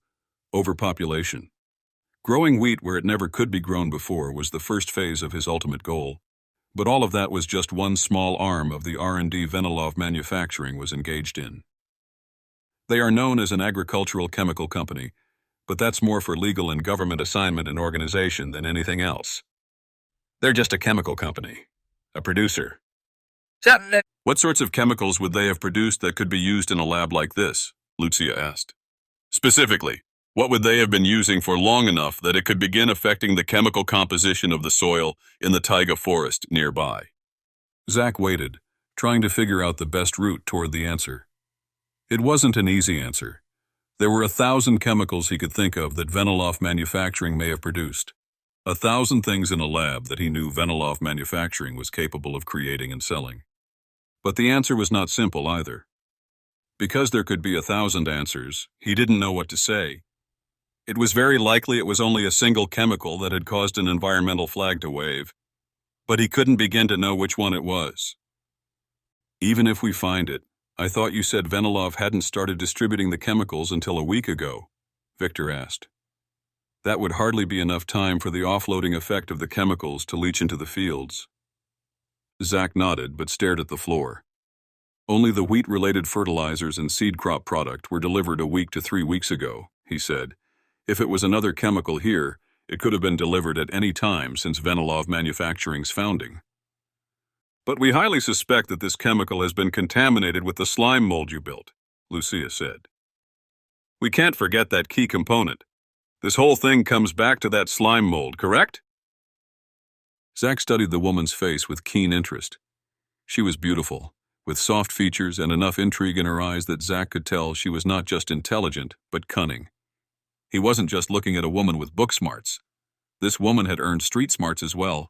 overpopulation. Growing wheat where it never could be grown before was the first phase of his ultimate goal. But all of that was just one small arm of the R&D Veniloff Manufacturing was engaged in. They are known as an agricultural chemical company, but that's more for legal and government assignment and organization than anything else. They're just a chemical company, a producer. What sorts of chemicals would they have produced that could be used in a lab like this? Lucia asked. Specifically, what would they have been using for long enough that it could begin affecting the chemical composition of the soil in the taiga forest nearby? Zach waited, trying to figure out the best route toward the answer. It wasn't an easy answer. There were 1,000 chemicals he could think of that Veniloff Manufacturing may have produced. 1,000 things in a lab that he knew Veniloff Manufacturing was capable of creating and selling. But the answer was not simple either. Because there could be 1,000 answers, he didn't know what to say. It was very likely it was only a single chemical that had caused an environmental flag to wave, but he couldn't begin to know which one it was. Even if we find it, I thought you said Veniloff hadn't started distributing the chemicals until a week ago, Victor asked. That would hardly be enough time for the offloading effect of the chemicals to leach into the fields. Zach nodded but stared at the floor. Only the wheat-related fertilizers and seed crop product were delivered a week to 3 weeks ago, he said. If it was another chemical here, it could have been delivered at any time since Veniloff Manufacturing's founding. But we highly suspect that this chemical has been contaminated with the slime mold you built, Lucia said. We can't forget that key component. This whole thing comes back to that slime mold, correct? Zach studied the woman's face with keen interest. She was beautiful, with soft features and enough intrigue in her eyes that Zach could tell she was not just intelligent, but cunning. He wasn't just looking at a woman with book smarts. This woman had earned street smarts as well,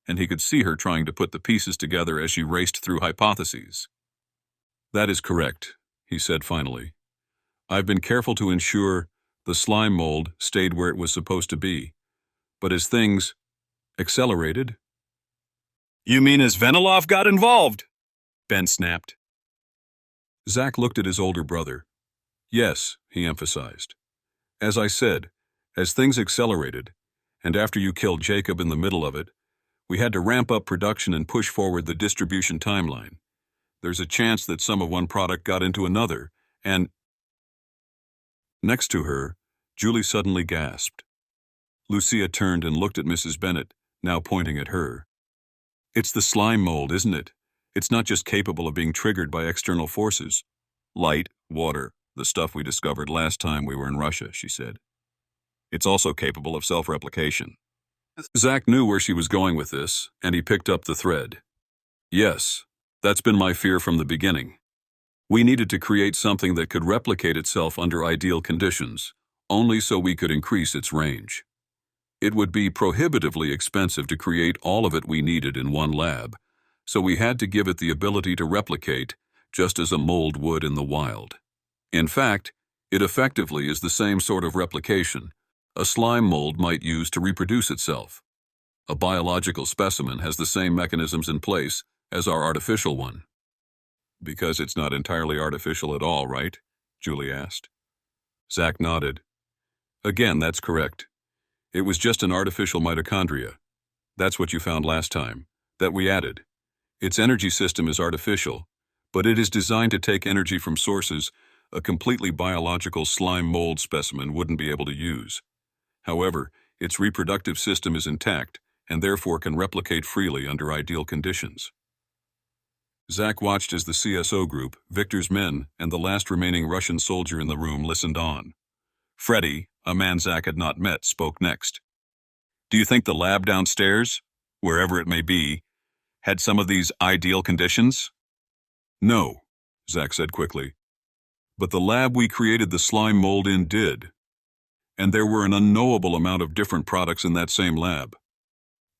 and he could see her trying to put the pieces together as she raced through hypotheses. That is correct, he said finally. I've been careful to ensure the slime mold stayed where it was supposed to be. But as things accelerated... You mean as Veniloff got involved? Ben snapped. Zach looked at his older brother. Yes, he emphasized. As I said, as things accelerated, and after you killed Jacob in the middle of it, we had to ramp up production and push forward the distribution timeline. There's a chance that some of one product got into another, and... Next to her, Julie suddenly gasped. Lucia turned and looked at Mrs. Bennett, now pointing at her. It's the slime mold, isn't it? It's not just capable of being triggered by external forces. Light, water, the stuff we discovered last time we were in Russia, she said. It's also capable of self-replication. Zach knew where she was going with this, and he picked up the thread. Yes, that's been my fear from the beginning. We needed to create something that could replicate itself under ideal conditions, only so we could increase its range. It would be prohibitively expensive to create all of it we needed in one lab, so we had to give it the ability to replicate, just as a mold would in the wild. In fact, it effectively is the same sort of replication a slime mold might use to reproduce itself. A biological specimen has the same mechanisms in place as our artificial one. Because it's not entirely artificial at all, right? Julie asked. Zach nodded. Again, that's correct. It was just an artificial mitochondria. That's what you found last time, that we added. Its energy system is artificial, but it is designed to take energy from sources a completely biological slime mold specimen wouldn't be able to use. However, its reproductive system is intact and therefore can replicate freely under ideal conditions. Zach watched as the CSO group, Victor's men, and the last remaining Russian soldier in the room listened on. Freddy, a man Zach had not met, spoke next. Do you think the lab downstairs, wherever it may be, had some of these ideal conditions? No, Zach said quickly. But the lab we created the slime mold in did. And there were an unknowable amount of different products in that same lab.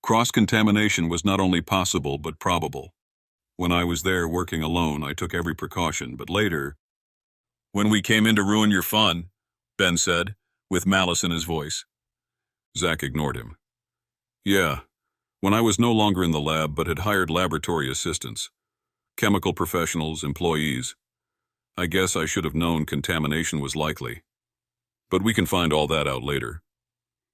Cross-contamination was not only possible but probable. When I was there working alone, I took every precaution, but later... When we came in to ruin your fun, Ben said, with malice in his voice. Zach ignored him. Yeah, when I was no longer in the lab but had hired laboratory assistants, chemical professionals, employees. I guess I should have known contamination was likely. But we can find all that out later.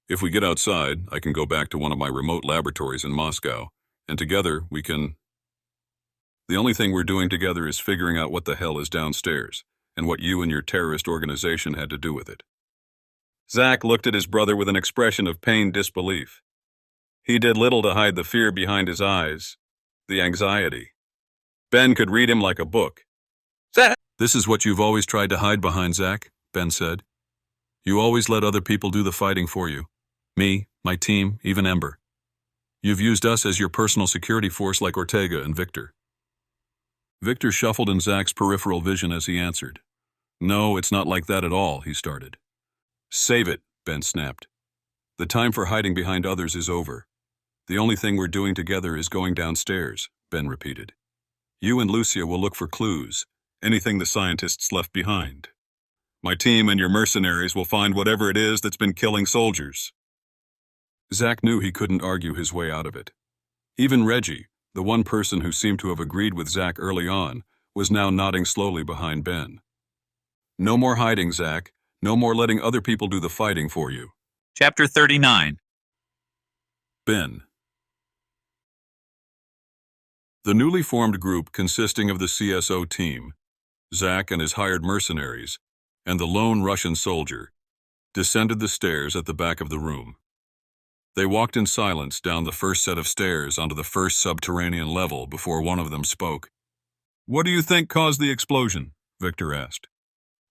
If we get outside, I can go back to one of my remote laboratories in Moscow, and together we can... The only thing we're doing together is figuring out what the hell is downstairs, and what you and your terrorist organization had to do with it. Zach looked at his brother with an expression of pained disbelief. He did little to hide the fear behind his eyes, the anxiety. Ben could read him like a book. This is what you've always tried to hide behind, Zach, Ben said. You always let other people do the fighting for you. Me, my team, even Ember. You've used us as your personal security force like Ortega and Victor. Victor shuffled in Zach's peripheral vision as he answered. No, it's not like that at all, he started. Save it, Ben snapped. The time for hiding behind others is over. The only thing we're doing together is going downstairs, Ben repeated. You and Lucia will look for clues, anything the scientists left behind. My team and your mercenaries will find whatever it is that's been killing soldiers. Zach knew he couldn't argue his way out of it. Even Reggie, the one person who seemed to have agreed with Zach early on, was now nodding slowly behind Ben. No more hiding, Zach. No more letting other people do the fighting for you. Chapter 39. Ben. The newly formed group consisting of the CSO team, Zach and his hired mercenaries, and the lone Russian soldier, descended the stairs at the back of the room. They walked in silence down the first set of stairs onto the first subterranean level before one of them spoke. What do you think caused the explosion? Victor asked.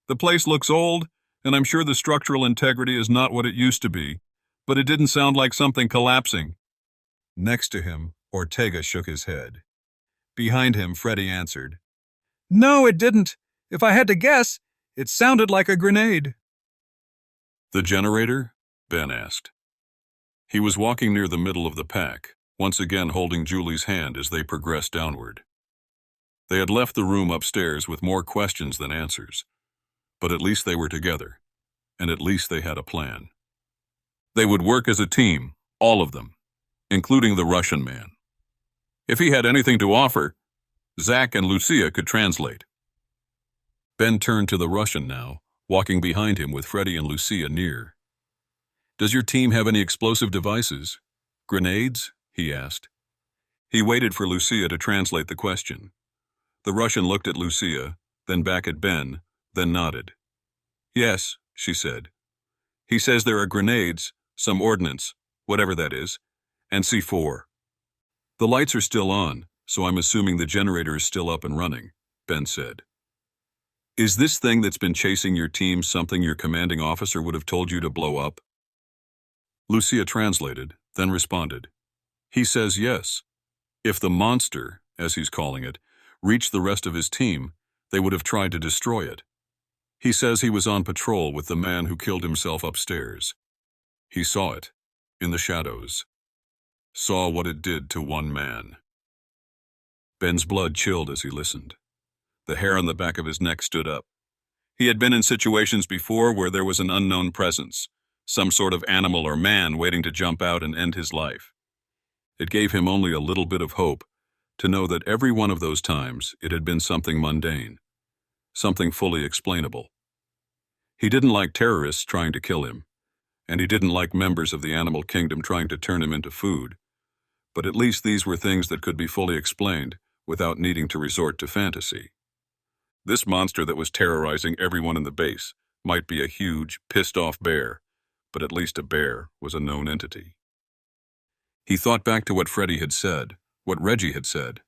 The place looks old, and I'm sure the structural integrity is not what it used to be, but it didn't sound like something collapsing. Next to him, Ortega shook his head. Behind him, Freddy answered. No, it didn't. If I had to guess, it sounded like a grenade. The generator? Ben asked. He was walking near the middle of the pack, once again holding Julie's hand as they progressed downward. They had left the room upstairs with more questions than answers, but at least they were together, and at least they had a plan. They would work as a team, all of them, including the Russian man. If he had anything to offer, Zach and Lucia could translate. Ben turned to the Russian now, walking behind him with Freddy and Lucia near. Does your team have any explosive devices? Grenades? He asked. He waited for Lucia to translate the question. The Russian looked at Lucia, then back at Ben, then nodded. Yes, she said. He says there are grenades, some ordnance, whatever that is, and C4. The lights are still on, so I'm assuming the generator is still up and running, Ben said. Is this thing that's been chasing your team something your commanding officer would have told you to blow up? Lucia translated, then responded. He says yes. If the monster, as he's calling it, reached the rest of his team, they would have tried to destroy it. He says he was on patrol with the man who killed himself upstairs. He saw it, in the shadows. Saw what it did to one man. Ben's blood chilled as he listened. The hair on the back of his neck stood up. He had been in situations before where there was an unknown presence, some sort of animal or man waiting to jump out and end his life. It gave him only a little bit of hope to know that every one of those times it had been something mundane, something fully explainable. He didn't like terrorists trying to kill him, and he didn't like members of the animal kingdom trying to turn him into food, but at least these were things that could be fully explained without needing to resort to fantasy. This monster that was terrorizing everyone in the base might be a huge, pissed-off bear, but at least a bear was a known entity. He thought back to what Freddie had said, what Reggie had said.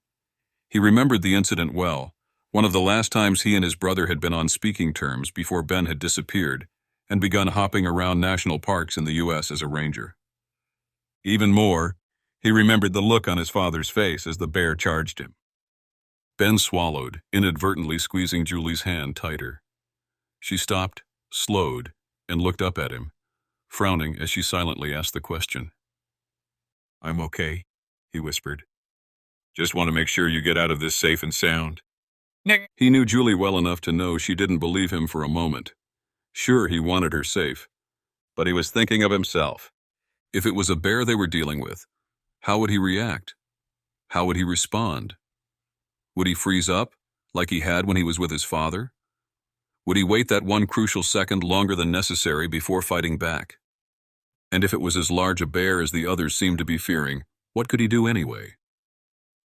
He remembered the incident well, one of the last times he and his brother had been on speaking terms before Ben had disappeared and begun hopping around national parks in the U.S. as a ranger. Even more, he remembered the look on his father's face as the bear charged him. Ben swallowed, inadvertently squeezing Julie's hand tighter. She stopped, slowed, and looked up at him, frowning as she silently asked the question. "I'm okay," he whispered. "Just want to make sure you get out of this safe and sound." He knew Julie well enough to know she didn't believe him for a moment. Sure, he wanted her safe, but he was thinking of himself. If it was a bear they were dealing with, how would he react? How would he respond? Would he freeze up, like he had when he was with his father? Would he wait that one crucial second longer than necessary before fighting back? And if it was as large a bear as the others seemed to be fearing, what could he do anyway?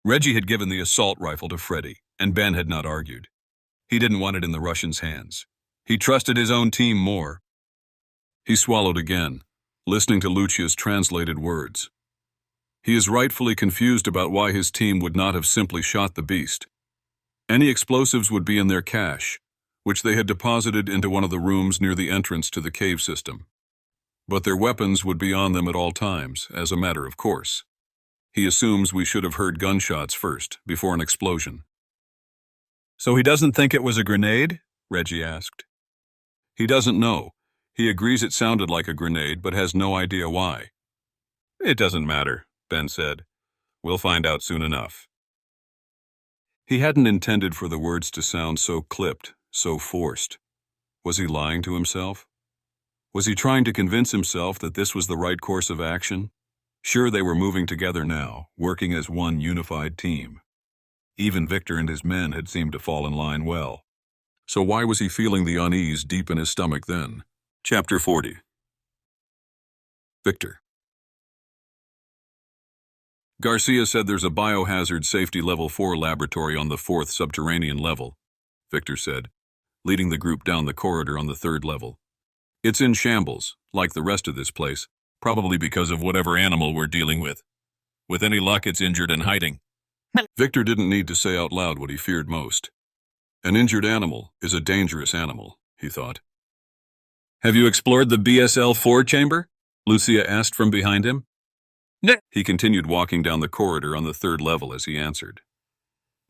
Reggie had given the assault rifle to Freddie, and Ben had not argued. He didn't want it in the Russians' hands. He trusted his own team more. He swallowed again, listening to Lucia's translated words. He is rightfully confused about why his team would not have simply shot the beast. Any explosives would be in their cache, which they had deposited into one of the rooms near the entrance to the cave system. But their weapons would be on them at all times, as a matter of course. He assumes we should have heard gunshots first, before an explosion. "So he doesn't think it was a grenade?" Reggie asked. "He doesn't know. He agrees it sounded like a grenade, but has no idea why." "It doesn't matter," Ben said. "We'll find out soon enough." He hadn't intended for the words to sound so clipped, so forced. Was he lying to himself? Was he trying to convince himself that this was the right course of action? Sure, they were moving together now, working as one unified team. Even Victor and his men had seemed to fall in line well. So why was he feeling the unease deep in his stomach then? Chapter 40. Victor. Garcia said there's a biohazard safety level 4 laboratory on the 4th subterranean level, Victor said, leading the group down the corridor on the 3rd level. It's in shambles, like the rest of this place, probably because of whatever animal we're dealing with. With any luck, it's injured and hiding. Victor didn't need to say out loud what he feared most. An injured animal is a dangerous animal, he thought. "Have you explored the BSL-4 chamber?" Lucia asked from behind him. "No." He continued walking down the corridor on the 3rd level as he answered.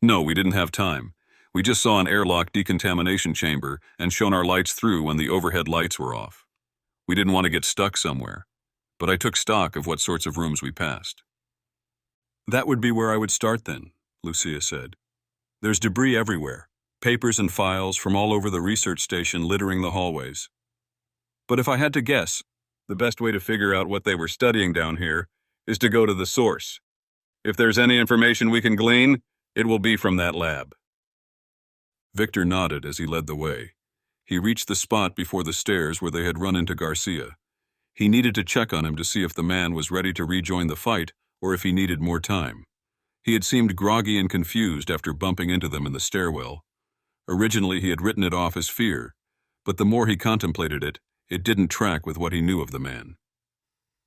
"No, we didn't have time. We just saw an airlock decontamination chamber and shone our lights through when the overhead lights were off. We didn't want to get stuck somewhere, but I took stock of what sorts of rooms we passed." "That would be where I would start then," Lucia said. "There's debris everywhere, papers and files from all over the research station littering the hallways. But if I had to guess, the best way to figure out what they were studying down here is to go to the source. If there's any information we can glean, it will be from that lab." Victor nodded as he led the way. He reached the spot before the stairs where they had run into Garcia. He needed to check on him to see if the man was ready to rejoin the fight or if he needed more time. He had seemed groggy and confused after bumping into them in the stairwell. Originally he had written it off as fear, but the more he contemplated it, It didn't track with what he knew of the man.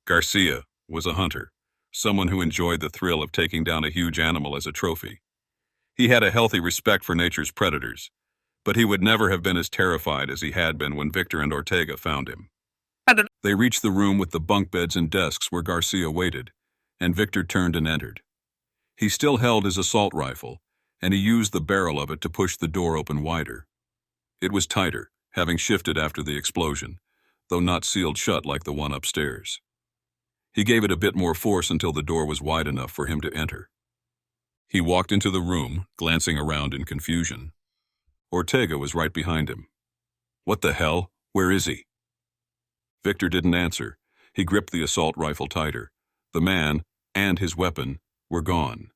Garcia was a hunter, someone who enjoyed the thrill of taking down a huge animal as a trophy. He had a healthy respect for nature's predators, but he would never have been as terrified as he had been when Victor and Ortega found him. They reached the room with the bunk beds and desks where Garcia waited, and Victor turned and entered. He still held his assault rifle, and he used the barrel of it to push the door open wider. It was tighter, having shifted after the explosion, though not sealed shut like the one upstairs. He gave it a bit more force until the door was wide enough for him to enter. He walked into the room, glancing around in confusion. Ortega was right behind him. "What the hell? Where is he?" Victor didn't answer. He gripped the assault rifle tighter. The man, and his weapon, were gone.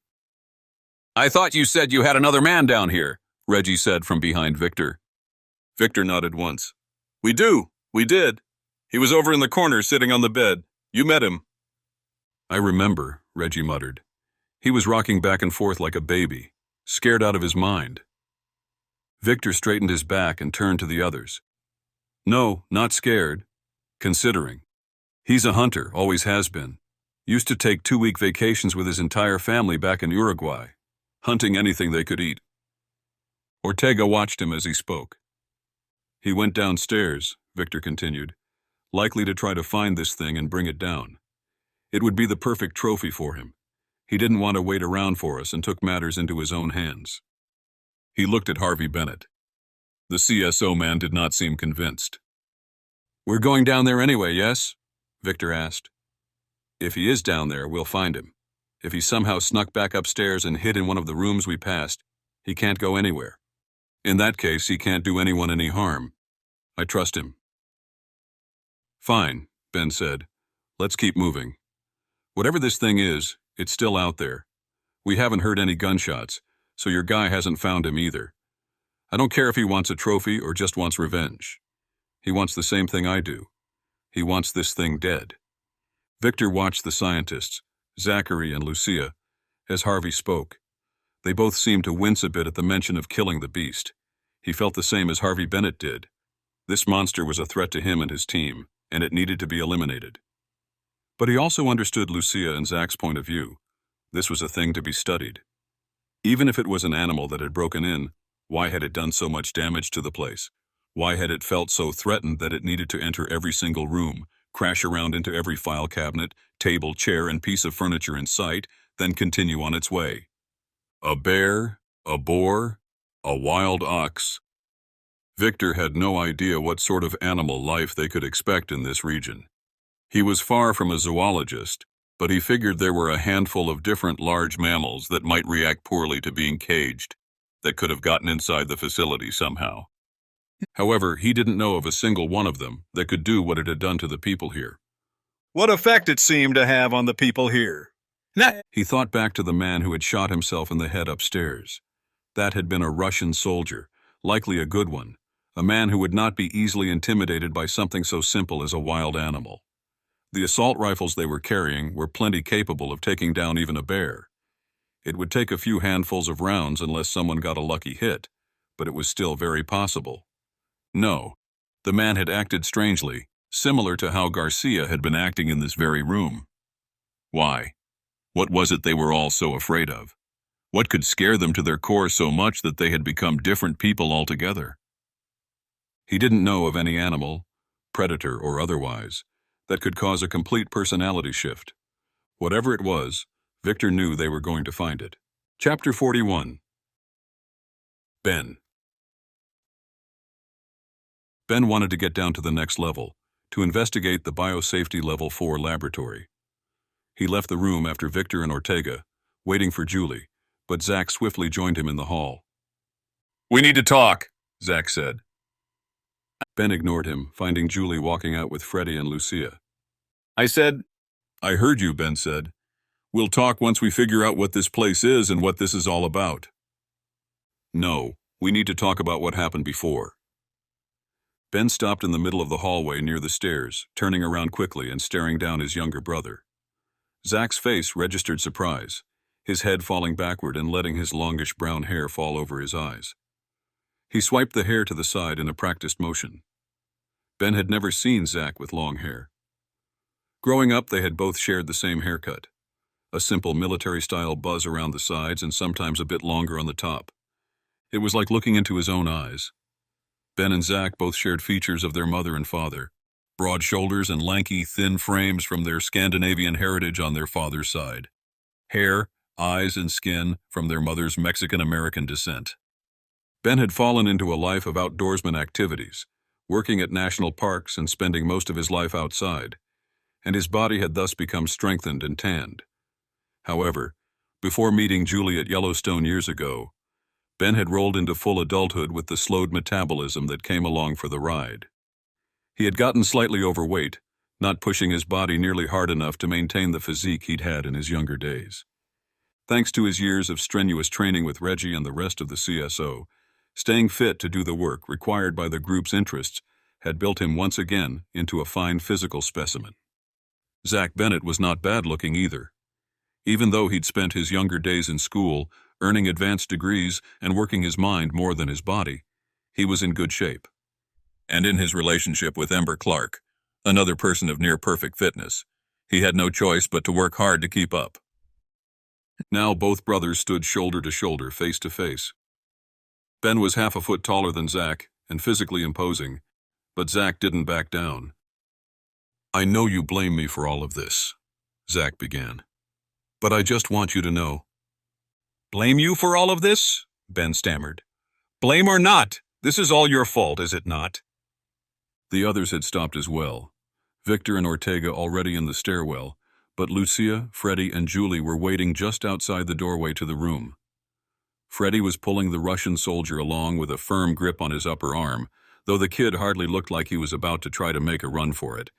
I thought you said you had another man down here, Reggie said from behind Victor. Victor nodded once. We did. He was over in the corner sitting on the bed. You met him." "I remember," Reggie muttered. "He was rocking back and forth like a baby, scared out of his mind." Victor straightened his back and turned to the others. "No, not scared. Considering. He's a hunter, always has been. Used to take 2-week vacations with his entire family back in Uruguay, hunting anything they could eat." Ortega watched him as he spoke. "He went downstairs," Victor continued, "likely to try to find this thing and bring it down. It would be the perfect trophy for him. He didn't want to wait around for us and took matters into his own hands." He looked at Harvey Bennett. The CSO man did not seem convinced. "We're going down there anyway, yes?" Victor asked. "If he is down there, we'll find him. If he somehow snuck back upstairs and hid in one of the rooms we passed, he can't go anywhere. In that case, he can't do anyone any harm. I trust him." "Fine," Ben said. "Let's keep moving. Whatever this thing is, it's still out there. We haven't heard any gunshots, so your guy hasn't found him either. I don't care if he wants a trophy or just wants revenge. He wants the same thing I do. He wants this thing dead." Victor watched the scientists, Zachary and Lucia, as Harvey spoke. They both seemed to wince a bit at the mention of killing the beast. He felt the same as Harvey Bennett did. This monster was a threat to him and his team, and it needed to be eliminated. But he also understood Lucia and Zach's point of view. This was a thing to be studied. Even if it was an animal that had broken in, why had it done so much damage to the place? Why had it felt so threatened that it needed to enter every single room, crash around into every file cabinet, table, chair, and piece of furniture in sight, then continue on its way? A bear, a boar, a wild ox. Victor had no idea what sort of animal life they could expect in this region. He was far from a zoologist, but he figured there were a handful of different large mammals that might react poorly to being caged, that could have gotten inside the facility somehow. However, he didn't know of a single one of them that could do what it had done to the people here. What effect it seemed to have on the people here. He thought back to the man who had shot himself in the head upstairs. That had been a Russian soldier, likely a good one, a man who would not be easily intimidated by something so simple as a wild animal. The assault rifles they were carrying were plenty capable of taking down even a bear. It would take a few handfuls of rounds unless someone got a lucky hit, but it was still very possible. No, the man had acted strangely, similar to how Garcia had been acting in this very room. Why? What was it they were all so afraid of? What could scare them to their core so much that they had become different people altogether? He didn't know of any animal, predator or otherwise, that could cause a complete personality shift. Whatever it was, Victor knew they were going to find it. Chapter 41. Ben. Ben wanted to get down to the next level, to investigate the Biosafety Level 4 laboratory. He left the room after Victor and Ortega, waiting for Julie, but Zach swiftly joined him in the hall. We need to talk, Zach said. Ben ignored him, finding Julie walking out with Freddie and Lucia. I heard you, Ben said. We'll talk once we figure out what this place is and what this is all about. No, we need to talk about what happened before. Ben stopped in the middle of the hallway near the stairs, turning around quickly and staring down his younger brother. Zach's face registered surprise, his head falling backward and letting his longish brown hair fall over his eyes. He swiped the hair to the side in a practiced motion. Ben had never seen Zach with long hair. Growing up, they had both shared the same haircut, a simple military-style buzz around the sides and sometimes a bit longer on the top. It was like looking into his own eyes. Ben and Zach both shared features of their mother and father, broad shoulders and lanky, thin frames from their Scandinavian heritage on their father's side, hair, eyes, and skin from their mother's Mexican-American descent. Ben had fallen into a life of outdoorsman activities, working at national parks and spending most of his life outside, and his body had thus become strengthened and tanned. However, before meeting Julie at Yellowstone years ago, Ben had rolled into full adulthood with the slowed metabolism that came along for the ride. He had gotten slightly overweight, not pushing his body nearly hard enough to maintain the physique he'd had in his younger days. Thanks to his years of strenuous training with Reggie and the rest of the CSO, staying fit to do the work required by the group's interests had built him once again into a fine physical specimen. Zach Bennett was not bad-looking either. Even though he'd spent his younger days in school, earning advanced degrees and working his mind more than his body, he was in good shape. And in his relationship with Ember Clark, another person of near-perfect fitness, he had no choice but to work hard to keep up. Now both brothers stood shoulder to shoulder, face to face. Ben was half a foot taller than Zach and physically imposing, but Zach didn't back down. "I know you blame me for all of this," Zach began. "But I just want you to know." Blame you for all of this? Ben stammered. Blame or not, this is all your fault, is it not? The others had stopped as well, Victor and Ortega already in the stairwell, but Lucia, Freddie, and Julie were waiting just outside the doorway to the room. Freddie was pulling the Russian soldier along with a firm grip on his upper arm, though the kid hardly looked like he was about to try to make a run for it.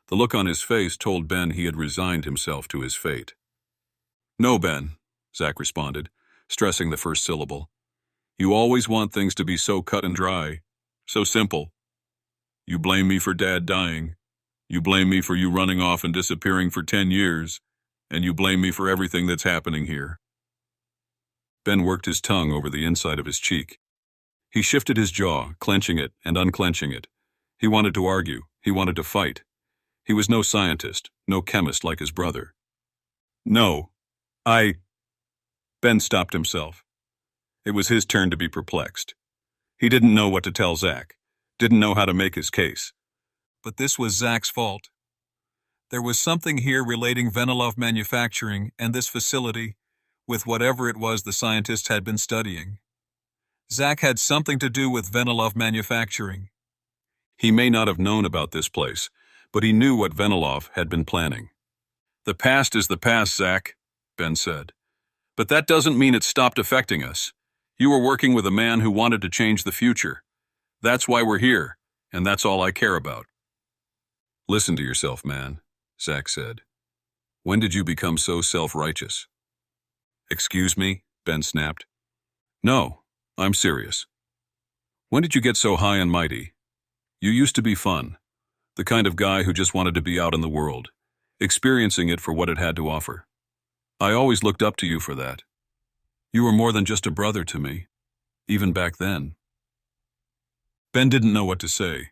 The look on his face told Ben he had resigned himself to his fate. "No, Ben," Zach responded, stressing the first syllable. "You always want things to be so cut and dry, so simple. You blame me for Dad dying. You blame me for you running off and disappearing for 10 years, and you blame me for everything that's happening here." Ben worked his tongue over the inside of his cheek. He shifted his jaw, clenching it and unclenching it. He wanted to argue. He wanted to fight. He was no scientist, no chemist like his brother. "No, Ben stopped himself. It was his turn to be perplexed. He didn't know what to tell Zach, didn't know how to make his case. But this was Zach's fault. There was something here relating Venilov manufacturing and this facility with whatever it was the scientists had been studying. Zach had something to do with Venilov manufacturing. He may not have known about this place, but he knew what Venilov had been planning. "The past is the past, Zach," Ben said. "But that doesn't mean it stopped affecting us. You were working with a man who wanted to change the future. That's why we're here, and that's all I care about." "Listen to yourself, man," Zach said. "When did you become so self-righteous?" "Excuse me?" Ben snapped. "No, I'm serious. When did you get so high and mighty? You used to be fun, the kind of guy who just wanted to be out in the world, experiencing it for what it had to offer. I always looked up to you for that. You were more than just a brother to me, even back then." Ben didn't know what to say.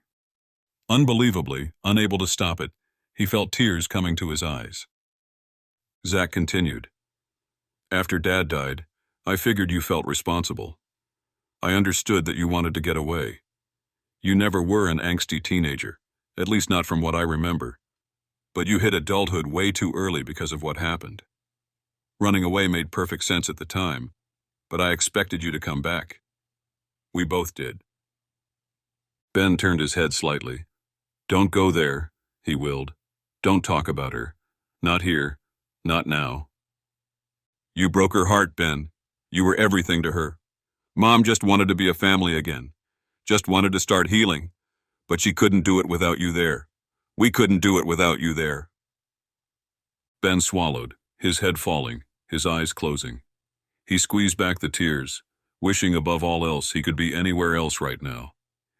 Unbelievably, unable to stop it, he felt tears coming to his eyes. Zach continued. "After Dad died, I figured you felt responsible. I understood that you wanted to get away. You never were an angsty teenager, at least not from what I remember. But you hit adulthood way too early because of what happened. Running away made perfect sense at the time, but I expected you to come back. We both did." Ben turned his head slightly. "Don't go there," he willed. "Don't talk about her. Not here. Not now." "You broke her heart, Ben. You were everything to her. Mom just wanted to be a family again. Just wanted to start healing. But she couldn't do it without you there. We couldn't do it without you there." Ben swallowed, his head falling, his eyes closing. He squeezed back the tears, wishing above all else he could be anywhere else right now.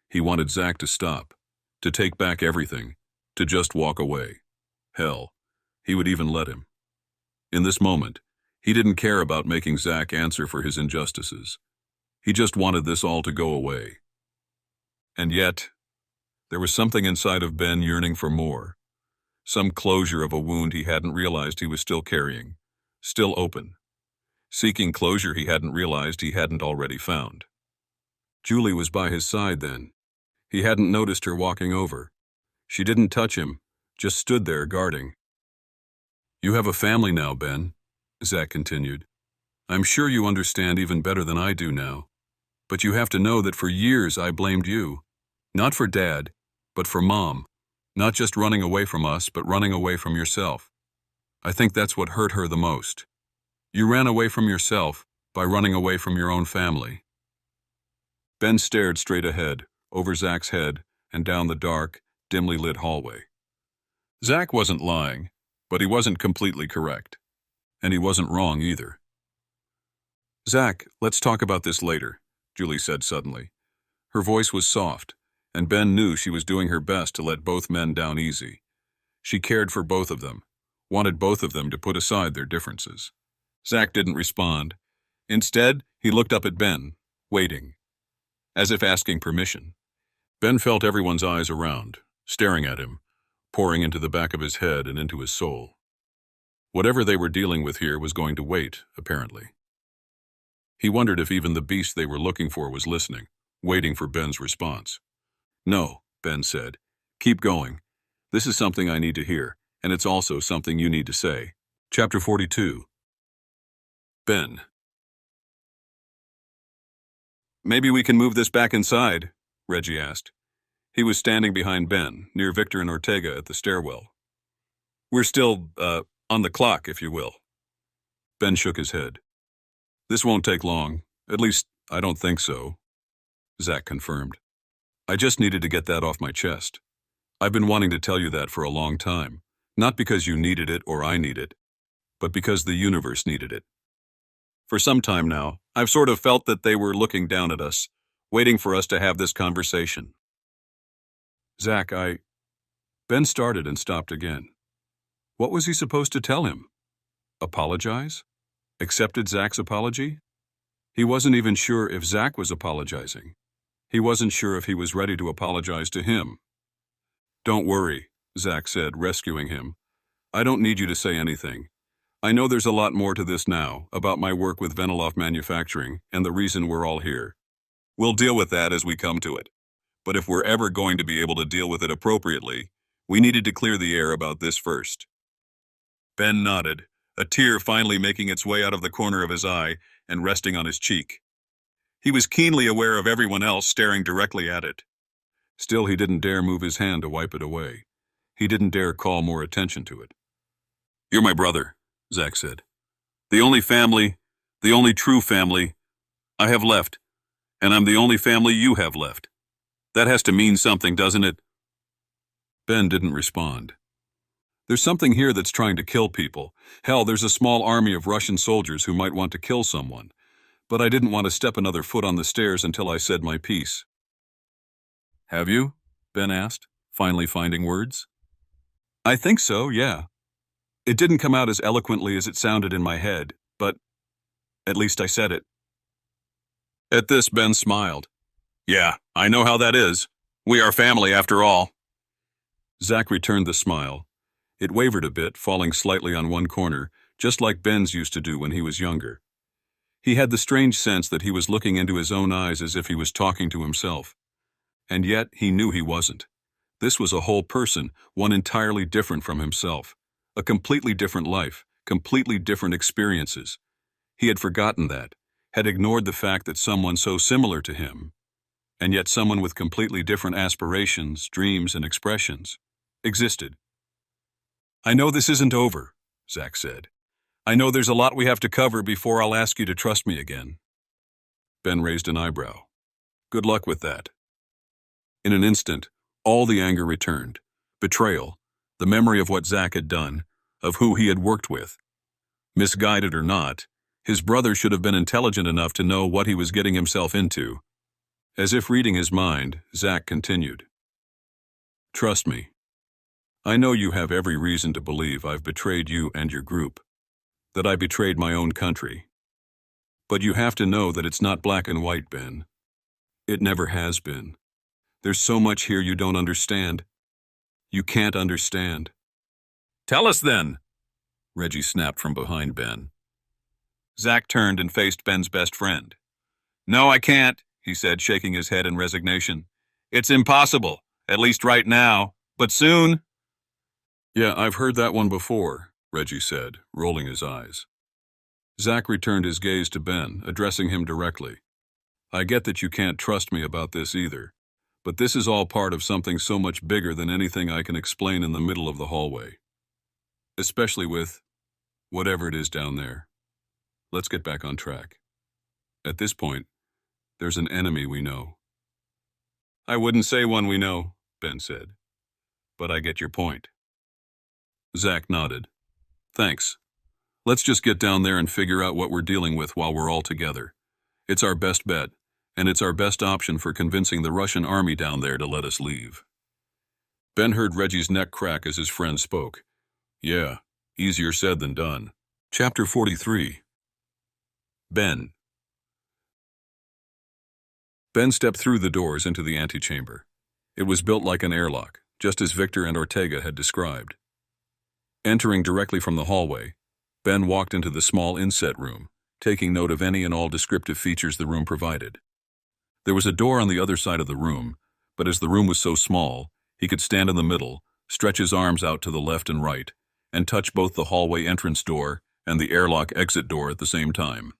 He wanted Zach to stop, to take back everything, to just walk away. Hell, he would even let him. In this moment, he didn't care about making Zach answer for his injustices. He just wanted this all to go away. And yet, There was something inside of Ben yearning for more. Some closure of a wound he hadn't realized he was still carrying, still open. Seeking closure he hadn't realized he hadn't already found. Julie was by his side then. He hadn't noticed her walking over. She didn't touch him, just stood there guarding. "You have a family now, Ben," Zach continued. "I'm sure you understand even better than I do now. But you have to know that for years I blamed you. Not for Dad, but for Mom. Not just running away from us, but running away from yourself. I think that's what hurt her the most. You ran away from yourself by running away from your own family." Ben stared straight ahead, over Zach's head, and down the dark, dimly lit hallway. Zach wasn't lying, but he wasn't completely correct. And he wasn't wrong either. "Zach, let's talk about this later," Julie said suddenly. Her voice was soft, and Ben knew she was doing her best to let both men down easy. She cared for both of them, wanted both of them to put aside their differences. Zach didn't respond. Instead, he looked up at Ben, waiting, as if asking permission. Ben felt everyone's eyes around, staring at him, pouring into the back of his head and into his soul. Whatever they were dealing with here was going to wait, apparently. He wondered if even the beast they were looking for was listening, waiting for Ben's response. "No," Ben said. "Keep going. This is something I need to hear, and it's also something you need to say." Chapter 42. Ben. "Maybe we can move this back inside," Reggie asked. He was standing behind Ben, near Victor and Ortega at the stairwell. "We're still, on the clock, if you will." Ben shook his head. "This won't take long. At least, I don't think so," Zach confirmed. "I just needed to get that off my chest. I've been wanting to tell you that for a long time, not because you needed it or I need it, but because the universe needed it. For some time now, I've sort of felt that they were looking down at us, waiting for us to have this conversation." "Zach, Ben started and stopped again. What was he supposed to tell him? Apologize? Accepted Zach's apology? He wasn't even sure if Zach was apologizing. He wasn't sure if he was ready to apologize to him. "Don't worry," Zach said, rescuing him. "I don't need you to say anything. I know there's a lot more to this now, about my work with Veniloff Manufacturing and the reason we're all here. We'll deal with that as we come to it. But if we're ever going to be able to deal with it appropriately, we needed to clear the air about this first." Ben nodded, a tear finally making its way out of the corner of his eye and resting on his cheek. He was keenly aware of everyone else staring directly at it. Still, he didn't dare move his hand to wipe it away. He didn't dare call more attention to it. "You're my brother," Zach said. "The only family, the only true family I have left, and I'm the only family you have left. That has to mean something, doesn't it?" Ben didn't respond. "There's something here that's trying to kill people. Hell, there's a small army of Russian soldiers who might want to kill someone. But I didn't want to step another foot on the stairs until I said my piece." "Have you?" Ben asked, finally finding words. "I think so, yeah. It didn't come out as eloquently as it sounded in my head, but at least I said it." At this, Ben smiled. "Yeah, I know how that is. We are family after all." Zach returned the smile. It wavered a bit, falling slightly on one corner, just like Ben's used to do when he was younger. He had the strange sense that he was looking into his own eyes as if he was talking to himself. And yet, he knew he wasn't. This was a whole person, one entirely different from himself. A completely different life, completely different experiences. He had forgotten that, had ignored the fact that someone so similar to him, and yet someone with completely different aspirations, dreams, and expressions, existed. "I know this isn't over," Zach said. "I know there's a lot we have to cover before I'll ask you to trust me again." Ben raised an eyebrow. "Good luck with that." In an instant, all the anger returned. Betrayal, the memory of what Zach had done, of who he had worked with. Misguided or not, his brother should have been intelligent enough to know what he was getting himself into. As if reading his mind, Zach continued. "Trust me. I know you have every reason to believe I've betrayed you and your group, that I betrayed my own country. But you have to know that it's not black and white, Ben. It never has been. There's so much here you don't understand. You can't understand. Tell us then, Reggie snapped from behind Ben. Zack turned and faced Ben's best friend. No, I can't, he said, shaking his head in resignation. It's impossible, at least right now, but soon. Yeah, I've heard that one before, Reggie said, rolling his eyes. Zack returned his gaze to Ben, addressing him directly. I get that you can't trust me about this either, but this is all part of something so much bigger than anything I can explain in the middle of the hallway. Especially with whatever it is down there. Let's get back on track. At this point, there's an enemy we know. I wouldn't say one we know, Ben said, but I get your point. Zack nodded. Thanks. Let's just get down there and figure out what we're dealing with while we're all together. It's our best bet, and it's our best option for convincing the Russian army down there to let us leave. Ben heard Reggie's neck crack as his friend spoke. Yeah, easier said than done. Chapter 43. Ben. Ben stepped through the doors into the antechamber. It was built like an airlock, just as Victor and Ortega had described. Entering directly from the hallway, Ben walked into the small inset room, taking note of any and all descriptive features the room provided. There was a door on the other side of the room, but as the room was so small, he could stand in the middle, stretch his arms out to the left and right, and touch both the hallway entrance door and the airlock exit door at the same time.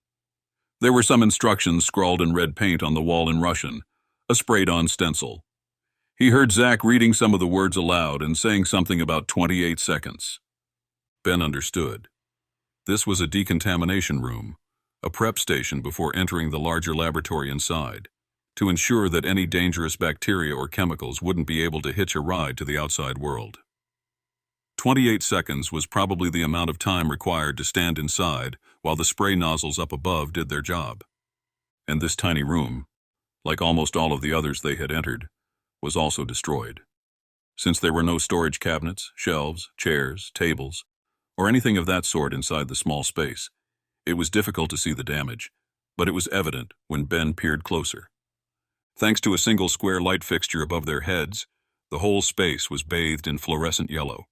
There were some instructions scrawled in red paint on the wall in Russian, a sprayed-on stencil. He heard Zack reading some of the words aloud and saying something about 28 seconds. Ben understood. This was a decontamination room, a prep station before entering the larger laboratory inside, to ensure that any dangerous bacteria or chemicals wouldn't be able to hitch a ride to the outside world. 28 seconds was probably the amount of time required to stand inside while the spray nozzles up above did their job. And this tiny room, like almost all of the others they had entered, was also destroyed. Since there were no storage cabinets, shelves, chairs, tables, or anything of that sort inside the small space, it was difficult to see the damage, but it was evident when Ben peered closer. Thanks to a single square light fixture above their heads, the whole space was bathed in fluorescent yellow.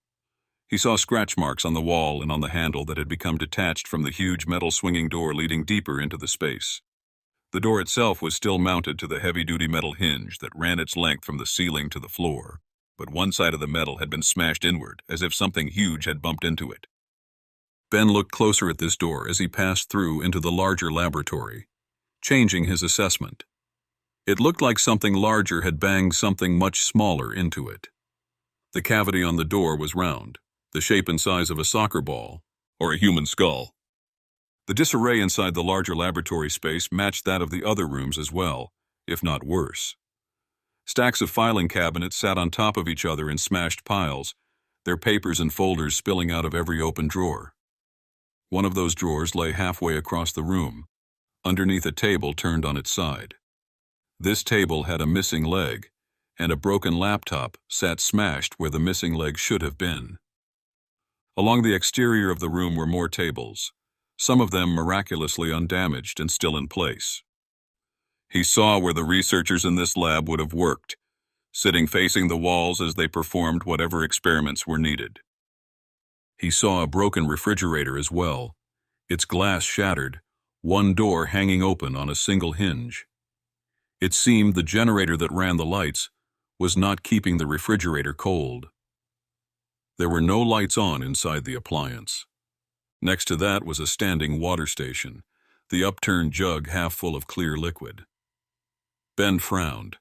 He saw scratch marks on the wall and on the handle that had become detached from the huge metal swinging door leading deeper into the space. The door itself was still mounted to the heavy-duty metal hinge that ran its length from the ceiling to the floor, but one side of the metal had been smashed inward, as if something huge had bumped into it. Ben looked closer at this door as he passed through into the larger laboratory, changing his assessment. It looked like something larger had banged something much smaller into it. The cavity on the door was round, the shape and size of a soccer ball, or a human skull. The disarray inside the larger laboratory space matched that of the other rooms as well, if not worse. Stacks of filing cabinets sat on top of each other in smashed piles, their papers and folders spilling out of every open drawer. One of those drawers lay halfway across the room, underneath a table turned on its side. This table had a missing leg, and a broken laptop sat smashed where the missing leg should have been. Along the exterior of the room were more tables, some of them miraculously undamaged and still in place. He saw where the researchers in this lab would have worked, sitting facing the walls as they performed whatever experiments were needed. He saw a broken refrigerator as well, its glass shattered, one door hanging open on a single hinge. It seemed the generator that ran the lights was not keeping the refrigerator cold. There were no lights on inside the appliance. Next to that was a standing water station, the upturned jug half full of clear liquid. Ben frowned,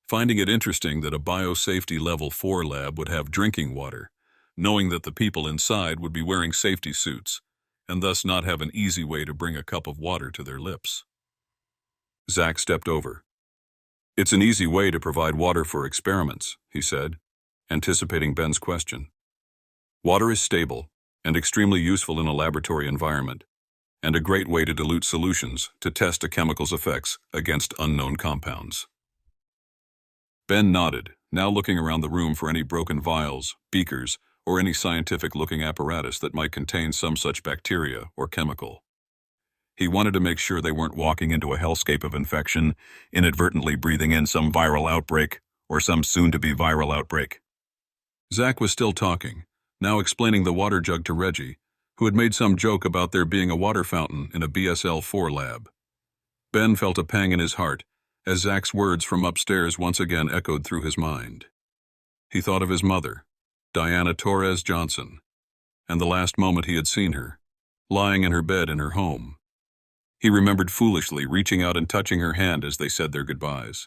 finding it interesting that a biosafety level 4 lab would have drinking water, knowing that the people inside would be wearing safety suits, and thus not have an easy way to bring a cup of water to their lips. Zack stepped over. It's an easy way to provide water for experiments, he said, anticipating Ben's question. Water is stable and extremely useful in a laboratory environment, and a great way to dilute solutions to test a chemical's effects against unknown compounds. Ben nodded, now looking around the room for any broken vials, beakers, or any scientific-looking apparatus that might contain some such bacteria or chemical. He wanted to make sure they weren't walking into a hellscape of infection, inadvertently breathing in some viral outbreak, or some soon-to-be viral outbreak. Zach was still talking, now explaining the water jug to Reggie, who had made some joke about there being a water fountain in a BSL-4 lab. Ben felt a pang in his heart as Zach's words from upstairs once again echoed through his mind. He thought of his mother, Diana Torres Johnson, and the last moment he had seen her, lying in her bed in her home. He remembered foolishly reaching out and touching her hand as they said their goodbyes.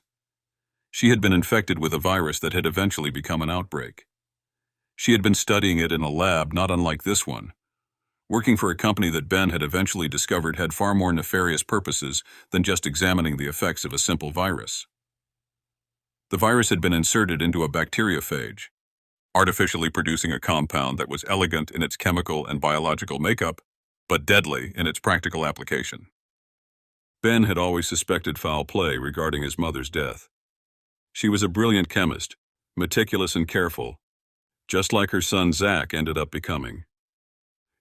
She had been infected with a virus that had eventually become an outbreak. She had been studying it in a lab not unlike this one, working for a company that Ben had eventually discovered had far more nefarious purposes than just examining the effects of a simple virus. The virus had been inserted into a bacteriophage, artificially producing a compound that was elegant in its chemical and biological makeup, but deadly in its practical application. Ben had always suspected foul play regarding his mother's death. She was a brilliant chemist, meticulous and careful, just like her son Zach ended up becoming.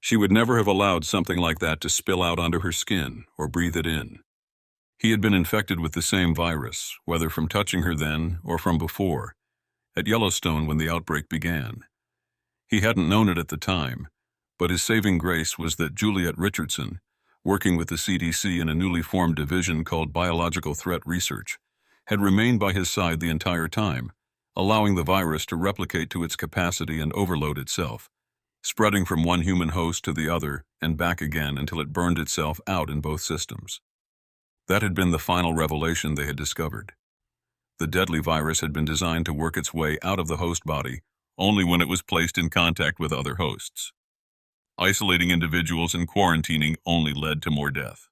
She would never have allowed something like that to spill out onto her skin or breathe it in. He had been infected with the same virus, whether from touching her then or from before, at Yellowstone when the outbreak began. He hadn't known it at the time, but his saving grace was that Juliet Richardson, working with the CDC in a newly formed division called Biological Threat Research, had remained by his side the entire time, allowing the virus to replicate to its capacity and overload itself, spreading from one human host to the other and back again until it burned itself out in both systems. That had been the final revelation they had discovered. The deadly virus had been designed to work its way out of the host body only when it was placed in contact with other hosts. Isolating individuals and quarantining only led to more death.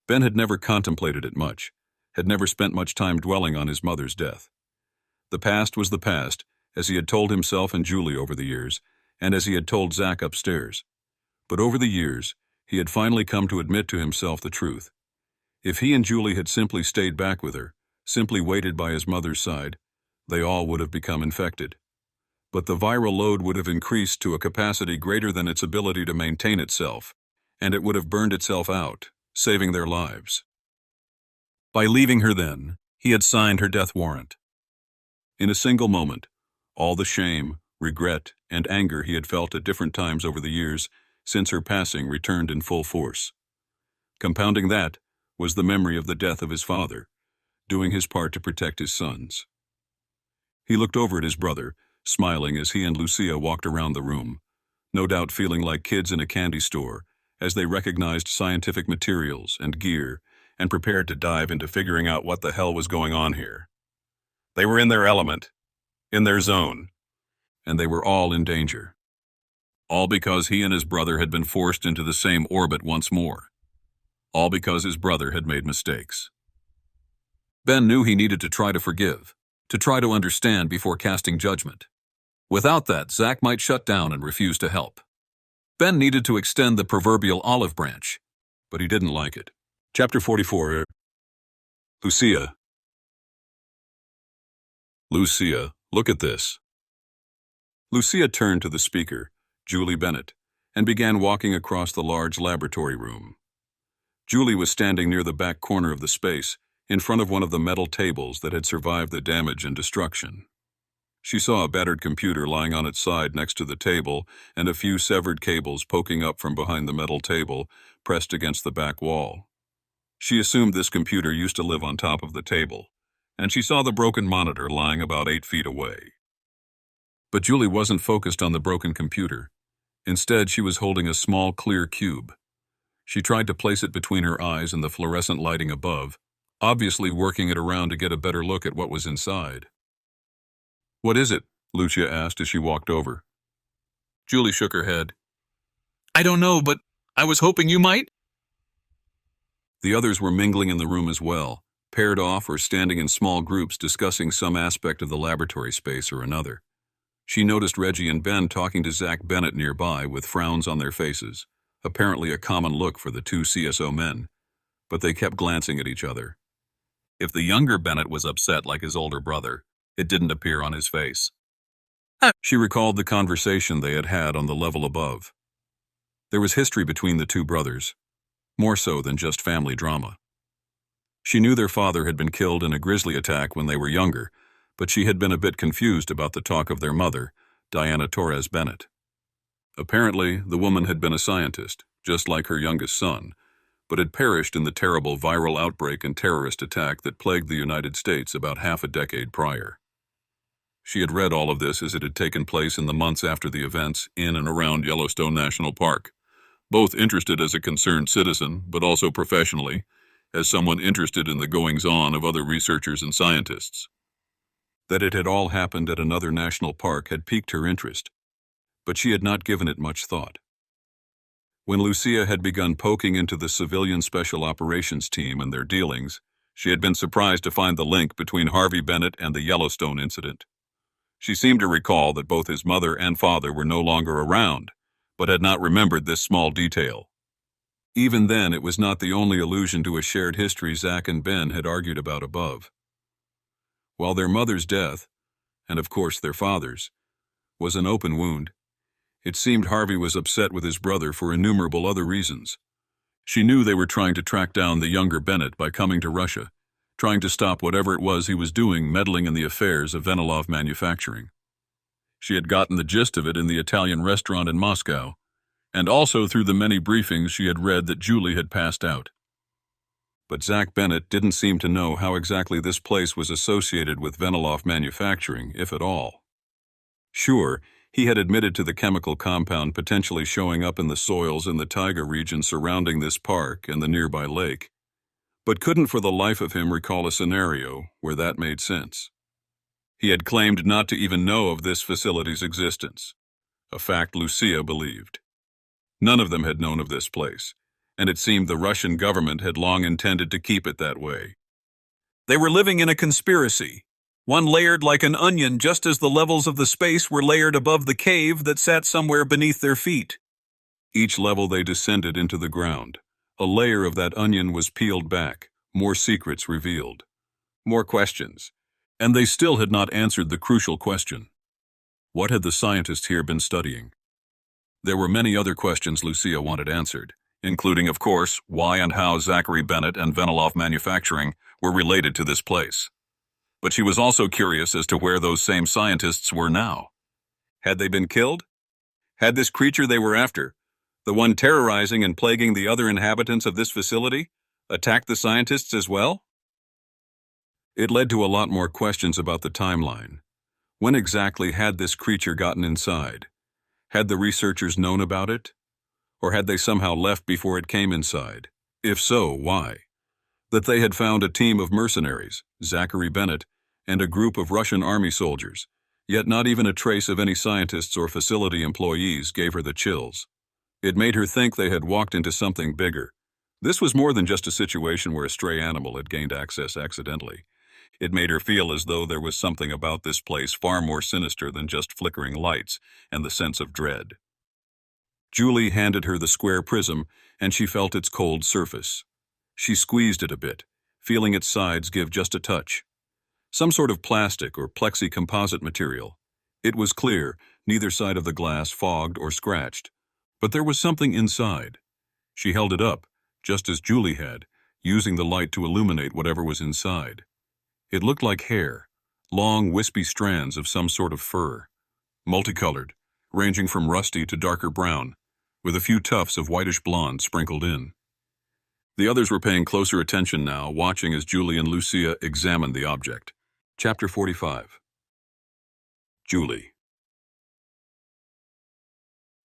Ben had never contemplated it much, had never spent much time dwelling on his mother's death. The past was the past, as he had told himself and Julie over the years, and as he had told Zach upstairs. But over the years, he had finally come to admit to himself the truth. If he and Julie had simply stayed back with her, simply waited by his mother's side, they all would have become infected. But the viral load would have increased to a capacity greater than its ability to maintain itself, and it would have burned itself out, saving their lives. By leaving her then, he had signed her death warrant. In a single moment, all the shame, regret, and anger he had felt at different times over the years since her passing returned in full force. Compounding that was the memory of the death of his father, doing his part to protect his sons. He looked over at his brother, smiling as he and Lucia walked around the room, no doubt feeling like kids in a candy store as they recognized scientific materials and gear and prepared to dive into figuring out what the hell was going on here. They were in their element, in their zone, and they were all in danger. All because he and his brother had been forced into the same orbit once more. All because his brother had made mistakes. Ben knew he needed to try to forgive, to try to understand before casting judgment. Without that, Zach might shut down and refuse to help. Ben needed to extend the proverbial olive branch, but he didn't like it. Chapter 44. Lucia. Lucia, look at this. Lucia turned to the speaker, Julie Bennett, and began walking across the large laboratory room. Julie was standing near the back corner of the space, in front of one of the metal tables that had survived the damage and destruction. She saw a battered computer lying on its side next to the table and a few severed cables poking up from behind the metal table, pressed against the back wall. She assumed this computer used to live on top of the table, and she saw the broken monitor lying about 8 feet away. But Julie wasn't focused on the broken computer. Instead, she was holding a small, clear cube. She tried to place it between her eyes and the fluorescent lighting above, obviously working it around to get a better look at what was inside. "What is it?" Lucia asked as she walked over. Julie shook her head. I don't know, but I was hoping you might. The others were mingling in the room as well, paired off or standing in small groups discussing some aspect of the laboratory space or another. She noticed Reggie and Ben talking to Zach Bennett nearby with frowns on their faces, apparently a common look for the two CSO men, but they kept glancing at each other. If the younger Bennett was upset like his older brother, it didn't appear on his face. She recalled the conversation they had had on the level above. There was history between the two brothers, more so than just family drama. She knew their father had been killed in a grizzly attack when they were younger, but she had been a bit confused about the talk of their mother, Diana Torres Bennett. Apparently, the woman had been a scientist, just like her youngest son, but had perished in the terrible viral outbreak and terrorist attack that plagued the United States about half a decade prior. She had read all of this as it had taken place in the months after the events in and around Yellowstone National Park, both interested as a concerned citizen, but also professionally, as someone interested in the goings-on of other researchers and scientists. That it had all happened at another national park had piqued her interest, but she had not given it much thought. When Lucia had begun poking into the civilian special operations team and their dealings, she had been surprised to find the link between Harvey Bennett and the Yellowstone incident. She seemed to recall that both his mother and father were no longer around, but had not remembered this small detail. Even then, it was not the only allusion to a shared history Zack and Ben had argued about above. While their mother's death, and of course their father's, was an open wound, it seemed Harvey was upset with his brother for innumerable other reasons. She knew they were trying to track down the younger Bennett by coming to Russia, trying to stop whatever it was he was doing meddling in the affairs of Venilov Manufacturing. She had gotten the gist of it in the Italian restaurant in Moscow, and also through the many briefings she had read that Julie had passed out. But Zack Bennett didn't seem to know how exactly this place was associated with Venilov Manufacturing, if at all. Sure, he had admitted to the chemical compound potentially showing up in the soils in the taiga region surrounding this park and the nearby lake, but couldn't for the life of him recall a scenario where that made sense. He had claimed not to even know of this facility's existence, a fact Lucia believed. None of them had known of this place, and it seemed the Russian government had long intended to keep it that way. They were living in a conspiracy, one layered like an onion just as the levels of the space were layered above the cave that sat somewhere beneath their feet. Each level they descended into the ground. A layer of that onion was peeled back, more secrets revealed, more questions, and they still had not answered the crucial question. What had the scientists here been studying? There were many other questions Lucia wanted answered, including, of course, why and how Zachary Bennett and Venilov Manufacturing were related to this place. But she was also curious as to where those same scientists were now. Had they been killed? Had this creature they were after, the one terrorizing and plaguing the other inhabitants of this facility, attacked the scientists as well? It led to a lot more questions about the timeline. When exactly had this creature gotten inside? Had the researchers known about it? Or had they somehow left before it came inside? If so, why? That they had found a team of mercenaries, Zachary Bennett, and a group of Russian army soldiers, yet not even a trace of any scientists or facility employees gave her the chills. It made her think they had walked into something bigger. This was more than just a situation where a stray animal had gained access accidentally. It made her feel as though there was something about this place far more sinister than just flickering lights and the sense of dread. Julie handed her the square prism, and she felt its cold surface. She squeezed it a bit, feeling its sides give just a touch. Some sort of plastic or plexi-composite material. It was clear, neither side of the glass fogged or scratched, but there was something inside. She held it up, just as Julie had, using the light to illuminate whatever was inside. It looked like hair, long, wispy strands of some sort of fur, multicolored, ranging from rusty to darker brown, with a few tufts of whitish blonde sprinkled in. The others were paying closer attention now, watching as Julie and Lucia examined the object. Chapter 45. Julie.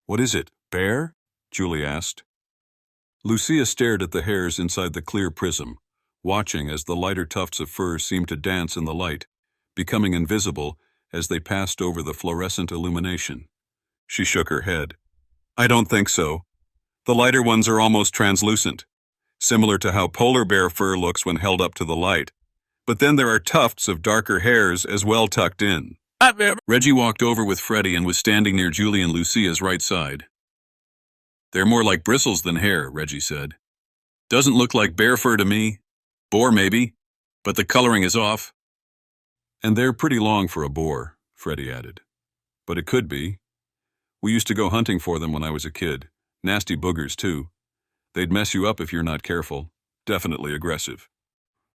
"What is it, bear?" Julie asked. Lucia stared at the hairs inside the clear prism, watching as the lighter tufts of fur seemed to dance in the light, becoming invisible as they passed over the fluorescent illumination. She shook her head. "I don't think so. The lighter ones are almost translucent, similar to how polar bear fur looks when held up to the light. But then there are tufts of darker hairs as well tucked in." Reggie walked over with Freddie and was standing near Julie and Lucia's right side. "They're more like bristles than hair," Reggie said. "Doesn't look like bear fur to me. Boar maybe, but the coloring is off." "And they're pretty long for a boar," Freddie added. "But it could be. We used to go hunting for them when I was a kid. Nasty boogers, too. They'd mess you up if you're not careful. Definitely aggressive."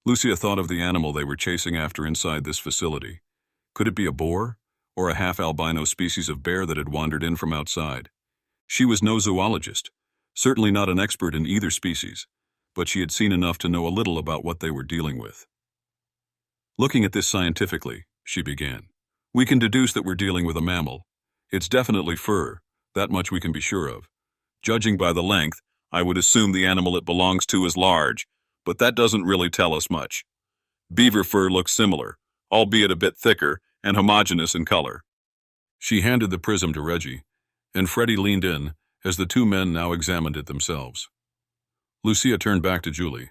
Lucia thought of the animal they were chasing after inside this facility. Could it be a boar, or a half-albino species of bear that had wandered in from outside? She was no zoologist, certainly not an expert in either species, but she had seen enough to know a little about what they were dealing with. Looking at this scientifically, she began, we can deduce that we're dealing with a mammal. It's definitely fur, that much we can be sure of. Judging by the length, I would assume the animal it belongs to is large, but that doesn't really tell us much. Beaver fur looks similar, albeit a bit thicker and homogeneous in color. She handed the prism to Reggie, and Freddie leaned in as the two men now examined it themselves. Lucia turned back to Julie.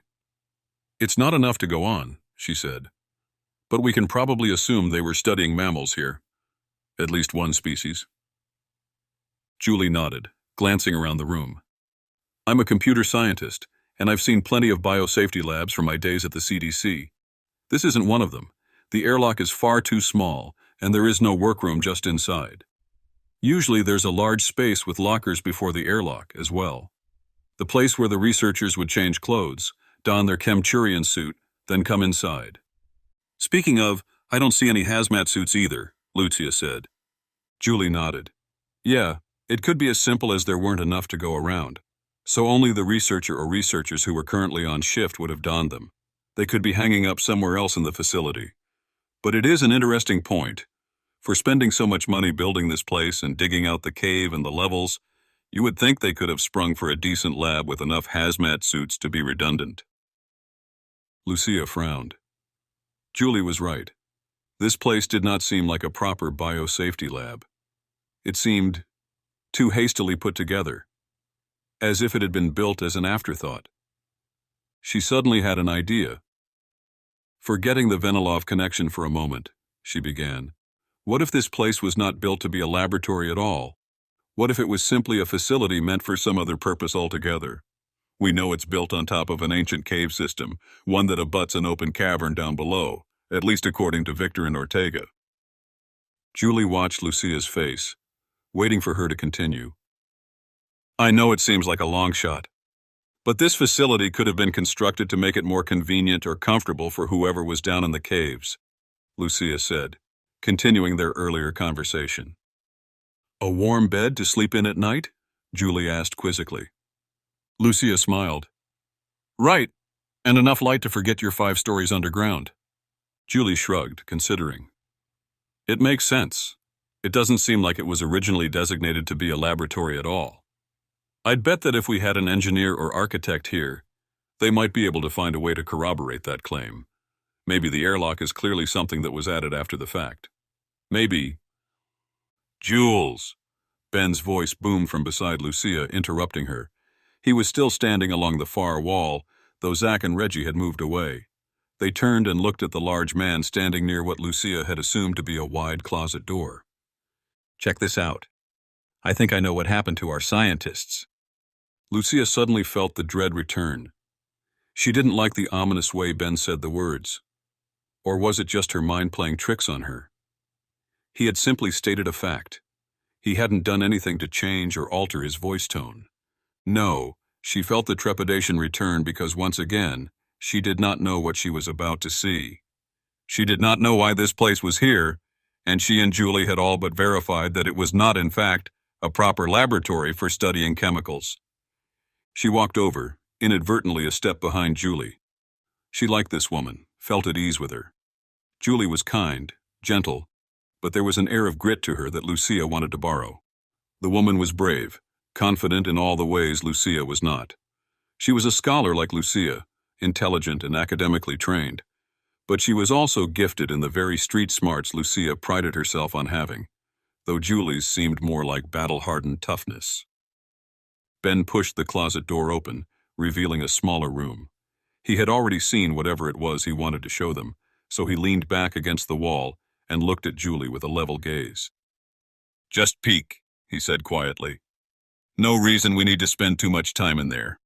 It's not enough to go on, she said, but we can probably assume they were studying mammals here, at least one species. Julie nodded, glancing around the room. I'm a computer scientist, and I've seen plenty of biosafety labs from my days at the CDC. This isn't one of them. The airlock is far too small, and there is no workroom just inside. Usually there's a large space with lockers before the airlock as well. The place where the researchers would change clothes, don their Chemturian suit, then come inside. Speaking of, I don't see any hazmat suits either, Lucia said. Julie nodded. Yeah, it could be as simple as there weren't enough to go around. So only the researcher or researchers who were currently on shift would have donned them. They could be hanging up somewhere else in the facility. But it is an interesting point. For spending so much money building this place and digging out the cave and the levels, you would think they could have sprung for a decent lab with enough hazmat suits to be redundant. Lucia frowned. Julie was right. This place did not seem like a proper biosafety lab. It seemed too hastily put together, as if it had been built as an afterthought. She suddenly had an idea. Forgetting the Venilov connection for a moment, she began. What if this place was not built to be a laboratory at all? What if it was simply a facility meant for some other purpose altogether? We know it's built on top of an ancient cave system, one that abuts an open cavern down below, at least according to Victor and Ortega. Julie watched Lucia's face, waiting for her to continue. I know it seems like a long shot, but this facility could have been constructed to make it more convenient or comfortable for whoever was down in the caves, Lucia said, continuing their earlier conversation. A warm bed to sleep in at night? Julie asked quizzically. Lucia smiled. Right, and enough light to forget your 5 stories underground. Julie shrugged, considering. It makes sense. It doesn't seem like it was originally designated to be a laboratory at all. I'd bet that if we had an engineer or architect here, they might be able to find a way to corroborate that claim. Maybe the airlock is clearly something that was added after the fact. Maybe... Jules! Ben's voice boomed from beside Lucia, interrupting her. He was still standing along the far wall, though Zach and Reggie had moved away. They turned and looked at the large man standing near what Lucia had assumed to be a wide closet door. Check this out. I think I know what happened to our scientists. Lucia suddenly felt the dread return. She didn't like the ominous way Ben said the words. Or was it just her mind playing tricks on her? He had simply stated a fact. He hadn't done anything to change or alter his voice tone. No, she felt the trepidation return because once again, she did not know what she was about to see. She did not know why this place was here, and she and Julie had all but verified that it was not, in fact, a proper laboratory for studying chemicals. She walked over, inadvertently a step behind Julie. She liked this woman, felt at ease with her. Julie was kind, gentle, but there was an air of grit to her that Lucia wanted to borrow. The woman was brave, confident in all the ways Lucia was not. She was a scholar like Lucia, intelligent and academically trained, but she was also gifted in the very street smarts Lucia prided herself on having, though Julie's seemed more like battle-hardened toughness. Ben pushed the closet door open, revealing a smaller room. He had already seen whatever it was he wanted to show them, so he leaned back against the wall and looked at Julie with a level gaze. Just peek, he said quietly. No reason we need to spend too much time in there.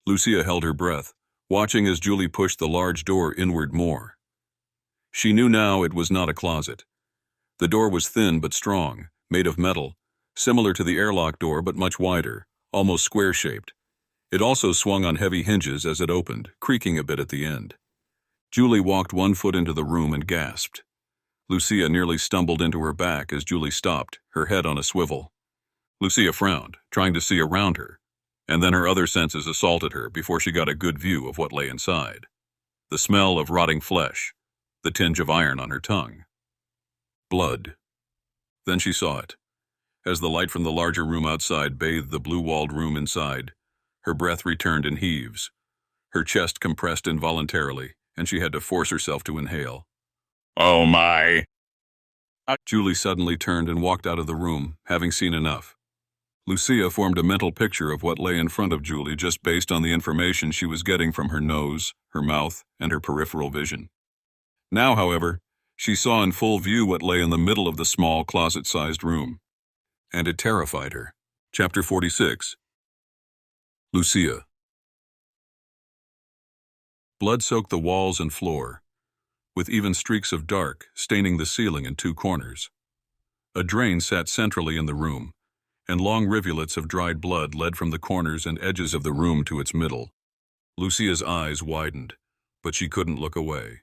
Lucia held her breath, watching as Julie pushed the large door inward more. She knew now it was not a closet. The door was thin but strong, made of metal, similar to the airlock door but much wider, almost square-shaped. It also swung on heavy hinges as it opened, creaking a bit at the end. Julie walked 1 foot into the room and gasped. Lucia nearly stumbled into her back as Julie stopped, her head on a swivel. Lucia frowned, trying to see around her, and then her other senses assaulted her before she got a good view of what lay inside. The smell of rotting flesh, the tinge of iron on her tongue. Blood. Then she saw it. As the light from the larger room outside bathed the blue-walled room inside, her breath returned in heaves. Her chest compressed involuntarily, and she had to force herself to inhale. Oh my! Julie suddenly turned and walked out of the room, having seen enough. Lucia formed a mental picture of what lay in front of Julie just based on the information she was getting from her nose, her mouth, and her peripheral vision. Now, however, she saw in full view what lay in the middle of the small, closet-sized room. And it terrified her. Chapter 46. Lucia. Blood soaked the walls and floor, with even streaks of dark staining the ceiling in 2 corners. A drain sat centrally in the room, and long rivulets of dried blood led from the corners and edges of the room to its middle. Lucia's eyes widened, but she couldn't look away.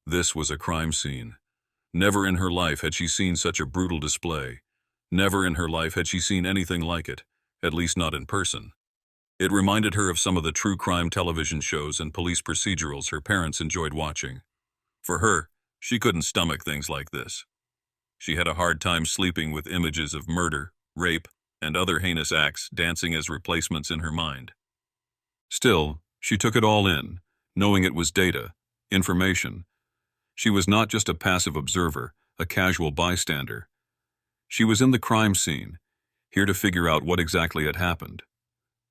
This was a crime scene. Never in her life had she seen such a brutal display. Never in her life had she seen anything like it, at least not in person. It reminded her of some of the true crime television shows and police procedurals her parents enjoyed watching. For her, she couldn't stomach things like this. She had a hard time sleeping with images of murder, rape, and other heinous acts dancing as replacements in her mind. Still, she took it all in, knowing it was data, information. She was not just a passive observer, a casual bystander. She was in the crime scene, here to figure out what exactly had happened.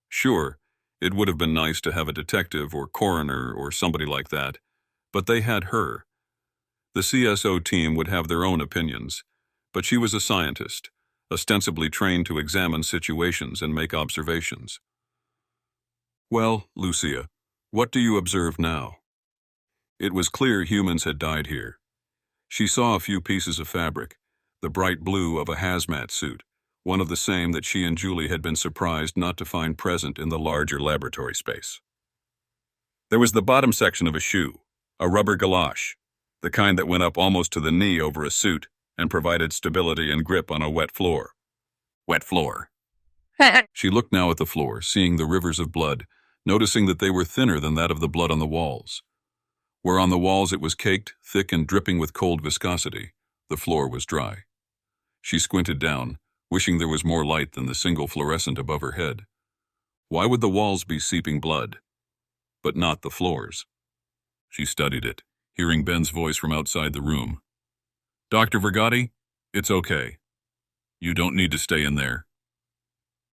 Sure, it would have been nice to have a detective or coroner or somebody like that, but they had her. The CSO team would have their own opinions, but she was a scientist, ostensibly trained to examine situations and make observations. Well, Lucia, what do you observe now? It was clear humans had died here. She saw a few pieces of fabric, the bright blue of a hazmat suit, one of the same that she and Julie had been surprised not to find present in the larger laboratory space. There was the bottom section of a shoe, a rubber galoche, the kind that went up almost to the knee over a suit and provided stability and grip on a wet floor. Wet floor. She looked now at the floor, seeing the rivers of blood, noticing that they were thinner than that of the blood on the walls. Where on the walls it was caked, thick and dripping with cold viscosity, the floor was dry. She squinted down, wishing there was more light than the single fluorescent above her head. Why would the walls be seeping blood, but not the floors? She studied it, hearing Ben's voice from outside the room. Dr. Vergotti, it's okay. You don't need to stay in there.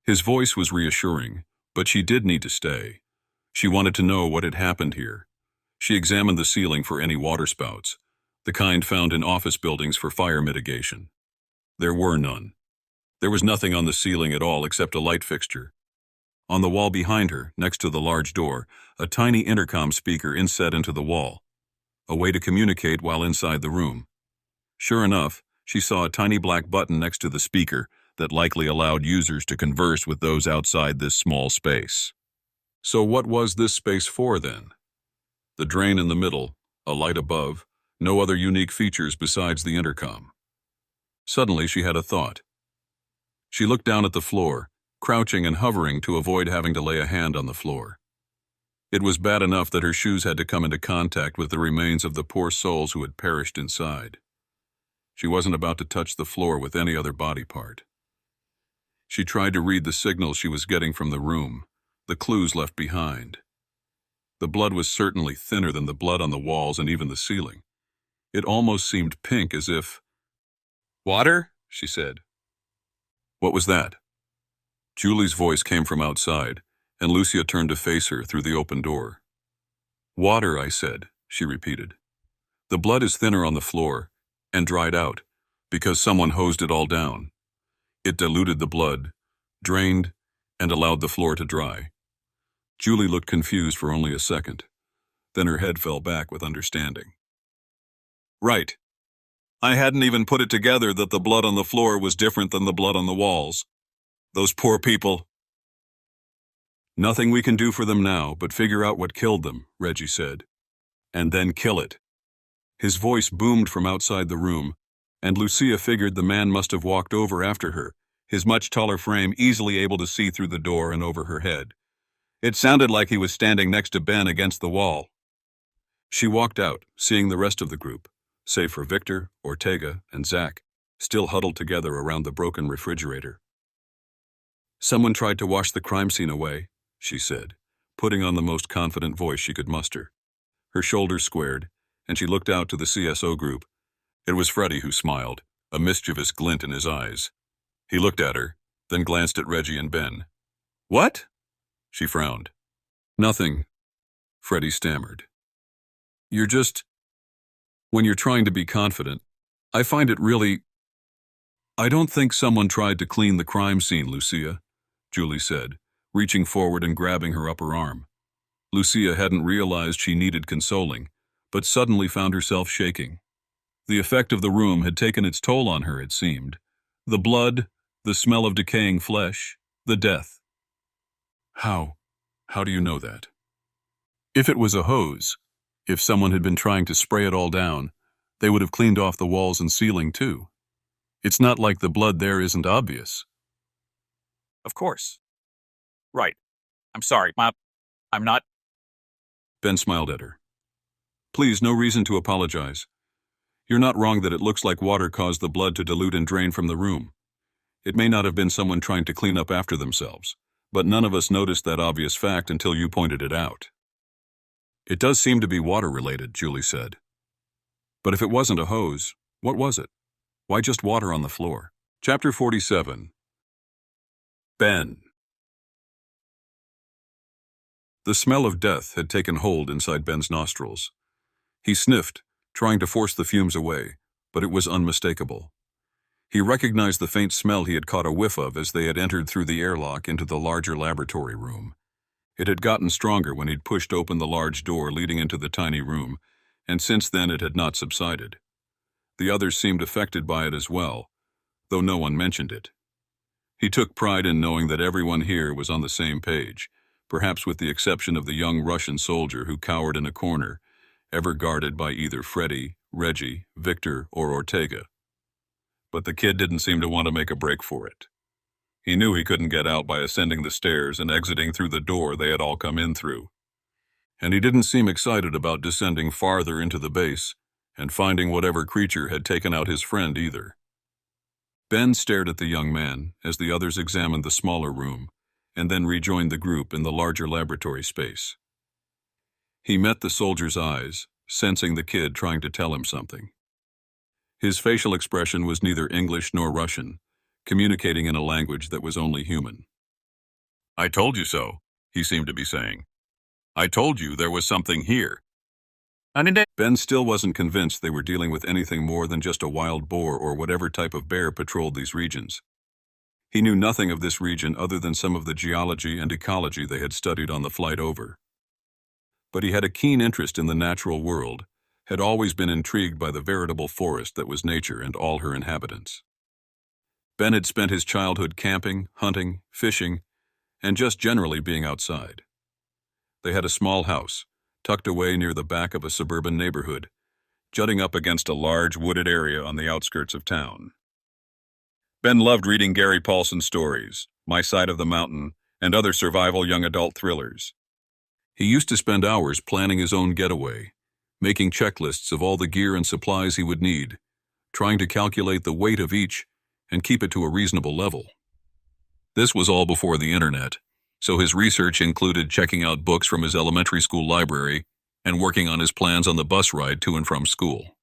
His voice was reassuring, but she did need to stay. She wanted to know what had happened here. She examined the ceiling for any waterspouts, the kind found in office buildings for fire mitigation. There were none. There was nothing on the ceiling at all except a light fixture. On the wall behind her, next to the large door, a tiny intercom speaker inset into the wall, a way to communicate while inside the room. Sure enough, she saw a tiny black button next to the speaker that likely allowed users to converse with those outside this small space. So what was this space for then? The drain in the middle, a light above, no other unique features besides the intercom. Suddenly she had a thought. She looked down at the floor, crouching and hovering to avoid having to lay a hand on the floor. It was bad enough that her shoes had to come into contact with the remains of the poor souls who had perished inside. She wasn't about to touch the floor with any other body part. She tried to read the signals she was getting from the room, the clues left behind. The blood was certainly thinner than the blood on the walls and even the ceiling. It almost seemed pink, as if... "Water?" she said. What was that? Julie's voice came from outside, and Lucia turned to face her through the open door. "Water," I said, she repeated. "The blood is thinner on the floor, and dried out, because someone hosed it all down. It diluted the blood, drained, and allowed the floor to dry." Julie looked confused for only a second. Then her head fell back with understanding. "Right. I hadn't even put it together that the blood on the floor was different than the blood on the walls. Those poor people." Nothing we can do for them now but figure out what killed them, Reggie said. And then kill it. His voice boomed from outside the room, and Lucia figured the man must have walked over after her, his much taller frame easily able to see through the door and over her head. It sounded like he was standing next to Ben against the wall. She walked out, seeing the rest of the group, save for Victor, Ortega, and Zach, still huddled together around the broken refrigerator. "Someone tried to wash the crime scene away," she said, putting on the most confident voice she could muster. Her shoulders squared, and she looked out to the CSO group. It was Freddie who smiled, a mischievous glint in his eyes. He looked at her, then glanced at Reggie and Ben. "What?" She frowned. "Nothing," Freddie stammered. When you're trying to be confident, I find it really... I don't think someone tried to clean the crime scene, Lucia," Julie said, reaching forward and grabbing her upper arm. Lucia hadn't realized she needed consoling, but suddenly found herself shaking. The effect of the room had taken its toll on her, it seemed. The blood, the smell of decaying flesh, the death. How do you know that? If it was a hose, if someone had been trying to spray it all down, they would have cleaned off the walls and ceiling too. It's not like the blood there isn't obvious. Of course. Right. I'm sorry, Mom. I'm not... Ben smiled at her. "Please, no reason to apologize. You're not wrong that it looks like water caused the blood to dilute and drain from the room. It may not have been someone trying to clean up after themselves, but none of us noticed that obvious fact until you pointed it out." "It does seem to be water-related," Julie said. "But if it wasn't a hose, what was it? Why just water on the floor?" Chapter 47. Ben. The smell of death had taken hold inside Ben's nostrils. He sniffed, trying to force the fumes away, but it was unmistakable. He recognized the faint smell he had caught a whiff of as they had entered through the airlock into the larger laboratory room. It had gotten stronger when he'd pushed open the large door leading into the tiny room, and since then it had not subsided. The others seemed affected by it as well, though no one mentioned it. He took pride in knowing that everyone here was on the same page, perhaps with the exception of the young Russian soldier who cowered in a corner, ever guarded by either Freddie, Reggie, Victor, or Ortega. But the kid didn't seem to want to make a break for it. He knew he couldn't get out by ascending the stairs and exiting through the door they had all come in through. And he didn't seem excited about descending farther into the base and finding whatever creature had taken out his friend either. Ben stared at the young man as the others examined the smaller room, and then rejoined the group in the larger laboratory space. He met the soldier's eyes, sensing the kid trying to tell him something. His facial expression was neither English nor Russian, communicating in a language that was only human. "I told you so," he seemed to be saying. "I told you there was something here." Ben still wasn't convinced they were dealing with anything more than just a wild boar or whatever type of bear patrolled these regions. He knew nothing of this region other than some of the geology and ecology they had studied on the flight over. But he had a keen interest in the natural world, had always been intrigued by the veritable forest that was nature and all her inhabitants. Ben had spent his childhood camping, hunting, fishing, and just generally being outside. They had a small house, tucked away near the back of a suburban neighborhood, jutting up against a large wooded area on the outskirts of town. Ben loved reading Gary Paulson's stories, My Side of the Mountain, and other survival young adult thrillers. He used to spend hours planning his own getaway, making checklists of all the gear and supplies he would need, trying to calculate the weight of each and keep it to a reasonable level. This was all before the internet, so his research included checking out books from his elementary school library and working on his plans on the bus ride to and from school.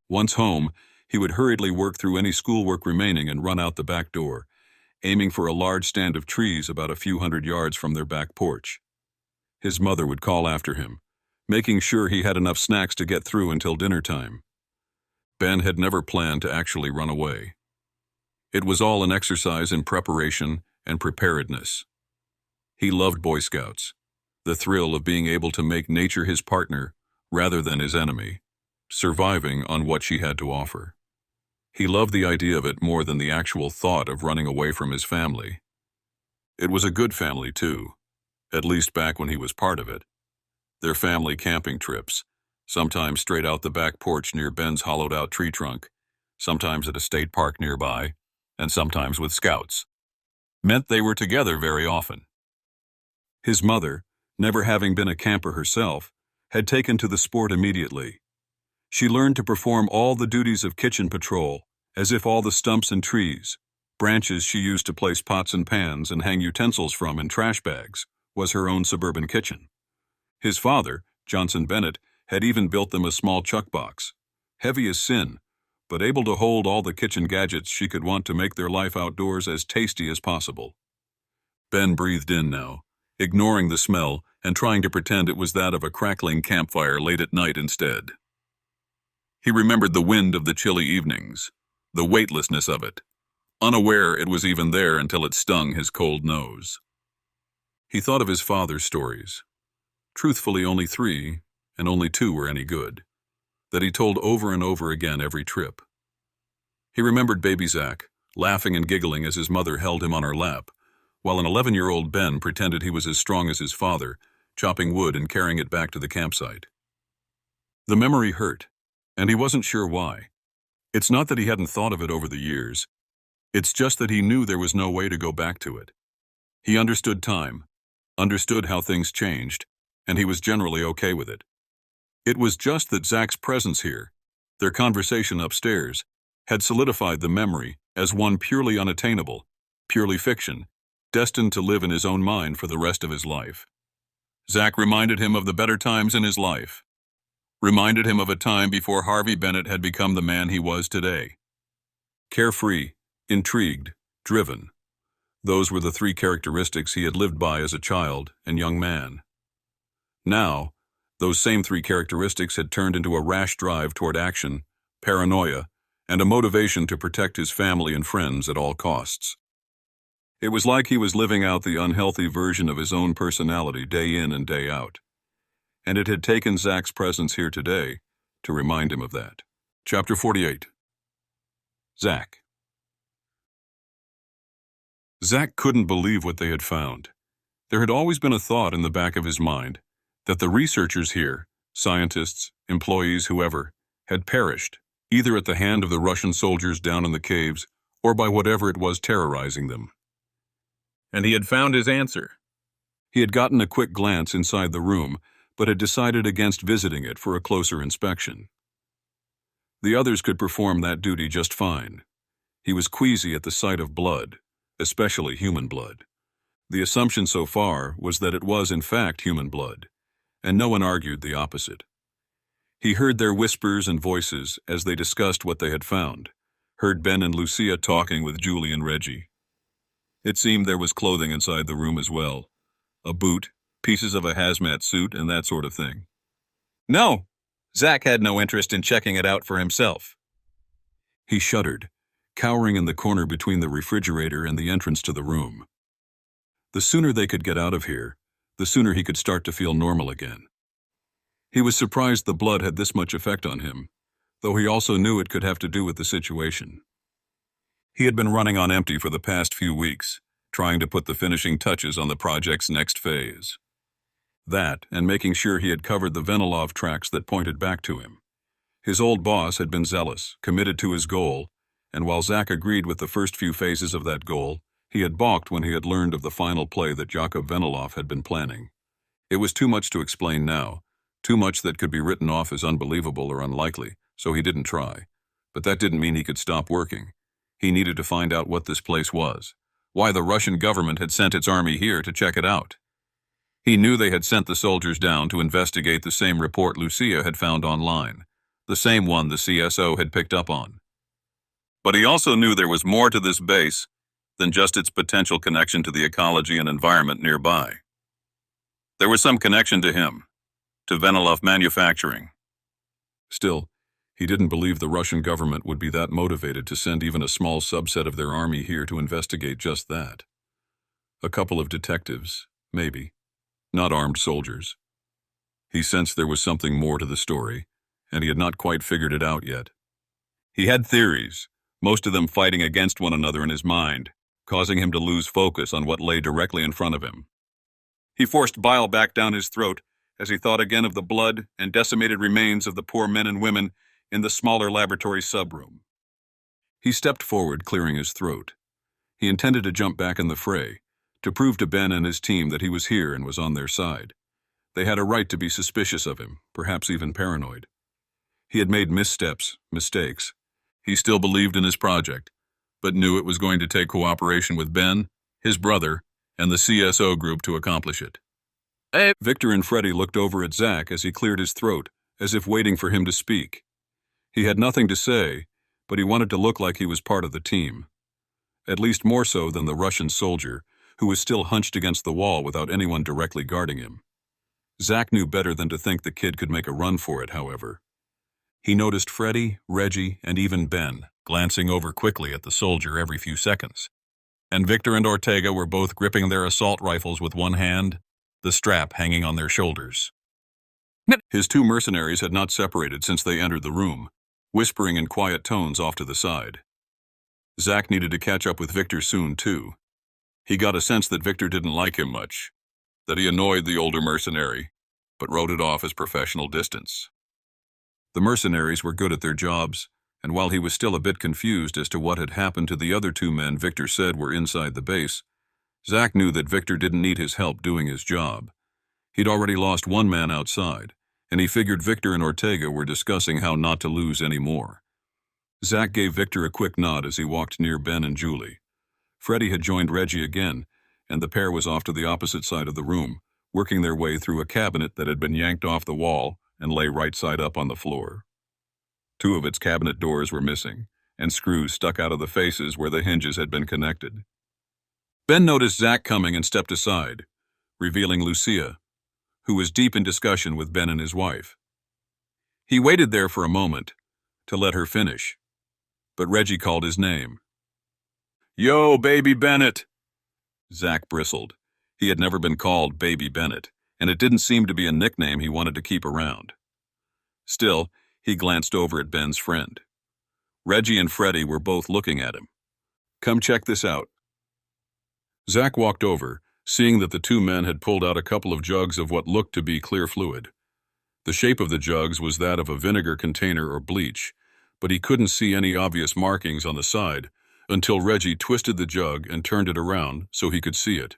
Once home, he would hurriedly work through any schoolwork remaining and run out the back door, aiming for a large stand of trees about a few hundred yards from their back porch. His mother would call after him, making sure he had enough snacks to get through until dinner time. Ben had never planned to actually run away. It was all an exercise in preparation and preparedness. He loved Boy Scouts, the thrill of being able to make nature his partner rather than his enemy, surviving on what she had to offer. He loved the idea of it more than the actual thought of running away from his family. It was a good family, too, at least back when he was part of it. Their family camping trips, sometimes straight out the back porch near Ben's hollowed-out tree trunk, sometimes at a state park nearby, and sometimes with scouts, meant they were together very often. His mother, never having been a camper herself, had taken to the sport immediately. She learned to perform all the duties of kitchen patrol, as if all the stumps and trees, branches she used to place pots and pans and hang utensils from in trash bags, was her own suburban kitchen. His father, Johnson Bennett, had even built them a small chuck box, heavy as sin, but able to hold all the kitchen gadgets she could want to make their life outdoors as tasty as possible. Ben breathed in now, ignoring the smell and trying to pretend it was that of a crackling campfire late at night instead. He remembered the wind of the chilly evenings, the weightlessness of it, unaware it was even there until it stung his cold nose. He thought of his father's stories. Truthfully, only 3, and only 2 were any good, that he told over and over again every trip. He remembered baby Zach, laughing and giggling as his mother held him on her lap, while an 11-year-old Ben pretended he was as strong as his father, chopping wood and carrying it back to the campsite. The memory hurt, and he wasn't sure why. It's not that he hadn't thought of it over the years. It's just that he knew there was no way to go back to it. He understood time, understood how things changed, and he was generally okay with it. It was just that Zach's presence here, their conversation upstairs, had solidified the memory as one purely unattainable, purely fiction, destined to live in his own mind for the rest of his life. Zach reminded him of the better times in his life, reminded him of a time before Harvey Bennett had become the man he was today. Carefree, intrigued, driven. Those were the 3 characteristics he had lived by as a child and young man. Now, those same 3 characteristics had turned into a rash drive toward action, paranoia, and a motivation to protect his family and friends at all costs. It was like he was living out the unhealthy version of his own personality day in and day out. And it had taken Zach's presence here today to remind him of that. Chapter 48. Zach. Zach couldn't believe what they had found. There had always been a thought in the back of his mind that the researchers here, scientists, employees, whoever, had perished, either at the hand of the Russian soldiers down in the caves or by whatever it was terrorizing them. And he had found his answer. He had gotten a quick glance inside the room, but had decided against visiting it for a closer inspection. The others could perform that duty just fine. He was queasy at the sight of blood, especially human blood. The assumption so far was that it was in fact human blood, and no one argued the opposite. He heard their whispers and voices as they discussed what they had found, heard Ben and Lucia talking with Julie and Reggie. It seemed there was clothing inside the room as well, a boot, pieces of a hazmat suit, and that sort of thing. No, Zach had no interest in checking it out for himself. He shuddered, cowering in the corner between the refrigerator and the entrance to the room. The sooner they could get out of here, the sooner he could start to feel normal again. He was surprised the blood had this much effect on him, though he also knew it could have to do with the situation. He had been running on empty for the past few weeks, trying to put the finishing touches on the project's next phase. That, and making sure he had covered the Venilov tracks that pointed back to him. His old boss had been zealous, committed to his goal, and while Zach agreed with the first few phases of that goal, he had balked when he had learned of the final play that Jakub Venilov had been planning. It was too much to explain now, too much that could be written off as unbelievable or unlikely, so he didn't try. But that didn't mean he could stop working. He needed to find out what this place was, why the Russian government had sent its army here to check it out. He knew they had sent the soldiers down to investigate the same report Lucia had found online, the same one the CSO had picked up on. But he also knew there was more to this base than just its potential connection to the ecology and environment nearby. There was some connection to him, to Venilov Manufacturing. Still, he didn't believe the Russian government would be that motivated to send even a small subset of their army here to investigate just that. A couple of detectives, maybe, not armed soldiers. He sensed there was something more to the story, and he had not quite figured it out yet. He had theories, most of them fighting against one another in his mind, causing him to lose focus on what lay directly in front of him. He forced bile back down his throat as he thought again of the blood and decimated remains of the poor men and women in the smaller laboratory subroom. He stepped forward, clearing his throat. He intended to jump back in the fray, to prove to Ben and his team that he was here and was on their side. They had a right to be suspicious of him, perhaps even paranoid. He had made missteps, mistakes. He still believed in his project, but knew it was going to take cooperation with Ben, his brother, and the CSO group to accomplish it. Hey. Victor and Freddy looked over at Zach as he cleared his throat, as if waiting for him to speak. He had nothing to say, but he wanted to look like he was part of the team. At least more so than the Russian soldier, who was still hunched against the wall without anyone directly guarding him. Zach knew better than to think the kid could make a run for it, however. He noticed Freddy, Reggie, and even Ben glancing over quickly at the soldier every few seconds. And Victor and Ortega were both gripping their assault rifles with one hand, the strap hanging on their shoulders. His two mercenaries had not separated since they entered the room, whispering in quiet tones off to the side. Zach needed to catch up with Victor soon, too. He got a sense that Victor didn't like him much, that he annoyed the older mercenary, but wrote it off as professional distance. The mercenaries were good at their jobs, and while he was still a bit confused as to what had happened to the other two men Victor said were inside the base, Zach knew that Victor didn't need his help doing his job. He'd already lost one man outside, and he figured Victor and Ortega were discussing how not to lose any more. Zach gave Victor a quick nod as he walked near Ben and Julie. Freddy had joined Reggie again, and the pair was off to the opposite side of the room, working their way through a cabinet that had been yanked off the wall and lay right side up on the floor. Two of its cabinet doors were missing, and screws stuck out of the faces where the hinges had been connected. Ben noticed Zach coming and stepped aside, revealing Lucia, who was deep in discussion with Ben and his wife. He waited there for a moment to let her finish, but Reggie called his name. "Yo, Baby Bennett!" Zach bristled. He had never been called Baby Bennett, and it didn't seem to be a nickname he wanted to keep around. Still, he glanced over at Ben's friend. Reggie and Freddy were both looking at him. "Come check this out." Zach walked over, seeing that the two men had pulled out a couple of jugs of what looked to be clear fluid. The shape of the jugs was that of a vinegar container or bleach, but he couldn't see any obvious markings on the side until Reggie twisted the jug and turned it around so he could see it.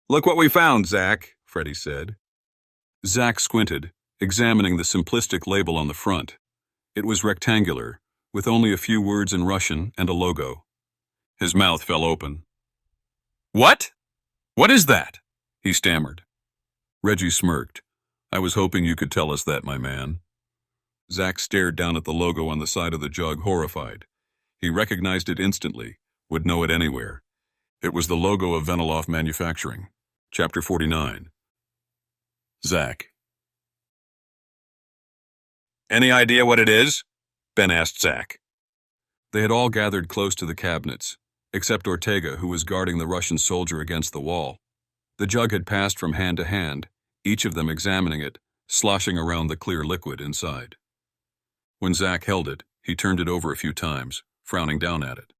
"Look what we found, Zach," Freddy said. Zach squinted, examining the simplistic label on the front. It was rectangular, with only a few words in Russian and a logo. His mouth fell open. "What? What is that?" he stammered. Reggie smirked. "I was hoping you could tell us that, my man." Zach stared down at the logo on the side of the jug, horrified. He recognized it instantly, would know it anywhere. It was the logo of Veniloff Manufacturing. Chapter 49. Zach. "Any idea what it is?" Ben asked Zach. They had all gathered close to the cabinets, except Ortega, who was guarding the Russian soldier against the wall. The jug had passed from hand to hand, each of them examining it, sloshing around the clear liquid inside. When Zach held it, he turned it over a few times, frowning down at it.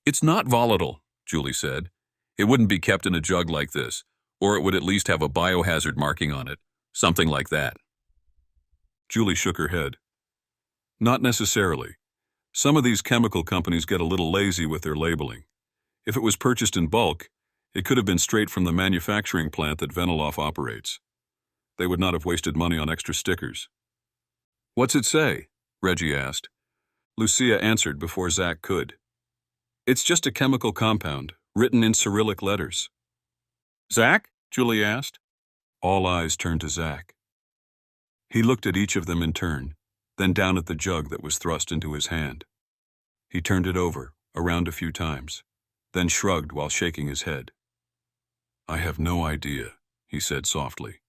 "It's not volatile," Julie said. "It wouldn't be kept in a jug like this, or it would at least have a biohazard marking on it, something like that." Julie shook her head. "Not necessarily. Some of these chemical companies get a little lazy with their labeling. If it was purchased in bulk, it could have been straight from the manufacturing plant that Veniloff operates. They would not have wasted money on extra stickers." "What's it say?" Reggie asked. Lucia answered before Zach could. "It's just a chemical compound, written in Cyrillic letters." "Zach?" Julie asked. All eyes turned to Zach. He looked at each of them in turn, then down at the jug that was thrust into his hand. He turned it over, around a few times, then shrugged while shaking his head. "I have no idea," he said softly.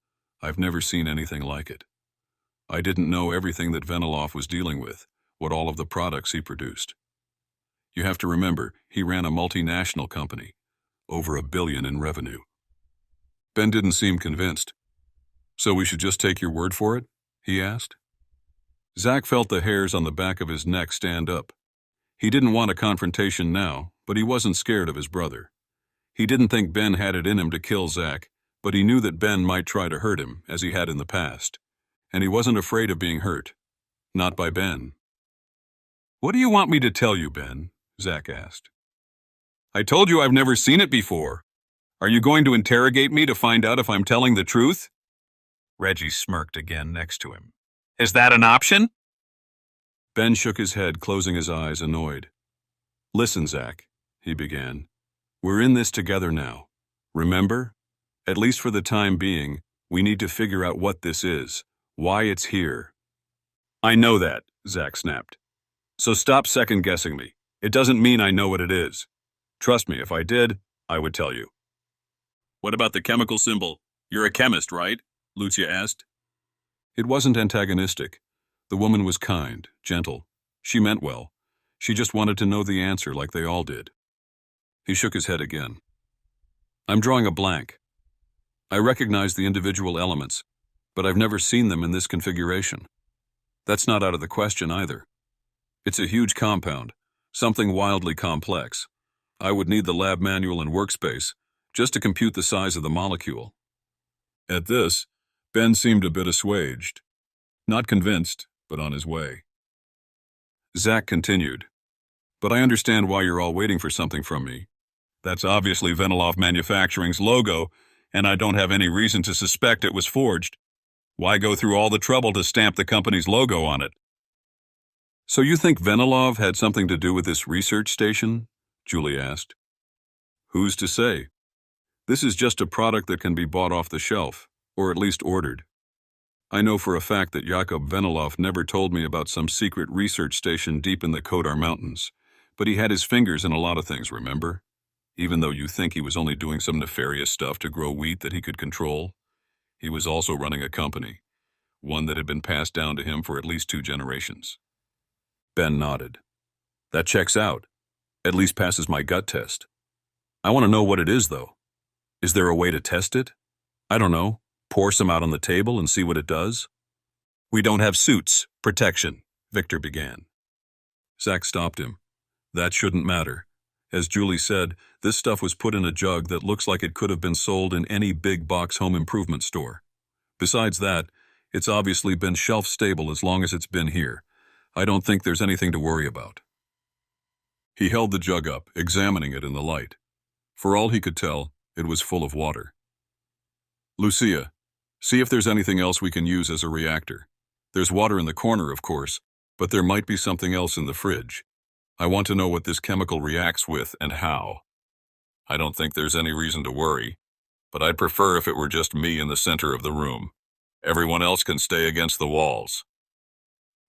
"I've never seen anything like it. I didn't know everything that Veniloff was dealing with, what all of the products he produced. You have to remember, he ran a multinational company, over $1 billion in revenue." Ben didn't seem convinced. "So we should just take your word for it?" he asked. Zach felt the hairs on the back of his neck stand up. He didn't want a confrontation now, but he wasn't scared of his brother. He didn't think Ben had it in him to kill Zach, But he knew that Ben might try to hurt him, as he had in the past, and he wasn't afraid of being hurt. Not by Ben. "What do you want me to tell you, Ben?" Zach asked. "I told you I've never seen it before. Are you going to interrogate me to find out if I'm telling the truth?" Reggie smirked again next to him. "Is that an option?" Ben shook his head, closing his eyes, annoyed. "Listen, Zach," he began. "We're in this together now. Remember? At least for the time being, we need to figure out what this is, why it's here." "I know that," Zach snapped. "So stop second-guessing me. It doesn't mean I know what it is. Trust me, if I did, I would tell you." "What about the chemical symbol? You're a chemist, right?" Lucia asked. It wasn't antagonistic. The woman was kind, gentle. She meant well. She just wanted to know the answer like they all did. He shook his head again. "I'm drawing a blank. I recognize the individual elements, but I've never seen them in this configuration. That's not out of the question either. It's a huge compound, something wildly complex. I would need the lab manual and workspace just to compute the size of the molecule." At this, Ben seemed a bit assuaged. Not convinced, but on his way. Zach continued, "But I understand why you're all waiting for something from me. That's obviously Veniloff Manufacturing's logo, and I don't have any reason to suspect it was forged. Why go through all the trouble to stamp the company's logo on it?" "So you think Venilov had something to do with this research station?" Julie asked. "Who's to say? This is just a product that can be bought off the shelf, or at least ordered. I know for a fact that Jakob Venilov never told me about some secret research station deep in the Kodar Mountains, but he had his fingers in a lot of things, remember? Even though you think he was only doing some nefarious stuff to grow wheat that he could control, he was also running a company, one that had been passed down to him for at least 2 generations. Ben nodded. "That checks out. At least passes my gut test. I want to know what it is, though. Is there a way to test it? I don't know, pour some out on the table and see what it does?" "We don't have suits, protection," Victor began. Zach stopped him. "That shouldn't matter. As Julie said, this stuff was put in a jug that looks like it could have been sold in any big box home improvement store. Besides that, it's obviously been shelf-stable as long as it's been here. I don't think there's anything to worry about." He held the jug up, examining it in the light. For all he could tell, it was full of water. "Lucia, see if there's anything else we can use as a reactor. There's water in the corner, of course, but there might be something else in the fridge. I want to know what this chemical reacts with and how. I don't think there's any reason to worry, but I'd prefer if it were just me in the center of the room. Everyone else can stay against the walls."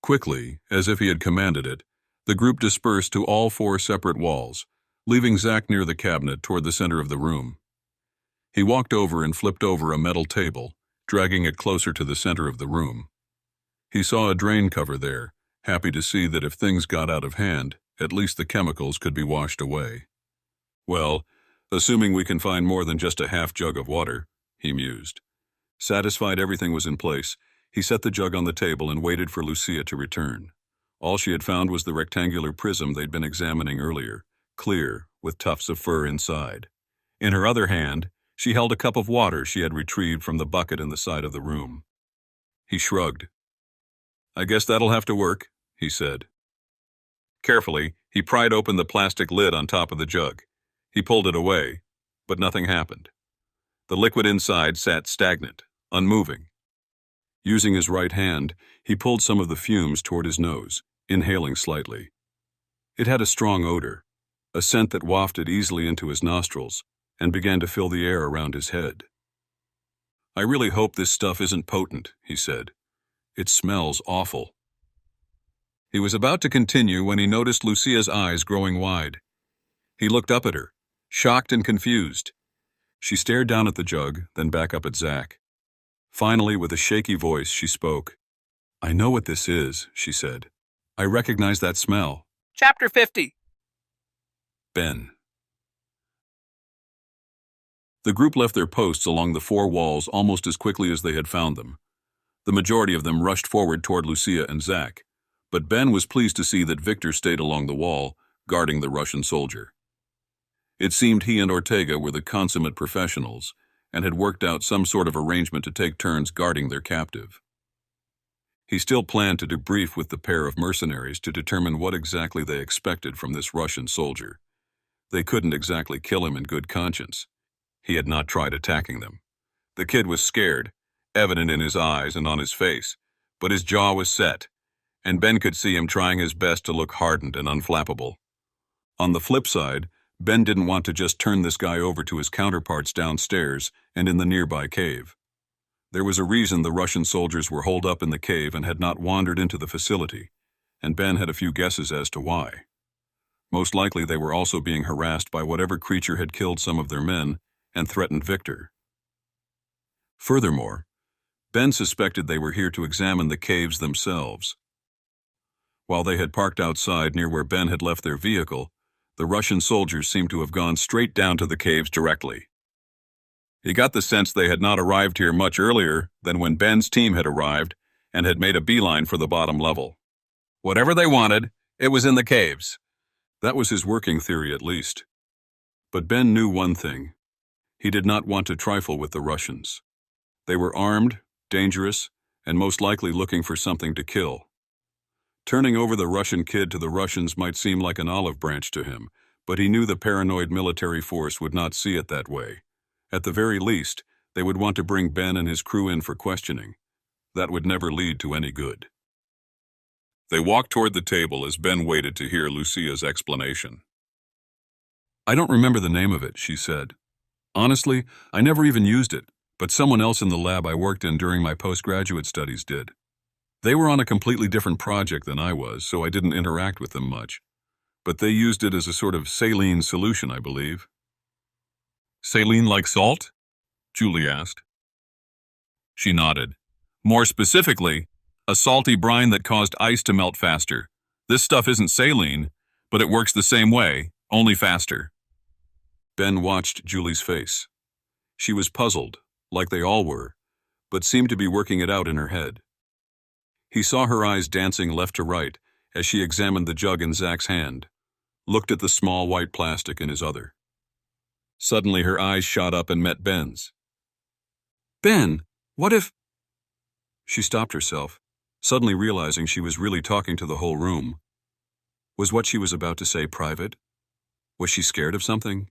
Quickly, as if he had commanded it, the group dispersed to all 4 separate walls, leaving Zach near the cabinet toward the center of the room. He walked over and flipped over a metal table, dragging it closer to the center of the room. He saw a drain cover there, happy to see that if things got out of hand, at least the chemicals could be washed away. "Well, assuming we can find more than just a half jug of water," he mused. Satisfied everything was in place, he set the jug on the table and waited for Lucia to return. All she had found was the rectangular prism they'd been examining earlier, clear, with tufts of fur inside. In her other hand, she held a cup of water she had retrieved from the bucket in the side of the room. He shrugged. "I guess that'll have to work," he said. Carefully, he pried open the plastic lid on top of the jug. He pulled it away, but nothing happened. The liquid inside sat stagnant, unmoving. Using his right hand, he pulled some of the fumes toward his nose, inhaling slightly. It had a strong odor, a scent that wafted easily into his nostrils and began to fill the air around his head. "I really hope this stuff isn't potent," he said. "It smells awful." He was about to continue when he noticed Lucia's eyes growing wide. He looked up at her, shocked and confused. She stared down at the jug, then back up at Zach. Finally, with a shaky voice, she spoke. "I know what this is," she said. "I recognize that smell." Chapter 50. Ben. The group left their posts along the 4 walls almost as quickly as they had found them. The majority of them rushed forward toward Lucia and Zach, but Ben was pleased to see that Victor stayed along the wall, guarding the Russian soldier. It seemed he and Ortega were the consummate professionals, and had worked out some sort of arrangement to take turns guarding their captive. He still planned to debrief with the pair of mercenaries to determine what exactly they expected from this Russian soldier. They couldn't exactly kill him in good conscience. He had not tried attacking them. The kid was scared, evident in his eyes and on his face, but his jaw was set, and Ben could see him trying his best to look hardened and unflappable. On the flip side, Ben didn't want to just turn this guy over to his counterparts downstairs and in the nearby cave. There was a reason the Russian soldiers were holed up in the cave and had not wandered into the facility, and Ben had a few guesses as to why. Most likely they were also being harassed by whatever creature had killed some of their men and threatened Victor. Furthermore, Ben suspected they were here to examine the caves themselves. While they had parked outside near where Ben had left their vehicle, the Russian soldiers seemed to have gone straight down to the caves directly. He got the sense they had not arrived here much earlier than when Ben's team had arrived and had made a beeline for the bottom level. Whatever they wanted, it was in the caves. That was his working theory at least. But Ben knew one thing. He did not want to trifle with the Russians. They were armed, dangerous, and most likely looking for something to kill. Turning over the Russian kid to the Russians might seem like an olive branch to him, but he knew the paranoid military force would not see it that way. At the very least, they would want to bring Ben and his crew in for questioning. That would never lead to any good. They walked toward the table as Ben waited to hear Lucia's explanation. "I don't remember the name of it," she said. "Honestly, I never even used it, but someone else in the lab I worked in during my postgraduate studies did. They were on a completely different project than I was, so I didn't interact with them much. But they used it as a sort of saline solution, I believe." "Saline like salt?" Julie asked. She nodded. "More specifically, a salty brine that caused ice to melt faster. This stuff isn't saline, but it works the same way, only faster." Ben watched Julie's face. She was puzzled, like they all were, but seemed to be working it out in her head. He saw her eyes dancing left to right as she examined the jug in Zach's hand, looked at the small white plastic in his other. Suddenly her eyes shot up and met Ben's. "Ben, what if—" She stopped herself, suddenly realizing she was really talking to the whole room. Was what she was about to say private? Was she scared of something?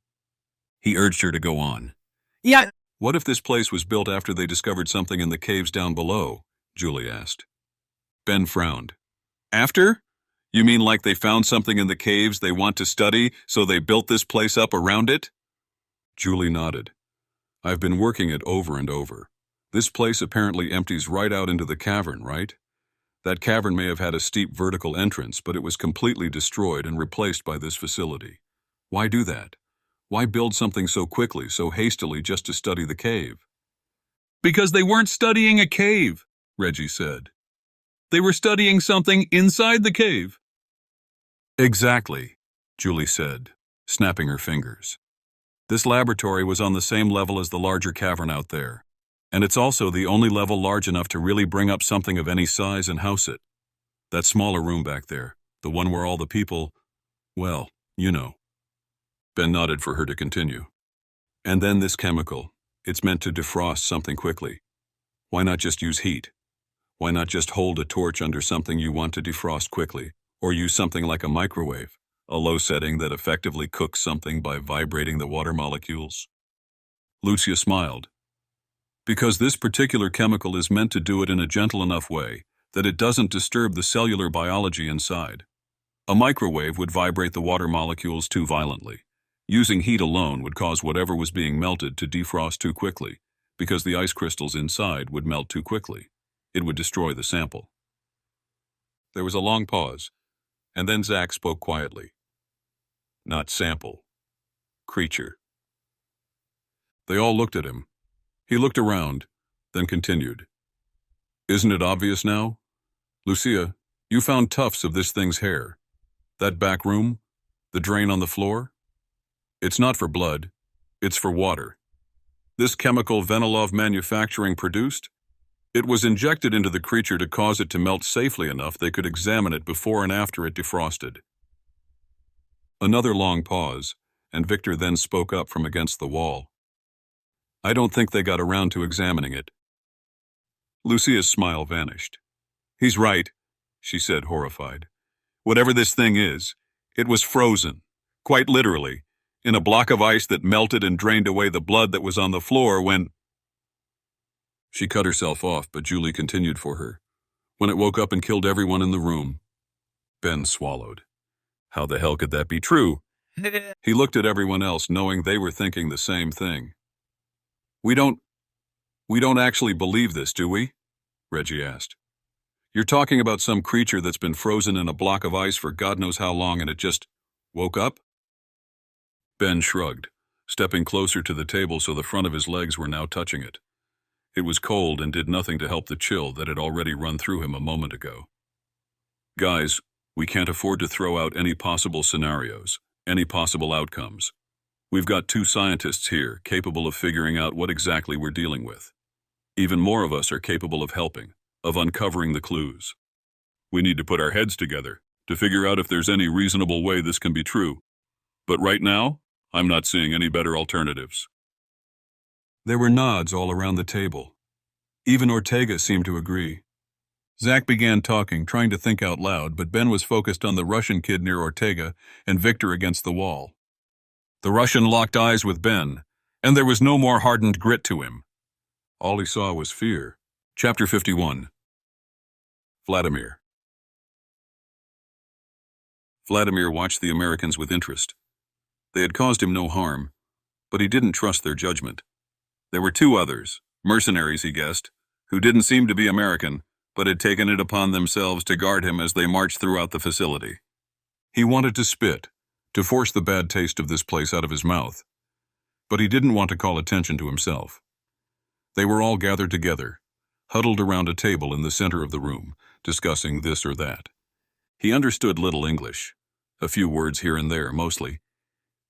He urged her to go on. Yeah. "What if this place was built after they discovered something in the caves down below?" Julie asked. Ben frowned. "After? You mean like they found something in the caves they want to study, so they built this place up around it?" Julie nodded. "I've been working it over and over. This place apparently empties right out into the cavern, right? That cavern may have had a steep vertical entrance, but it was completely destroyed and replaced by this facility. Why do that? Why build something so quickly, so hastily, just to study the cave?" "Because they weren't studying a cave," Reggie said. "They were studying something inside the cave." "Exactly," Julie said, snapping her fingers. "This laboratory was on the same level as the larger cavern out there, and it's also the only level large enough to really bring up something of any size and house it. That smaller room back there, the one where all the people, well, you know." Ben nodded for her to continue. "And then this chemical. It's meant to defrost something quickly. Why not just use heat? Why not just hold a torch under something you want to defrost quickly, or use something like a microwave, a low setting that effectively cooks something by vibrating the water molecules?" Lucia smiled. "Because this particular chemical is meant to do it in a gentle enough way that it doesn't disturb the cellular biology inside. A microwave would vibrate the water molecules too violently. Using heat alone would cause whatever was being melted to defrost too quickly, because the ice crystals inside would melt too quickly. It would destroy the sample." There was a long pause, and then Zach spoke quietly. "Not sample. Creature." They all looked at him. He looked around, then continued. "Isn't it obvious now? Lucia, you found tufts of this thing's hair. That back room? The drain on the floor? It's not for blood. It's for water. This chemical Venilov Manufacturing produced? It was injected into the creature to cause it to melt safely enough they could examine it before and after it defrosted." Another long pause, and Victor then spoke up from against the wall. I don't think they got around to examining it. Lucia's smile vanished. He's right, she said, horrified. Whatever this thing is, it was frozen, quite literally, in a block of ice that melted and drained away the blood that was on the floor when... She cut herself off, but Julie continued for her. When it woke up and killed everyone in the room. Ben swallowed. How the hell could that be true? He looked at everyone else, knowing they were thinking the same thing. We don't actually believe this, do we? Reggie asked. You're talking about some creature that's been frozen in a block of ice for God knows how long and it just woke up? Ben shrugged, stepping closer to the table so the front of his legs were now touching it. It was cold and did nothing to help the chill that had already run through him a moment ago. Guys, we can't afford to throw out any possible scenarios, any possible outcomes. We've got 2 scientists here capable of figuring out what exactly we're dealing with. Even more of us are capable of helping, of uncovering the clues. We need to put our heads together to figure out if there's any reasonable way this can be true. But right now, I'm not seeing any better alternatives. There were nods all around the table. Even Ortega seemed to agree. Zach began talking, trying to think out loud, but Ben was focused on the Russian kid near Ortega and Victor against the wall. The Russian locked eyes with Ben, and there was no more hardened grit to him. All he saw was fear. Chapter 51. Vladimir. Vladimir watched the Americans with interest. They had caused him no harm, but he didn't trust their judgment. There were 2 others, mercenaries he guessed, who didn't seem to be American, but had taken it upon themselves to guard him as they marched throughout the facility. He wanted to spit, to force the bad taste of this place out of his mouth, but he didn't want to call attention to himself. They were all gathered together, huddled around a table in the center of the room, discussing this or that. He understood little English, a few words here and there mostly,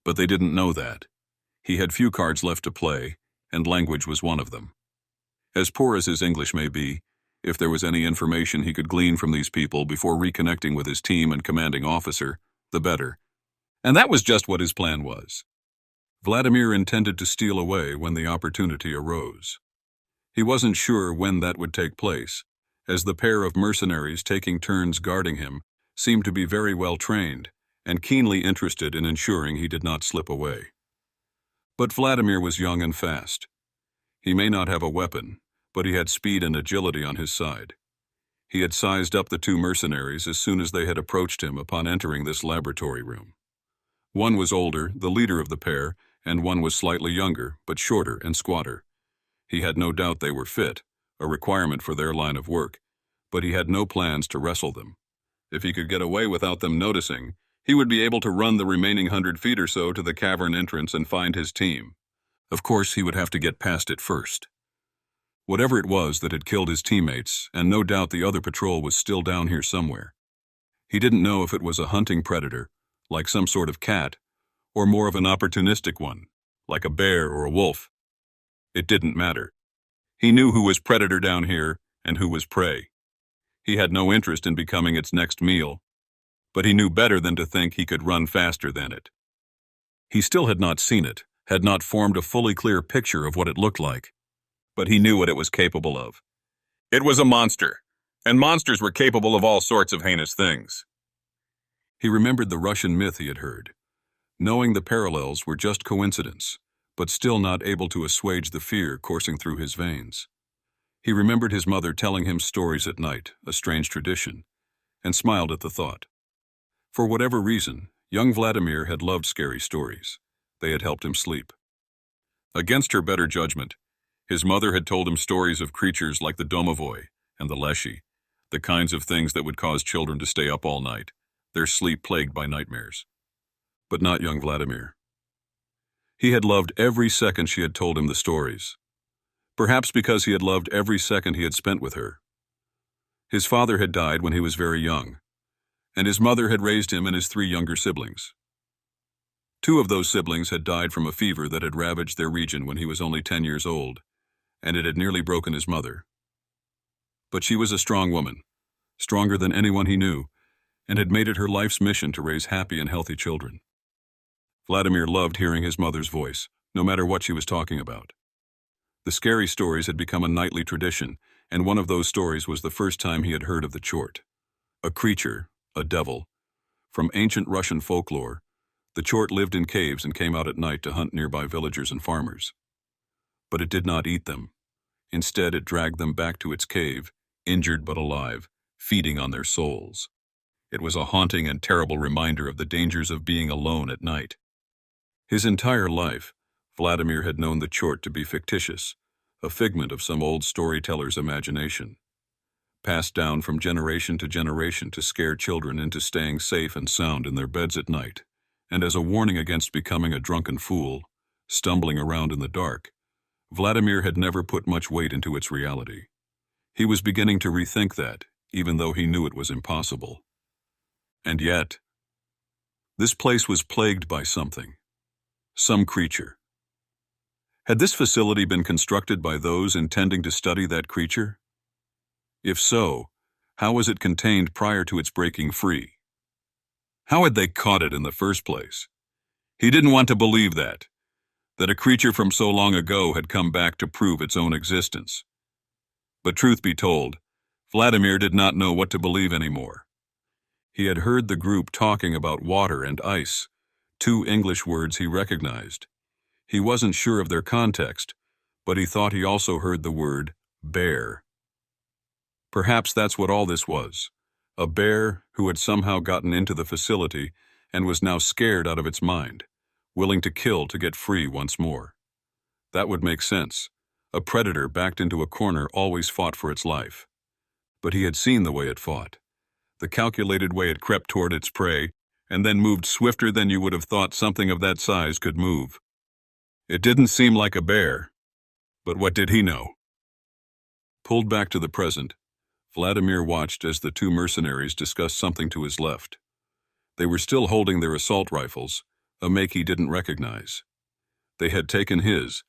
but they didn't know that. He had few cards left to play, and language was one of them. As poor as his English may be, if there was any information he could glean from these people before reconnecting with his team and commanding officer, the better. And that was just what his plan was. Vladimir intended to steal away when the opportunity arose. He wasn't sure when that would take place, as the pair of mercenaries taking turns guarding him seemed to be very well trained and keenly interested in ensuring he did not slip away. But Vladimir was young and fast. He may not have a weapon, but he had speed and agility on his side. He had sized up the 2 mercenaries as soon as they had approached him upon entering this laboratory room. One was older, the leader of the pair, and one was slightly younger, but shorter and squatter. He had no doubt they were fit, a requirement for their line of work, but he had no plans to wrestle them. If he could get away without them noticing, he would be able to run the remaining 100 feet or so to the cavern entrance and find his team. Of course, he would have to get past it first. Whatever it was that had killed his teammates, and no doubt the other patrol was still down here somewhere. He didn't know if it was a hunting predator, like some sort of cat, or more of an opportunistic one, like a bear or a wolf. It didn't matter. He knew who was predator down here and who was prey. He had no interest in becoming its next meal, but he knew better than to think he could run faster than it. He still had not seen it, had not formed a fully clear picture of what it looked like, but he knew what it was capable of. It was a monster, and monsters were capable of all sorts of heinous things. He remembered the Russian myth he had heard, knowing the parallels were just coincidence, but still not able to assuage the fear coursing through his veins. He remembered his mother telling him stories at night, a strange tradition, and smiled at the thought. For whatever reason, young Vladimir had loved scary stories. They had helped him sleep. Against her better judgment, his mother had told him stories of creatures like the domovoi and the leshy, the kinds of things that would cause children to stay up all night, their sleep plagued by nightmares. But not young Vladimir. He had loved every second she had told him the stories, perhaps because he had loved every second he had spent with her. His father had died when he was very young, and his mother had raised him and his 3 younger siblings. 2 of those siblings had died from a fever that had ravaged their region when he was only 10 years old, and it had nearly broken his mother. But she was a strong woman, stronger than anyone he knew, and had made it her life's mission to raise happy and healthy children. Vladimir loved hearing his mother's voice, no matter what she was talking about. The scary stories had become a nightly tradition, and one of those stories was the first time he had heard of the chort. A creature, a devil. From ancient Russian folklore, the chort lived in caves and came out at night to hunt nearby villagers and farmers. But it did not eat them. Instead, it dragged them back to its cave, injured but alive, feeding on their souls. It was a haunting and terrible reminder of the dangers of being alone at night. His entire life, Vladimir had known the chort to be fictitious, a figment of some old storyteller's imagination, passed down from generation to scare children into staying safe and sound in their beds at night, and as a warning against becoming a drunken fool, stumbling around in the dark. Vladimir had never put much weight into its reality. He was beginning to rethink that, even though he knew it was impossible. And yet, this place was plagued by something. Some creature. Had this facility been constructed by those intending to study that creature? If so, how was it contained prior to its breaking free? How had they caught it in the first place? He didn't want to believe that a creature from so long ago had come back to prove its own existence. But truth be told, Vladimir did not know what to believe anymore. He had heard the group talking about water and ice, two English words he recognized. He wasn't sure of their context, but he thought he also heard the word bear. Perhaps that's what all this was, a bear who had somehow gotten into the facility and was now scared out of its mind, willing to kill to get free once more. That would make sense. A predator backed into a corner always fought for its life. But he had seen the way it fought, the calculated way it crept toward its prey, and then moved swifter than you would have thought something of that size could move. It didn't seem like a bear, but what did he know? Pulled back to the present, Vladimir watched as the two mercenaries discussed something to his left. They were still holding their assault rifles, a make he didn't recognize. They had taken his,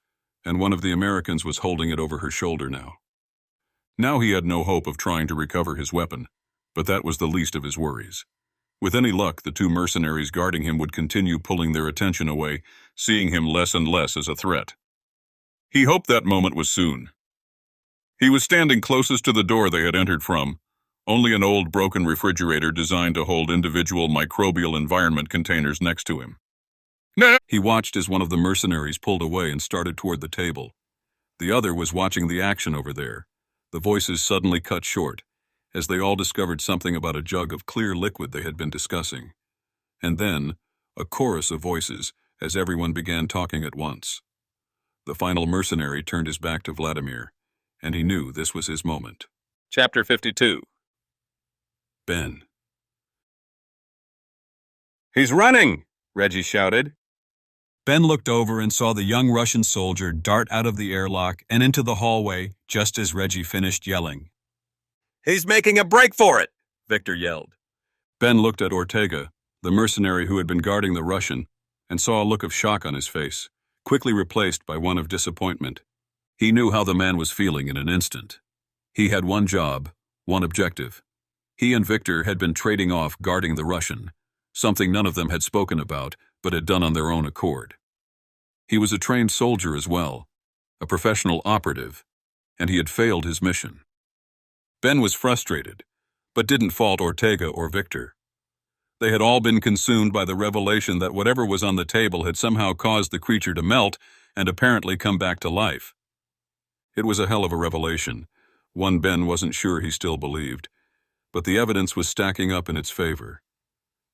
and one of the Americans was holding it over her shoulder now. Now he had no hope of trying to recover his weapon, but that was the least of his worries. With any luck, the two mercenaries guarding him would continue pulling their attention away, seeing him less and less as a threat. He hoped that moment was soon. He was standing closest to the door they had entered from, only an old broken refrigerator designed to hold individual microbial environment containers next to him. He watched as one of the mercenaries pulled away and started toward the table. The other was watching the action over there. The voices suddenly cut short, as they all discovered something about a jug of clear liquid they had been discussing. And then, a chorus of voices, as everyone began talking at once. The final mercenary turned his back to Vladimir, and he knew this was his moment. Chapter 52. Ben. He's running! Reggie shouted. Ben looked over and saw the young Russian soldier dart out of the airlock and into the hallway just as Reggie finished yelling. He's making a break for it, Victor yelled. Ben looked at Ortega, the mercenary who had been guarding the Russian, and saw a look of shock on his face, quickly replaced by one of disappointment. He knew how the man was feeling in an instant. He had one job, one objective. He and Victor had been trading off guarding the Russian, something none of them had spoken about, but had done on their own accord. He was a trained soldier as well, a professional operative, and he had failed his mission. Ben was frustrated, but didn't fault Ortega or Victor. They had all been consumed by the revelation that whatever was on the table had somehow caused the creature to melt and apparently come back to life. It was a hell of a revelation, one Ben wasn't sure he still believed, but the evidence was stacking up in its favor.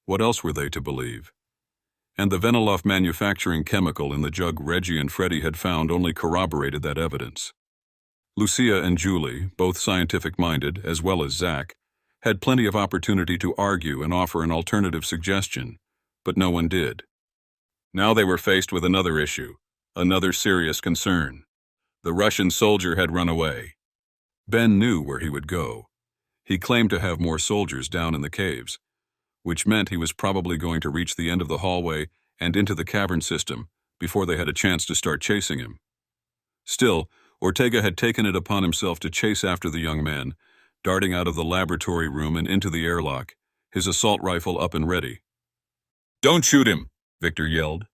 What else were they to believe? And the Veniloff manufacturing chemical in the jug Reggie and Freddie had found only corroborated that evidence. Lucia and Julie, both scientific-minded, as well as Zach, had plenty of opportunity to argue and offer an alternative suggestion, but no one did. Now they were faced with another issue, another serious concern. The Russian soldier had run away. Ben knew where he would go. He claimed to have more soldiers down in the caves, which meant he was probably going to reach the end of the hallway and into the cavern system before they had a chance to start chasing him. Still, Ortega had taken it upon himself to chase after the young man, darting out of the laboratory room and into the airlock, his assault rifle up and ready. "Don't shoot him!" Victor yelled.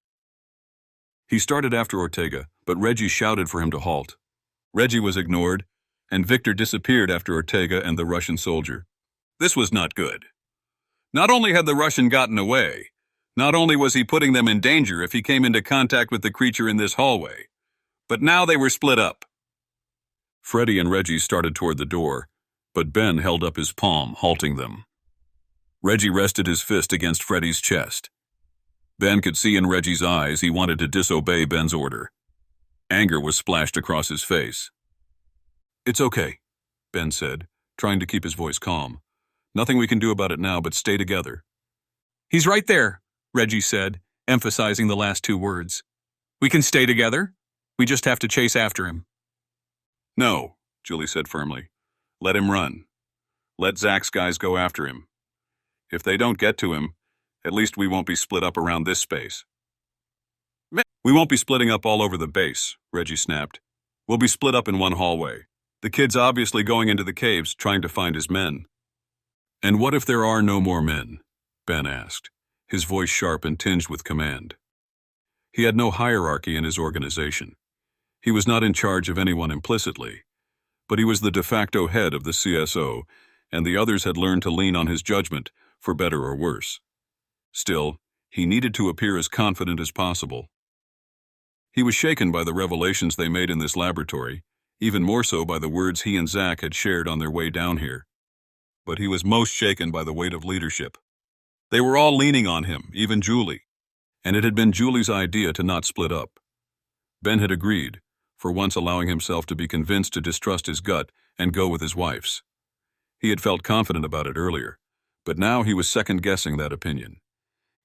He started after Ortega, but Reggie shouted for him to halt. Reggie was ignored, and Victor disappeared after Ortega and the Russian soldier. This was not good. Not only had the Russian gotten away, not only was he putting them in danger if he came into contact with the creature in this hallway, but now they were split up. Freddy and Reggie started toward the door, but Ben held up his palm, halting them. Reggie rested his fist against Freddy's chest. Ben could see in Reggie's eyes he wanted to disobey Ben's order. Anger was splashed across his face. "It's okay," Ben said, trying to keep his voice calm. "Nothing we can do about it now, but stay together." He's right there, Reggie said, emphasizing the last two words. We can stay together. We just have to chase after him. "No," Julie said firmly. "Let him run. Let Zach's guys go after him. If they don't get to him, at least we won't be split up around this space." "We won't be splitting up all over the base," Reggie snapped. "We'll be split up in one hallway. The kid's obviously going into the caves trying to find his men." "And what if there are no more men?" Ben asked, his voice sharp and tinged with command. He had no hierarchy in his organization. He was not in charge of anyone implicitly, but he was the de facto head of the CSO, and the others had learned to lean on his judgment, for better or worse. Still, he needed to appear as confident as possible. He was shaken by the revelations they made in this laboratory, even more so by the words he and Zach had shared on their way down here. But he was most shaken by the weight of leadership. They were all leaning on him, even Julie, and it had been Julie's idea to not split up. Ben had agreed, for once allowing himself to be convinced to distrust his gut and go with his wife's. He had felt confident about it earlier, but now he was second-guessing that opinion.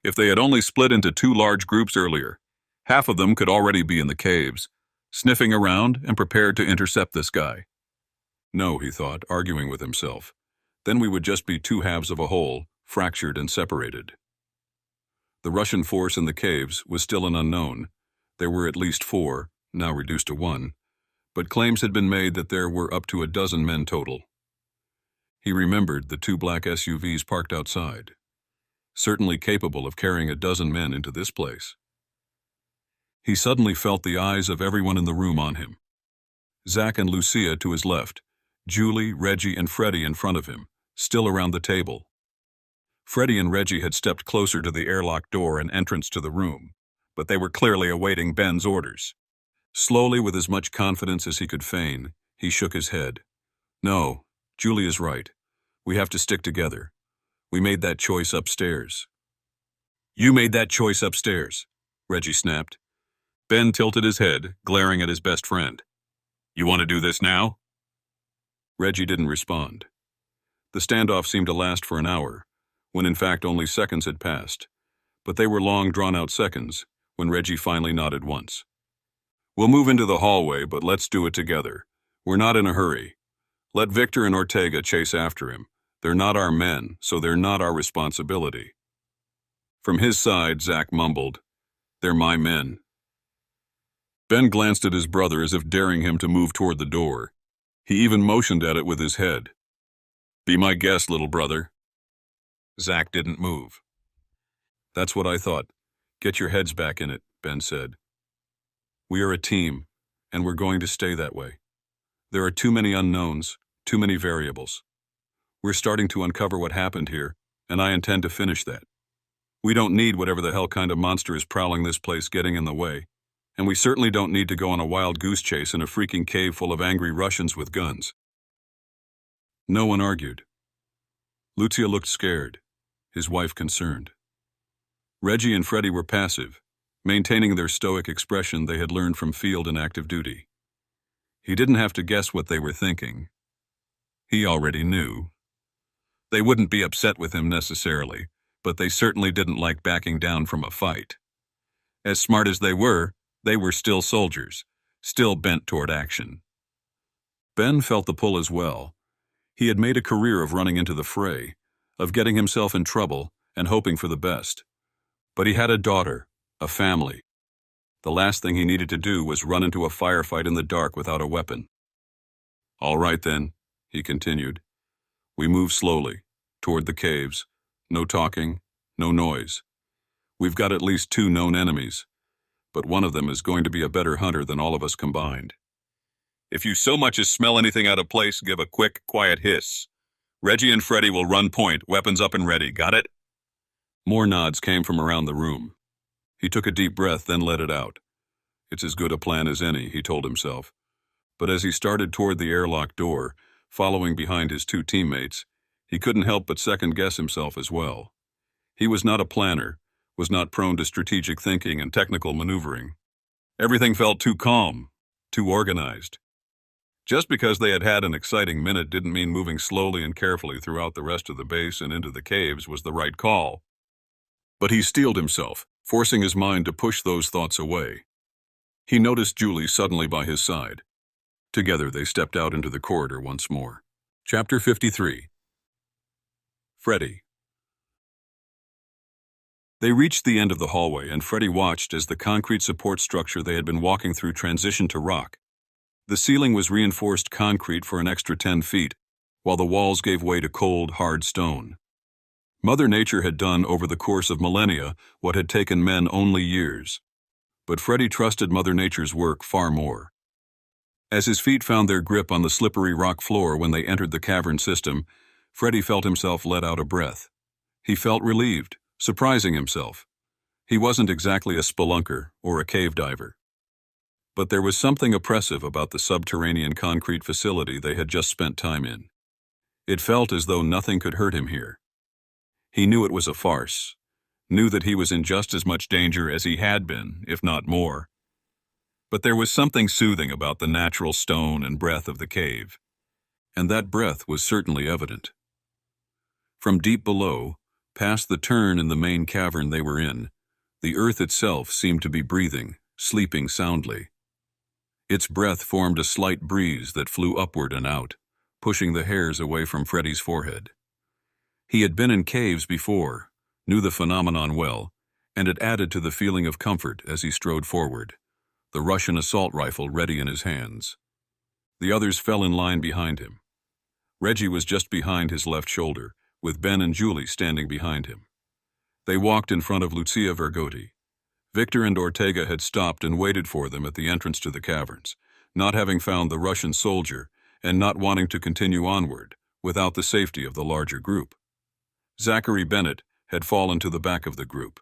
If they had only split into two large groups earlier, half of them could already be in the caves, sniffing around and prepared to intercept this guy. No, he thought, arguing with himself. Then we would just be two halves of a whole, fractured and separated. The Russian force in the caves was still an unknown. There were at least 4, now reduced to 1, but claims had been made that there were up to a dozen men total. He remembered the 2 black SUVs parked outside, certainly capable of carrying a dozen men into this place. He suddenly felt the eyes of everyone in the room on him. Zach and Lucia to his left, Julie, Reggie, and Freddy in front of him, still around the table. Freddy and Reggie had stepped closer to the airlock door and entrance to the room, but they were clearly awaiting Ben's orders. Slowly, with as much confidence as he could feign, he shook his head. "No, Julie is right. We have to stick together. We made that choice upstairs." "You made that choice upstairs," Reggie snapped. Ben tilted his head, glaring at his best friend. "You want to do this now?" Reggie didn't respond. The standoff seemed to last for an hour, when in fact only seconds had passed, but they were long drawn-out seconds when Reggie finally nodded once. "We'll move into the hallway, but let's do it together. We're not in a hurry. Let Victor and Ortega chase after him. They're not our men, so they're not our responsibility." From his side, Zach mumbled, "They're my men." Ben glanced at his brother as if daring him to move toward the door. He even motioned at it with his head. "Be my guest, little brother." Zach didn't move. "That's what I thought. Get your heads back in it," Ben said. "We are a team, and we're going to stay that way. There are too many unknowns, too many variables. We're starting to uncover what happened here, and I intend to finish that. We don't need whatever the hell kind of monster is prowling this place getting in the way, and we certainly don't need to go on a wild goose chase in a freaking cave full of angry Russians with guns." No one argued. Lucia looked scared, his wife concerned. Reggie and Freddy were passive, maintaining their stoic expression they had learned from field and active duty. He didn't have to guess what they were thinking. He already knew. They wouldn't be upset with him necessarily, but they certainly didn't like backing down from a fight. As smart as they were still soldiers, still bent toward action. Ben felt the pull as well. He had made a career of running into the fray, of getting himself in trouble and hoping for the best. But he had a daughter, a family. The last thing he needed to do was run into a firefight in the dark without a weapon. "All right then," he continued. "We move slowly, toward the caves. No talking, no noise. We've got at least 2 known enemies, but one of them is going to be a better hunter than all of us combined. If you so much as smell anything out of place, give a quick, quiet hiss. Reggie and Freddy will run point, weapons up and ready, got it? More nods came from around the room. He took a deep breath, then let it out. It's as good a plan as any, he told himself. But as he started toward the airlock door, following behind his two teammates, he couldn't help but second-guess himself as well. He was not a planner, was not prone to strategic thinking and technical maneuvering. Everything felt too calm, too organized. Just because they had had an exciting minute didn't mean moving slowly and carefully throughout the rest of the base and into the caves was the right call. But he steeled himself, forcing his mind to push those thoughts away. He noticed Julie suddenly by his side. Together they stepped out into the corridor once more. Chapter 53. Freddy. They reached the end of the hallway, and Freddy watched as the concrete support structure they had been walking through transitioned to rock. The ceiling was reinforced concrete for an extra 10 feet, while the walls gave way to cold, hard stone. Mother Nature had done over the course of millennia what had taken men only years. But Freddy trusted Mother Nature's work far more. As his feet found their grip on the slippery rock floor when they entered the cavern system, Freddy felt himself let out a breath. He felt relieved, surprising himself. He wasn't exactly a spelunker or a cave diver. But there was something oppressive about the subterranean concrete facility they had just spent time in. It felt as though nothing could hurt him here. He knew it was a farce, knew that he was in just as much danger as he had been, if not more. But there was something soothing about the natural stone and breath of the cave, and that breath was certainly evident. From deep below, past the turn in the main cavern they were in, the earth itself seemed to be breathing, sleeping soundly. Its breath formed a slight breeze that flew upward and out, pushing the hairs away from Freddy's forehead. He had been in caves before, knew the phenomenon well, and it added to the feeling of comfort as he strode forward, the Russian assault rifle ready in his hands. The others fell in line behind him. Reggie was just behind his left shoulder, with Ben and Julie standing behind him. They walked in front of Lucia Vergotti. Victor and Ortega had stopped and waited for them at the entrance to the caverns, not having found the Russian soldier and not wanting to continue onward without the safety of the larger group. Harvey Bennett had fallen to the back of the group,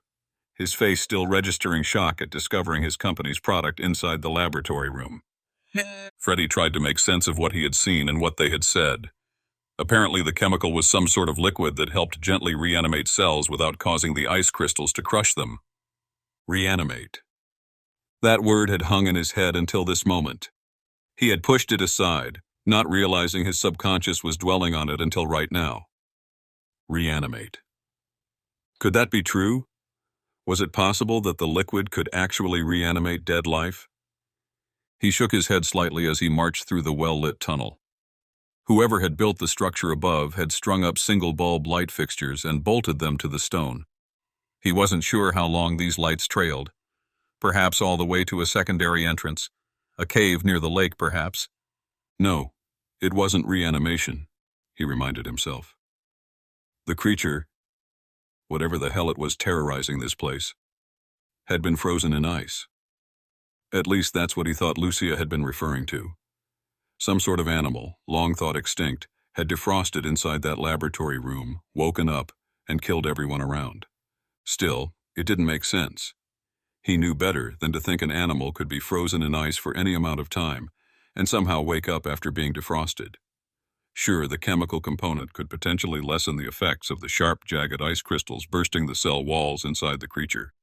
his face still registering shock at discovering his company's product inside the laboratory room. Freddy tried to make sense of what he had seen and what they had said. Apparently the chemical was some sort of liquid that helped gently reanimate cells without causing the ice crystals to crush them. Reanimate. That word had hung in his head until this moment. He had pushed it aside, not realizing his subconscious was dwelling on it until right now. Reanimate. Could that be true? Was it possible that the liquid could actually reanimate dead life? He shook his head slightly as he marched through the well-lit tunnel. Whoever had built the structure above had strung up single-bulb light fixtures and bolted them to the stone. He wasn't sure how long these lights trailed. Perhaps all the way to a secondary entrance. A cave near the lake, perhaps. No, it wasn't reanimation, he reminded himself. The creature, whatever the hell it was terrorizing this place, had been frozen in ice. At least that's what he thought Lucia had been referring to. Some sort of animal, long thought extinct, had defrosted inside that laboratory room, woken up, and killed everyone around. Still, it didn't make sense. He knew better than to think an animal could be frozen in ice for any amount of time and somehow wake up after being defrosted. Sure, the chemical component could potentially lessen the effects of the sharp, jagged ice crystals bursting the cell walls inside the creature.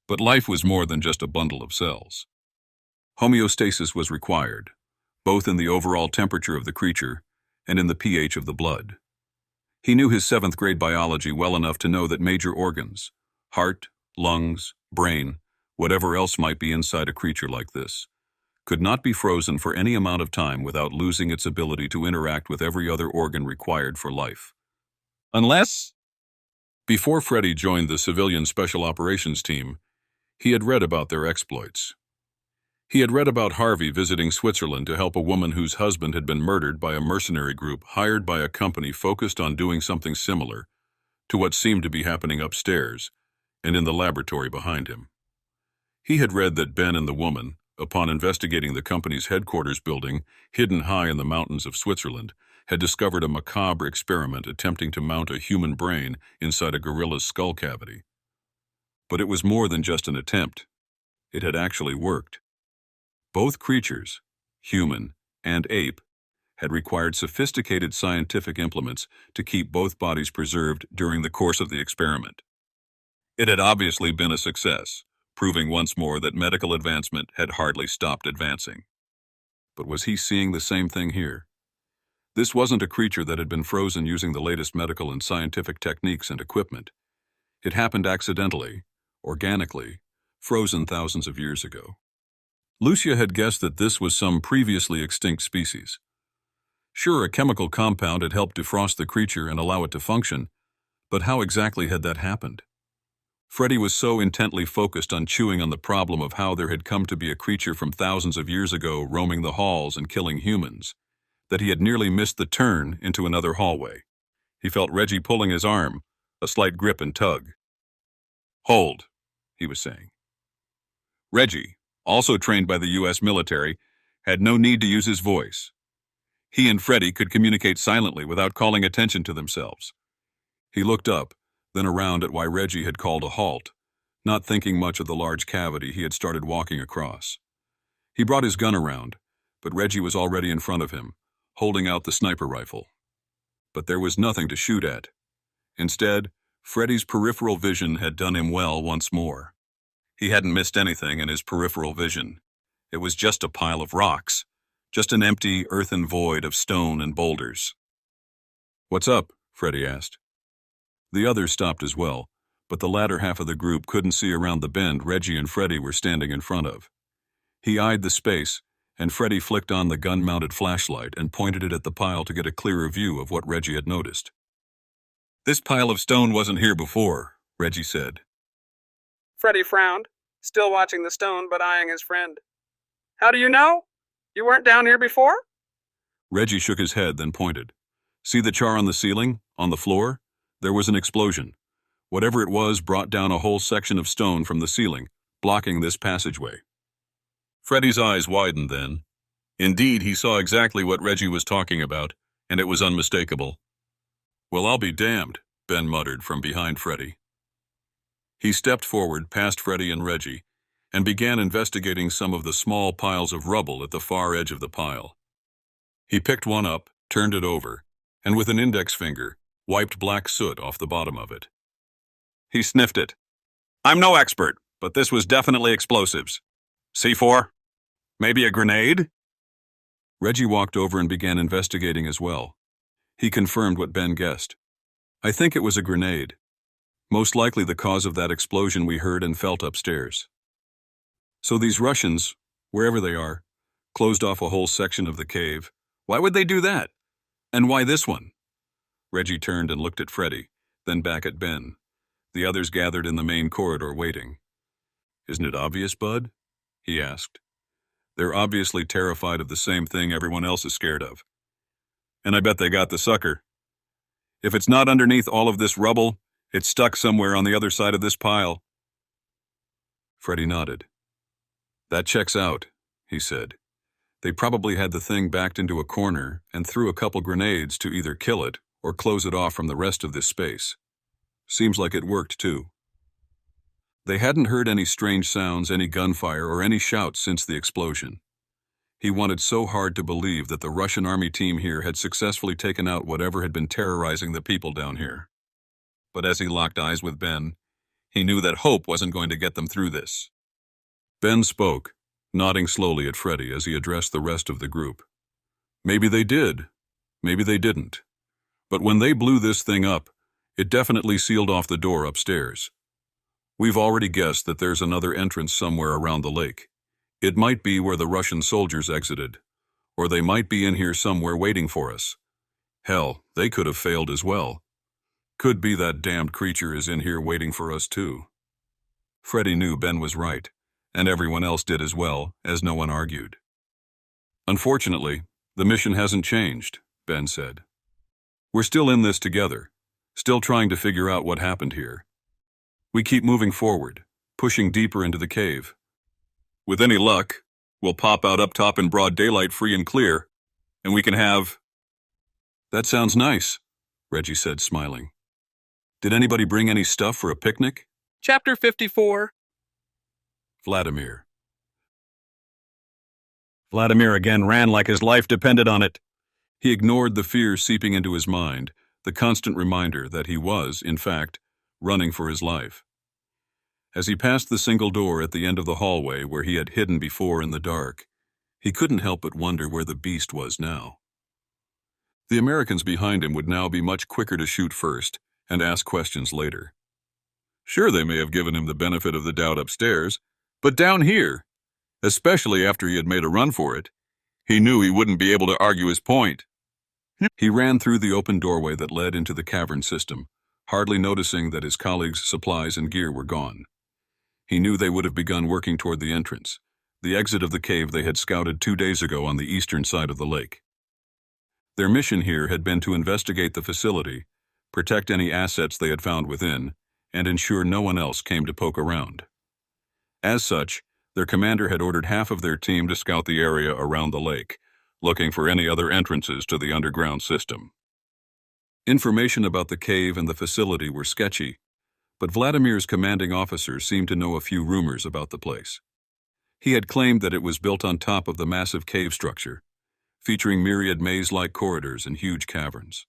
But life was more than just a bundle of cells. Homeostasis was required, both in the overall temperature of the creature and in the pH of the blood. He knew his 7th grade biology well enough to know that major organs, heart, lungs, brain, whatever else might be inside a creature like this, could not be frozen for any amount of time without losing its ability to interact with every other organ required for life. Unless... Before Freddy joined the civilian special operations team, he had read about their exploits. He had read about Harvey visiting Switzerland to help a woman whose husband had been murdered by a mercenary group hired by a company focused on doing something similar to what seemed to be happening upstairs and in the laboratory behind him. He had read that Ben and the woman, upon investigating the company's headquarters building, hidden high in the mountains of Switzerland, had discovered a macabre experiment attempting to mount a human brain inside a gorilla's skull cavity. But it was more than just an attempt. It had actually worked. Both creatures, human and ape, had required sophisticated scientific implements to keep both bodies preserved during the course of the experiment. It had obviously been a success, proving once more that medical advancement had hardly stopped advancing. But was he seeing the same thing here? This wasn't a creature that had been frozen using the latest medical and scientific techniques and equipment. It happened accidentally, organically, frozen thousands of years ago. Lucia had guessed that this was some previously extinct species. Sure, a chemical compound had helped defrost the creature and allow it to function, but how exactly had that happened? Freddy was so intently focused on chewing on the problem of how there had come to be a creature from thousands of years ago roaming the halls and killing humans, that he had nearly missed the turn into another hallway. He felt Reggie pulling his arm, a slight grip and tug. "Hold," he was saying. Reggie, also trained by the U.S. military, had no need to use his voice. He and Freddy could communicate silently without calling attention to themselves. He looked up, then around at why Reggie had called a halt, not thinking much of the large cavity he had started walking across. He brought his gun around, but Reggie was already in front of him, holding out the sniper rifle. But there was nothing to shoot at. Instead, Freddy's peripheral vision had done him well once more. He hadn't missed anything in his peripheral vision. It was just a pile of rocks, just an empty, earthen void of stone and boulders. "What's up?" Freddy asked. The others stopped as well, but the latter half of the group couldn't see around the bend Reggie and Freddy were standing in front of. He eyed the space, and Freddy flicked on the gun-mounted flashlight and pointed it at the pile to get a clearer view of what Reggie had noticed. "This pile of stone wasn't here before," Reggie said. Freddy frowned, still watching the stone but eyeing his friend. "How do you know? You weren't down here before?" Reggie shook his head, then pointed. "See the char on the ceiling, on the floor? There was an explosion. Whatever it was brought down a whole section of stone from the ceiling, blocking this passageway." Freddy's eyes widened then. Indeed, he saw exactly what Reggie was talking about, and it was unmistakable. "Well, I'll be damned," Ben muttered from behind Freddy. He stepped forward past Freddy and Reggie and began investigating some of the small piles of rubble at the far edge of the pile. He picked one up, turned it over, and with an index finger, wiped black soot off the bottom of it. He sniffed it. "I'm no expert, but this was definitely explosives. C4? Maybe a grenade?" Reggie walked over and began investigating as well. He confirmed what Ben guessed. "I think it was a grenade. Most likely the cause of that explosion we heard and felt upstairs." "So these Russians, wherever they are, closed off a whole section of the cave. Why would they do that? And why this one?" Reggie turned and looked at Freddy, then back at Ben. The others gathered in the main corridor waiting. "Isn't it obvious, Bud?" he asked. "They're obviously terrified of the same thing everyone else is scared of. And I bet they got the sucker. If it's not underneath all of this rubble, it's stuck somewhere on the other side of this pile." Freddy nodded. "That checks out," he said. "They probably had the thing backed into a corner and threw a couple grenades to either kill it or close it off from the rest of this space. Seems like it worked, too." They hadn't heard any strange sounds, any gunfire, or any shouts since the explosion. He wanted so hard to believe that the Russian army team here had successfully taken out whatever had been terrorizing the people down here. But as he locked eyes with Ben, he knew that hope wasn't going to get them through this. Ben spoke, nodding slowly at Freddy as he addressed the rest of the group. "Maybe they did. Maybe they didn't. But when they blew this thing up, it definitely sealed off the door upstairs. We've already guessed that there's another entrance somewhere around the lake. It might be where the Russian soldiers exited, or they might be in here somewhere waiting for us. Hell, they could have failed as well. Could be that damned creature is in here waiting for us too." Freddy knew Ben was right, and everyone else did as well, as no one argued. "Unfortunately, the mission hasn't changed," Ben said. "We're still in this together, still trying to figure out what happened here. We keep moving forward, pushing deeper into the cave. With any luck, We'll pop out up top in broad daylight free and clear, and we can have... That sounds nice, Reggie said, smiling. Did anybody bring any stuff for a picnic? Chapter 54. Vladimir. Vladimir again ran like his life depended on it. He ignored the fear seeping into his mind, the constant reminder that he was, in fact, running for his life. As he passed the single door at the end of the hallway where he had hidden before in the dark, he couldn't help but wonder where the beast was now. The Americans behind him would now be much quicker to shoot first and ask questions later. Sure, they may have given him the benefit of the doubt upstairs, but down here, especially after he had made a run for it, he knew he wouldn't be able to argue his point. He ran through the open doorway that led into the cavern system, hardly noticing that his colleagues' supplies and gear were gone. He knew they would have begun working toward the entrance, the exit of the cave they had scouted 2 days ago on the eastern side of the lake. Their mission here had been to investigate the facility, protect any assets they had found within, and ensure no one else came to poke around. As such, their commander had ordered half of their team to scout the area around the lake, looking for any other entrances to the underground system. Information about the cave and the facility were sketchy, but Vladimir's commanding officer seemed to know a few rumors about the place. He had claimed that it was built on top of the massive cave structure, featuring myriad maze-like corridors and huge caverns.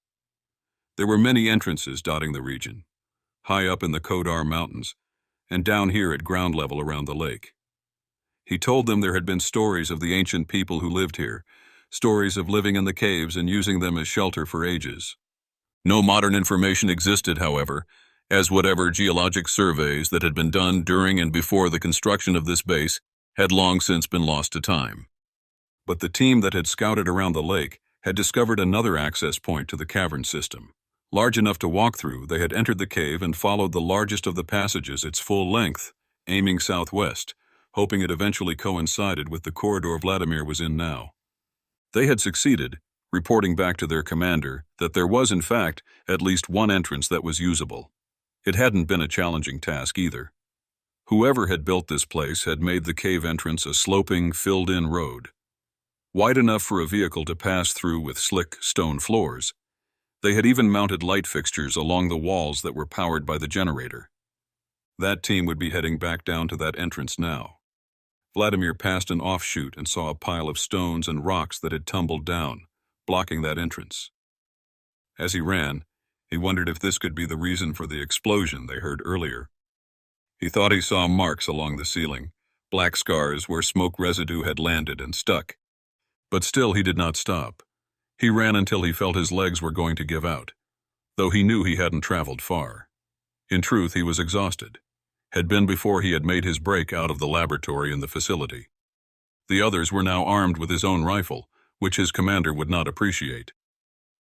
There were many entrances dotting the region, high up in the Kodar Mountains, and down here at ground level around the lake. He told them there had been stories of the ancient people who lived here, stories of living in the caves and using them as shelter for ages. No modern information existed, however, as whatever geologic surveys that had been done during and before the construction of this base had long since been lost to time. But the team that had scouted around the lake had discovered another access point to the cavern system. Large enough to walk through, they had entered the cave and followed the largest of the passages its full length, aiming southwest, hoping it eventually coincided with the corridor Vladimir was in now. They had succeeded, reporting back to their commander that there was, in fact, at least one entrance that was usable. It hadn't been a challenging task either. Whoever had built this place had made the cave entrance a sloping, filled-in road. Wide enough for a vehicle to pass through with slick stone floors. They had even mounted light fixtures along the walls that were powered by the generator. That team would be heading back down to that entrance now. Vladimir passed an offshoot and saw a pile of stones and rocks that had tumbled down, blocking that entrance. As he ran, he wondered if this could be the reason for the explosion they heard earlier. He thought he saw marks along the ceiling, black scars where smoke residue had landed and stuck. But still he did not stop. He ran until he felt his legs were going to give out, though he knew he hadn't traveled far. In truth, he was exhausted. Had been before he had made his break out of the laboratory in the facility. The others were now armed with his own rifle, which his commander would not appreciate.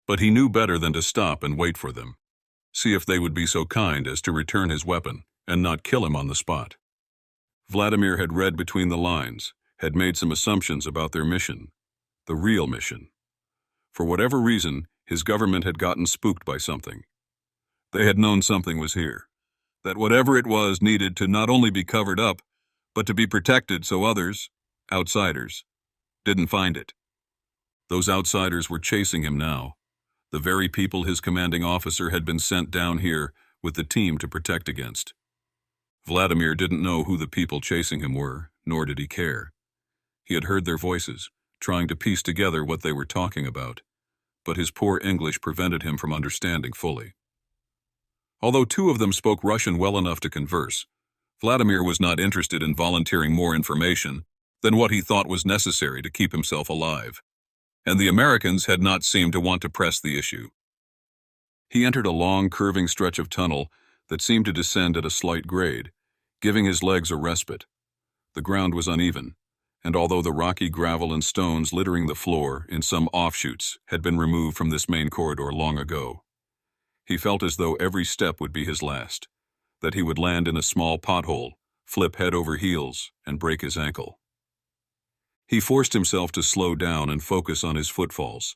But he knew better than to stop and wait for them, see if they would be so kind as to return his weapon and not kill him on the spot. Vladimir had read between the lines, had made some assumptions about their mission, the real mission. For whatever reason, his government had gotten spooked by something. They had known something was here, that whatever it was needed to not only be covered up, but to be protected so others, outsiders, didn't find it. Those outsiders were chasing him now, the very people his commanding officer had been sent down here with the team to protect against. Vladimir didn't know who the people chasing him were, nor did he care. He had heard their voices, trying to piece together what they were talking about, but his poor English prevented him from understanding fully. Although 2 of them spoke Russian well enough to converse, Vladimir was not interested in volunteering more information than what he thought was necessary to keep himself alive, and the Americans had not seemed to want to press the issue. He entered a long, curving stretch of tunnel that seemed to descend at a slight grade, giving his legs a respite. The ground was uneven, and although the rocky gravel and stones littering the floor in some offshoots had been removed from this main corridor long ago, he felt as though every step would be his last, that he would land in a small pothole, flip head over heels, and break his ankle. He forced himself to slow down and focus on his footfalls.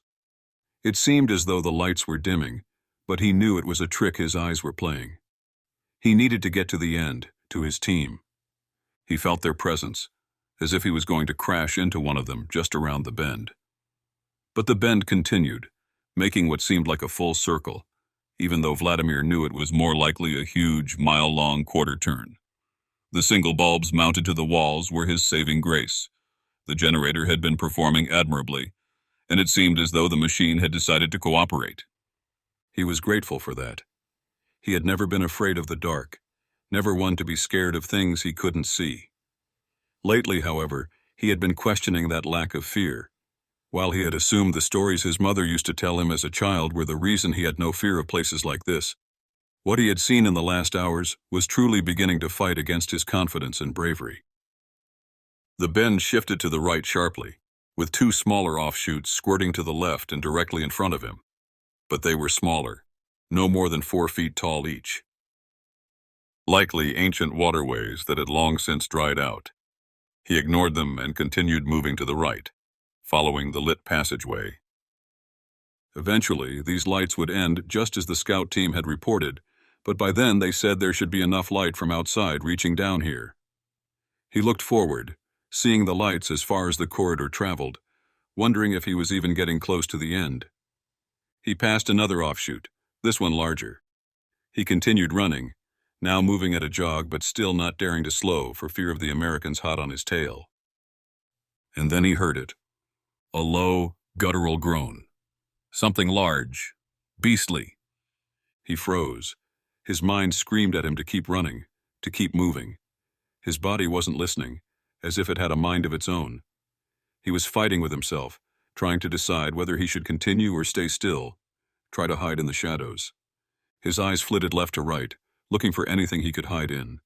It seemed as though the lights were dimming, but he knew it was a trick his eyes were playing. He needed to get to the end, to his team. He felt their presence, as if he was going to crash into one of them just around the bend. But the bend continued, making what seemed like a full circle, even though Vladimir knew it was more likely a huge, mile-long quarter turn. The single bulbs mounted to the walls were his saving grace. The generator had been performing admirably, and it seemed as though the machine had decided to cooperate. He was grateful for that. He had never been afraid of the dark, never one to be scared of things he couldn't see. Lately, however, he had been questioning that lack of fear. While he had assumed the stories his mother used to tell him as a child were the reason he had no fear of places like this, what he had seen in the last hours was truly beginning to fight against his confidence and bravery. The bend shifted to the right sharply, with two smaller offshoots squirting to the left and directly in front of him. But they were smaller, no more than 4 feet tall each. Likely ancient waterways that had long since dried out. He ignored them and continued moving to the right, following the lit passageway. Eventually, these lights would end just as the scout team had reported, but by then they said there should be enough light from outside reaching down here. He looked forward, seeing the lights as far as the corridor traveled, wondering if he was even getting close to the end. He passed another offshoot, this one larger. He continued running, now moving at a jog but still not daring to slow for fear of the Americans hot on his tail. And then he heard it. A low, guttural groan. Something large, beastly. He froze. His mind screamed at him to keep running, to keep moving. His body wasn't listening, as if it had a mind of its own. He was fighting with himself, trying to decide whether he should continue or stay still, try to hide in the shadows. His eyes flitted left to right, looking for anything he could hide in.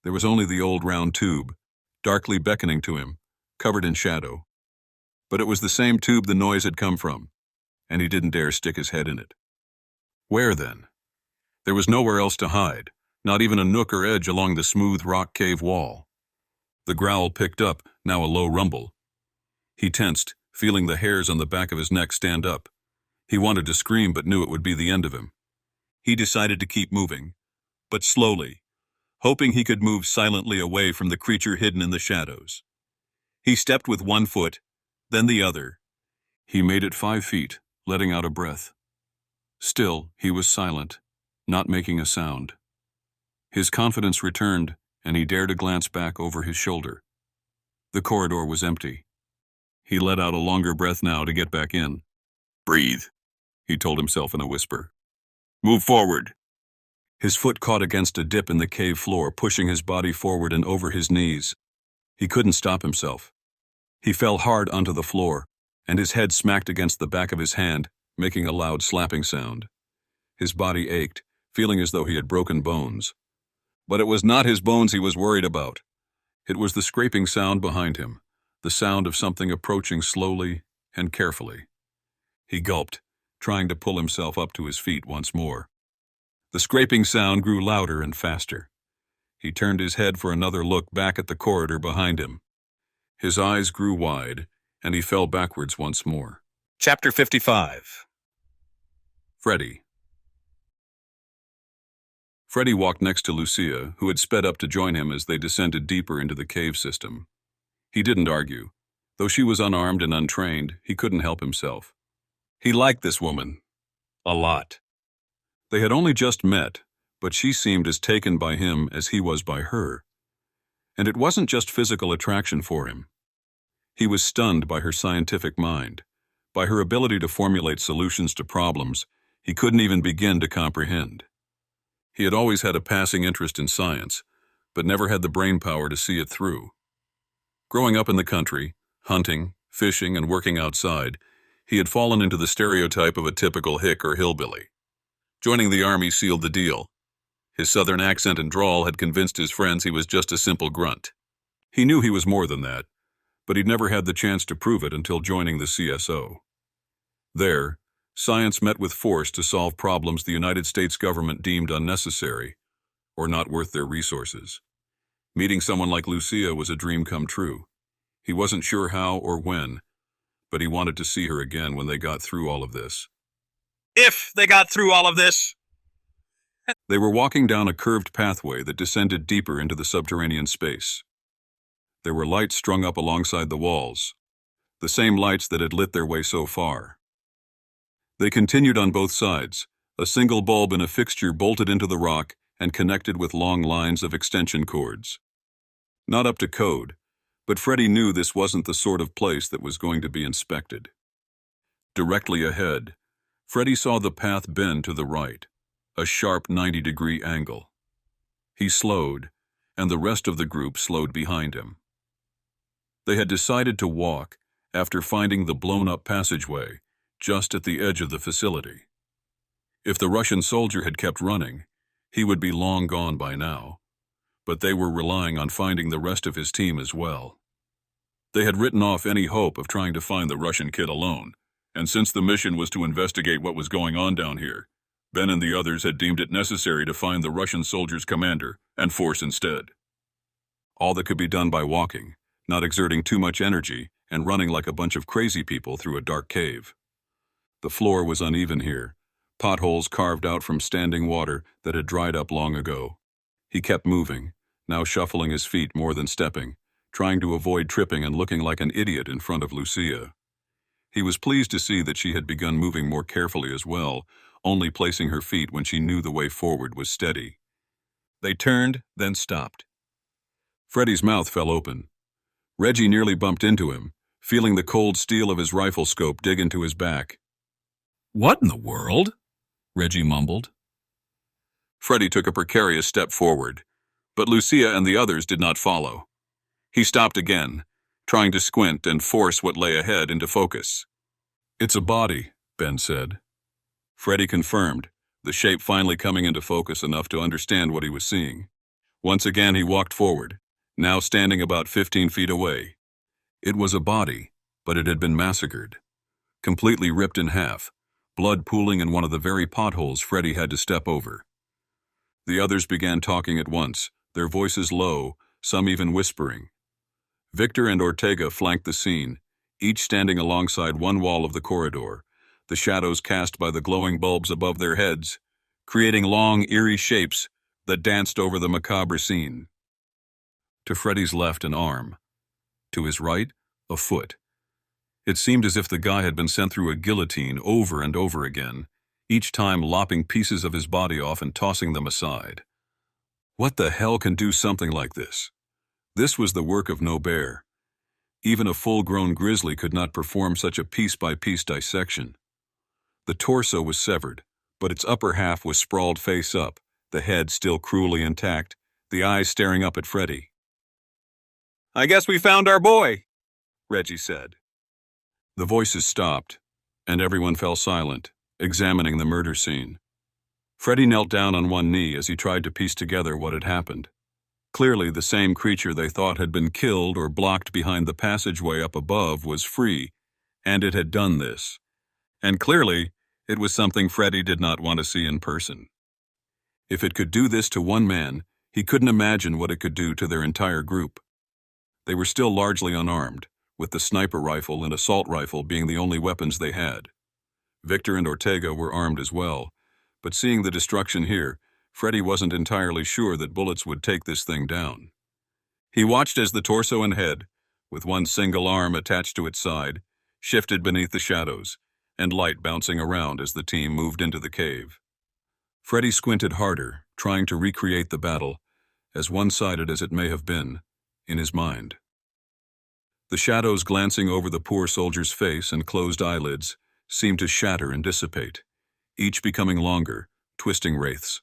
There was only the old round tube, darkly beckoning to him, covered in shadow. But it was the same tube the noise had come from, and he didn't dare stick his head in it. Where then? There was nowhere else to hide, not even a nook or edge along the smooth rock cave wall. The growl picked up, now a low rumble. He tensed, feeling the hairs on the back of his neck stand up. He wanted to scream but knew it would be the end of him. He decided to keep moving, but slowly, hoping he could move silently away from the creature hidden in the shadows. He stepped with one foot, then the other. He made it 5 feet, letting out a breath. Still, he was silent, not making a sound. His confidence returned, and he dared to glance back over his shoulder. The corridor was empty. He let out a longer breath now to get back in. "Breathe," he told himself in a whisper. "Move forward." His foot caught against a dip in the cave floor, pushing his body forward and over his knees. He couldn't stop himself. He fell hard onto the floor, and his head smacked against the back of his hand, making a loud slapping sound. His body ached, feeling as though he had broken bones. But it was not his bones he was worried about. It was the scraping sound behind him, the sound of something approaching slowly and carefully. He gulped, trying to pull himself up to his feet once more. The scraping sound grew louder and faster. He turned his head for another look back at the corridor behind him. His eyes grew wide, and he fell backwards once more. Chapter 55. Freddie. Freddie walked next to Lucia, who had sped up to join him as they descended deeper into the cave system. He didn't argue. Though she was unarmed and untrained, he couldn't help himself. He liked this woman. A lot. They had only just met, but she seemed as taken by him as he was by her. And it wasn't just physical attraction for him. He was stunned by her scientific mind, by her ability to formulate solutions to problems he couldn't even begin to comprehend. He had always had a passing interest in science, but never had the brain power to see it through. Growing up in the country, hunting, fishing, and working outside, he had fallen into the stereotype of a typical hick or hillbilly. Joining the army sealed the deal. His southern accent and drawl had convinced his friends he was just a simple grunt. He knew he was more than that, but he'd never had the chance to prove it until joining the CSO. There, science met with force to solve problems the United States government deemed unnecessary or not worth their resources. Meeting someone like Lucia was a dream come true. He wasn't sure how or when, but he wanted to see her again when they got through all of this. If they got through all of this. They were walking down a curved pathway that descended deeper into the subterranean space. There were lights strung up alongside the walls, the same lights that had lit their way so far. They continued on both sides, a single bulb in a fixture bolted into the rock and connected with long lines of extension cords. Not up to code, but Freddy knew this wasn't the sort of place that was going to be inspected. Directly ahead, Freddy saw the path bend to the right, a sharp 90-degree angle. He slowed, and the rest of the group slowed behind him. They had decided to walk after finding the blown-up passageway just at the edge of the facility. If the Russian soldier had kept running, he would be long gone by now, but they were relying on finding the rest of his team as well. They had written off any hope of trying to find the Russian kid alone, and since the mission was to investigate what was going on down here, Ben and the others had deemed it necessary to find the Russian soldier's commander and force instead. All that could be done by walking, not exerting too much energy, and running like a bunch of crazy people through a dark cave. The floor was uneven here, potholes carved out from standing water that had dried up long ago. He kept moving, now shuffling his feet more than stepping, trying to avoid tripping and looking like an idiot in front of Lucia. He was pleased to see that she had begun moving more carefully as well, only placing her feet when she knew the way forward was steady. They turned, then stopped. Freddy's mouth fell open. Reggie nearly bumped into him, feeling the cold steel of his rifle scope dig into his back. What in the world? Reggie mumbled. Freddy took a precarious step forward, but Lucia and the others did not follow. He stopped again, trying to squint and force what lay ahead into focus. "It's a body," Ben said. Freddy confirmed, the shape finally coming into focus enough to understand what he was seeing. Once again he walked forward, now standing about 15 feet away. It was a body, but it had been massacred. Completely ripped in half, blood pooling in one of the very potholes Freddy had to step over. The others began talking at once, their voices low, some even whispering. Victor and Ortega flanked the scene, each standing alongside one wall of the corridor, the shadows cast by the glowing bulbs above their heads, creating long, eerie shapes that danced over the macabre scene. To Freddy's left, an arm. To his right, a foot. It seemed as if the guy had been sent through a guillotine over and over again, each time lopping pieces of his body off and tossing them aside. What the hell can do something like this? This was the work of no bear. Even a full-grown grizzly could not perform such a piece-by-piece dissection. The torso was severed, but its upper half was sprawled face up, the head still cruelly intact, the eyes staring up at Freddy. I guess we found our boy, Reggie said. The voices stopped, and everyone fell silent, examining the murder scene. Freddy knelt down on one knee as he tried to piece together what had happened. Clearly, the same creature they thought had been killed or blocked behind the passageway up above was free, and it had done this. And clearly, it was something Freddy did not want to see in person. If it could do this to one man, he couldn't imagine what it could do to their entire group. They were still largely unarmed, with the sniper rifle and assault rifle being the only weapons they had. Victor and Ortega were armed as well, but seeing the destruction here, Freddy wasn't entirely sure that bullets would take this thing down. He watched as the torso and head, with one single arm attached to its side, shifted beneath the shadows, and light bouncing around as the team moved into the cave. Freddy squinted harder, trying to recreate the battle, as one-sided as it may have been, in his mind. The shadows glancing over the poor soldier's face and closed eyelids seemed to shatter and dissipate, each becoming longer, twisting wraiths.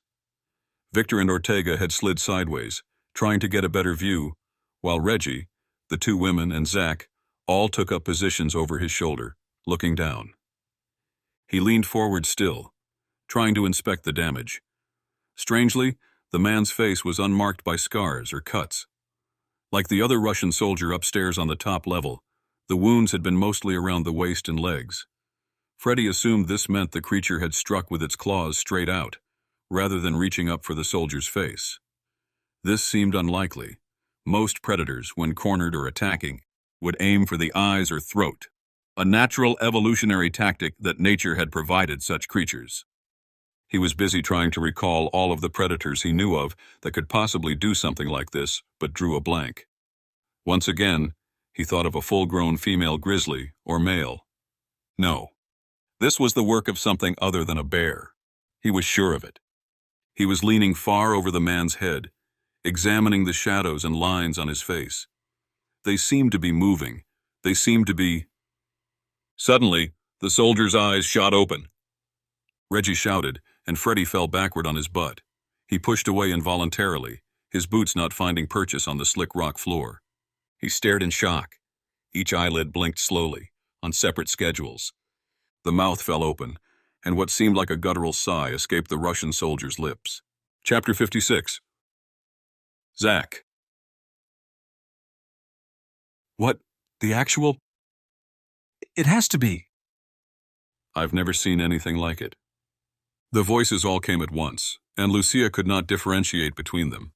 Victor and Ortega had slid sideways, trying to get a better view, while Reggie, the two women, and Zach all took up positions over his shoulder, looking down. He leaned forward still, trying to inspect the damage. Strangely, the man's face was unmarked by scars or cuts. Like the other Russian soldier upstairs on the top level, the wounds had been mostly around the waist and legs. Freddy assumed this meant the creature had struck with its claws straight out, rather than reaching up for the soldier's face. This seemed unlikely. Most predators, when cornered or attacking, would aim for the eyes or throat, a natural evolutionary tactic that nature had provided such creatures. He was busy trying to recall all of the predators he knew of that could possibly do something like this, but drew a blank. Once again, he thought of a full-grown female grizzly or male. No, this was the work of something other than a bear. He was sure of it. He was leaning far over the man's head, examining the shadows and lines on his face. They seemed to be moving. They seemed to be... Suddenly, the soldier's eyes shot open. Reggie shouted, and Freddy fell backward on his butt. He pushed away involuntarily, his boots not finding purchase on the slick rock floor. He stared in shock. Each eyelid blinked slowly, on separate schedules. The mouth fell open, and what seemed like a guttural sigh escaped the Russian soldier's lips. Chapter 56. Zach. What? The actual? It has to be. I've never seen anything like it. The voices all came at once, and Lucia could not differentiate between them.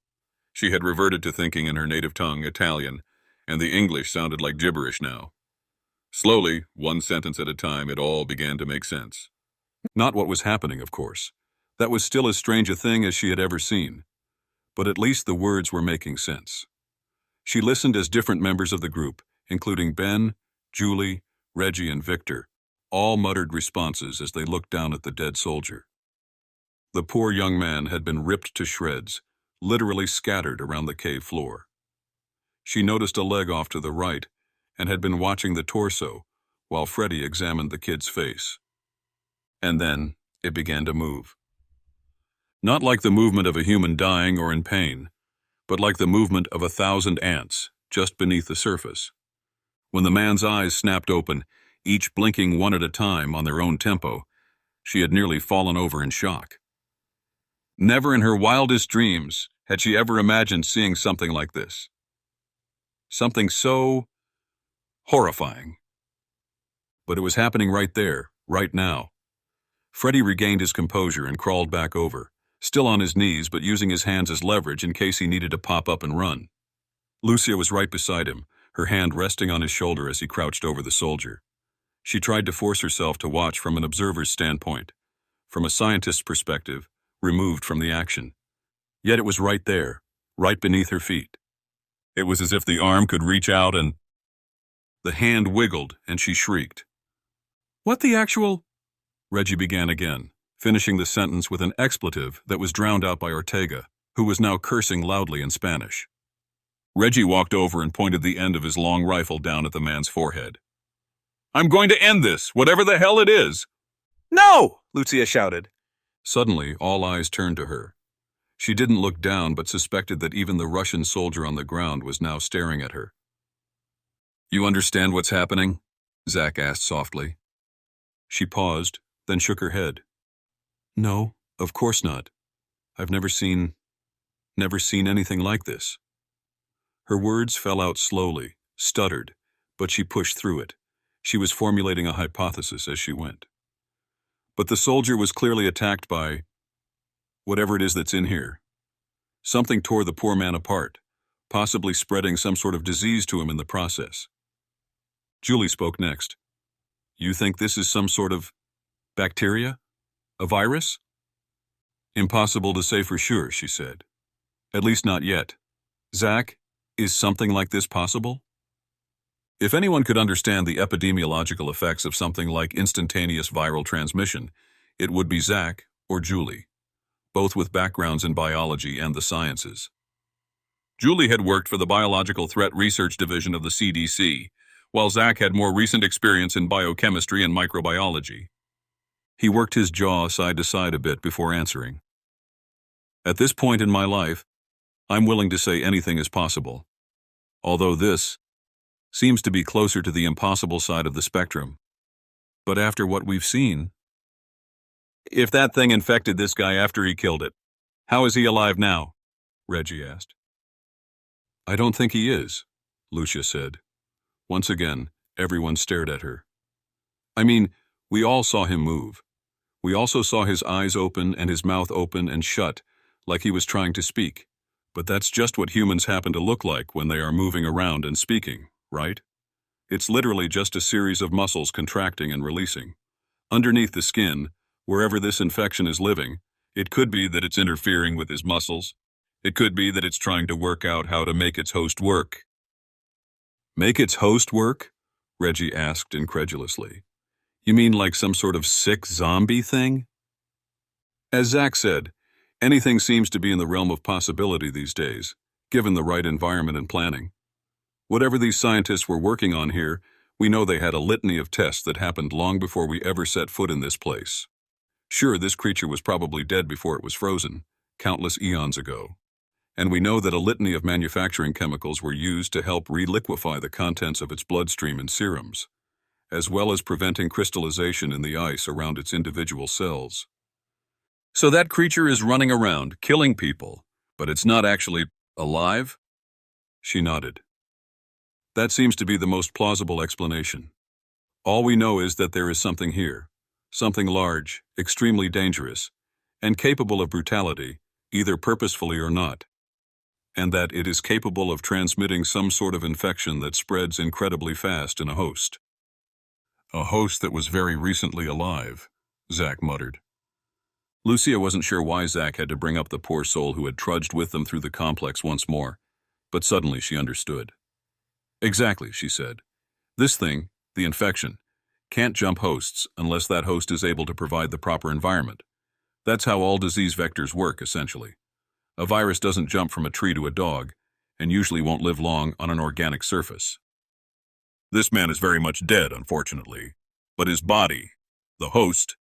She had reverted to thinking in her native tongue, Italian, and the English sounded like gibberish now. Slowly, one sentence at a time, it all began to make sense. Not what was happening, of course. That was still as strange a thing as she had ever seen. But at least the words were making sense. She listened as different members of the group, including Ben, Julie, Reggie, and Victor, all muttered responses as they looked down at the dead soldier. The poor young man had been ripped to shreds, literally scattered around the cave floor. She noticed a leg off to the right and had been watching the torso while Freddy examined the kid's face. And then it began to move. Not like the movement of a human dying or in pain, but like the movement of 1,000 ants just beneath the surface. When the man's eyes snapped open, each blinking one at a time on their own tempo, she had nearly fallen over in shock. Never in her wildest dreams had she ever imagined seeing something like this. Something so horrifying. But it was happening right there, right now. Freddy regained his composure and crawled back over, still on his knees but using his hands as leverage in case he needed to pop up and run. Lucia was right beside him, her hand resting on his shoulder as he crouched over the soldier. She tried to force herself to watch from an observer's standpoint, from a scientist's perspective, removed from the action. Yet it was right there, right beneath her feet. It was as if the arm could reach out and... The hand wiggled, and she shrieked. "What the actual—" Reggie began again, finishing the sentence with an expletive that was drowned out by Ortega, who was now cursing loudly in Spanish. Reggie walked over and pointed the end of his long rifle down at the man's forehead. "I'm going to end this, whatever the hell it is!" No! Lucia shouted. Suddenly, all eyes turned to her. She didn't look down but suspected that even the Russian soldier on the ground was now staring at her. "You understand what's happening?" Zach asked softly. She paused, then shook her head. "No, of course not. I've never seen anything like this." Her words fell out slowly, stuttered, but she pushed through it. She was formulating a hypothesis as she went. But the soldier was clearly attacked by whatever it is that's in here. Something tore the poor man apart, possibly spreading some sort of disease to him in the process. Julie spoke next. "You think this is some sort of bacteria? A virus?" "Impossible to say for sure," she said. "At least not yet. Zach, is something like this possible?" If anyone could understand the epidemiological effects of something like instantaneous viral transmission, it would be Zach or Julie, both with backgrounds in biology and the sciences. Julie had worked for the Biological Threat Research Division of the CDC, while Zach had more recent experience in biochemistry and microbiology. He worked his jaw side to side a bit before answering. "At this point in my life, I'm willing to say anything is possible. Although this seems to be closer to the impossible side of the spectrum. But after what we've seen..." "If that thing infected this guy after he killed it, how is he alive now?" Reggie asked. "I don't think he is," Lucia said. Once again, everyone stared at her. "I mean, we all saw him move. We also saw his eyes open and his mouth open and shut, like he was trying to speak. But that's just what humans happen to look like when they are moving around and speaking, right? It's literally just a series of muscles contracting and releasing. Underneath the skin, wherever this infection is living, it could be that it's interfering with his muscles. It could be that it's trying to work out how to make its host work. Make its host work? Reggie asked incredulously. You mean like some sort of sick zombie thing? As Zach said, anything seems to be in the realm of possibility these days, given the right environment and planning. Whatever these scientists were working on here, we know they had a litany of tests that happened long before we ever set foot in this place. Sure, this creature was probably dead before it was frozen, countless eons ago. And we know that a litany of manufacturing chemicals were used to help reliquefy the contents of its bloodstream and serums, as well as preventing crystallization in the ice around its individual cells. So that creature is running around, killing people, but it's not actually alive? She nodded. That seems to be the most plausible explanation. All we know is that there is something here, something large, extremely dangerous, and capable of brutality, either purposefully or not, and that it is capable of transmitting some sort of infection that spreads incredibly fast in a host. A host that was very recently alive, Zach muttered. Lucia wasn't sure why Zach had to bring up the poor soul who had trudged with them through the complex once more, but suddenly she understood. Exactly, she said. This thing, the infection, can't jump hosts unless that host is able to provide the proper environment. That's how all disease vectors work, essentially. A virus doesn't jump from a tree to a dog, and usually won't live long on an organic surface. This man is very much dead, unfortunately, but his body, the host,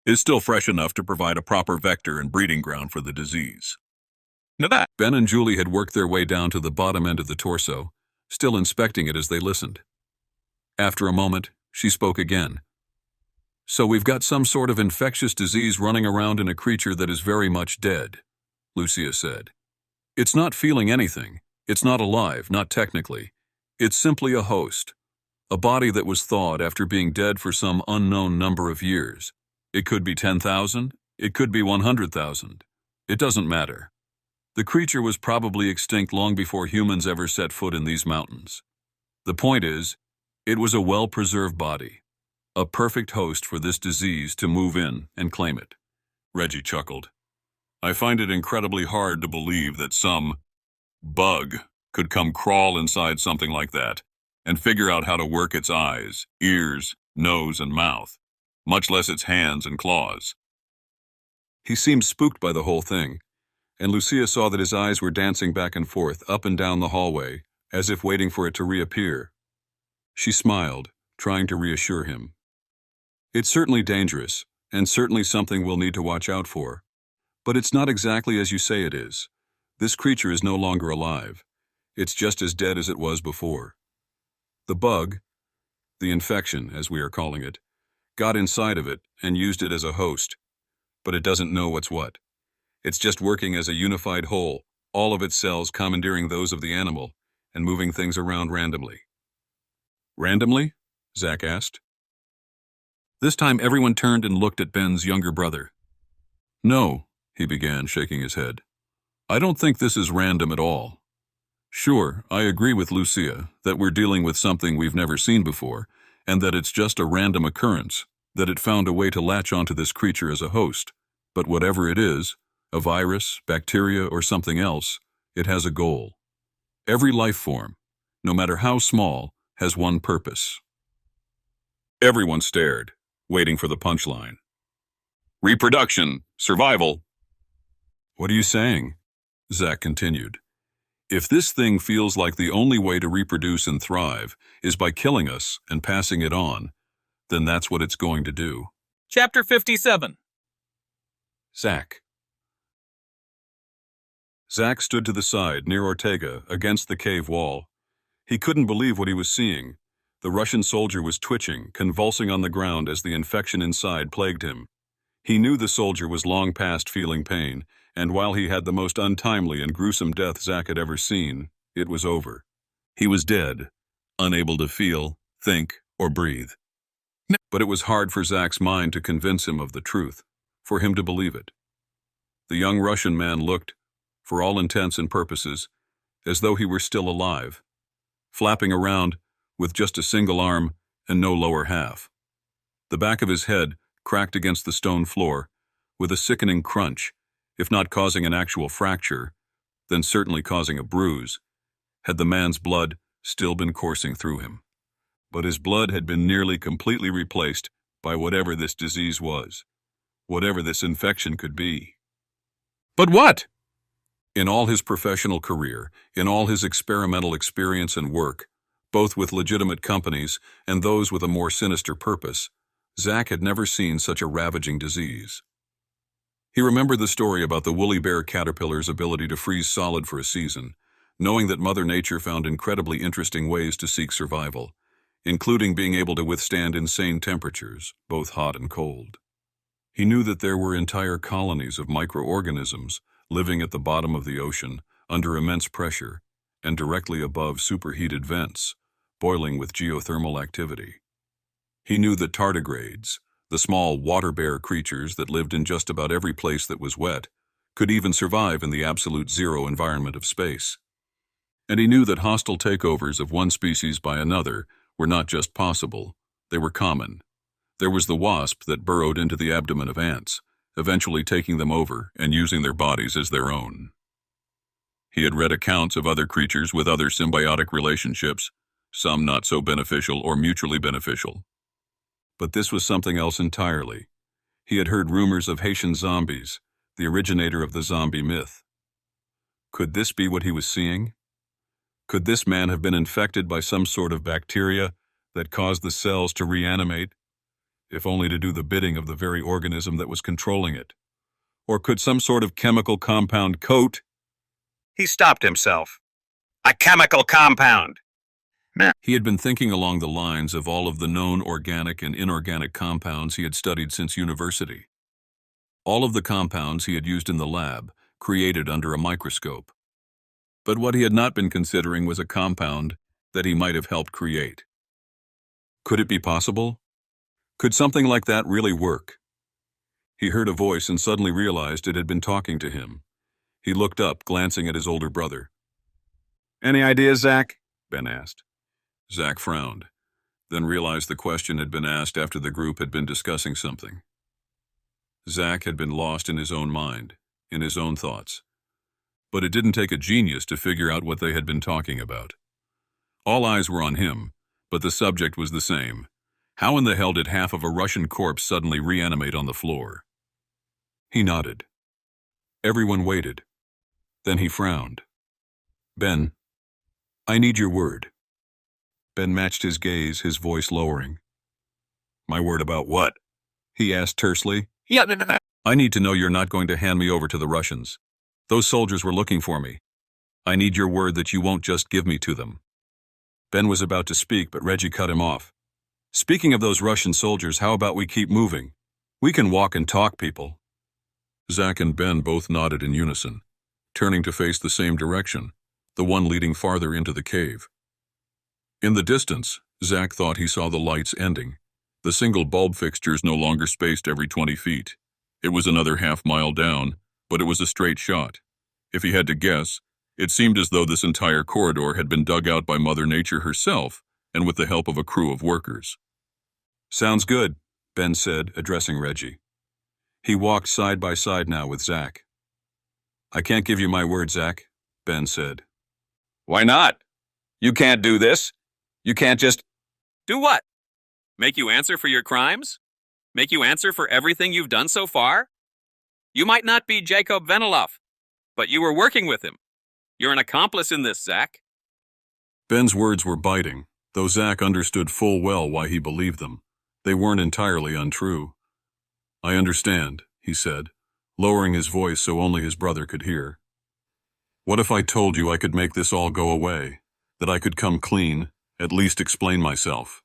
is still fresh enough to provide a proper vector and breeding ground for the disease. Now that, Ben and Julie had worked their way down to the bottom end of the torso, still inspecting it as they listened. After a moment, she spoke again. So we've got some sort of infectious disease running around in a creature that is very much dead, Lucia said. It's not feeling anything. It's not alive, not technically. It's simply a host, a body that was thawed after being dead for some unknown number of years. It could be 10,000, it could be 100,000. It doesn't matter. The creature was probably extinct long before humans ever set foot in these mountains. The point is, it was a well-preserved body, a perfect host for this disease to move in and claim it. Reggie chuckled. I find it incredibly hard to believe that some bug could come crawl inside something like that and figure out how to work its eyes, ears, nose, and mouth, much less its hands and claws. He seemed spooked by the whole thing, and Lucia saw that his eyes were dancing back and forth, up and down the hallway, as if waiting for it to reappear. She smiled, trying to reassure him. It's certainly dangerous, and certainly something we'll need to watch out for. But it's not exactly as you say it is. This creature is no longer alive. It's just as dead as it was before. The bug, the infection, as we are calling it, got inside of it and used it as a host. But it doesn't know what's what. It's just working as a unified whole, all of its cells commandeering those of the animal and moving things around randomly. Randomly? Zach asked. This time everyone turned and looked at Ben's younger brother. No, he began, shaking his head. I don't think this is random at all. Sure, I agree with Lucia that we're dealing with something we've never seen before, and that it's just a random occurrence, that it found a way to latch onto this creature as a host. But whatever it is, a virus, bacteria, or something else, it has a goal. Every life form, no matter how small, has one purpose. Everyone stared, waiting for the punchline. Reproduction, survival. What are you saying? Zach continued. If this thing feels like the only way to reproduce and thrive is by killing us and passing it on, then that's what it's going to do. Chapter 57. Zach. Zach stood to the side, near Ortega, against the cave wall. He couldn't believe what he was seeing. The Russian soldier was twitching, convulsing on the ground as the infection inside plagued him. He knew the soldier was long past feeling pain, and while he had the most untimely and gruesome death Zach had ever seen, it was over. He was dead, unable to feel, think, or breathe. But it was hard for Zach's mind to convince him of the truth, for him to believe it. The young Russian man looked, for all intents and purposes, as though he were still alive, flapping around with just a single arm and no lower half. The back of his head cracked against the stone floor with a sickening crunch, if not causing an actual fracture, then certainly causing a bruise, had the man's blood still been coursing through him. But his blood had been nearly completely replaced by whatever this disease was, whatever this infection could be. But what? In all his professional career, in all his experimental experience and work, both with legitimate companies and those with a more sinister purpose, Zach had never seen such a ravaging disease. He remembered the story about the woolly bear caterpillar's ability to freeze solid for a season, knowing that Mother Nature found incredibly interesting ways to seek survival, including being able to withstand insane temperatures, both hot and cold. He knew that there were entire colonies of microorganisms living at the bottom of the ocean under immense pressure and directly above superheated vents, boiling with geothermal activity. He knew that tardigrades, the small water bear creatures that lived in just about every place that was wet, could even survive in the absolute zero environment of space. And he knew that hostile takeovers of one species by another were not just possible, they were common. There was the wasp that burrowed into the abdomen of ants, eventually taking them over and using their bodies as their own. He had read accounts of other creatures with other symbiotic relationships, some not so beneficial or mutually beneficial. But this was something else entirely. He had heard rumors of Haitian zombies, the originator of the zombie myth. Could this be what he was seeing? Could this man have been infected by some sort of bacteria that caused the cells to reanimate, if only to do the bidding of the very organism that was controlling it? Or could some sort of chemical compound coat? He stopped himself. A chemical compound. He had been thinking along the lines of all of the known organic and inorganic compounds he had studied since university. All of the compounds he had used in the lab, created under a microscope. But what he had not been considering was a compound that he might have helped create. Could it be possible? Could something like that really work? He heard a voice and suddenly realized it had been talking to him. He looked up, glancing at his older brother. Any ideas, Zach? Ben asked. Zach frowned, then realized the question had been asked after the group had been discussing something. Zach had been lost in his own mind, in his own thoughts. But it didn't take a genius to figure out what they had been talking about. All eyes were on him, but the subject was the same. How in the hell did half of a Russian corpse suddenly reanimate on the floor? He nodded. Everyone waited. Then he frowned. Ben, I need your word. Ben matched his gaze, his voice lowering. My word about what? He asked tersely. I need to know you're not going to hand me over to the Russians. Those soldiers were looking for me. I need your word that you won't just give me to them. Ben was about to speak, but Reggie cut him off. Speaking of those Russian soldiers, how about we keep moving? We can walk and talk, people. Zach and Ben both nodded in unison, turning to face the same direction, the one leading farther into the cave. In the distance, Zach thought he saw the lights ending. The single bulb fixtures no longer spaced every 20 feet. It was another half-mile down, but it was a straight shot. If he had to guess, it seemed as though this entire corridor had been dug out by Mother Nature herself and with the help of a crew of workers. Sounds good, Ben said, addressing Reggie. He walked side by side now with Zach. I can't give you my word, Zach, Ben said. Why not? You can't do this. You can't just... Do what? Make you answer for your crimes? Make you answer for everything you've done so far? You might not be Jacob Veniloff, but you were working with him. You're an accomplice in this, Zach. Ben's words were biting, though Zach understood full well why he believed them. They weren't entirely untrue. I understand, he said, lowering his voice so only his brother could hear. What if I told you I could make this all go away, that I could come clean, at least explain myself?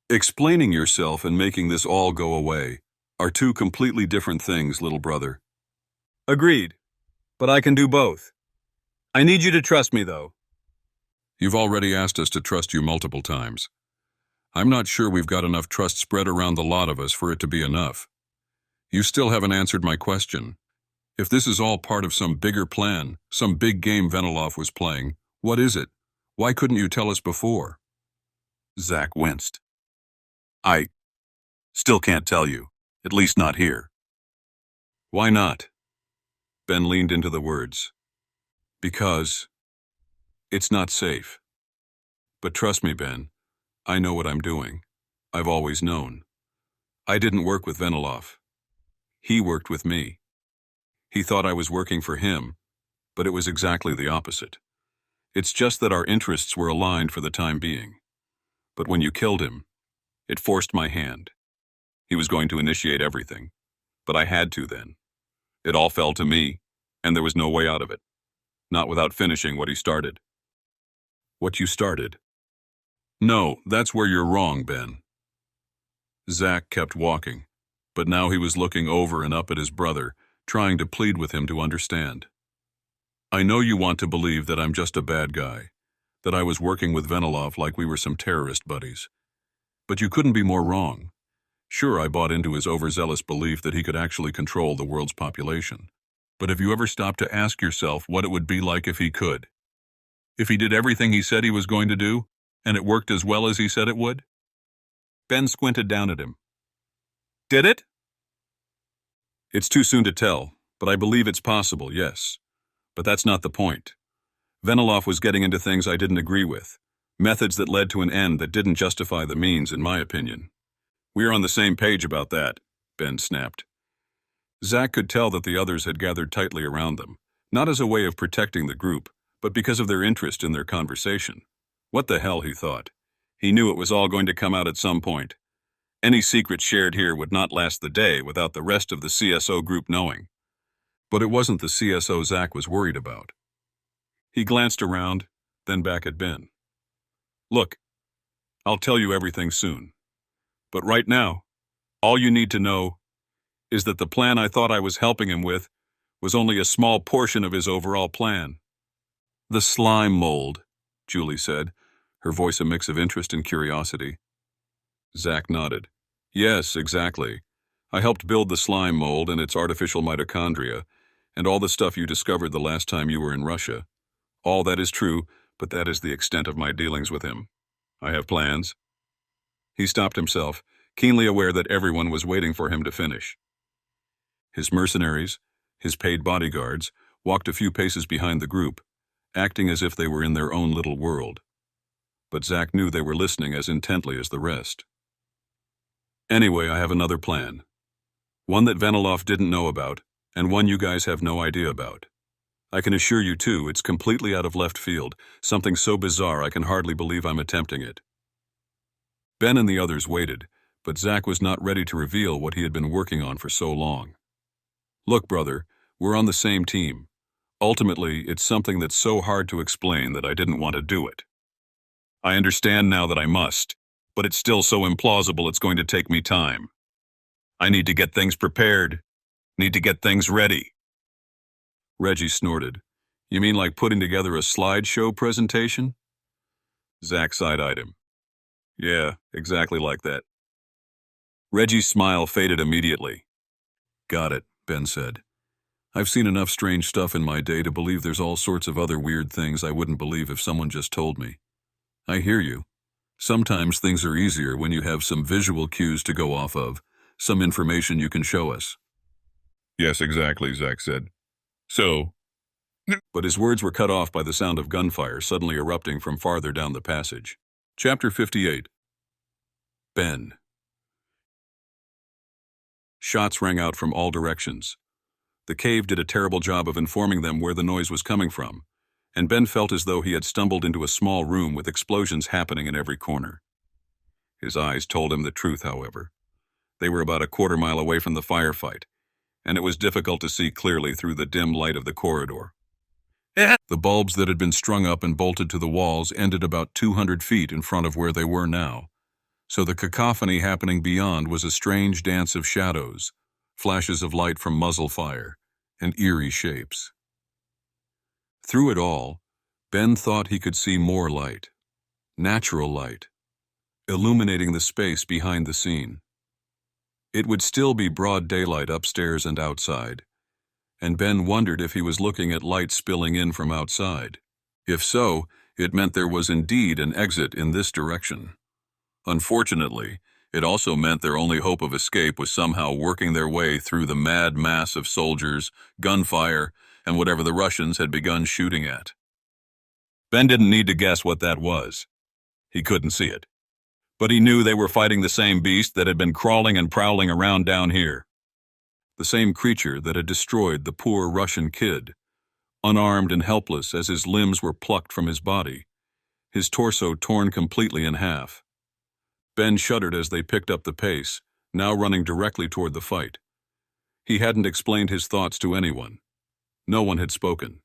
Explaining yourself and making this all go away are two completely different things, little brother. Agreed. But I can do both. I need you to trust me, though. You've already asked us to trust you multiple times. I'm not sure we've got enough trust spread around the lot of us for it to be enough. You still haven't answered my question. If this is all part of some bigger plan, some big game Veniloff was playing, what is it? Why couldn't you tell us before? Zach winced. I still can't tell you, at least not here. Why not? Ben leaned into the words. Because it's not safe. But trust me, Ben, I know what I'm doing. I've always known. I didn't work with Veniloff. He worked with me. He thought I was working for him, but it was exactly the opposite. It's just that our interests were aligned for the time being. But when you killed him, it forced my hand. He was going to initiate everything, but I had to then. It all fell to me, and there was no way out of it. Not without finishing what he started. What you started? No, that's where you're wrong, Ben. Zach kept walking, but now he was looking over and up at his brother, trying to plead with him to understand. I know you want to believe that I'm just a bad guy, that I was working with Veniloff like we were some terrorist buddies. But you couldn't be more wrong. Sure, I bought into his overzealous belief that he could actually control the world's population. But have you ever stopped to ask yourself what it would be like if he could? If he did everything he said he was going to do, and it worked as well as he said it would? Ben squinted down at him. Did it? It's too soon to tell, but I believe it's possible, yes. But that's not the point. Veniloff was getting into things I didn't agree with, methods that led to an end that didn't justify the means, in my opinion. We're on the same page about that, Ben snapped. Zach could tell that the others had gathered tightly around them, not as a way of protecting the group, but because of their interest in their conversation. What the hell, he thought. He knew it was all going to come out at some point. Any secret shared here would not last the day without the rest of the CSO group knowing. But it wasn't the CSO Zach was worried about. He glanced around, then back at Ben. Look, I'll tell you everything soon. But right now, all you need to know is that the plan I thought I was helping him with was only a small portion of his overall plan. The slime mold, Julie said, her voice a mix of interest and curiosity. Zach nodded. Yes, exactly. I helped build the slime mold and its artificial mitochondria, and all the stuff you discovered the last time you were in Russia. All that is true, but that is the extent of my dealings with him. I have plans. He stopped himself, keenly aware that everyone was waiting for him to finish. His mercenaries, his paid bodyguards, walked a few paces behind the group, acting as if they were in their own little world. But Zach knew they were listening as intently as the rest. Anyway, I have another plan. One that Veniloff didn't know about, and one you guys have no idea about. I can assure you, too, it's completely out of left field, something so bizarre I can hardly believe I'm attempting it. Ben and the others waited, but Zach was not ready to reveal what he had been working on for so long. Look, brother, we're on the same team. Ultimately, it's something that's so hard to explain that I didn't want to do it. I understand now that I must, but it's still so implausible it's going to take me time. I need to get things prepared, need to get things ready. Reggie snorted. You mean like putting together a slideshow presentation? Zach side-eyed him. Yeah, exactly like that. Reggie's smile faded immediately. Got it, Ben said. I've seen enough strange stuff in my day to believe there's all sorts of other weird things I wouldn't believe if someone just told me. I hear you. Sometimes things are easier when you have some visual cues to go off of, some information you can show us. Yes, exactly, Zach said. So... But his words were cut off by the sound of gunfire suddenly erupting from farther down the passage. Chapter 58. Ben. Shots rang out from all directions. The cave did a terrible job of informing them where the noise was coming from, and Ben felt as though he had stumbled into a small room with explosions happening in every corner. His eyes told him the truth, however. They were about a quarter mile away from the firefight, and it was difficult to see clearly through the dim light of the corridor. The bulbs that had been strung up and bolted to the walls ended about 200 feet in front of where they were now, so the cacophony happening beyond was a strange dance of shadows, flashes of light from muzzle fire, and eerie shapes. Through it all, Ben thought he could see more light, natural light, illuminating the space behind the scene. It would still be broad daylight upstairs and outside, and Ben wondered if he was looking at light spilling in from outside. If so, it meant there was indeed an exit in this direction. Unfortunately, it also meant their only hope of escape was somehow working their way through the mad mass of soldiers, gunfire, and whatever the Russians had begun shooting at. Ben didn't need to guess what that was. He couldn't see it. But he knew they were fighting the same beast that had been crawling and prowling around down here. The same creature that had destroyed the poor Russian kid, unarmed and helpless as his limbs were plucked from his body, his torso torn completely in half. Ben shuddered as they picked up the pace, now running directly toward the fight. He hadn't explained his thoughts to anyone. No one had spoken.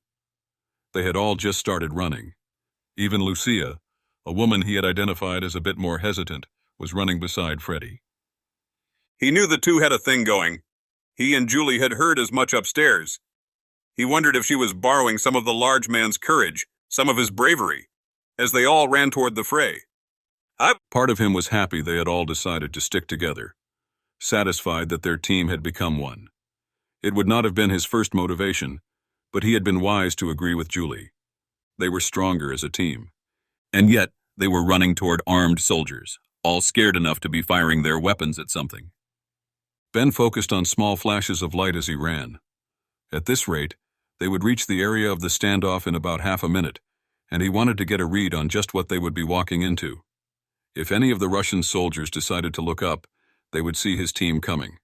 They had all just started running. Even Lucia, a woman he had identified as a bit more hesitant, was running beside Freddie. He knew the two had a thing going. He and Julie had heard as much upstairs. He wondered if she was borrowing some of the large man's courage, some of his bravery, as they all ran toward the fray. Part of him was happy they had all decided to stick together, satisfied that their team had become one. It would not have been his first motivation, but he had been wise to agree with Julie. They were stronger as a team. And yet, they were running toward armed soldiers, all scared enough to be firing their weapons at something. Ben focused on small flashes of light as he ran. At this rate, they would reach the area of the standoff in about half a minute, and he wanted to get a read on just what they would be walking into. If any of the Russian soldiers decided to look up, they would see his team coming,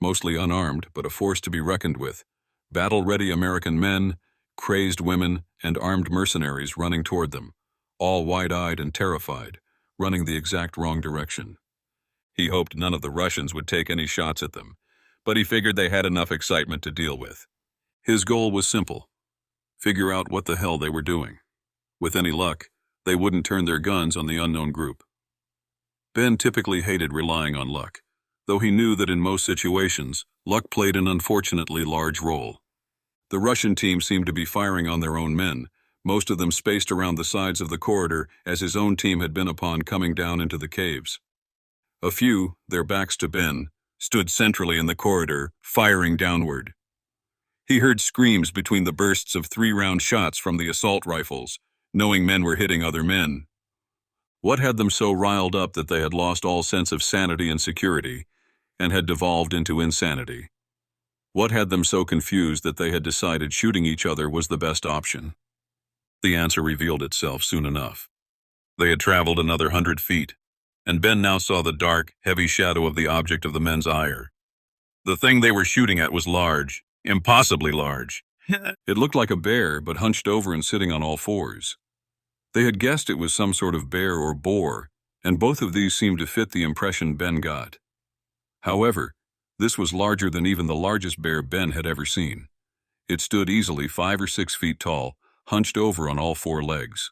mostly unarmed but a force to be reckoned with, battle-ready American men, crazed women, and armed mercenaries running toward them, all wide-eyed and terrified, running the exact wrong direction. He hoped none of the Russians would take any shots at them, but he figured they had enough excitement to deal with. His goal was simple: figure out what the hell they were doing. With any luck, they wouldn't turn their guns on the unknown group. Ben typically hated relying on luck, though he knew that in most situations, luck played an unfortunately large role. The Russian team seemed to be firing on their own men, most of them spaced around the sides of the corridor as his own team had been upon coming down into the caves. A few, their backs to Ben, stood centrally in the corridor, firing downward. He heard screams between the bursts of 3-round shots from the assault rifles, knowing men were hitting other men. What had them so riled up that they had lost all sense of sanity and security, and had devolved into insanity? What had them so confused that they had decided shooting each other was the best option? The answer revealed itself soon enough. They had traveled another 100 feet, and Ben now saw the dark, heavy shadow of the object of the men's ire. The thing they were shooting at was large, impossibly large. It looked like a bear, but hunched over and sitting on all fours. They had guessed it was some sort of bear or boar, and both of these seemed to fit the impression Ben got. However, this was larger than even the largest bear Ben had ever seen. It stood easily 5 or 6 feet tall, hunched over on all 4 legs.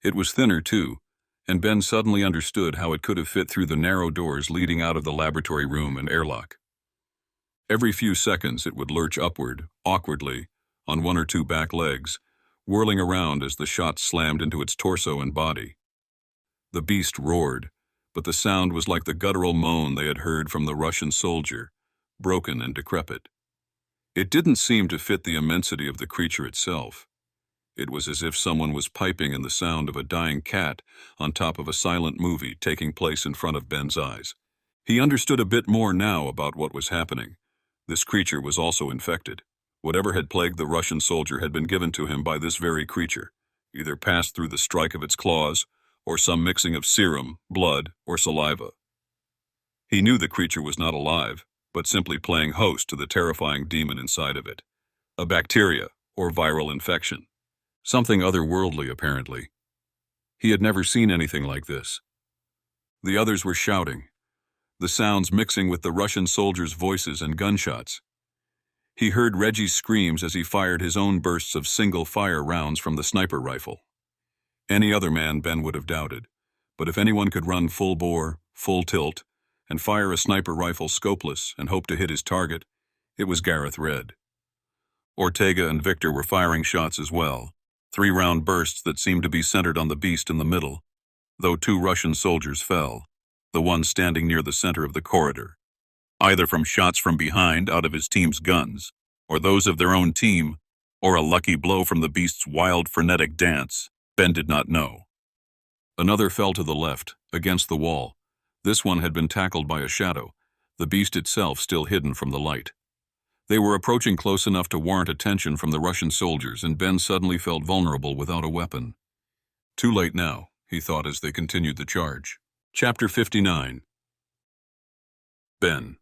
It was thinner, too, and Ben suddenly understood how it could have fit through the narrow doors leading out of the laboratory room and airlock. Every few seconds it would lurch upward, awkwardly, on 1 or 2 back legs, whirling around as the shot slammed into its torso and body. The beast roared, but the sound was like the guttural moan they had heard from the Russian soldier, broken and decrepit. It didn't seem to fit the immensity of the creature itself. It was as if someone was piping in the sound of a dying cat on top of a silent movie taking place in front of Ben's eyes. He understood a bit more now about what was happening. This creature was also infected. Whatever had plagued the Russian soldier had been given to him by this very creature, either passed through the strike of its claws, or some mixing of serum, blood, or saliva. He knew the creature was not alive, but simply playing host to the terrifying demon inside of it. A bacteria, or viral infection. Something otherworldly, apparently. He had never seen anything like this. The others were shouting, the sounds mixing with the Russian soldiers' voices and gunshots. He heard Reggie's screams as he fired his own bursts of single-fire rounds from the sniper rifle. Any other man Ben would have doubted, but if anyone could run full bore, full tilt, and fire a sniper rifle scopeless and hope to hit his target, it was Gareth Red. Ortega and Victor were firing shots as well, 3-round bursts that seemed to be centered on the beast in the middle, though 2 Russian soldiers fell, the one standing near the center of the corridor, either from shots from behind out of his team's guns, or those of their own team, or a lucky blow from the beast's wild, frenetic dance. Ben did not know. Another fell to the left, against the wall. This one had been tackled by a shadow, the beast itself still hidden from the light. They were approaching close enough to warrant attention from the Russian soldiers, and Ben suddenly felt vulnerable without a weapon. Too late now. he thought as they continued the charge. Chapter 59. Ben.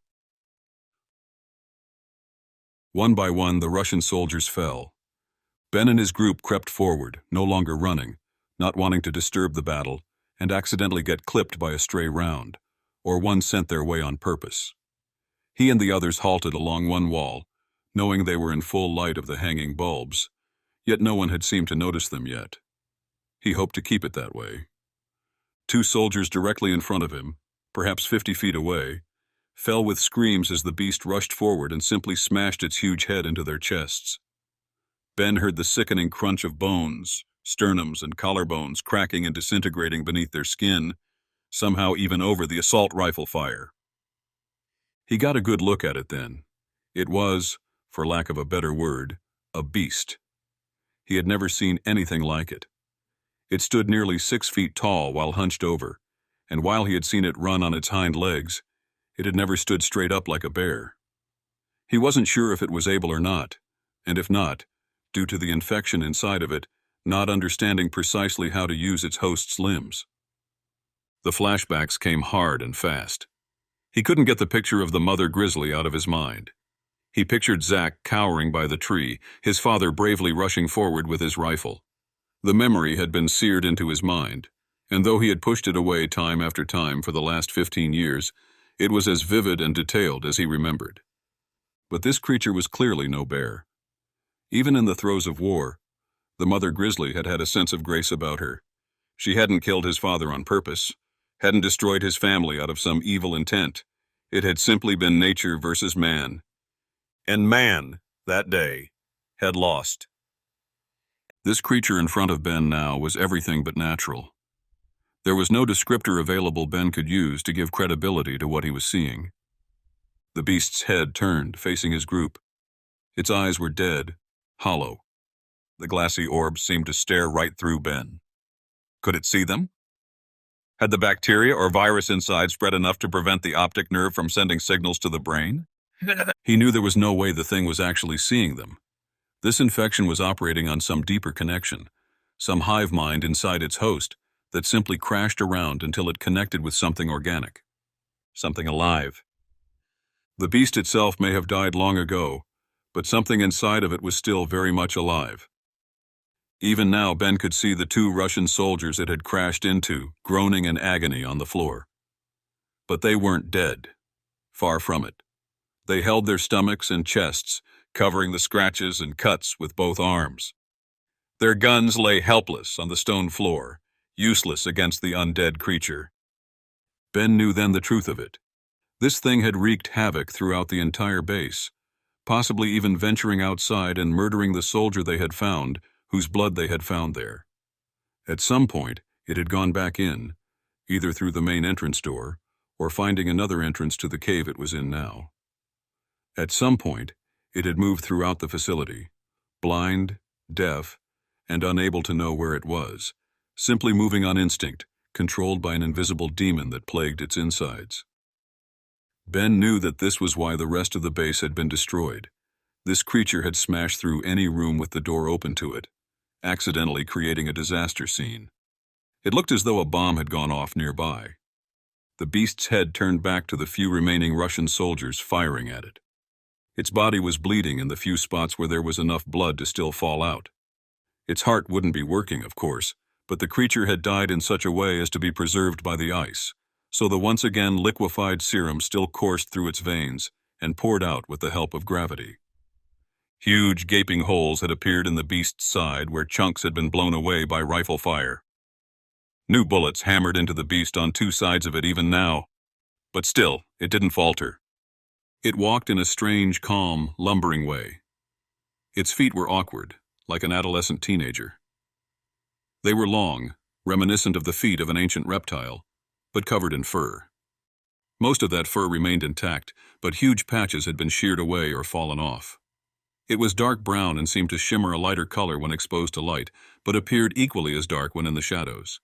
One by one, the Russian soldiers fell. Ben and his group crept forward, no longer running, not wanting to disturb the battle, and accidentally get clipped by a stray round, or one sent their way on purpose. He and the others halted along one wall, knowing they were in full light of the hanging bulbs, yet no one had seemed to notice them yet. He hoped to keep it that way. Two soldiers directly in front of him, perhaps 50 feet away, fell with screams as the beast rushed forward and simply smashed its huge head into their chests. Ben heard the sickening crunch of bones, sternums and collarbones cracking and disintegrating beneath their skin, somehow even over the assault rifle fire. He got a good look at it then. It was, for lack of a better word, a beast. He had never seen anything like it. It stood nearly 6 feet tall while hunched over, and while he had seen it run on its hind legs, it had never stood straight up like a bear. He wasn't sure if it was able or not, and if not, due to the infection inside of it, not understanding precisely how to use its host's limbs. The flashbacks came hard and fast. He couldn't get the picture of the mother grizzly out of his mind. He pictured Zach cowering by the tree, his father bravely rushing forward with his rifle. The memory had been seared into his mind, and though he had pushed it away time after time for the last 15 years, it was as vivid and detailed as he remembered. But this creature was clearly no bear. Even in the throes of war, the mother grizzly had had a sense of grace about her. She hadn't killed his father on purpose, hadn't destroyed his family out of some evil intent. It had simply been nature versus man. And man, that day, had lost. This creature in front of Ben now was everything but natural. There was no descriptor available Ben could use to give credibility to what he was seeing. The beast's head turned, facing his group. Its eyes were dead, hollow. The glassy orbs seemed to stare right through Ben. Could it see them? Had the bacteria or virus inside spread enough to prevent the optic nerve from sending signals to the brain? He knew there was no way the thing was actually seeing them. This infection was operating on some deeper connection, some hive mind inside its host that simply crashed around until it connected with something organic, something alive. The beast itself may have died long ago, but something inside of it was still very much alive. Even now, Ben could see the two Russian soldiers it had crashed into, groaning in agony on the floor. But they weren't dead. Far from it. They held their stomachs and chests, covering the scratches and cuts with both arms. Their guns lay helpless on the stone floor, useless against the undead creature. Ben knew then the truth of it. This thing had wreaked havoc throughout the entire base, possibly even venturing outside and murdering the soldier they had found, whose blood they had found there. At some point, it had gone back in, either through the main entrance door, or finding another entrance to the cave it was in now. At some point, it had moved throughout the facility, blind, deaf, and unable to know where it was, simply moving on instinct, controlled by an invisible demon that plagued its insides. Ben knew that this was why the rest of the base had been destroyed. This creature had smashed through any room with the door open to it, accidentally creating a disaster scene. It looked as though a bomb had gone off nearby. The beast's head turned back to the few remaining Russian soldiers firing at it. Its body was bleeding in the few spots where there was enough blood to still fall out. Its heart wouldn't be working, of course, but the creature had died in such a way as to be preserved by the ice, so the once again liquefied serum still coursed through its veins and poured out with the help of gravity. Huge gaping holes had appeared in the beast's side where chunks had been blown away by rifle fire. New bullets hammered into the beast on two sides of it even now, but still, it didn't falter. It walked in a strange, calm, lumbering way. Its feet were awkward, like an adolescent teenager. They were long, reminiscent of the feet of an ancient reptile, but covered in fur. Most of that fur remained intact, but huge patches had been sheared away or fallen off. It was dark brown and seemed to shimmer a lighter color when exposed to light, but appeared equally as dark when in the shadows.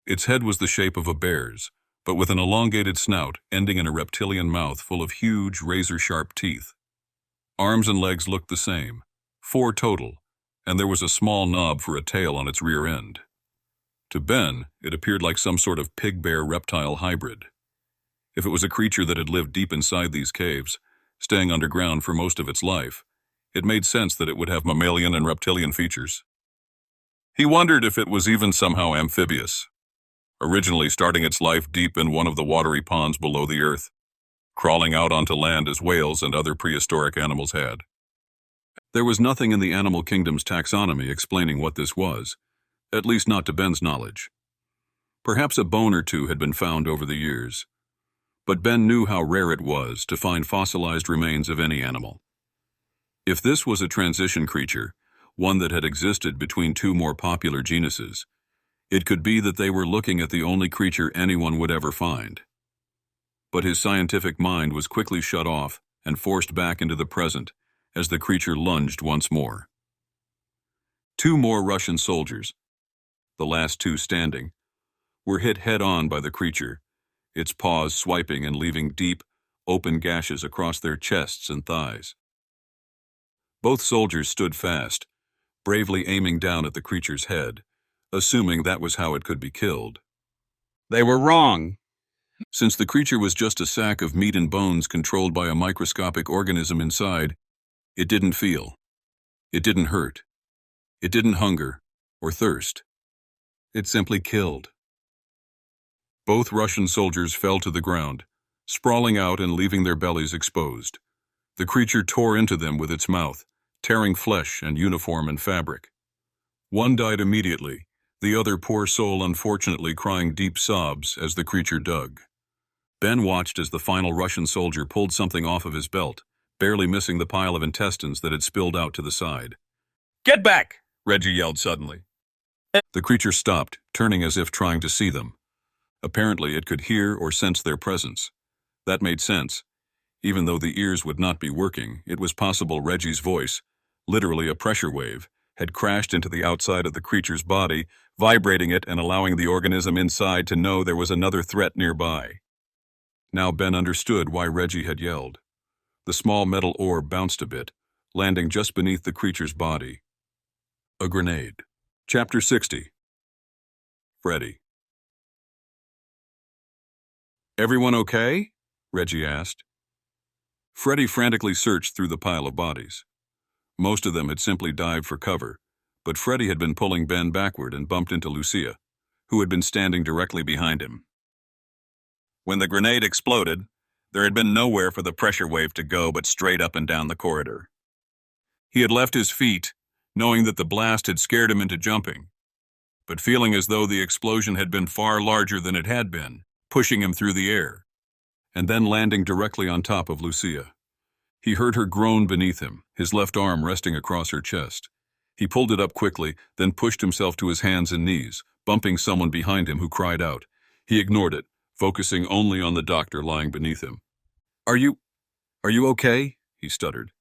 Its head was the shape of a bear's, but with an elongated snout ending in a reptilian mouth full of huge, razor-sharp teeth. Arms and legs looked the same, 4 total, and there was a small knob for a tail on its rear end. To Ben, it appeared like some sort of pig-bear reptile hybrid. If it was a creature that had lived deep inside these caves, staying underground for most of its life, it made sense that it would have mammalian and reptilian features. He wondered if it was even somehow amphibious, originally starting its life deep in one of the watery ponds below the earth, crawling out onto land as whales and other prehistoric animals had. There was nothing in the animal kingdom's taxonomy explaining what this was, at least not to Ben's knowledge. Perhaps a bone or two had been found over the years, but Ben knew how rare it was to find fossilized remains of any animal. If this was a transition creature, one that had existed between two more popular genuses, it could be that they were looking at the only creature anyone would ever find. But his scientific mind was quickly shut off and forced back into the present as the creature lunged once more. Two more Russian soldiers, the last two standing, were hit head-on by the creature, its paws swiping and leaving deep, open gashes across their chests and thighs. Both soldiers stood fast, bravely aiming down at the creature's head, assuming that was how it could be killed. They were wrong. Since the creature was just a sack of meat and bones controlled by a microscopic organism inside, it didn't feel. It didn't hurt. It didn't hunger or thirst. It simply killed. Both Russian soldiers fell to the ground, sprawling out and leaving their bellies exposed. The creature tore into them with its mouth, tearing flesh and uniform and fabric. One died immediately, the other poor soul unfortunately crying deep sobs as the creature dug. Ben watched as the final Russian soldier pulled something off of his belt, barely missing the pile of intestines that had spilled out to the side. Get back! Reggie yelled suddenly. The creature stopped, turning as if trying to see them. Apparently it could hear or sense their presence. That made sense. Even though the ears would not be working, it was possible Reggie's voice, literally a pressure wave, had crashed into the outside of the creature's body, vibrating it and allowing the organism inside to know there was another threat nearby. Now Ben understood why Reggie had yelled. The small metal orb bounced a bit, landing just beneath the creature's body. A grenade. Chapter 60. Freddy. "Everyone okay?" Reggie asked. Freddy frantically searched through the pile of bodies. Most of them had simply dived for cover, but Freddy had been pulling Ben backward and bumped into Lucia, who had been standing directly behind him. When the grenade exploded, there had been nowhere for the pressure wave to go but straight up and down the corridor. He had left his feet, knowing that the blast had scared him into jumping, but feeling as though the explosion had been far larger than it had been, pushing him through the air, and then landing directly on top of Lucia. He heard her groan beneath him, his left arm resting across her chest. He pulled it up quickly, then pushed himself to his hands and knees, bumping someone behind him who cried out. He ignored it, focusing only on the doctor lying beneath him. Are you okay?" he stuttered.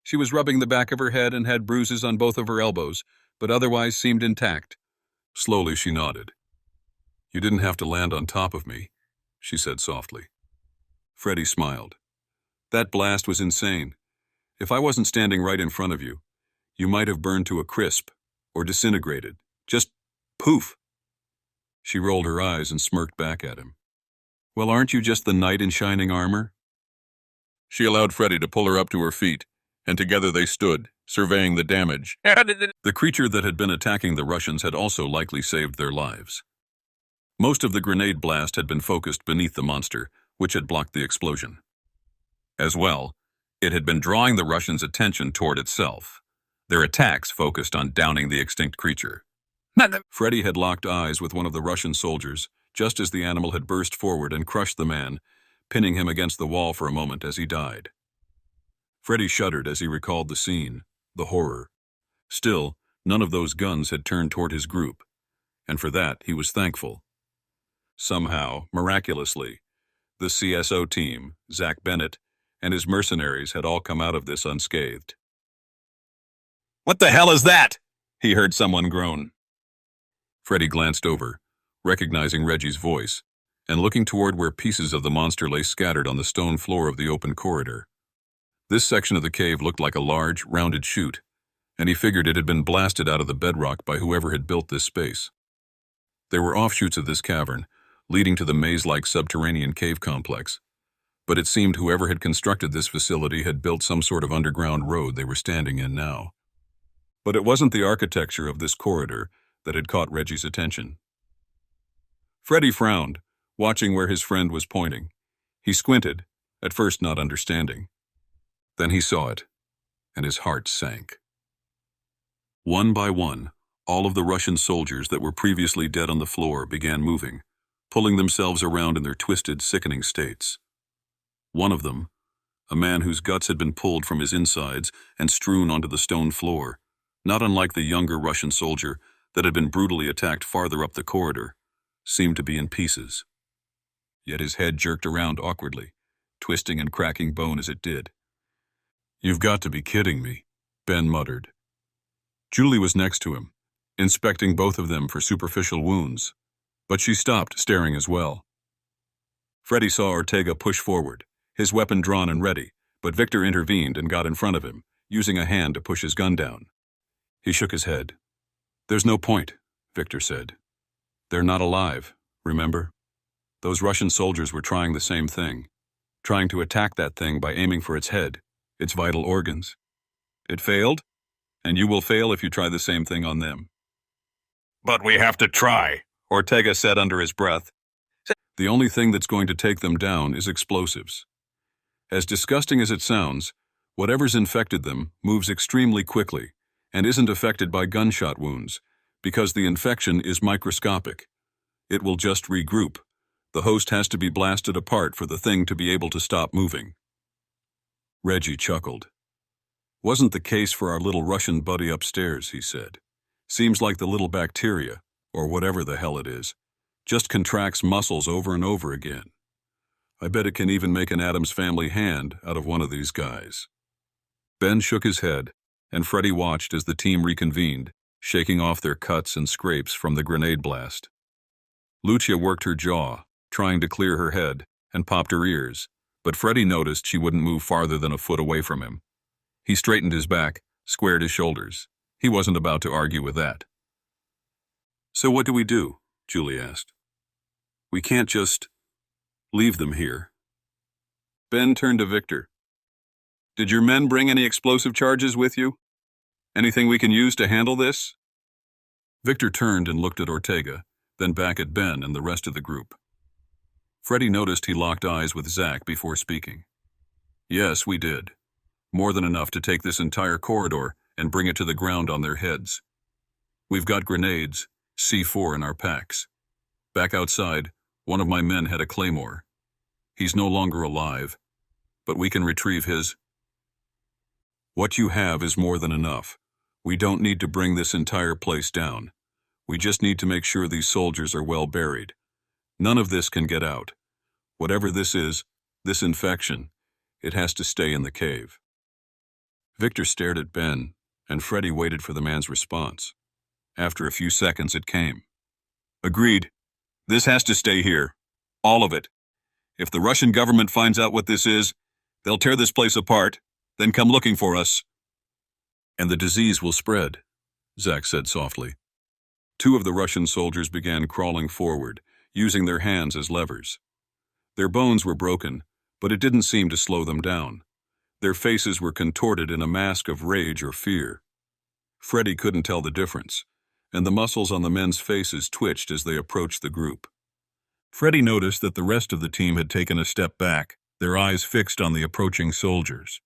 She was rubbing the back of her head and had bruises on both of her elbows, but otherwise seemed intact. Slowly she nodded. "You didn't have to land on top of me," she said softly. Freddy smiled. "That blast was insane. If I wasn't standing right in front of you, you might have burned to a crisp, or disintegrated. Just poof." She rolled her eyes and smirked back at him. "Well, aren't you just the knight in shining armor?" She allowed Freddy to pull her up to her feet, and together they stood, surveying the damage. The creature that had been attacking the Russians had also likely saved their lives. Most of the grenade blast had been focused beneath the monster, which had blocked the explosion. As well, it had been drawing the Russians' attention toward itself. Their attacks focused on downing the extinct creature. Freddy had locked eyes with one of the Russian soldiers, just as the animal had burst forward and crushed the man, pinning him against the wall for a moment as he died. Freddy shuddered as he recalled the scene, the horror. Still, none of those guns had turned toward his group, and for that he was thankful. Somehow, miraculously, the CSO team, Zach Bennett, and his mercenaries had all come out of this unscathed. What the hell is that? He heard someone groan. Freddy glanced over, recognizing Reggie's voice, and looking toward where pieces of the monster lay scattered on the stone floor of the open corridor. This section of the cave looked like a large, rounded chute, and he figured it had been blasted out of the bedrock by whoever had built this space. There were offshoots of this cavern, leading to the maze-like subterranean cave complex, but it seemed whoever had constructed this facility had built some sort of underground road they were standing in now. But it wasn't the architecture of this corridor that had caught Reggie's attention. Freddy frowned, watching where his friend was pointing. He squinted, at first not understanding. Then he saw it, and his heart sank. One by one, all of the Russian soldiers that were previously dead on the floor began moving, pulling themselves around in their twisted, sickening states. One of them, a man whose guts had been pulled from his insides and strewn onto the stone floor, not unlike the younger Russian soldier that had been brutally attacked farther up the corridor, seemed to be in pieces. Yet his head jerked around awkwardly, twisting and cracking bone as it did. "You've got to be kidding me," Ben muttered. Julie was next to him, inspecting both of them for superficial wounds, but she stopped staring as well. Freddy saw Ortega push forward, his weapon drawn and ready, but Victor intervened and got in front of him, using a hand to push his gun down. He shook his head. "There's no point," Victor said. "They're not alive, remember? Those Russian soldiers were trying the same thing, trying to attack that thing by aiming for its head, its vital organs. It failed, and you will fail if you try the same thing on them." But we have to try, Ortega said under his breath. "The only thing that's going to take them down is explosives. As disgusting as it sounds, whatever's infected them moves extremely quickly and isn't affected by gunshot wounds because the infection is microscopic. It will just regroup. The host has to be blasted apart for the thing to be able to stop moving." Reggie chuckled. "Wasn't the case for our little Russian buddy upstairs," he said. "Seems like the little bacteria, or whatever the hell it is, just contracts muscles over and over again. I bet it can even make an Addams Family hand out of one of these guys." Ben shook his head, and Freddy watched as the team reconvened, shaking off their cuts and scrapes from the grenade blast. Lucia worked her jaw, trying to clear her head, and popped her ears, but Freddy noticed she wouldn't move farther than a foot away from him. He straightened his back, squared his shoulders. He wasn't about to argue with that. "So what do we do?" Julie asked. "We can't just leave them here." Ben turned to Victor. "Did your men bring any explosive charges with you? Anything we can use to handle this?" Victor turned and looked at Ortega, then back at Ben and the rest of the group. Freddy noticed he locked eyes with Zach before speaking. "Yes, we did. More than enough to take this entire corridor and bring it to the ground on their heads. We've got grenades, C4 in our packs. Back outside, one of my men had a claymore. He's no longer alive, but we can retrieve his. What you have is more than enough. We don't need to bring this entire place down. We just need to make sure these soldiers are well buried. None of this can get out. Whatever this is, this infection, it has to stay in the cave." Victor stared at Ben, and Freddy waited for the man's response. After a few seconds, it came. "Agreed. This has to stay here. All of it. If the Russian government finds out what this is, they'll tear this place apart, then come looking for us." "And the disease will spread," Zach said softly. Two of the Russian soldiers began crawling forward, using their hands as levers. Their bones were broken, but it didn't seem to slow them down. Their faces were contorted in a mask of rage or fear. Freddy couldn't tell the difference, and the muscles on the men's faces twitched as they approached the group. Freddy noticed that the rest of the team had taken a step back, their eyes fixed on the approaching soldiers.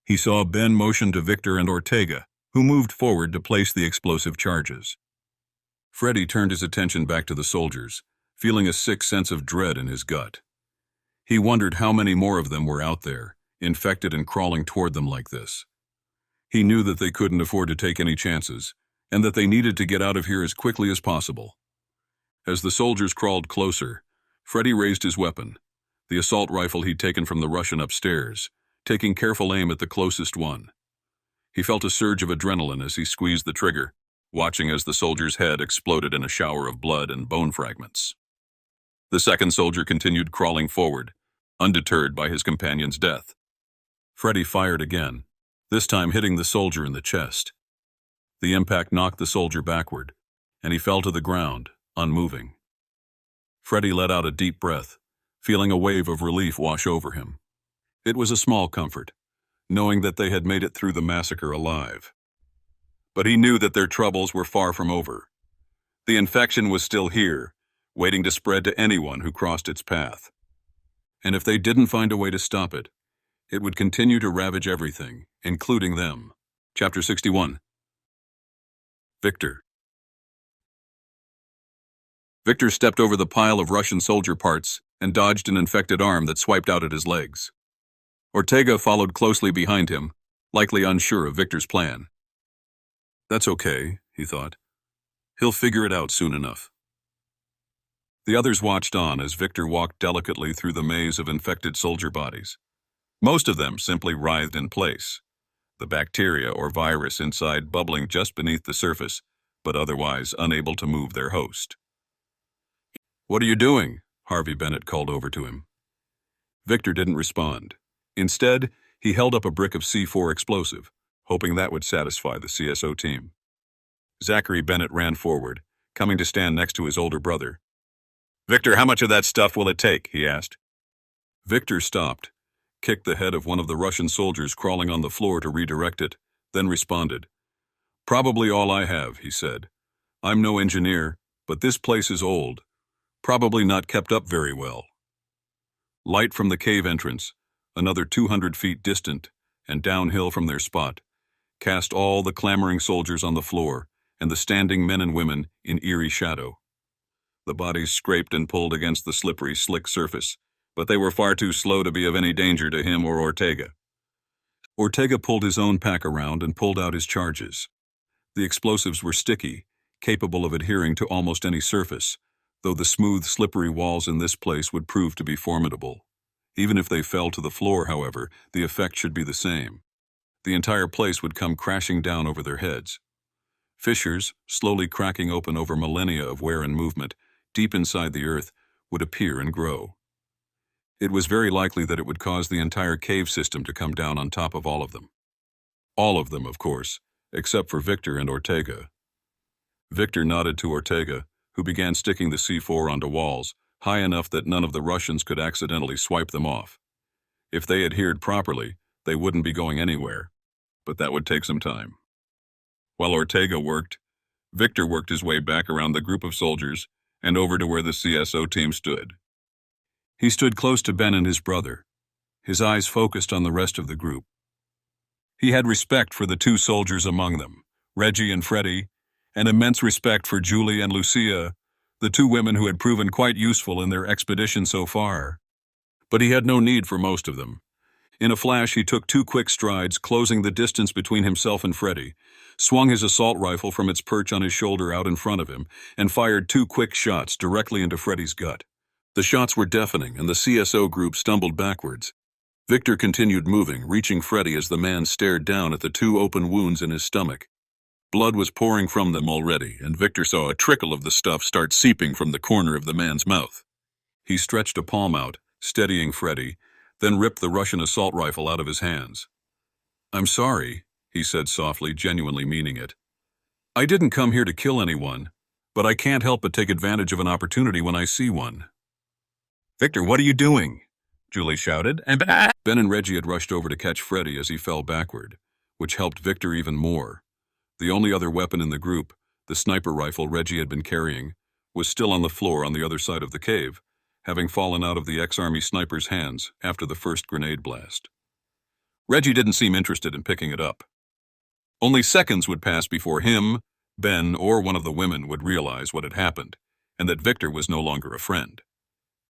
He saw Ben motion to Victor and Ortega, who moved forward to place the explosive charges. Freddy turned his attention back to the soldiers, feeling a sick sense of dread in his gut. He wondered how many more of them were out there, infected and crawling toward them like this. He knew that they couldn't afford to take any chances, and that they needed to get out of here as quickly as possible. As the soldiers crawled closer, Freddy raised his weapon, the assault rifle he'd taken from the Russian upstairs, taking careful aim at the closest one. He felt a surge of adrenaline as he squeezed the trigger, watching as the soldier's head exploded in a shower of blood and bone fragments. The second soldier continued crawling forward, undeterred by his companion's death. Freddy fired again, this time hitting the soldier in the chest. The impact knocked the soldier backward, and he fell to the ground, unmoving. Freddy let out a deep breath, feeling a wave of relief wash over him. It was a small comfort, knowing that they had made it through the massacre alive. But he knew that their troubles were far from over. The infection was still here, waiting to spread to anyone who crossed its path. And if they didn't find a way to stop it, it would continue to ravage everything, including them. Chapter 61. Victor. Victor stepped over the pile of Russian soldier parts and dodged an infected arm that swiped out at his legs. Ortega followed closely behind him, likely unsure of Victor's plan. That's okay, he thought. He'll figure it out soon enough. The others watched on as Victor walked delicately through the maze of infected soldier bodies. Most of them simply writhed in place, the bacteria or virus inside bubbling just beneath the surface, but otherwise unable to move their host. "What are you doing?" Harvey Bennett called over to him. Victor didn't respond. Instead, he held up a brick of C4 explosive, hoping that would satisfy the CSO team. Zachary Bennett ran forward, coming to stand next to his older brother. "Victor, how much of that stuff will it take?" he asked. Victor stopped, kicked the head of one of the Russian soldiers crawling on the floor to redirect it, then responded. "Probably all I have," he said. "I'm no engineer, but this place is old. Probably not kept up very well." Light from the cave entrance, another 200 feet distant and downhill from their spot, cast all the clamoring soldiers on the floor and the standing men and women in eerie shadow. The bodies scraped and pulled against the slippery, slick surface, but they were far too slow to be of any danger to him or Ortega. Ortega pulled his own pack around and pulled out his charges. The explosives were sticky, capable of adhering to almost any surface, though the smooth, slippery walls in this place would prove to be formidable. Even if they fell to the floor, however, the effect should be the same. The entire place would come crashing down over their heads. Fissures, slowly cracking open over millennia of wear and movement, deep inside the earth, would appear and grow. It was very likely that it would cause the entire cave system to come down on top of all of them. All of them, of course, except for Victor and Ortega. Victor nodded to Ortega, who began sticking the C4 onto walls, high enough that none of the Russians could accidentally swipe them off. If they adhered properly, they wouldn't be going anywhere, but that would take some time. While Ortega worked, Victor worked his way back around the group of soldiers and over to where the CSO team stood. He stood close to Ben and his brother, his eyes focused on the rest of the group. He had respect for the two soldiers among them, Reggie and Freddie, and immense respect for Julie and Lucia, the two women who had proven quite useful in their expedition so far. But he had no need for most of them. In a flash, he took 2 quick strides, closing the distance between himself and Freddie, swung his assault rifle from its perch on his shoulder out in front of him, and fired 2 quick shots directly into Freddie's gut. The shots were deafening, and the CSO group stumbled backwards. Victor continued moving, reaching Freddie as the man stared down at the 2 open wounds in his stomach. Blood was pouring from them already, and Victor saw a trickle of the stuff start seeping from the corner of the man's mouth. He stretched a palm out, steadying Freddie, then ripped the Russian assault rifle out of his hands. "I'm sorry," he said softly, genuinely meaning it. "I didn't come here to kill anyone, but I can't help but take advantage of an opportunity when I see one." "Victor, what are you doing?" Julie shouted, and Ben and Reggie had rushed over to catch Freddie as he fell backward, which helped Victor even more. The only other weapon in the group, the sniper rifle Reggie had been carrying, was still on the floor on the other side of the cave, having fallen out of the ex-Army sniper's hands after the first grenade blast. Reggie didn't seem interested in picking it up. Only seconds would pass before him, Ben, or one of the women would realize what had happened, and that Victor was no longer a friend.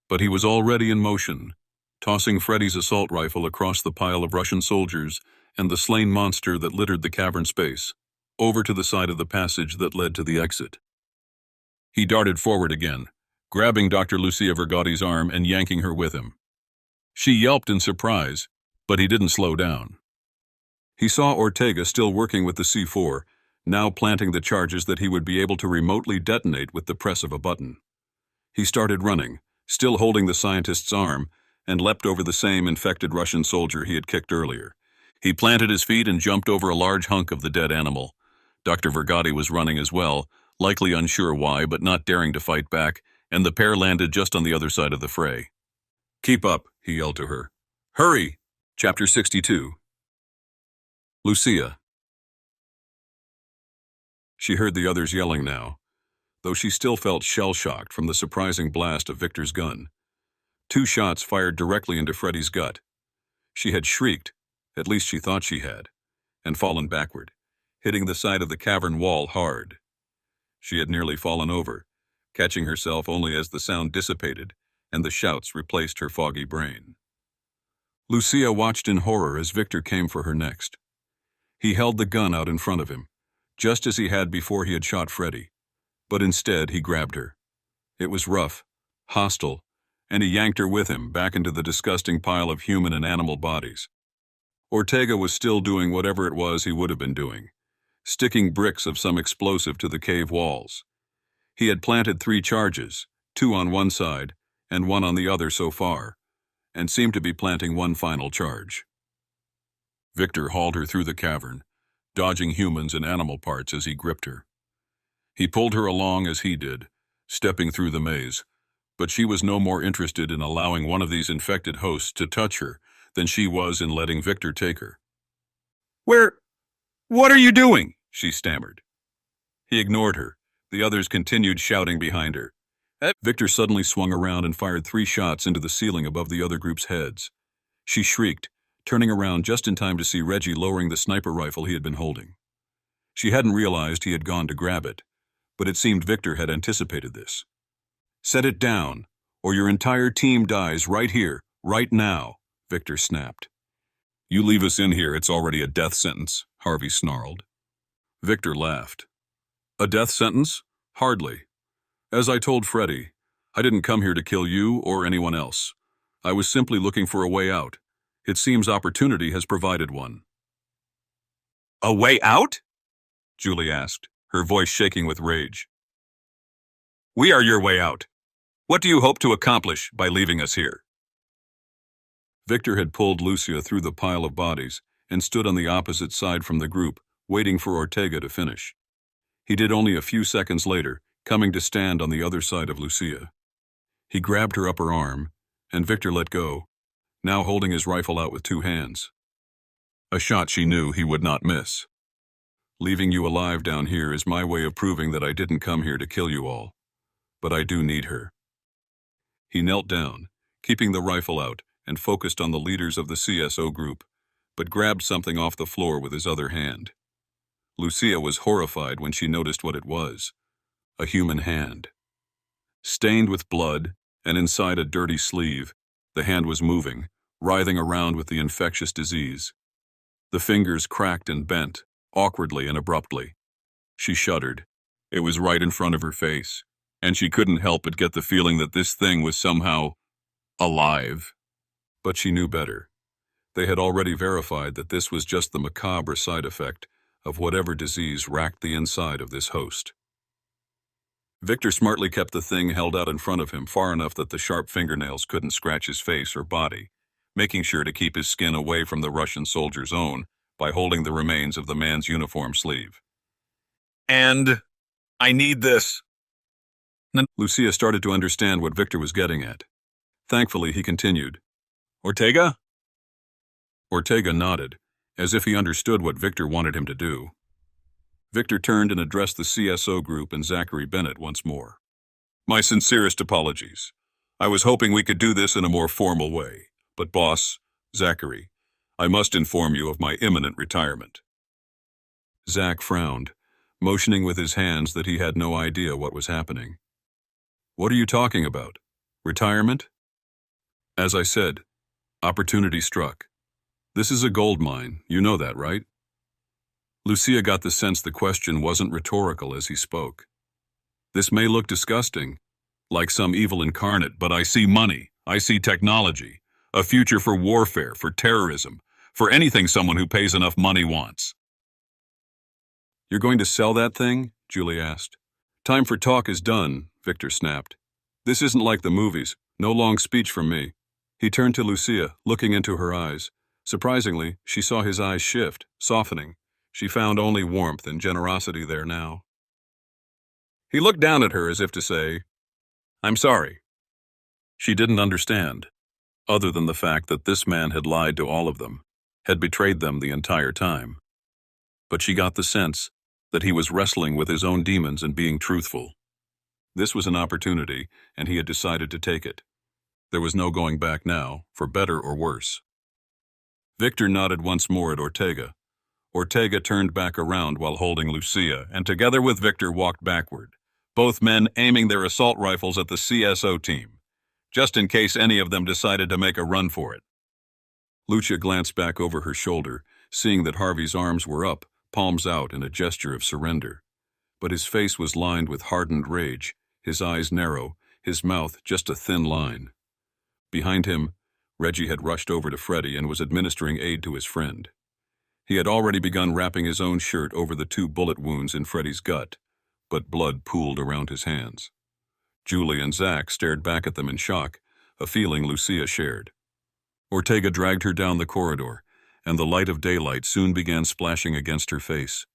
But he was already in motion, tossing Freddie's assault rifle across the pile of Russian soldiers and the slain monster that littered the cavern space, over to the side of the passage that led to the exit. He darted forward again, grabbing Dr. Lucia Vergotti's arm and yanking her with him. She yelped in surprise, but he didn't slow down. He saw Ortega still working with the C4, now planting the charges that he would be able to remotely detonate with the press of a button. He started running, still holding the scientist's arm, and leapt over the same infected Russian soldier he had kicked earlier. He planted his feet and jumped over a large hunk of the dead animal. Dr. Vergotti was running as well, likely unsure why but not daring to fight back, and the pair landed just on the other side of the fray. "Keep up," he yelled to her. "Hurry!" Chapter 62. Lucia. She heard the others yelling now, though she still felt shell-shocked from the surprising blast of Victor's gun. 2 shots fired directly into Freddy's gut. She had shrieked, at least she thought she had, and fallen backward, hitting the side of the cavern wall hard. She had nearly fallen over, catching herself only as the sound dissipated and the shouts replaced her foggy brain. Lucia watched in horror as Victor came for her next. He held the gun out in front of him, just as he had before he had shot Freddy, but instead he grabbed her. It was rough, hostile, and he yanked her with him back into the disgusting pile of human and animal bodies. Ortega was still doing whatever it was he would have been doing, sticking bricks of some explosive to the cave walls. He had planted 3 charges, 2 on one side and 1 on the other so far, and seemed to be planting one final charge. Victor hauled her through the cavern, dodging humans and animal parts as he gripped her. He pulled her along as he did, stepping through the maze, but she was no more interested in allowing one of these infected hosts to touch her than she was in letting Victor take her. "What are you doing?" she stammered. He ignored her. The others continued shouting behind her. Victor suddenly swung around and fired 3 shots into the ceiling above the other group's heads. She shrieked, turning around just in time to see Reggie lowering the sniper rifle he had been holding. She hadn't realized he had gone to grab it, but it seemed Victor had anticipated this. "Set it down, or your entire team dies right here, right now," Victor snapped. "You leave us in here, it's already a death sentence," Harvey snarled. Victor laughed. "A death sentence? Hardly. As I told Freddy, I didn't come here to kill you or anyone else. I was simply looking for a way out. It seems opportunity has provided one." "A way out?" Julie asked, her voice shaking with rage. "We are your way out. What do you hope to accomplish by leaving us here?" Victor had pulled Lucia through the pile of bodies and stood on the opposite side from the group, waiting for Ortega to finish. He did only a few seconds later, coming to stand on the other side of Lucia. He grabbed her upper arm, and Victor let go, now holding his rifle out with 2 hands. A shot she knew he would not miss. "Leaving you alive down here is my way of proving that I didn't come here to kill you all. But I do need her." He knelt down, keeping the rifle out, and focused on the leaders of the CSO group, but grabbed something off the floor with his other hand. Lucia was horrified when she noticed what it was. A human hand. Stained with blood, and inside a dirty sleeve, the hand was moving, writhing around with the infectious disease. The fingers cracked and bent, awkwardly and abruptly. She shuddered. It was right in front of her face, and she couldn't help but get the feeling that this thing was somehow alive. But she knew better. They had already verified that this was just the macabre side effect of whatever disease racked the inside of this host. Victor smartly kept the thing held out in front of him far enough that the sharp fingernails couldn't scratch his face or body, making sure to keep his skin away from the Russian soldier's own by holding the remains of the man's uniform sleeve. "And I need this." Lucia started to understand what Victor was getting at. Thankfully, he continued. "Ortega?" Ortega nodded, as if he understood what Victor wanted him to do. Victor turned and addressed the CSO group and Zachary Bennett once more. "My sincerest apologies. I was hoping we could do this in a more formal way. But boss, Zachary, I must inform you of my imminent retirement." Zach frowned, motioning with his hands that he had no idea what was happening. "What are you talking about? Retirement?" "As I said, opportunity struck. This is a gold mine, you know that, right?" Lucia got the sense the question wasn't rhetorical as he spoke. "This may look disgusting, like some evil incarnate, but I see money, I see technology, a future for warfare, for terrorism, for anything someone who pays enough money wants." "You're going to sell that thing?" Julie asked. "Time for talk is done," Victor snapped. "This isn't like the movies, no long speech from me." He turned to Lucia, looking into her eyes. Surprisingly, she saw his eyes shift, softening. She found only warmth and generosity there now. He looked down at her as if to say, "I'm sorry." She didn't understand, other than the fact that this man had lied to all of them, had betrayed them the entire time. But she got the sense that he was wrestling with his own demons and being truthful. This was an opportunity, and he had decided to take it. There was no going back now, for better or worse. Victor nodded once more at Ortega. Ortega turned back around while holding Lucia, and together with Victor walked backward, both men aiming their assault rifles at the CSO team, just in case any of them decided to make a run for it. Lucia glanced back over her shoulder, seeing that Harvey's arms were up, palms out in a gesture of surrender. But his face was lined with hardened rage, his eyes narrow, his mouth just a thin line. Behind him, Reggie had rushed over to Freddy and was administering aid to his friend. He had already begun wrapping his own shirt over the 2 bullet wounds in Freddy's gut, but blood pooled around his hands. Julie and Zach stared back at them in shock, a feeling Lucia shared. Ortega dragged her down the corridor, and the light of daylight soon began splashing against her face.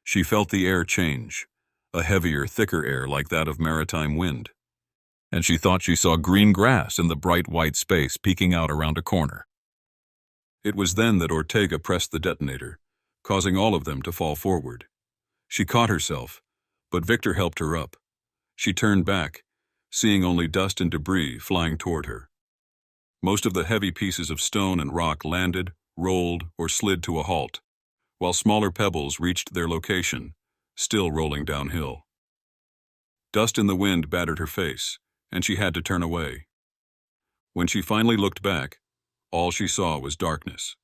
She felt the air change, a heavier, thicker air like that of maritime wind. And she thought she saw green grass in the bright white space peeking out around a corner. It was then that Ortega pressed the detonator, causing all of them to fall forward. She caught herself, but Victor helped her up. She turned back, seeing only dust and debris flying toward her. Most of the heavy pieces of stone and rock landed, rolled, or slid to a halt, while smaller pebbles reached their location, still rolling downhill. Dust in the wind battered her face, and she had to turn away. When she finally looked back, all she saw was darkness.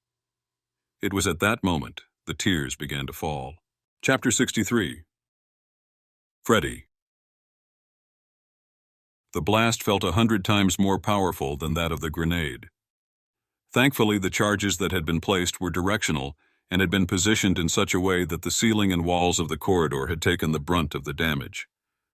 It was at that moment the tears began to fall. Chapter 63. Freddy. The blast felt 100 times more powerful than that of the grenade. Thankfully, the charges that had been placed were directional and had been positioned in such a way that the ceiling and walls of the corridor had taken the brunt of the damage.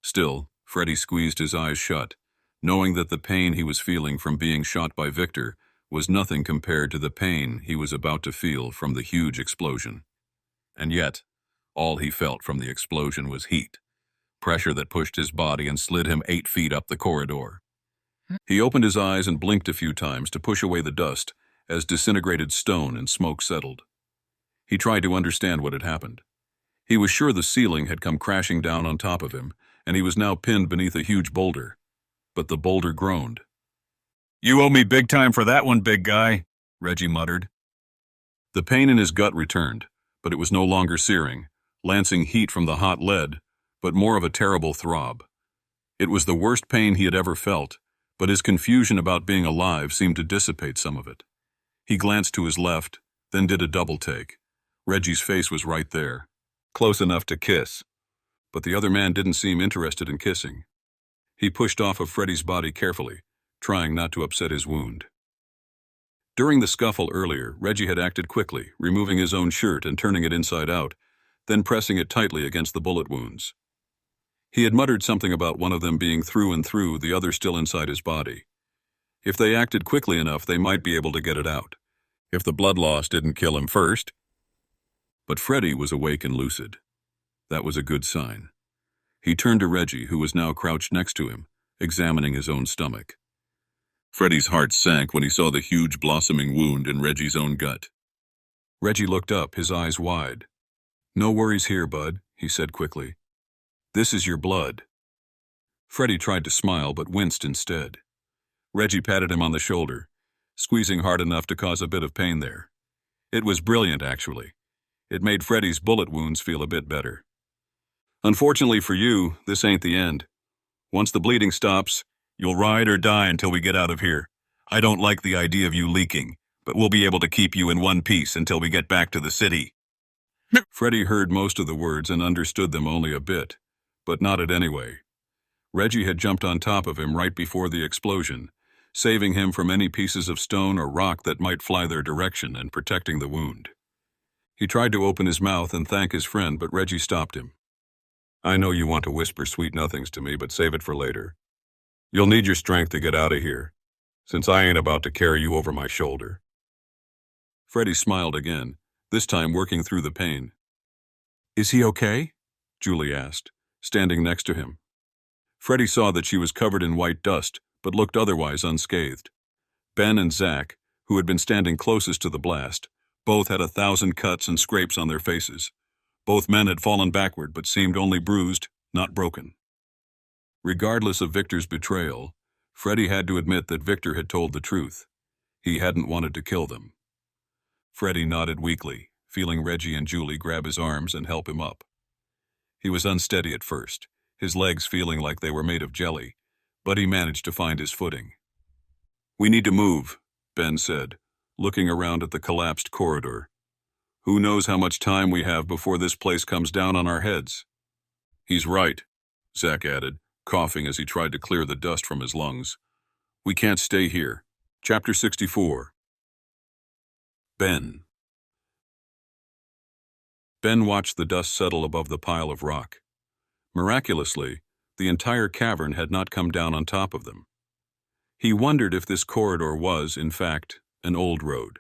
Still, Freddy squeezed his eyes shut, knowing that the pain he was feeling from being shot by Victor was nothing compared to the pain he was about to feel from the huge explosion. And yet, all he felt from the explosion was heat, pressure that pushed his body and slid him 8 feet up the corridor. He opened his eyes and blinked a few times to push away the dust as disintegrated stone and smoke settled. He tried to understand what had happened. He was sure the ceiling had come crashing down on top of him, and he was now pinned beneath a huge boulder. But the boulder groaned. You owe me big time for that one, big guy, Reggie muttered. The pain in his gut returned, but it was no longer searing, lancing heat from the hot lead, but more of a terrible throb. It was the worst pain he had ever felt, but his confusion about being alive seemed to dissipate some of it. He glanced to his left, then did a double take. Reggie's face was right there, close enough to kiss. But the other man didn't seem interested in kissing. He pushed off of Freddy's body carefully, trying not to upset his wound. During the scuffle earlier, Reggie had acted quickly, removing his own shirt and turning it inside out, then pressing it tightly against the bullet wounds. He had muttered something about one of them being through and through, the other still inside his body. If they acted quickly enough, they might be able to get it out, if the blood loss didn't kill him first. But Freddy was awake and lucid. That was a good sign. He turned to Reggie, who was now crouched next to him, examining his own stomach. Freddy's heart sank when he saw the huge blossoming wound in Reggie's own gut. Reggie looked up, his eyes wide. "No worries here, bud," he said quickly. "This is your blood." Freddy tried to smile, but winced instead. Reggie patted him on the shoulder, squeezing hard enough to cause a bit of pain there. It was brilliant, actually. It made Freddy's bullet wounds feel a bit better. "Unfortunately for you, this ain't the end. Once the bleeding stops, you'll ride or die until we get out of here. I don't like the idea of you leaking, but we'll be able to keep you in one piece until we get back to the city." Freddy heard most of the words and understood them only a bit, but nodded anyway. Reggie had jumped on top of him right before the explosion, saving him from any pieces of stone or rock that might fly their direction and protecting the wound. He tried to open his mouth and thank his friend, but Reggie stopped him. "I know you want to whisper sweet nothings to me, but save it for later. You'll need your strength to get out of here, since I ain't about to carry you over my shoulder." Freddy smiled again, this time working through the pain. "Is he okay?" Julie asked, standing next to him. Freddy saw that she was covered in white dust, but looked otherwise unscathed. Ben and Zach, who had been standing closest to the blast, both had 1,000 cuts and scrapes on their faces. Both men had fallen backward but seemed only bruised, not broken. Regardless of Victor's betrayal, Freddy had to admit that Victor had told the truth. He hadn't wanted to kill them. Freddy nodded weakly, feeling Reggie and Julie grab his arms and help him up. He was unsteady at first, his legs feeling like they were made of jelly, but he managed to find his footing. "We need to move," Ben said, looking around at the collapsed corridor. "Who knows how much time we have before this place comes down on our heads?" "He's right," Zach added, coughing as he tried to clear the dust from his lungs. "We can't stay here." Chapter 64. Ben. Ben watched the dust settle above the pile of rock. Miraculously, the entire cavern had not come down on top of them. He wondered if this corridor was, in fact, an old road.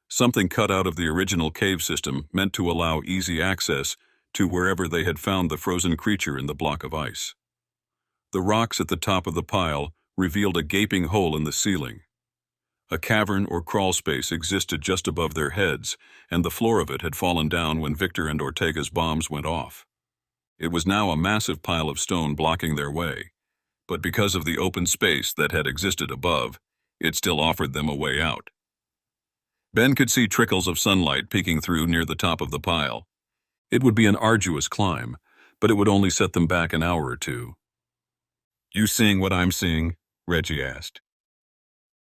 Something cut out of the original cave system meant to allow easy access to wherever they had found the frozen creature in the block of ice. The rocks at the top of the pile revealed a gaping hole in the ceiling. A cavern or crawl space existed just above their heads, and the floor of it had fallen down when Victor and Ortega's bombs went off. It was now a massive pile of stone blocking their way, but because of the open space that had existed above, it still offered them a way out. Ben could see trickles of sunlight peeking through near the top of the pile. It would be an arduous climb, but it would only set them back an hour or two. "You seeing what I'm seeing?" Reggie asked.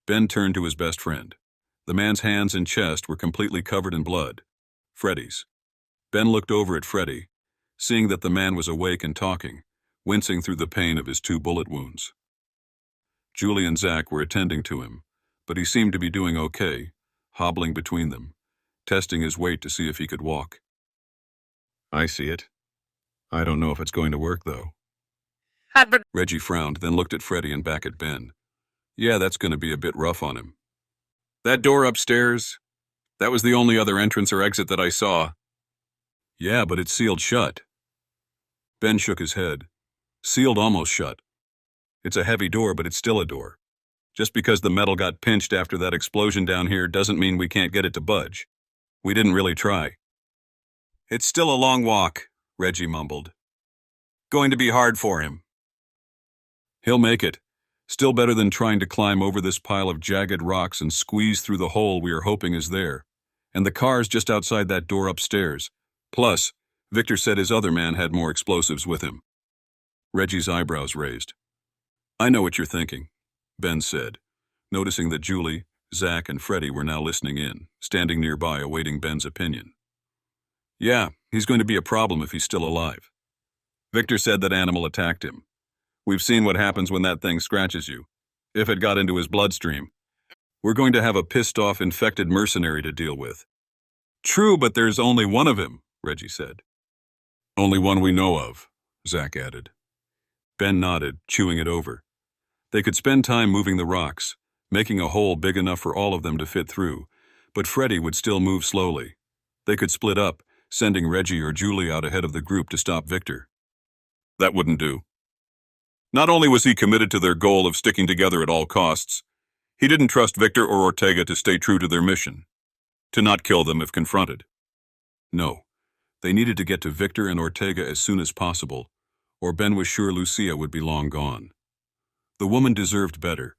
Ben turned to his best friend. The man's hands and chest were completely covered in blood. Freddy's. Ben looked over at Freddy, seeing that the man was awake and talking, wincing through the pain of his 2 bullet wounds. Julie and Zach were attending to him, but he seemed to be doing okay, hobbling between them, testing his weight to see if he could walk. "I see it. I don't know if it's going to work, though." Reggie frowned, then looked at Freddy and back at Ben. "Yeah, that's going to be a bit rough on him." "That door upstairs? That was the only other entrance or exit that I saw." "Yeah, but it's sealed shut." Ben shook his head. "Sealed almost shut. It's a heavy door, but it's still a door. Just because the metal got pinched after that explosion down here doesn't mean we can't get it to budge. We didn't really try." "It's still a long walk," Reggie mumbled. "Going to be hard for him." "He'll make it. Still better than trying to climb over this pile of jagged rocks and squeeze through the hole we are hoping is there. And the car's just outside that door upstairs. Plus, Victor said his other man had more explosives with him." Reggie's eyebrows raised. "I know what you're thinking," Ben said, noticing that Julie, Zach, and Freddy were now listening in, standing nearby awaiting Ben's opinion. "Yeah, he's going to be a problem if he's still alive. Victor said that animal attacked him. We've seen what happens when that thing scratches you, if it got into his bloodstream. We're going to have a pissed-off infected mercenary to deal with." "True, but there's only one of him," Reggie said. "Only one we know of," Zach added. Ben nodded, chewing it over. They could spend time moving the rocks, making a hole big enough for all of them to fit through, but Freddy would still move slowly. They could split up, sending Reggie or Julie out ahead of the group to stop Victor. That wouldn't do. Not only was he committed to their goal of sticking together at all costs, he didn't trust Victor or Ortega to stay true to their mission, to not kill them if confronted. No, they needed to get to Victor and Ortega as soon as possible, or Ben was sure Lucia would be long gone. The woman deserved better,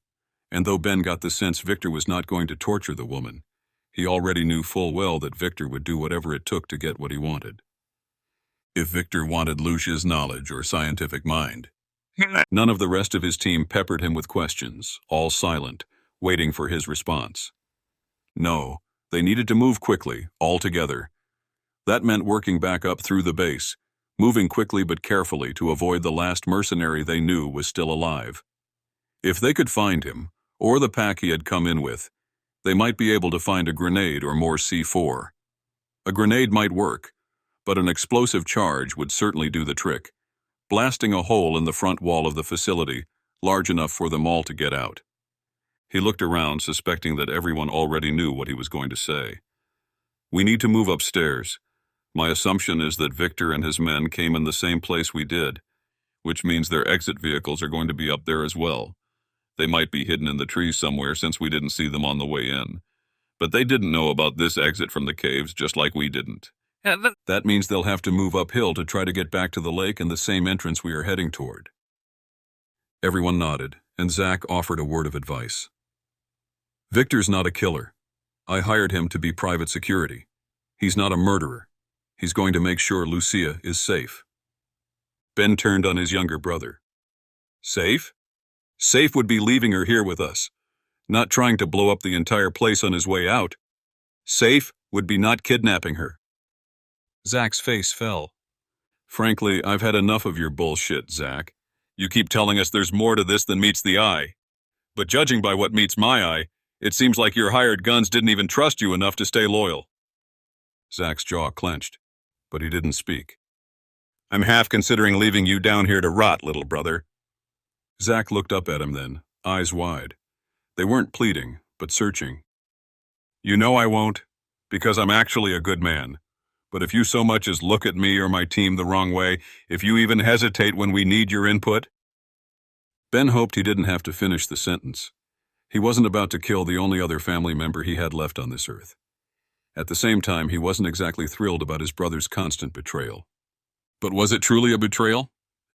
and though Ben got the sense Victor was not going to torture the woman, he already knew full well that Victor would do whatever it took to get what he wanted. If Victor wanted Lucia's knowledge or scientific mind. None of the rest of his team peppered him with questions, all silent, waiting for his response. No, they needed to move quickly, all together. That meant working back up through the base, moving quickly but carefully to avoid the last mercenary they knew was still alive. If they could find him, or the pack he had come in with, they might be able to find a grenade or more C4. A grenade might work, but an explosive charge would certainly do the trick, blasting a hole in the front wall of the facility, large enough for them all to get out. He looked around, suspecting that everyone already knew what he was going to say. "We need to move upstairs. My assumption is that Victor and his men came in the same place we did, which means their exit vehicles are going to be up there as well. They might be hidden in the trees somewhere since we didn't see them on the way in. But they didn't know about this exit from the caves just like we didn't. That means they'll have to move uphill to try to get back to the lake and the same entrance we are heading toward. Everyone nodded, and Zach offered a word of advice. Victor's not a killer. I hired him to be private security. He's not a murderer. He's going to make sure Lucia is safe. Ben turned on his younger brother. Safe? Safe would be leaving her here with us, not trying to blow up the entire place on his way out. Safe would be not kidnapping her. Zach's face fell. Frankly, I've had enough of your bullshit, Zach. You keep telling us there's more to this than meets the eye. But judging by what meets my eye, it seems like your hired guns didn't even trust you enough to stay loyal. Zach's jaw clenched, but he didn't speak. I'm half considering leaving you down here to rot, little brother. Zach looked up at him then, eyes wide. They weren't pleading, but searching. You know I won't, because I'm actually a good man. But if you so much as look at me or my team the wrong way, if you even hesitate when we need your input... Ben hoped he didn't have to finish the sentence. He wasn't about to kill the only other family member he had left on this earth. At the same time, he wasn't exactly thrilled about his brother's constant betrayal. But was it truly a betrayal?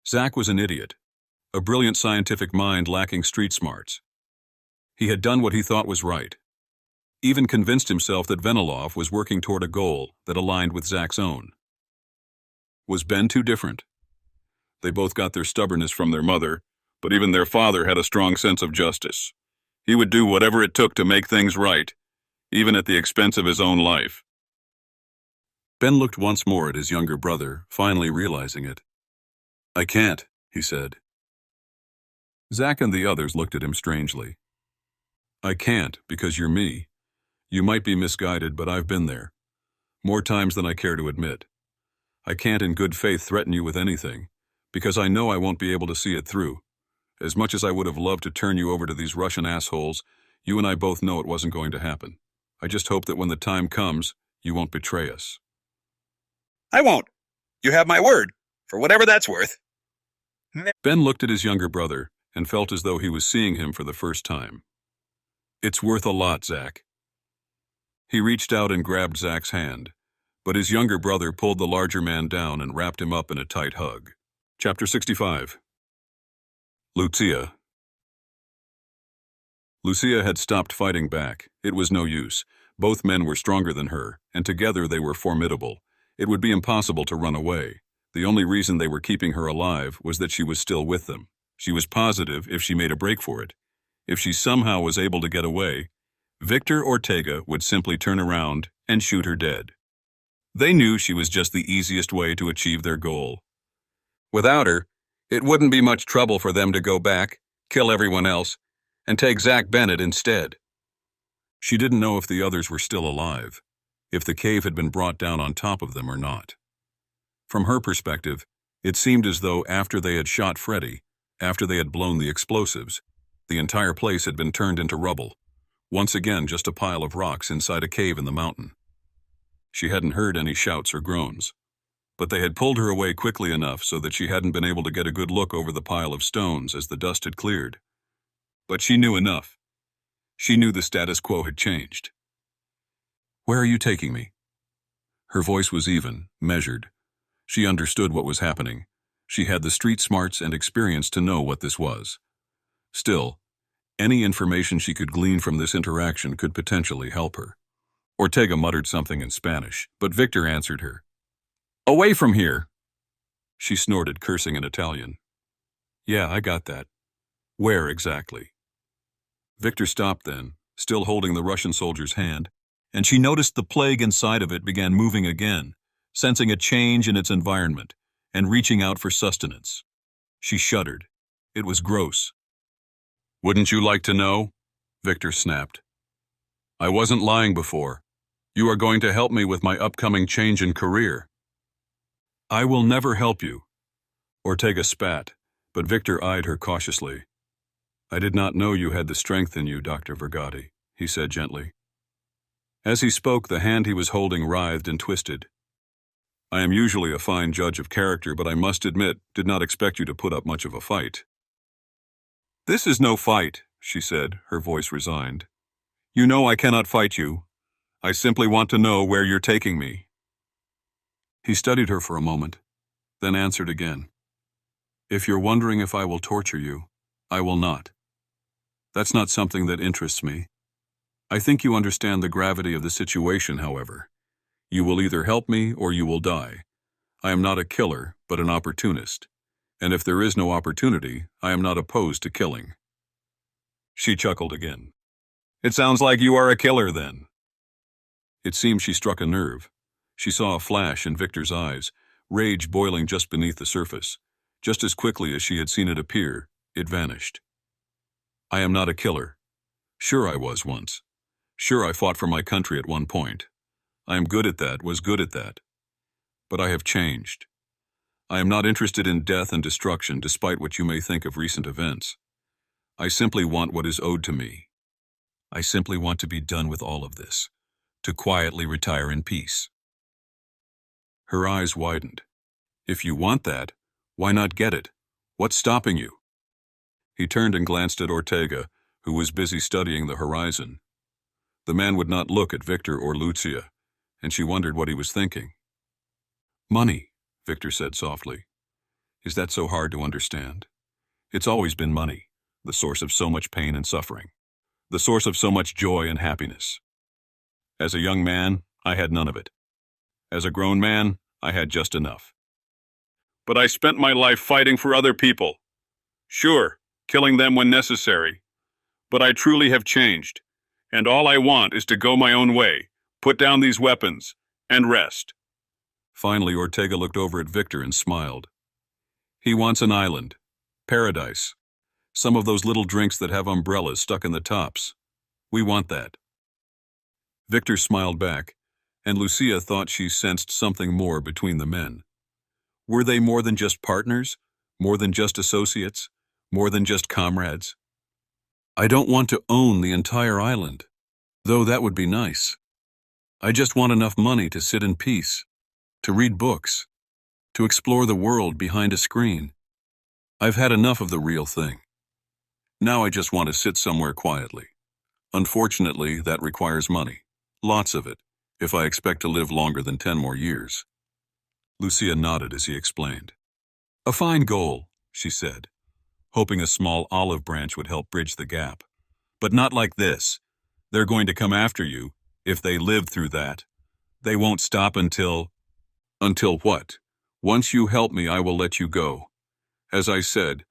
Zach was an idiot, a brilliant scientific mind lacking street smarts. He had done what he thought was right. Even convinced himself that Veniloff was working toward a goal that aligned with Zach's own. Was Ben too different? They both got their stubbornness from their mother, but even their father had a strong sense of justice. He would do whatever it took to make things right, even at the expense of his own life. Ben looked once more at his younger brother, finally realizing it. I can't, he said. Zach and the others looked at him strangely. I can't, because you're me. You might be misguided, but I've been there. More times than I care to admit. I can't in good faith threaten you with anything, because I know I won't be able to see it through. As much as I would have loved to turn you over to these Russian assholes, you and I both know it wasn't going to happen. I just hope that when the time comes, you won't betray us. I won't. You have my word, for whatever that's worth. Ben looked at his younger brother and felt as though he was seeing him for the first time. It's worth a lot, Zach. He reached out and grabbed Zach's hand, but his younger brother pulled the larger man down and wrapped him up in a tight hug. Chapter 65. Lucia. Lucia had stopped fighting back. It was no use. Both men were stronger than her, and together they were formidable. It would be impossible to run away. The only reason they were keeping her alive was that she was still with them. She was positive if she made a break for it. If she somehow was able to get away, Victor Ortega would simply turn around and shoot her dead. They knew she was just the easiest way to achieve their goal. Without her, it wouldn't be much trouble for them to go back, kill everyone else, and take Zach Bennett instead. She didn't know if the others were still alive, if the cave had been brought down on top of them or not. From her perspective, it seemed as though after they had shot Freddy, after they had blown the explosives, the entire place had been turned into rubble. Once again just a pile of rocks inside a cave in the mountain. She hadn't heard any shouts or groans, but they had pulled her away quickly enough so that she hadn't been able to get a good look over the pile of stones as the dust had cleared. But she knew enough. She knew the status quo had changed. Where are you taking me? Her voice was even, measured. She understood what was happening. She had the street smarts and experience to know what this was. Still, any information she could glean from this interaction could potentially help her. Ortega muttered something in Spanish, but Victor answered her. Away from here! She snorted, cursing in Italian. Yeah, I got that. Where exactly? Victor stopped then, still holding the Russian soldier's hand, and she noticed the plague inside of it began moving again, sensing a change in its environment, and reaching out for sustenance. She shuddered. It was gross. Wouldn't you like to know? Victor snapped. I wasn't lying before. You are going to help me with my upcoming change in career. I will never help you. Ortega spat, but Victor eyed her cautiously. I did not know you had the strength in you, Dr. Vergati, he said gently. As he spoke, the hand he was holding writhed and twisted. I am usually a fine judge of character, but I must admit, did not expect you to put up much of a fight. This is no fight, she said, her voice resigned. You know I cannot fight you. I simply want to know where you're taking me. He studied her for a moment, then answered again. If you're wondering if I will torture you, I will not. That's not something that interests me. I think you understand the gravity of the situation, however. You will either help me or you will die. I am not a killer, but an opportunist. And if there is no opportunity, I am not opposed to killing. She chuckled again. It sounds like you are a killer, then. It seemed she struck a nerve. She saw a flash in Victor's eyes, rage boiling just beneath the surface. Just as quickly as she had seen it appear, it vanished. I am not a killer. Sure I was once. Sure I fought for my country at one point. I am good at that, was good at that. But I have changed. I am not interested in death and destruction despite what you may think of recent events. I simply want what is owed to me. I simply want to be done with all of this, to quietly retire in peace. Her eyes widened. If you want that, why not get it? What's stopping you? He turned and glanced at Ortega, who was busy studying the horizon. The man would not look at Victor or Lucia, and she wondered what he was thinking. Money, Victor said softly. Is that so hard to understand? It's always been money, the source of so much pain and suffering, the source of so much joy and happiness. As a young man, I had none of it. As a grown man, I had just enough. But I spent my life fighting for other people. Sure, killing them when necessary. But I truly have changed, and all I want is to go my own way, put down these weapons, and rest. Finally, Ortega looked over at Victor and smiled. He wants an island, paradise, some of those little drinks that have umbrellas stuck in the tops. We want that. Victor smiled back, and Lucia thought she sensed something more between the men. Were they more than just partners, more than just associates, more than just comrades? I don't want to own the entire island, though that would be nice. I just want enough money to sit in peace, to read books, to explore the world behind a screen. I've had enough of the real thing. Now I just want to sit somewhere quietly. Unfortunately, that requires money, lots of it, if I expect to live longer than 10 more years. Lucia nodded as he explained. A fine goal, she said, hoping a small olive branch would help bridge the gap. But not like this. They're going to come after you, if they live through that. They won't stop until... Until what? Once you help me, I will let you go. As I said,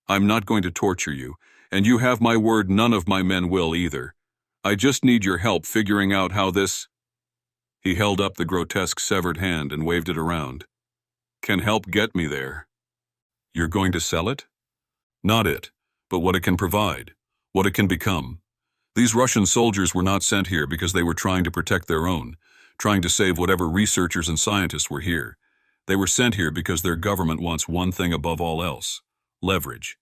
I'm not going to torture you, and you have my word none of my men will either. I just need your help figuring out how this... He held up the grotesque severed hand and waved it around. Can help get me there. You're going to sell it? Not it, but what it can provide, what it can become. These Russian soldiers were not sent here because they were trying to protect their own, trying to save whatever researchers and scientists were here. They were sent here because their government wants one thing above all else, leverage.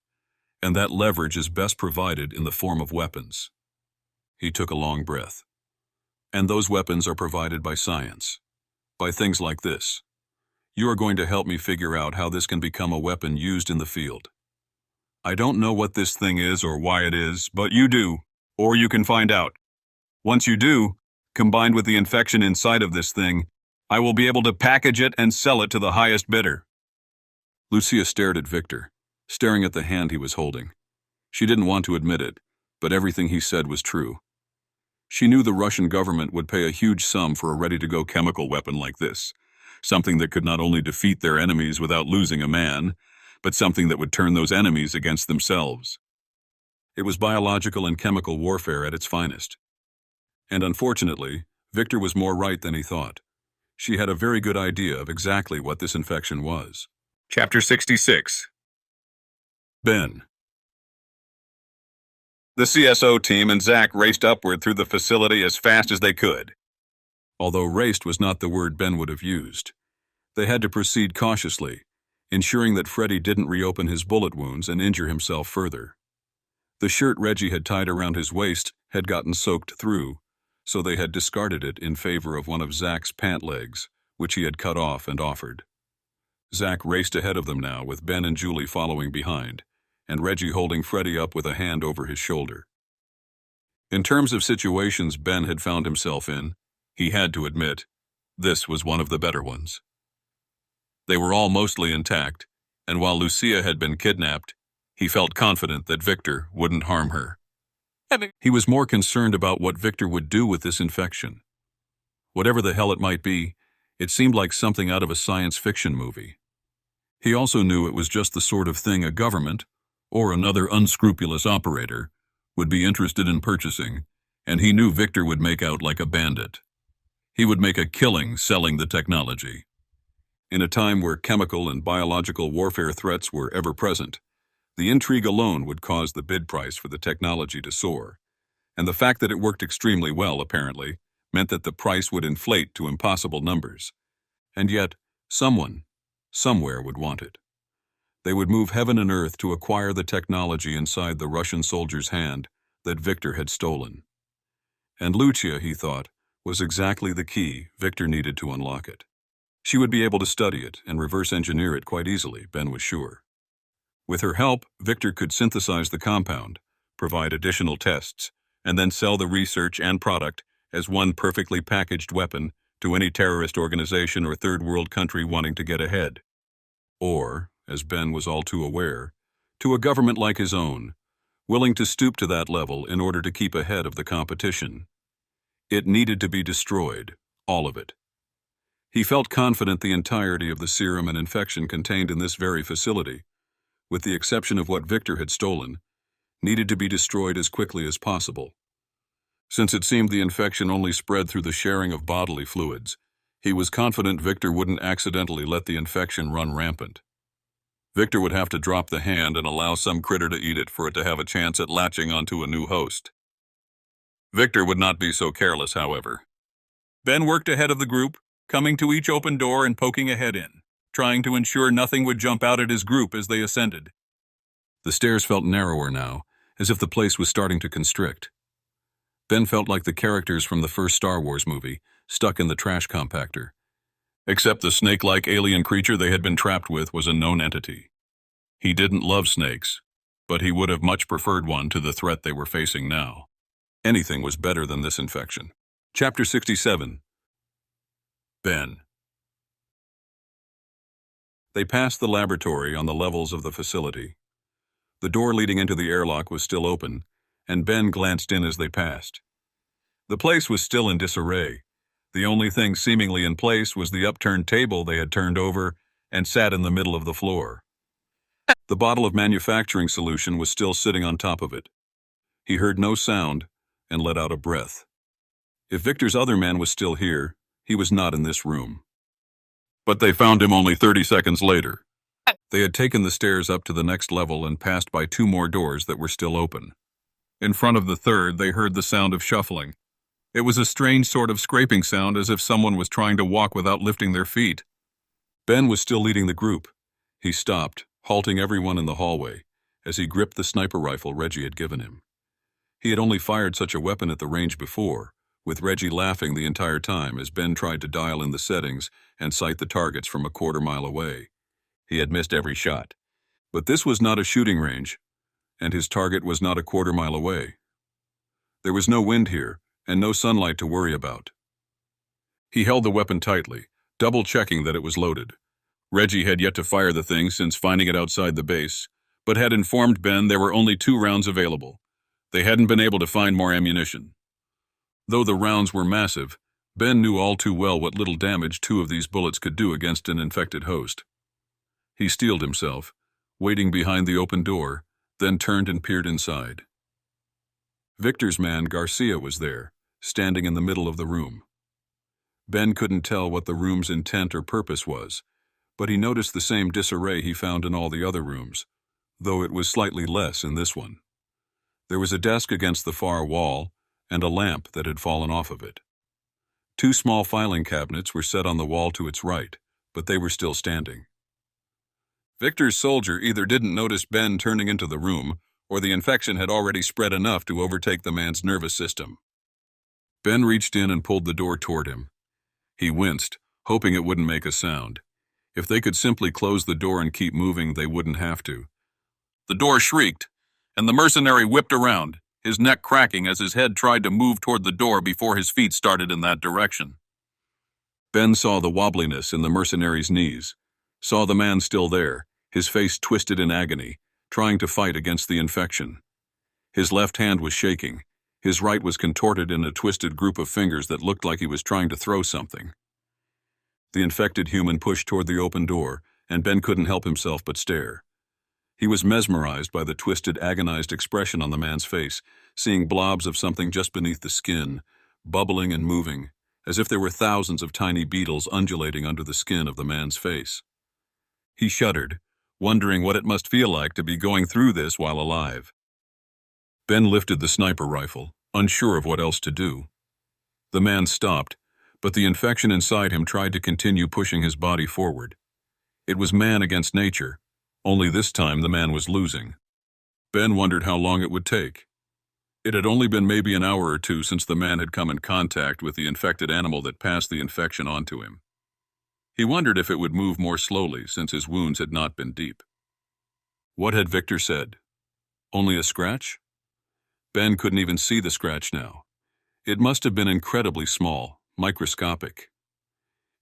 And that leverage is best provided in the form of weapons. He took a long breath. And those weapons are provided by science, by things like this. You are going to help me figure out how this can become a weapon used in the field. I don't know what this thing is or why it is, but you do, or you can find out. Once you do, combined with the infection inside of this thing, I will be able to package it and sell it to the highest bidder. Lucia stared at Victor, staring at the hand he was holding. She didn't want to admit it, but everything he said was true. She knew the Russian government would pay a huge sum for a ready-to-go chemical weapon like this, something that could not only defeat their enemies without losing a man, but something that would turn those enemies against themselves. It was biological and chemical warfare at its finest. And unfortunately, Victor was more right than he thought. She had a very good idea of exactly what this infection was. Chapter 66. Ben. The CSO team and Zach raced upward through the facility as fast as they could. Although raced was not the word Ben would have used. They had to proceed cautiously, ensuring that Freddy didn't reopen his bullet wounds and injure himself further. The shirt Reggie had tied around his waist had gotten soaked through, so they had discarded it in favor of one of Zach's pant legs, which he had cut off and offered. Zach raced ahead of them now, with Ben and Julie following behind, and Reggie holding Freddie up with a hand over his shoulder. In terms of situations Ben had found himself in, he had to admit, this was one of the better ones. They were all mostly intact, and while Lucia had been kidnapped, he felt confident that Victor wouldn't harm her. He was more concerned about what Victor would do with this infection. Whatever the hell it might be, it seemed like something out of a science fiction movie. He also knew it was just the sort of thing a government, or another unscrupulous operator, would be interested in purchasing, and he knew Victor would make out like a bandit. He would make a killing selling the technology. In a time where chemical and biological warfare threats were ever present, the intrigue alone would cause the bid price for the technology to soar, and the fact that it worked extremely well, apparently, meant that the price would inflate to impossible numbers. And yet, someone, somewhere would want it. They would move heaven and earth to acquire the technology inside the Russian soldier's hand that Victor had stolen. And Lucia, he thought, was exactly the key Victor needed to unlock it. She would be able to study it and reverse engineer it quite easily, Ben was sure. With her help, Victor could synthesize the compound, provide additional tests, and then sell the research and product as one perfectly packaged weapon to any terrorist organization or third world country wanting to get ahead. Or, as Ben was all too aware, to a government like his own, willing to stoop to that level in order to keep ahead of the competition. It needed to be destroyed, all of it. He felt confident the entirety of the serum and infection contained in this very facility, with the exception of what Victor had stolen, needed to be destroyed as quickly as possible. Since it seemed the infection only spread through the sharing of bodily fluids, he was confident Victor wouldn't accidentally let the infection run rampant. Victor would have to drop the hand and allow some critter to eat it for it to have a chance at latching onto a new host. Victor would not be so careless, however. Ben worked ahead of the group, coming to each open door and poking a head in, trying to ensure nothing would jump out at his group as they ascended. The stairs felt narrower now, as if the place was starting to constrict. Ben felt like the characters from the first Star Wars movie, stuck in the trash compactor. Except the snake-like alien creature they had been trapped with was a known entity. He didn't love snakes, but he would have much preferred one to the threat they were facing now. Anything was better than this infection. Chapter 67. Ben. They passed the laboratory on the levels of the facility. The door leading into the airlock was still open, and Ben glanced in as they passed. The place was still in disarray. The only thing seemingly in place was the upturned table they had turned over and sat in the middle of the floor. The bottle of manufacturing solution was still sitting on top of it. He heard no sound and let out a breath. If Victor's other man was still here, he was not in this room. But they found him only 30 seconds later. They had taken the stairs up to the next level and passed by 2 more doors that were still open. In front of the third, they heard the sound of shuffling. It was a strange sort of scraping sound, as if someone was trying to walk without lifting their feet. Ben was still leading the group. He stopped, halting everyone in the hallway, as he gripped the sniper rifle Reggie had given him. He had only fired such a weapon at the range before, with Reggie laughing the entire time as Ben tried to dial in the settings and sight the targets from a quarter-mile away. He had missed every shot. But this was not a shooting range, and his target was not a quarter-mile away. There was no wind here, and no sunlight to worry about. He held the weapon tightly, double-checking that it was loaded. Reggie had yet to fire the thing since finding it outside the base, but had informed Ben there were only 2 rounds available. They hadn't been able to find more ammunition. Though the rounds were massive, Ben knew all too well what little damage 2 of these bullets could do against an infected host. He steeled himself, waiting behind the open door, then turned and peered inside. Victor's man, Garcia, was there, standing in the middle of the room. Ben couldn't tell what the room's intent or purpose was, but he noticed the same disarray he found in all the other rooms, though it was slightly less in this one. There was a desk against the far wall, and a lamp that had fallen off of it. 2 small filing cabinets were set on the wall to its right, but they were still standing. Victor's soldier either didn't notice Ben turning into the room, or the infection had already spread enough to overtake the man's nervous system. Ben reached in and pulled the door toward him. He winced, hoping it wouldn't make a sound. If they could simply close the door and keep moving, they wouldn't have to. The door shrieked, and the mercenary whipped around, his neck cracking as his head tried to move toward the door before his feet started in that direction. Ben saw the wobbliness in the mercenary's knees, saw the man still there, his face twisted in agony, trying to fight against the infection. His left hand was shaking. His right was contorted in a twisted group of fingers that looked like he was trying to throw something. The infected human pushed toward the open door, and Ben couldn't help himself but stare. He was mesmerized by the twisted, agonized expression on the man's face, seeing blobs of something just beneath the skin, bubbling and moving, as if there were thousands of tiny beetles undulating under the skin of the man's face. He shuddered, wondering what it must feel like to be going through this while alive. Ben lifted the sniper rifle, unsure of what else to do. The man stopped, but the infection inside him tried to continue pushing his body forward. It was man against nature, only this time the man was losing. Ben wondered how long it would take. It had only been maybe an hour or two since the man had come in contact with the infected animal that passed the infection onto him. He wondered if it would move more slowly since his wounds had not been deep. What had Victor said? Only a scratch? Ben couldn't even see the scratch now. It must have been incredibly small, microscopic.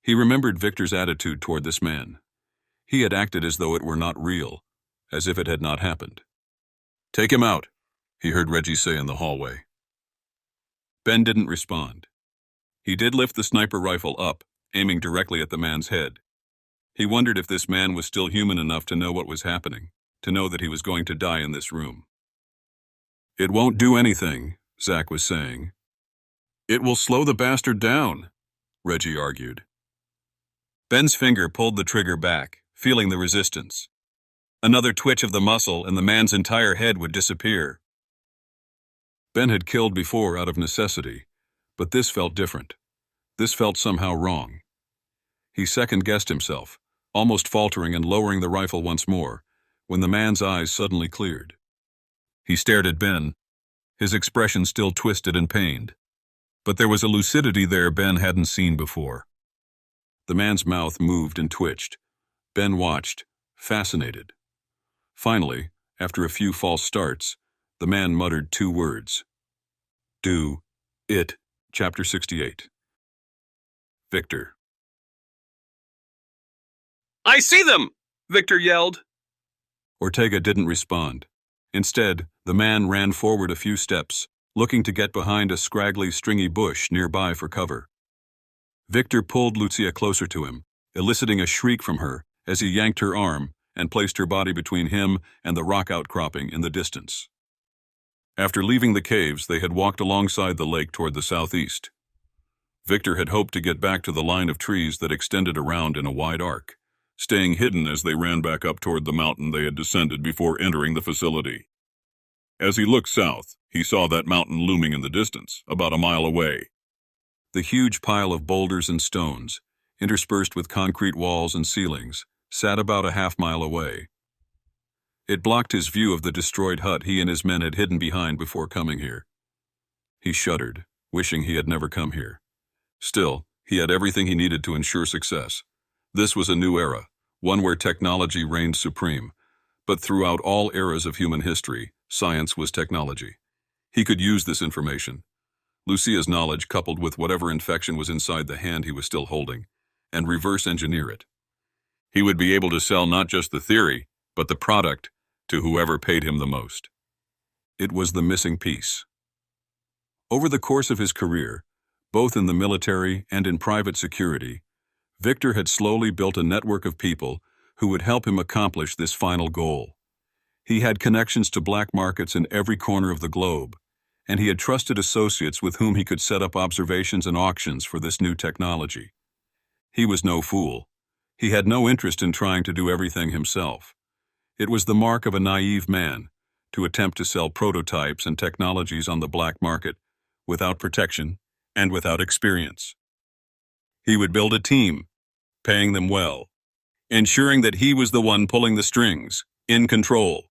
He remembered Victor's attitude toward this man. He had acted as though it were not real, as if it had not happened. "Take him out," he heard Reggie say in the hallway. Ben didn't respond. He did lift the sniper rifle up, aiming directly at the man's head. He wondered if this man was still human enough to know what was happening, to know that he was going to die in this room. "It won't do anything," Zach was saying. "It will slow the bastard down," Reggie argued. Ben's finger pulled the trigger back, feeling the resistance. Another twitch of the muscle and the man's entire head would disappear. Ben had killed before out of necessity, but this felt different. This felt somehow wrong. He second-guessed himself, almost faltering and lowering the rifle once more, when the man's eyes suddenly cleared. He stared at Ben, his expression still twisted and pained. But there was a lucidity there Ben hadn't seen before. The man's mouth moved and twitched. Ben watched, fascinated. Finally, after a few false starts, the man muttered 2 words. "Do it." Chapter 68. Victor. I see them! Victor yelled. Ortega didn't respond. Instead, the man ran forward a few steps, looking to get behind a scraggly, stringy bush nearby for cover. Victor pulled Lucia closer to him, eliciting a shriek from her as he yanked her arm and placed her body between him and the rock outcropping in the distance. After leaving the caves, they had walked alongside the lake toward the southeast. Victor had hoped to get back to the line of trees that extended around in a wide arc, staying hidden as they ran back up toward the mountain they had descended before entering the facility. As he looked south, he saw that mountain looming in the distance, about a mile away. The huge pile of boulders and stones, interspersed with concrete walls and ceilings, sat about a half-mile away. It blocked his view of the destroyed hut he and his men had hidden behind before coming here. He shuddered, wishing he had never come here. Still, he had everything he needed to ensure success. This was a new era, one where technology reigned supreme. But throughout all eras of human history, science was technology. He could use this information, Lucia's knowledge coupled with whatever infection was inside the hand he was still holding, and reverse engineer it. He would be able to sell not just the theory, but the product to whoever paid him the most. It was the missing piece. Over the course of his career, both in the military and in private security, Victor had slowly built a network of people who would help him accomplish this final goal. He had connections to black markets in every corner of the globe, and he had trusted associates with whom he could set up observations and auctions for this new technology. He was no fool. He had no interest in trying to do everything himself. It was the mark of a naive man to attempt to sell prototypes and technologies on the black market without protection and without experience. He would build a team, paying them well, ensuring that he was the one pulling the strings, in control.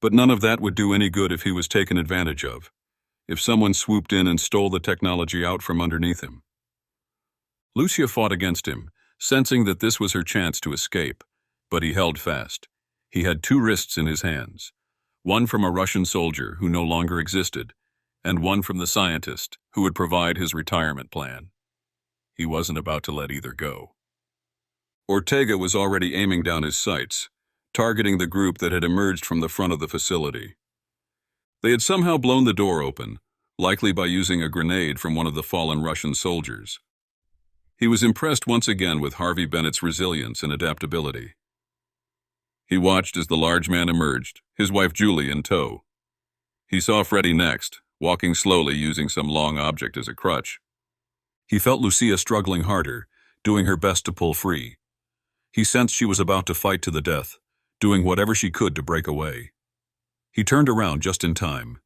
But none of that would do any good if he was taken advantage of, if someone swooped in and stole the technology out from underneath him. Lucia fought against him, sensing that this was her chance to escape, but he held fast. He had 2 wrists in his hands, one from a Russian soldier who no longer existed, and one from the scientist who would provide his retirement plan. He wasn't about to let either go. Ortega was already aiming down his sights, targeting the group that had emerged from the front of the facility. They had somehow blown the door open, likely by using a grenade from one of the fallen Russian soldiers. He was impressed once again with Harvey Bennett's resilience and adaptability. He watched as the large man emerged, his wife Julie in tow. He saw Freddy next, walking slowly using some long object as a crutch. He felt Lucia struggling harder, doing her best to pull free. He sensed she was about to fight to the death, doing whatever she could to break away. He turned around just in time.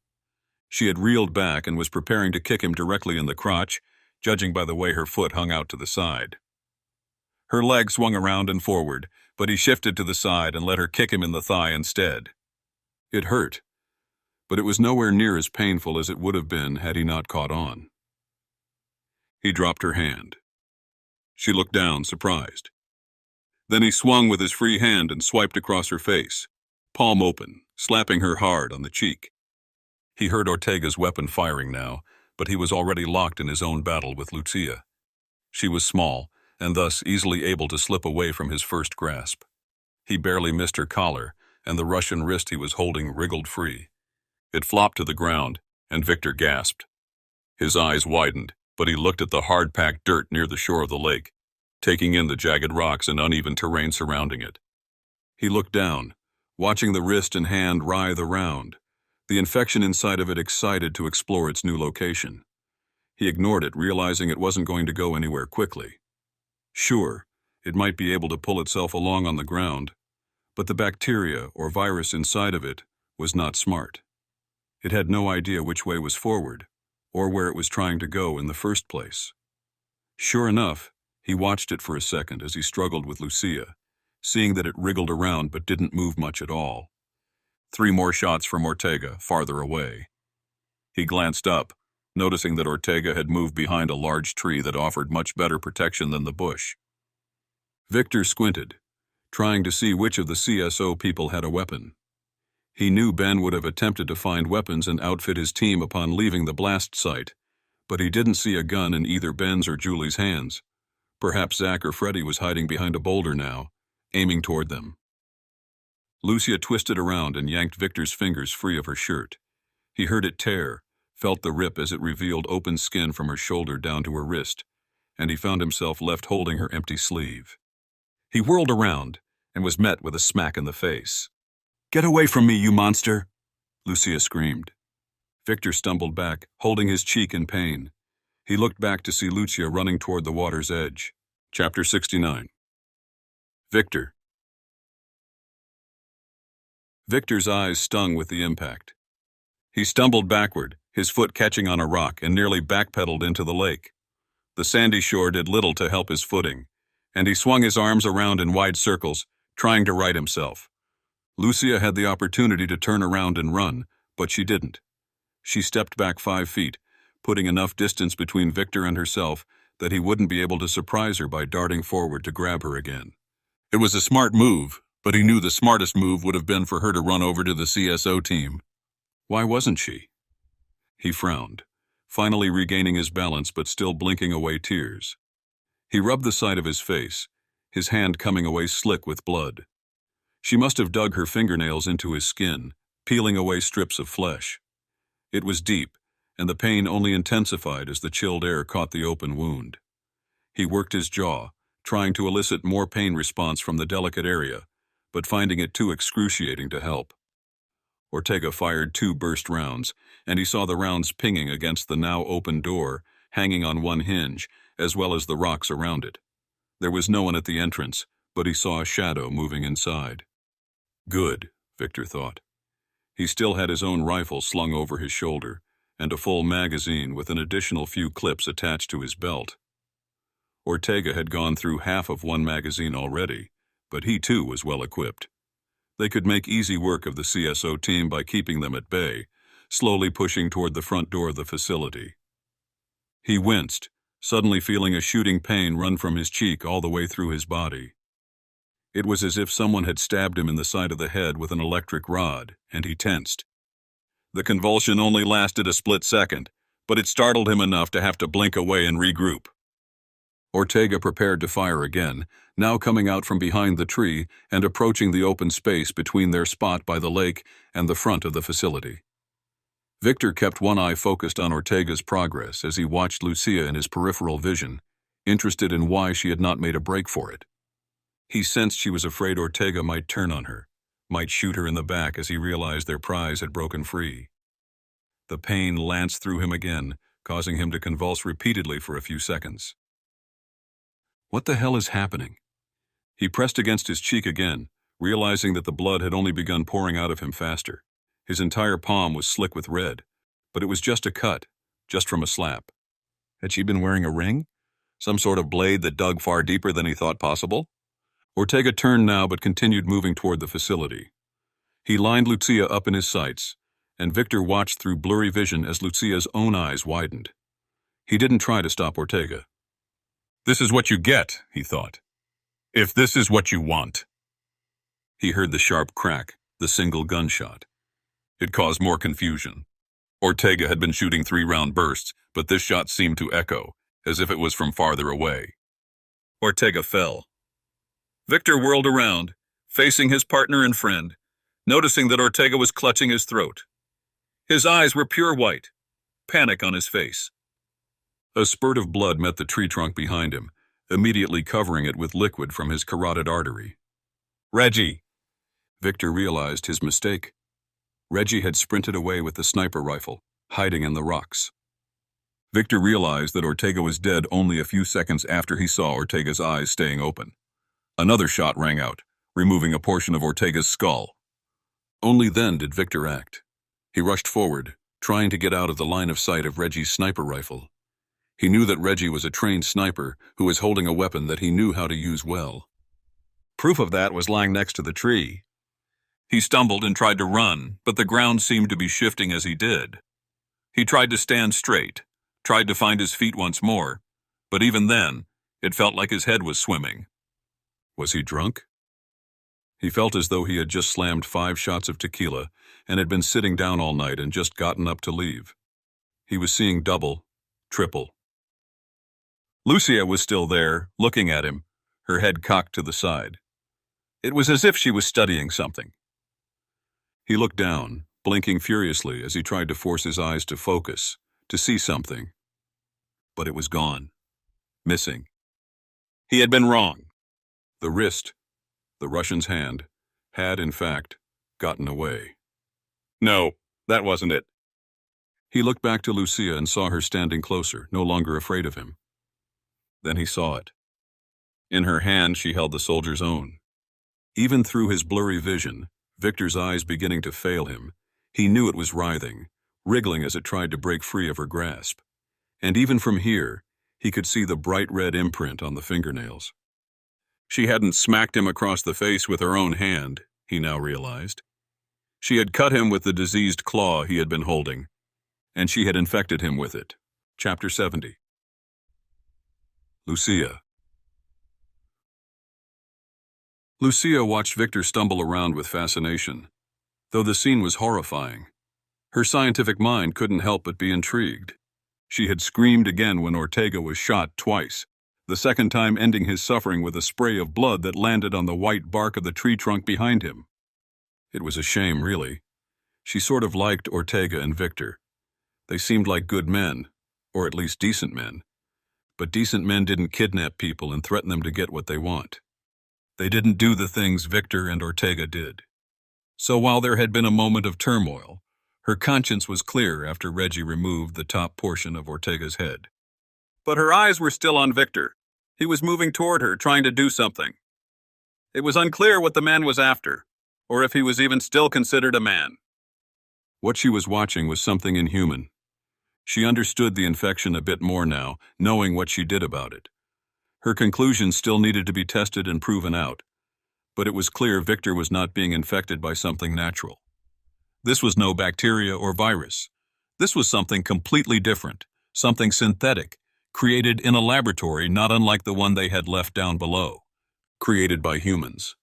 She had reeled back and was preparing to kick him directly in the crotch, judging by the way her foot hung out to the side. Her leg swung around and forward, but he shifted to the side and let her kick him in the thigh instead. It hurt, but it was nowhere near as painful as it would have been had he not caught on. He dropped her hand. She looked down, surprised. Then he swung with his free hand and swiped across her face, palm open, slapping her hard on the cheek. He heard Ortega's weapon firing now, but he was already locked in his own battle with Lucia. She was small, and thus easily able to slip away from his first grasp. He barely missed her collar, and the Russian wrist he was holding wriggled free. It flopped to the ground, and Victor gasped. His eyes widened, but he looked at the hard-packed dirt near the shore of the lake, taking in the jagged rocks and uneven terrain surrounding it. He looked down, watching the wrist and hand writhe around, the infection inside of it excited to explore its new location. He ignored it, realizing it wasn't going to go anywhere quickly. Sure, it might be able to pull itself along on the ground, but the bacteria or virus inside of it was not smart. It had no idea which way was forward, or where it was trying to go in the first place. Sure enough, he watched it for a second as he struggled with Lucia, seeing that it wriggled around but didn't move much at all. 3 more shots from Ortega, farther away. He glanced up, noticing that Ortega had moved behind a large tree that offered much better protection than the bush. Victor squinted, trying to see which of the CSO people had a weapon. He knew Ben would have attempted to find weapons and outfit his team upon leaving the blast site, but he didn't see a gun in either Ben's or Julie's hands. Perhaps Zach or Freddy was hiding behind a boulder now, aiming toward them. Lucia twisted around and yanked Victor's fingers free of her shirt. He heard it tear, felt the rip as it revealed open skin from her shoulder down to her wrist, and he found himself left holding her empty sleeve. He whirled around and was met with a smack in the face. "Get away from me, you monster!" Lucia screamed. Victor stumbled back, holding his cheek in pain. He looked back to see Lucia running toward the water's edge. Chapter 69. Victor. Victor's eyes stung with the impact. He stumbled backward, his foot catching on a rock, and nearly backpedaled into the lake. The sandy shore did little to help his footing, and he swung his arms around in wide circles, trying to right himself. Lucia had the opportunity to turn around and run, but she didn't. She stepped back 5 feet, putting enough distance between Victor and herself that he wouldn't be able to surprise her by darting forward to grab her again. It was a smart move, but he knew the smartest move would have been for her to run over to the CSO team. Why wasn't she? He frowned, finally regaining his balance but still blinking away tears. He rubbed the side of his face, his hand coming away slick with blood. She must have dug her fingernails into his skin, peeling away strips of flesh. It was deep, and the pain only intensified as the chilled air caught the open wound. He worked his jaw, trying to elicit more pain response from the delicate area, but finding it too excruciating to help. Ortega fired 2 burst rounds, and he saw the rounds pinging against the now open door, hanging on one hinge, as well as the rocks around it. There was no one at the entrance, but he saw a shadow moving inside. Good, Victor thought. He still had his own rifle slung over his shoulder, and a full magazine with an additional few clips attached to his belt. Ortega had gone through half of one magazine already, but he too was well equipped. They could make easy work of the CSO team by keeping them at bay, slowly pushing toward the front door of the facility. He winced, suddenly feeling a shooting pain run from his cheek all the way through his body. It was as if someone had stabbed him in the side of the head with an electric rod, and he tensed. The convulsion only lasted a split second, but it startled him enough to have to blink away and regroup. Ortega prepared to fire again, now coming out from behind the tree and approaching the open space between their spot by the lake and the front of the facility. Victor kept one eye focused on Ortega's progress as he watched Lucia in his peripheral vision, interested in why she had not made a break for it. He sensed she was afraid Ortega might turn on her, might shoot her in the back as he realized their prize had broken free. The pain lanced through him again, causing him to convulse repeatedly for a few seconds. What the hell is happening? He pressed against his cheek again, realizing that the blood had only begun pouring out of him faster. His entire palm was slick with red, but it was just a cut, just from a slap. Had she been wearing a ring? Some sort of blade that dug far deeper than he thought possible? Ortega turned now but continued moving toward the facility. He lined Lucia up in his sights, and Victor watched through blurry vision as Lucia's own eyes widened. He didn't try to stop Ortega. This is what you get, he thought. If this is what you want. He heard the sharp crack, the single gunshot. It caused more confusion. Ortega had been shooting 3-round bursts, but this shot seemed to echo, as if it was from farther away. Ortega fell. Victor whirled around, facing his partner and friend, noticing that Ortega was clutching his throat. His eyes were pure white, panic on his face. A spurt of blood met the tree trunk behind him, immediately covering it with liquid from his carotid artery. Reggie! Victor realized his mistake. Reggie had sprinted away with the sniper rifle, hiding in the rocks. Victor realized that Ortega was dead only a few seconds after he saw Ortega's eyes staying open. Another shot rang out, removing a portion of Ortega's skull. Only then did Victor act. He rushed forward, trying to get out of the line of sight of Reggie's sniper rifle. He knew that Reggie was a trained sniper who was holding a weapon that he knew how to use well. Proof of that was lying next to the tree. He stumbled and tried to run, but the ground seemed to be shifting as he did. He tried to stand straight, tried to find his feet once more, but even then, it felt like his head was swimming. Was he drunk? He felt as though he had just slammed 5 shots of tequila and had been sitting down all night and just gotten up to leave. He was seeing double, triple. Lucia was still there, looking at him, her head cocked to the side. It was as if she was studying something. He looked down, blinking furiously as he tried to force his eyes to focus, to see something. But it was gone. Missing. He had been wrong. The wrist, the Russian's hand, had, in fact, gotten away. No, that wasn't it. He looked back to Lucia and saw her standing closer, no longer afraid of him. Then he saw it. In her hand she held the soldier's own. Even through his blurry vision, Victor's eyes beginning to fail him, he knew it was writhing, wriggling as it tried to break free of her grasp. And even from here, he could see the bright red imprint on the fingernails. She hadn't smacked him across the face with her own hand, he now realized. She had cut him with the diseased claw he had been holding, and she had infected him with it. Chapter 70. Lucia. Lucia watched Victor stumble around with fascination. Though the scene was horrifying, her scientific mind couldn't help but be intrigued. She had screamed again when Ortega was shot twice, the second time ending his suffering with a spray of blood that landed on the white bark of the tree trunk behind him. It was a shame, really. She sort of liked Ortega and Victor. They seemed like good men, or at least decent men. But decent men didn't kidnap people and threaten them to get what they want. They didn't do the things Victor and Ortega did. So while there had been a moment of turmoil, her conscience was clear after Reggie removed the top portion of Ortega's head. But her eyes were still on Victor. He was moving toward her, trying to do something. It was unclear what the man was after, or if he was even still considered a man. What she was watching was something inhuman. She understood the infection a bit more now, knowing what she did about it. Her conclusions still needed to be tested and proven out, but it was clear Victor was not being infected by something natural. This was no bacteria or virus. This was something completely different, something synthetic, created in a laboratory not unlike the one they had left down below, created by humans.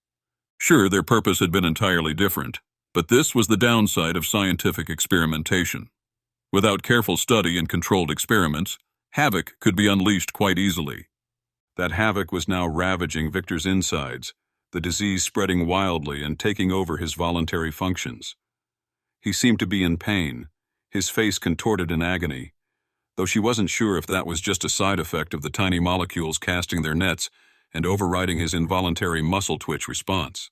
Sure, their purpose had been entirely different, but this was the downside of scientific experimentation. Without careful study and controlled experiments, havoc could be unleashed quite easily. That havoc was now ravaging Victor's insides, the disease spreading wildly and taking over his voluntary functions. He seemed to be in pain, his face contorted in agony, though she wasn't sure if that was just a side effect of the tiny molecules casting their nets and overriding his involuntary muscle twitch response.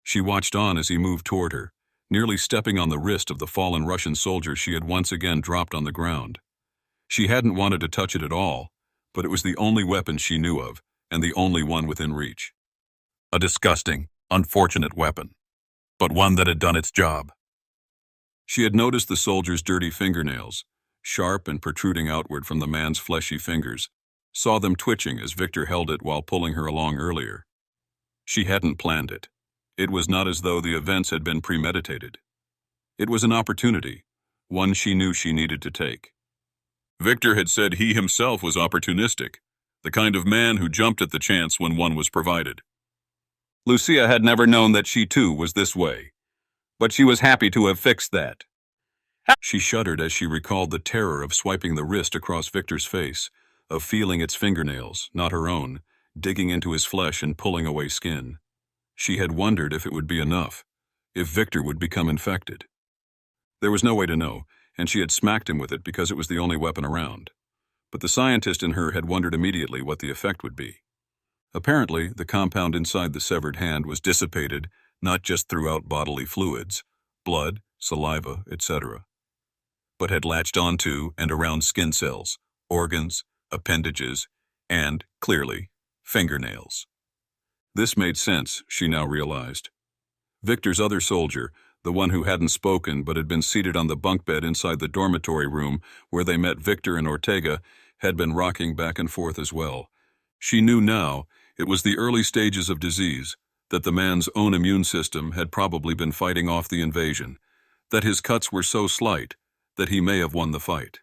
She watched on as he moved toward her, nearly stepping on the wrist of the fallen Russian soldier she had once again dropped on the ground. She hadn't wanted to touch it at all, but it was the only weapon she knew of, and the only one within reach. A disgusting, unfortunate weapon, but one that had done its job. She had noticed the soldier's dirty fingernails, sharp and protruding outward from the man's fleshy fingers, saw them twitching as Victor held it while pulling her along earlier. She hadn't planned it. It was not as though the events had been premeditated. It was an opportunity, one she knew she needed to take. Victor had said he himself was opportunistic, the kind of man who jumped at the chance when one was provided. Lucia had never known that she too was this way, but she was happy to have fixed that. She shuddered as she recalled the terror of swiping the wrist across Victor's face, of feeling its fingernails, not her own, digging into his flesh and pulling away skin. She had wondered if it would be enough, if Victor would become infected. There was no way to know, and she had smacked him with it because it was the only weapon around. But the scientist in her had wondered immediately what the effect would be. Apparently, the compound inside the severed hand was dissipated not just throughout bodily fluids, blood, saliva, etc., but had latched onto and around skin cells, organs, appendages, and, clearly, fingernails. This made sense, she now realized. Victor's other soldier, the one who hadn't spoken but had been seated on the bunk bed inside the dormitory room where they met Victor and Ortega, had been rocking back and forth as well. She knew now it was the early stages of disease, that the man's own immune system had probably been fighting off the invasion, that his cuts were so slight that he may have won the fight.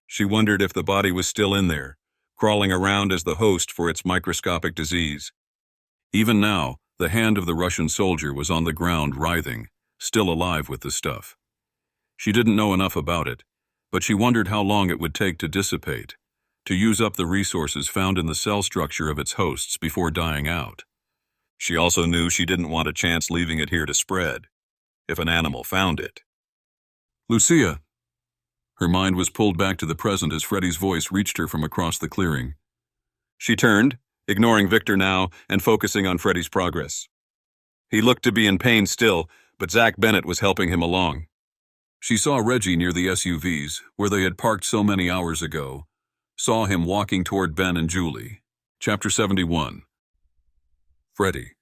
She wondered if the body was still in there, crawling around as the host for its microscopic disease. Even now, the hand of the Russian soldier was on the ground writhing, still alive with the stuff. She didn't know enough about it, but she wondered how long it would take to dissipate, to use up the resources found in the cell structure of its hosts before dying out. She also knew she didn't want a chance leaving it here to spread, if an animal found it. Lucia. Her mind was pulled back to the present as Freddy's voice reached her from across the clearing. She turned, ignoring Victor now and focusing on Freddy's progress. He looked to be in pain still, but Zach Bennett was helping him along. She saw Reggie near the SUVs, where they had parked so many hours ago, saw him walking toward Ben and Julie. Chapter 71. Freddy.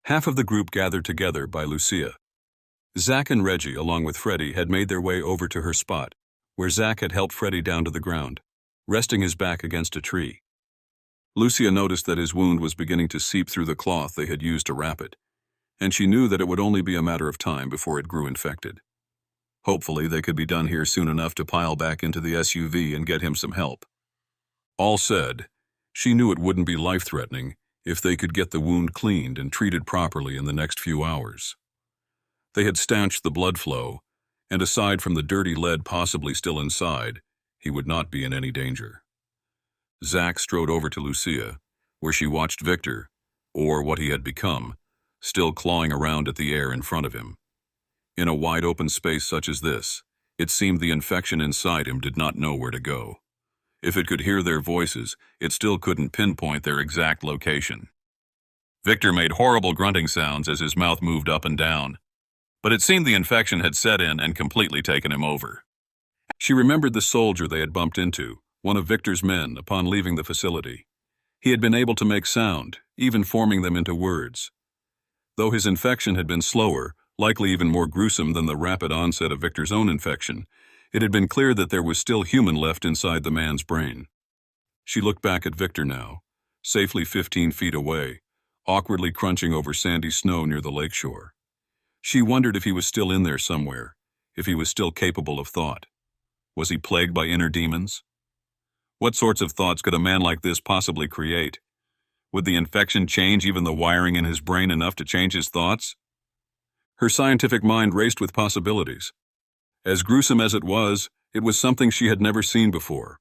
Half of the group gathered together by Lucia. Zach and Reggie, along with Freddy, had made their way over to her spot, where Zach had helped Freddy down to the ground, resting his back against a tree. Lucia noticed that his wound was beginning to seep through the cloth they had used to wrap it, and she knew that it would only be a matter of time before it grew infected. Hopefully they could be done here soon enough to pile back into the SUV and get him some help. All said, she knew it wouldn't be life-threatening if they could get the wound cleaned and treated properly in the next few hours. They had stanched the blood flow, and aside from the dirty lead possibly still inside, he would not be in any danger. Zach strode over to Lucia, where she watched Victor, or what he had become, still clawing around at the air in front of him. In a wide-open space such as this, it seemed the infection inside him did not know where to go. If it could hear their voices, it still couldn't pinpoint their exact location. Victor made horrible grunting sounds as his mouth moved up and down, but it seemed the infection had set in and completely taken him over. She remembered the soldier they had bumped into, one of Victor's men, upon leaving the facility. He had been able to make sound, even forming them into words. Though his infection had been slower, likely even more gruesome than the rapid onset of Victor's own infection, it had been clear that there was still human left inside the man's brain. She looked back at Victor now, safely 15 feet away, awkwardly crunching over sandy snow near the lakeshore. She wondered if he was still in there somewhere, if he was still capable of thought. Was he plagued by inner demons? What sorts of thoughts could a man like this possibly create? Would the infection change even the wiring in his brain enough to change his thoughts? Her scientific mind raced with possibilities. As gruesome as it was something she had never seen before.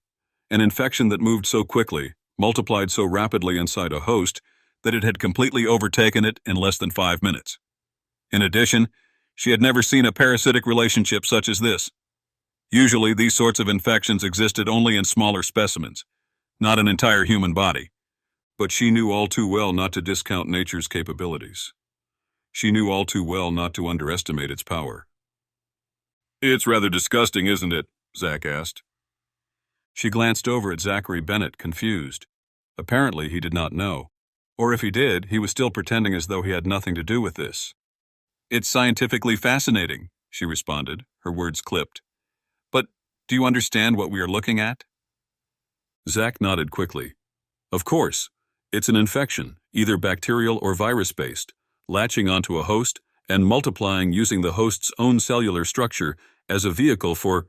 An infection that moved so quickly, multiplied so rapidly inside a host, that it had completely overtaken it in less than 5 minutes. In addition, she had never seen a parasitic relationship such as this. Usually, these sorts of infections existed only in smaller specimens, not an entire human body. But she knew all too well not to discount nature's capabilities. She knew all too well not to underestimate its power. "It's rather disgusting, isn't it?" Zack asked. She glanced over at Zachary Bennett, confused. Apparently, he did not know. Or if he did, he was still pretending as though he had nothing to do with this. "It's scientifically fascinating," she responded, her words clipped. "But do you understand what we are looking at?" Zack nodded quickly. "Of course. It's an infection, either bacterial or virus-based, latching onto a host and multiplying using the host's own cellular structure as a vehicle for—"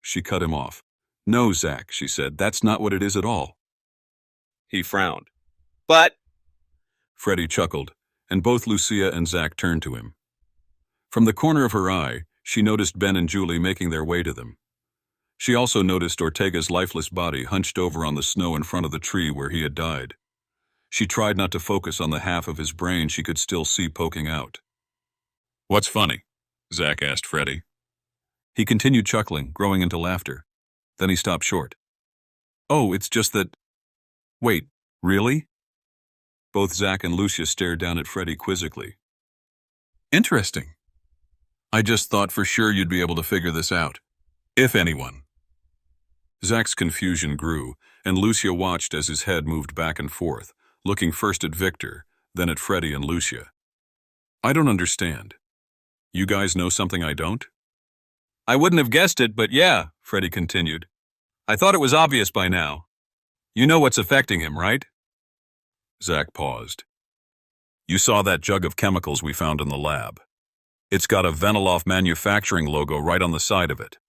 She cut him off. "No, Zack," she said, "that's not what it is at all." He frowned. "But—" Freddie chuckled, and both Lucia and Zack turned to him. From the corner of her eye, she noticed Ben and Julie making their way to them. She also noticed Ortega's lifeless body hunched over on the snow in front of the tree where he had died. She tried not to focus on the half of his brain she could still see poking out. "What's funny?" Zack asked Freddie. He continued chuckling, growing into laughter. Then he stopped short. "Oh, it's just that—" "Wait, really?" Both Zack and Lucia stared down at Freddie quizzically. "Interesting. I just thought for sure you'd be able to figure this out. If anyone." Zack's confusion grew, and Lucia watched as his head moved back and forth, looking first at Victor, then at Freddie and Lucia. "I don't understand. You guys know something I don't?" "I wouldn't have guessed it, but yeah," Freddie continued. "I thought it was obvious by now. You know what's affecting him, right?" Zack paused. "You saw that jug of chemicals we found in the lab. It's got a Veniloff manufacturing logo right on the side of it."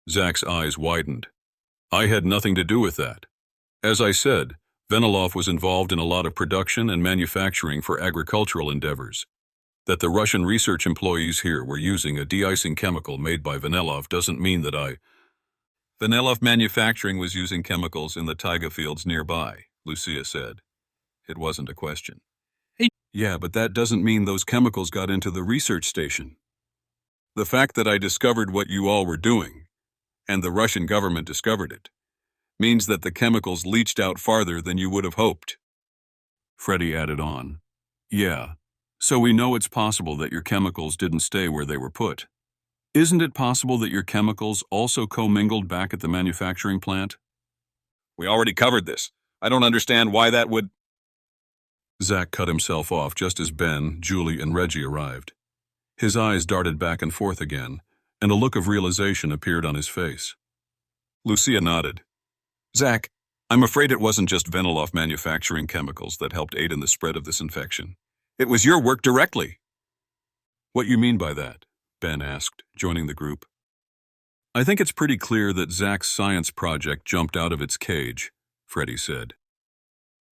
Zack's eyes widened. "I had nothing to do with that. As I said, Veniloff was involved in a lot of production and manufacturing for agricultural endeavors. That the Russian research employees here were using a de-icing chemical made by Veniloff doesn't mean that I—" "Veniloff Manufacturing was using chemicals in the taiga fields nearby," Lucia said. It wasn't a question. "Yeah, but that doesn't mean those chemicals got into the research station. The fact that I discovered what you all were doing, and the Russian government discovered it, means that the chemicals leached out farther than you would have hoped." Freddie added on. "Yeah, so we know it's possible that your chemicals didn't stay where they were put. Isn't it possible that your chemicals also commingled back at the manufacturing plant?" "We already covered this. I don't understand why that would—" Zack cut himself off just as Ben, Julie, and Reggie arrived. His eyes darted back and forth again, and a look of realization appeared on his face. Lucia nodded. "Zack, I'm afraid it wasn't just Veniloff manufacturing chemicals that helped aid in the spread of this infection. It was your work directly." "What you mean by that?" Ben asked, joining the group. "I think it's pretty clear that Zack's science project jumped out of its cage," Freddie said.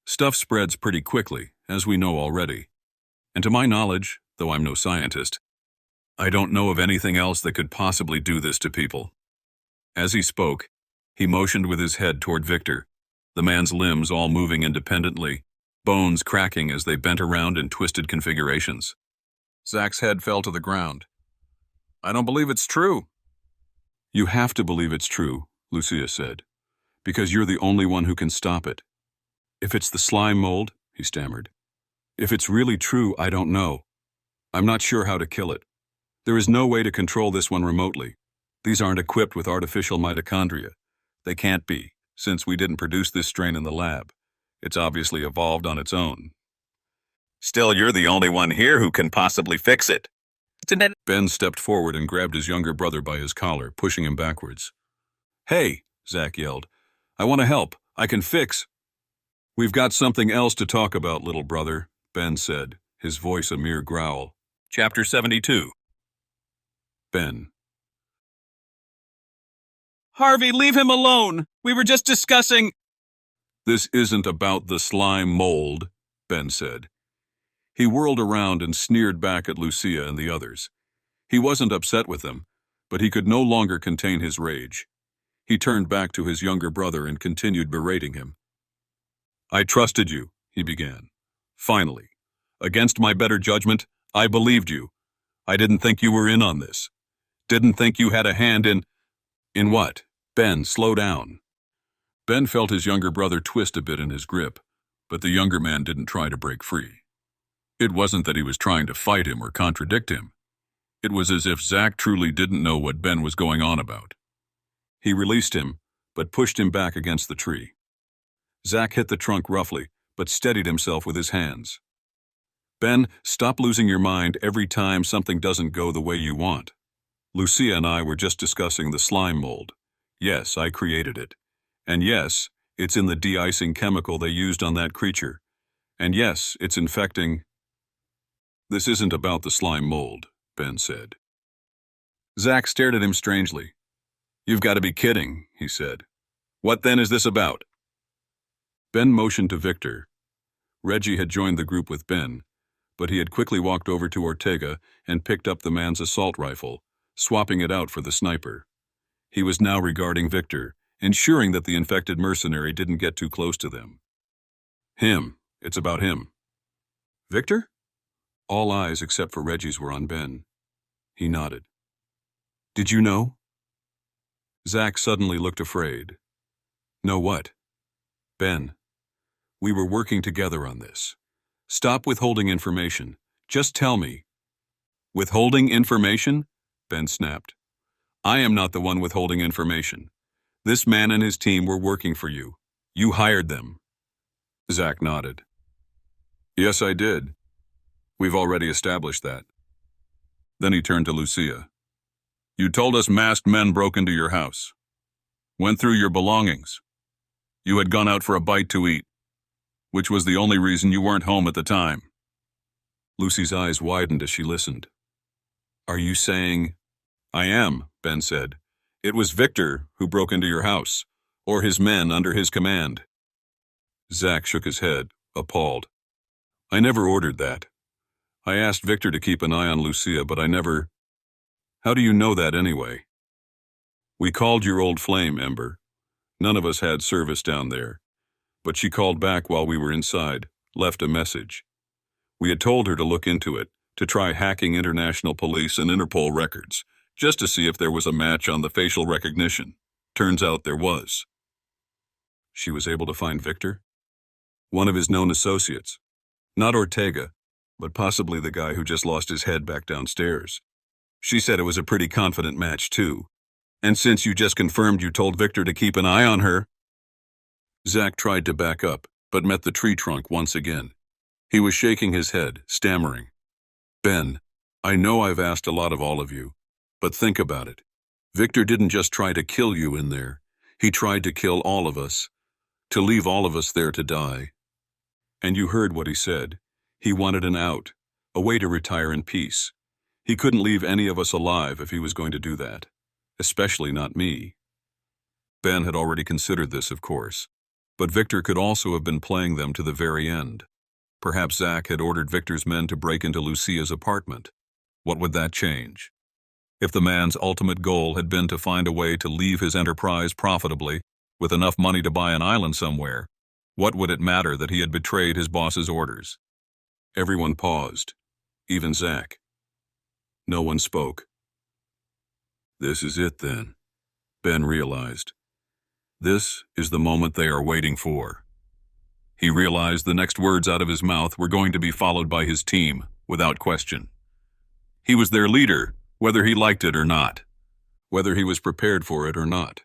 "Stuff spreads pretty quickly, as we know already. And to my knowledge, though I'm no scientist, I don't know of anything else that could possibly do this to people." As he spoke, he motioned with his head toward Victor, the man's limbs all moving independently, bones cracking as they bent around in twisted configurations. Zack's head fell to the ground. "I don't believe it's true." "You have to believe it's true," Lucia said, "because you're the only one who can stop it. If it's the slime mold," he stammered. "If it's really true, I don't know. I'm not sure how to kill it. There is no way to control this one remotely. These aren't equipped with artificial mitochondria. They can't be, since we didn't produce this strain in the lab. It's obviously evolved on its own." "Still, you're the only one here who can possibly fix it." Ben stepped forward and grabbed his younger brother by his collar, pushing him backwards. "Hey," Zack yelled. "I want to help. I can fix—" "We've got something else to talk about, little brother," Ben said, his voice a mere growl. Chapter 72. Ben. Harvey, leave him alone. We were just discussing. This isn't about the slime mold, Ben said. He whirled around and sneered back at Lucia and the others. He wasn't upset with them, but he could no longer contain his rage. He turned back to his younger brother and continued berating him. I trusted you, he began. Finally. Against my better judgment, I believed you. I didn't think you were in on this. Didn't think you had a hand in... In what? Ben, slow down. Ben felt his younger brother twist a bit in his grip, but the younger man didn't try to break free. It wasn't that he was trying to fight him or contradict him. It was as if Zach truly didn't know what Ben was going on about. He released him, but pushed him back against the tree. Zach hit the trunk roughly, but steadied himself with his hands. Ben, stop losing your mind every time something doesn't go the way you want. Lucia and I were just discussing the slime mold. Yes, I created it. And yes, it's in the de-icing chemical they used on that creature. And yes, it's infecting... This isn't about the slime mold, Ben said. Zach stared at him strangely. You've got to be kidding, he said. What then is this about? Ben motioned to Victor. Reggie had joined the group with Ben, but he had quickly walked over to Ortega and picked up the man's assault rifle, swapping it out for the sniper. He was now regarding Victor, ensuring that the infected mercenary didn't get too close to them. Him. It's about him. Victor? All eyes except for Reggie's were on Ben. He nodded. Did you know? Zach suddenly looked afraid. Know what? Ben, we were working together on this. Stop withholding information. Just tell me. Withholding information? Ben snapped. I am not the one withholding information. This man and his team were working for you. You hired them. Zach nodded. Yes, I did. We've already established that. Then he turned to Lucia. You told us masked men broke into your house. Went through your belongings. You had gone out for a bite to eat, which was the only reason you weren't home at the time. Lucy's eyes widened as she listened. Are you saying... I am, Ben said. It was Victor who broke into your house, or his men under his command. Zach shook his head, appalled. I never ordered that. I asked Victor to keep an eye on Lucia, but I never... How do you know that anyway? We called your old flame, Ember. None of us had service down there. But she called back while we were inside, left a message. We had told her to look into it, to try hacking international police and Interpol records, just to see if there was a match on the facial recognition. Turns out there was. She was able to find Victor? One of his known associates. Not Ortega, but possibly the guy who just lost his head back downstairs. She said it was a pretty confident match, too. And since you just confirmed you told Victor to keep an eye on her... Zach tried to back up, but met the tree trunk once again. He was shaking his head, stammering. Ben, I know I've asked a lot of all of you, but think about it. Victor didn't just try to kill you in there. He tried to kill all of us, to leave all of us there to die. And you heard what he said. He wanted an out, a way to retire in peace. He couldn't leave any of us alive if he was going to do that, especially not me. Ben had already considered this, of course, but Victor could also have been playing them to the very end. Perhaps Zach had ordered Victor's men to break into Lucia's apartment. What would that change? If the man's ultimate goal had been to find a way to leave his enterprise profitably, with enough money to buy an island somewhere, what would it matter that he had betrayed his boss's orders? Everyone paused, even Zach. No one spoke. This is it then, Ben realized. This is the moment they are waiting for. He realized the next words out of his mouth were going to be followed by his team, without question. He was their leader, whether he liked it or not, whether he was prepared for it or not.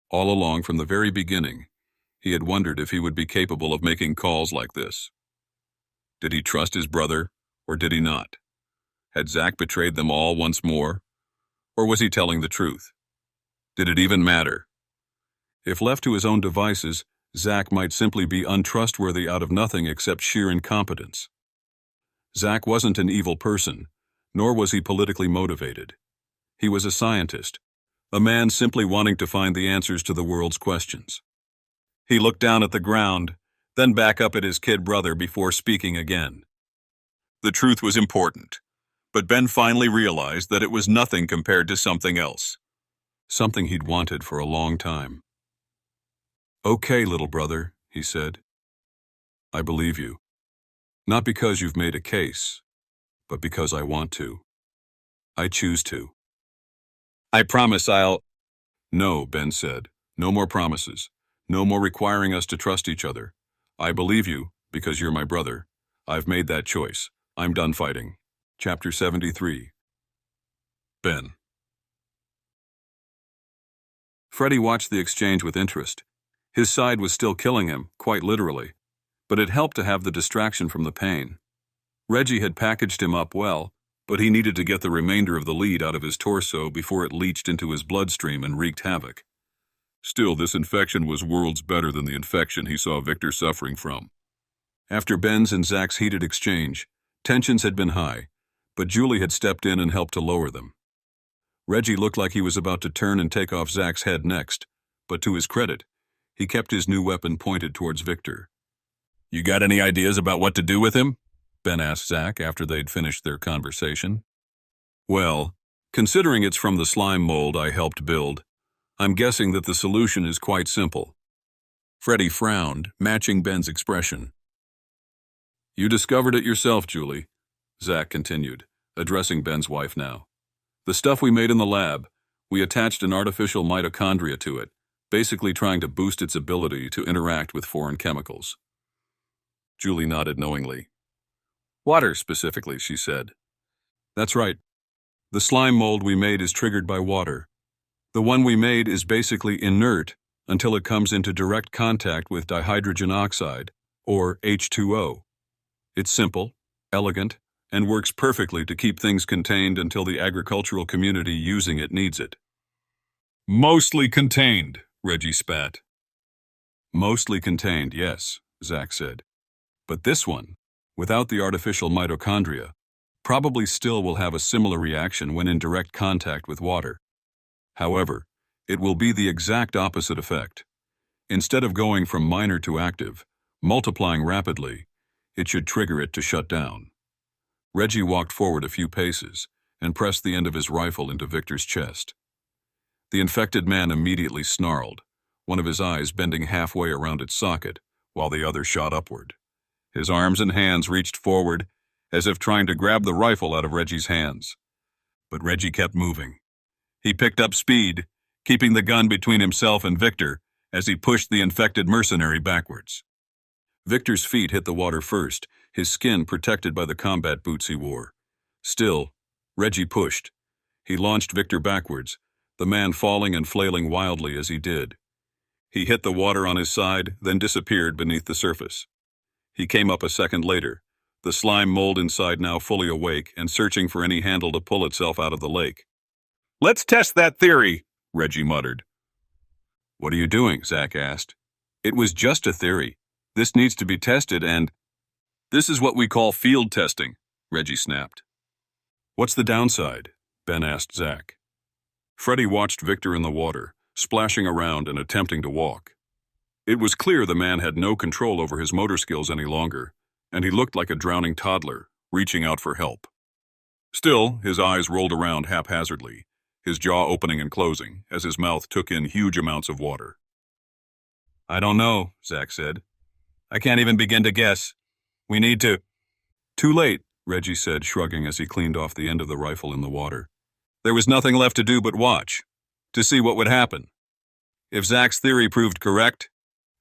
All along from the very beginning, he had wondered if he would be capable of making calls like this. Did he trust his brother, or did he not? Had Zach betrayed them all once more? Or was he telling the truth? Did it even matter? If left to his own devices, Zach might simply be untrustworthy out of nothing except sheer incompetence. Zach wasn't an evil person, nor was he politically motivated. He was a scientist, a man simply wanting to find the answers to the world's questions. He looked down at the ground, then back up at his kid brother before speaking again. The truth was important, but Ben finally realized that it was nothing compared to something else. Something he'd wanted for a long time. "Okay, little brother," he said. "I believe you. Not because you've made a case, but because I want to. I choose to." I promise I'll... "No," Ben said. "No more promises. No more requiring us to trust each other. I believe you because you're my brother. I've made that choice. I'm done fighting." Chapter 73. Ben. Freddie watched the exchange with interest. His side was still killing him, quite literally, but it helped to have the distraction from the pain. Reggie had packaged him up well, but he needed to get the remainder of the lead out of his torso before it leached into his bloodstream and wreaked havoc. Still, this infection was worlds better than the infection he saw Victor suffering from. After Ben's and Zach's heated exchange, tensions had been high, but Julie had stepped in and helped to lower them. Reggie looked like he was about to turn and take off Zach's head next, but to his credit, he kept his new weapon pointed towards Victor. "You got any ideas about what to do with him?" Ben asked Zach after they'd finished their conversation. "Well, considering it's from the slime mold I helped build, I'm guessing that the solution is quite simple." Freddie frowned, matching Ben's expression. "You discovered it yourself, Julie," Zach continued, addressing Ben's wife now. "The stuff we made in the lab, we attached an artificial mitochondria to it, basically trying to boost its ability to interact with foreign chemicals." Julie nodded knowingly. "Water, specifically," she said. "That's right. The slime mold we made is triggered by water. The one we made is basically inert until it comes into direct contact with dihydrogen oxide, or H2O. It's simple, elegant, and works perfectly to keep things contained until the agricultural community using it needs it." Mostly contained, Reggie spat. "Mostly contained, yes," Zach said. "But this one, without the artificial mitochondria, probably still will have a similar reaction when in direct contact with water. However, it will be the exact opposite effect. Instead of going from minor to active, multiplying rapidly, it should trigger it to shut down." Reggie walked forward a few paces and pressed the end of his rifle into Victor's chest. The infected man immediately snarled, one of his eyes bending halfway around its socket, while the other shot upward. His arms and hands reached forward, as if trying to grab the rifle out of Reggie's hands. But Reggie kept moving. He picked up speed, keeping the gun between himself and Victor as he pushed the infected mercenary backwards. Victor's feet hit the water first, his skin protected by the combat boots he wore. Still, Reggie pushed. He launched Victor backwards, the man falling and flailing wildly as he did. He hit the water on his side, then disappeared beneath the surface. He came up a second later, the slime mold inside now fully awake and searching for any handle to pull itself out of the lake. Let's test that theory, Reggie muttered. "What are you doing?" Zach asked. "It was just a theory. This needs to be tested and—" "This is what we call field testing," Reggie snapped. "What's the downside?" Ben asked Zach. Freddie watched Victor in the water, splashing around and attempting to walk. It was clear the man had no control over his motor skills any longer, and he looked like a drowning toddler, reaching out for help. Still, his eyes rolled around haphazardly, his jaw opening and closing as his mouth took in huge amounts of water. "I don't know," Zach said. "I can't even begin to guess. We need to—" "Too late," Reggie said, shrugging as he cleaned off the end of the rifle in the water. There was nothing left to do but watch, to see what would happen. If Zach's theory proved correct,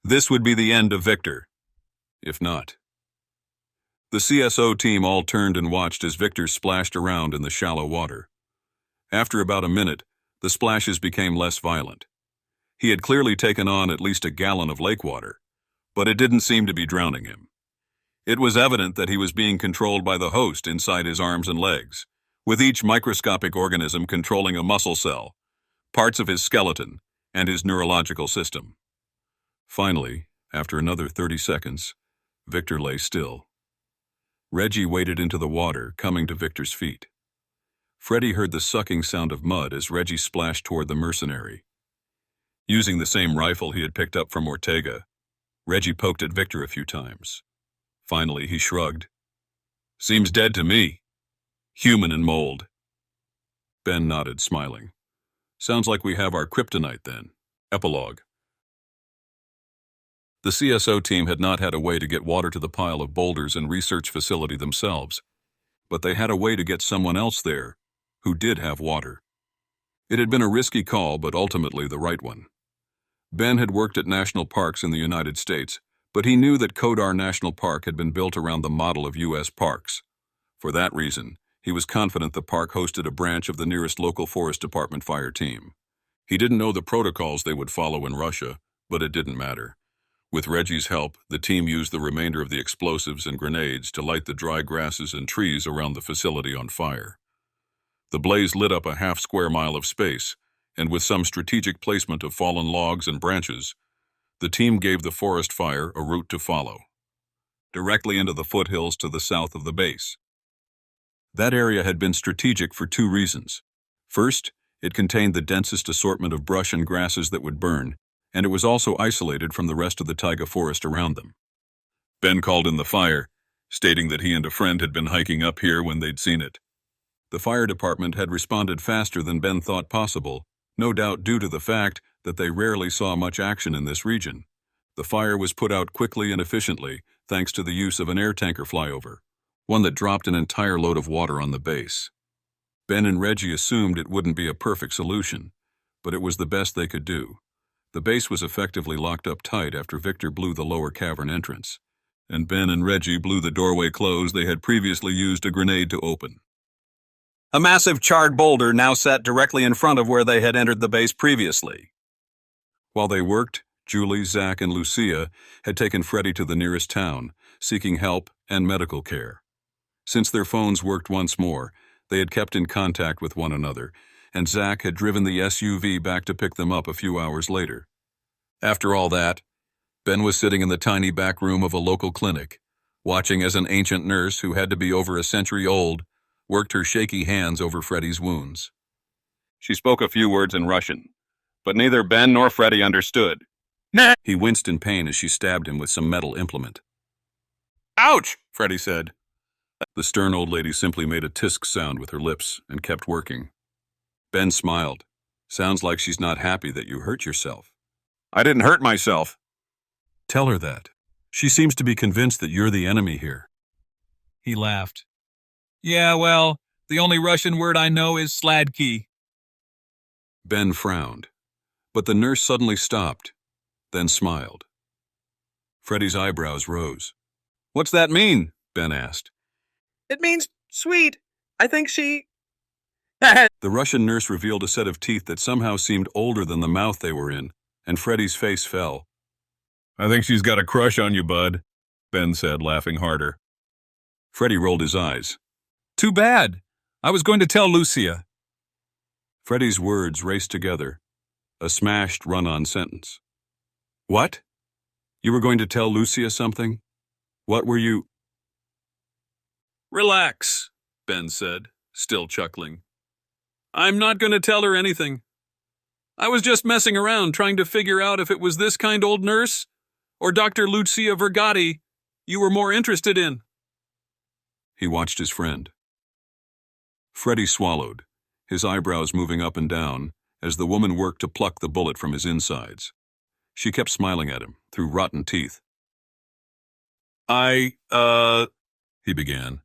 this would be the end of Victor. If not. The CSO team all turned and watched as Victor splashed around in the shallow water. After about a minute, the splashes became less violent. He had clearly taken on at least a gallon of lake water, but it didn't seem to be drowning him. It was evident that he was being controlled by the host inside his arms and legs, with each microscopic organism controlling a muscle cell, parts of his skeleton, and his neurological system. Finally, after another 30 seconds, Victor lay still. Reggie waded into the water, coming to Victor's feet. Freddie heard the sucking sound of mud as Reggie splashed toward the mercenary. Using the same rifle he had picked up from Ortega, Reggie poked at Victor a few times. Finally, he shrugged. "Seems dead to me. Human and mold." Ben nodded, smiling. "Sounds like we have our kryptonite then." Epilogue. The CSO team had not had a way to get water to the pile of boulders and research facility themselves, but they had a way to get someone else there who did have water. It had been a risky call, but ultimately the right one. Ben had worked at national parks in the United States, but he knew that Kodar National Park had been built around the model of U.S. parks. For that reason, he was confident the park hosted a branch of the nearest local forest department fire team. He didn't know the protocols they would follow in Russia, but it didn't matter. With Reggie's help, the team used the remainder of the explosives and grenades to light the dry grasses and trees around the facility on fire. The blaze lit up a half-square mile of space, and with some strategic placement of fallen logs and branches, the team gave the forest fire a route to follow, directly into the foothills to the south of the base. That area had been strategic for two reasons. First, it contained the densest assortment of brush and grasses that would burn, and it was also isolated from the rest of the taiga forest around them. Ben called in the fire, stating that he and a friend had been hiking up here when they'd seen it. The fire department had responded faster than Ben thought possible, no doubt due to the fact that they rarely saw much action in this region. The fire was put out quickly and efficiently, thanks to the use of an air tanker flyover, one that dropped an entire load of water on the base. Ben and Reggie assumed it wouldn't be a perfect solution, but it was the best they could do. The base was effectively locked up tight after Victor blew the lower cavern entrance, and Ben and Reggie blew the doorway closed they had previously used a grenade to open. A massive charred boulder now sat directly in front of where they had entered the base previously. While they worked, Julie, Zach, and Lucia had taken Freddie to the nearest town, seeking help and medical care. Since their phones worked once more, they had kept in contact with one another, and Zach had driven the SUV back to pick them up a few hours later. After all that, Ben was sitting in the tiny back room of a local clinic, watching as an ancient nurse who had to be over a century old worked her shaky hands over Freddie's wounds. She spoke a few words in Russian, but neither Ben nor Freddie understood. He winced in pain as she stabbed him with some metal implement. "Ouch!" Freddie said. The stern old lady simply made a tisk sound with her lips and kept working. Ben smiled. "Sounds like she's not happy that you hurt yourself." "I didn't hurt myself." "Tell her that. She seems to be convinced that you're the enemy here." He laughed. "Yeah, well, the only Russian word I know is sladki." Ben frowned, but the nurse suddenly stopped, then smiled. Freddie's eyebrows rose. "What's that mean?" Ben asked. It means sweet. I think she... The Russian nurse revealed a set of teeth that somehow seemed older than the mouth they were in, and Freddie's face fell. I think she's got a crush on you, bud, Ben said, laughing harder. Freddie rolled his eyes. Too bad. I was going to tell Lucia. Freddie's words raced together, a smashed run-on sentence. What? You were going to tell Lucia something? What were you... Relax, Ben said, still chuckling. I'm not going to tell her anything. I was just messing around trying to figure out if it was this kind old nurse or Dr. Lucia Vergati you were more interested in. He watched his friend. Freddie swallowed, his eyebrows moving up and down as the woman worked to pluck the bullet from his insides. She kept smiling at him through rotten teeth. He began.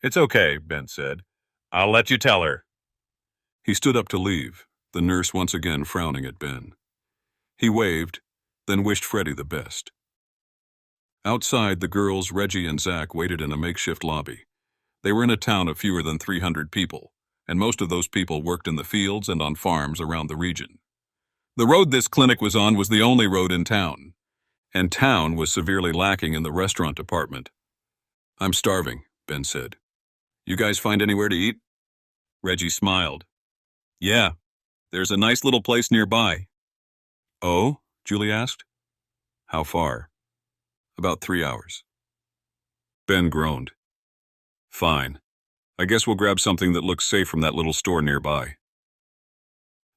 It's okay, Ben said. I'll let you tell her. He stood up to leave, the nurse once again frowning at Ben. He waved, then wished Freddie the best. Outside, the girls, Reggie and Zach, waited in a makeshift lobby. They were in a town of fewer than 300 people, and most of those people worked in the fields and on farms around the region. The road this clinic was on was the only road in town, and town was severely lacking in the restaurant department. I'm starving, Ben said. You guys find anywhere to eat? Reggie smiled. Yeah, there's a nice little place nearby. Oh? Julie asked. How far? About 3 hours. Ben groaned. Fine. I guess we'll grab something that looks safe from that little store nearby.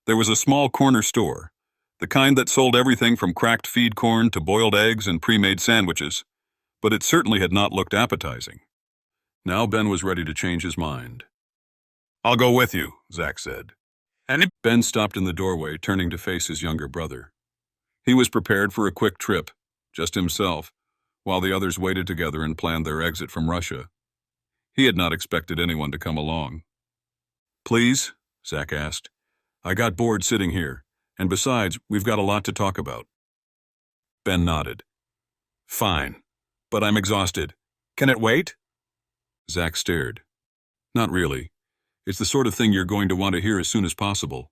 There was a small corner store, the kind that sold everything from cracked feed corn to boiled eggs and pre-made sandwiches, but it certainly had not looked appetizing. Now Ben was ready to change his mind. I'll go with you, Zach said. Ben stopped in the doorway, turning to face his younger brother. He was prepared for a quick trip, just himself, while the others waited together and planned their exit from Russia. He had not expected anyone to come along. Please? Zach asked. I got bored sitting here, and besides, we've got a lot to talk about. Ben nodded. Fine, but I'm exhausted. Can it wait? Zach stared. Not really. It's the sort of thing you're going to want to hear as soon as possible.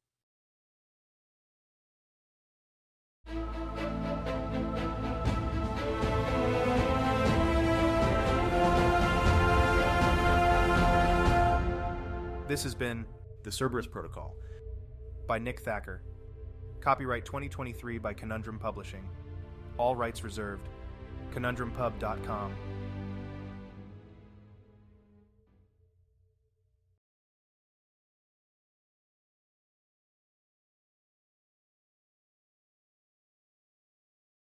This has been The Cerberus Protocol by Nick Thacker. Copyright 2023 by Conundrum Publishing. All rights reserved. ConundrumPub.com.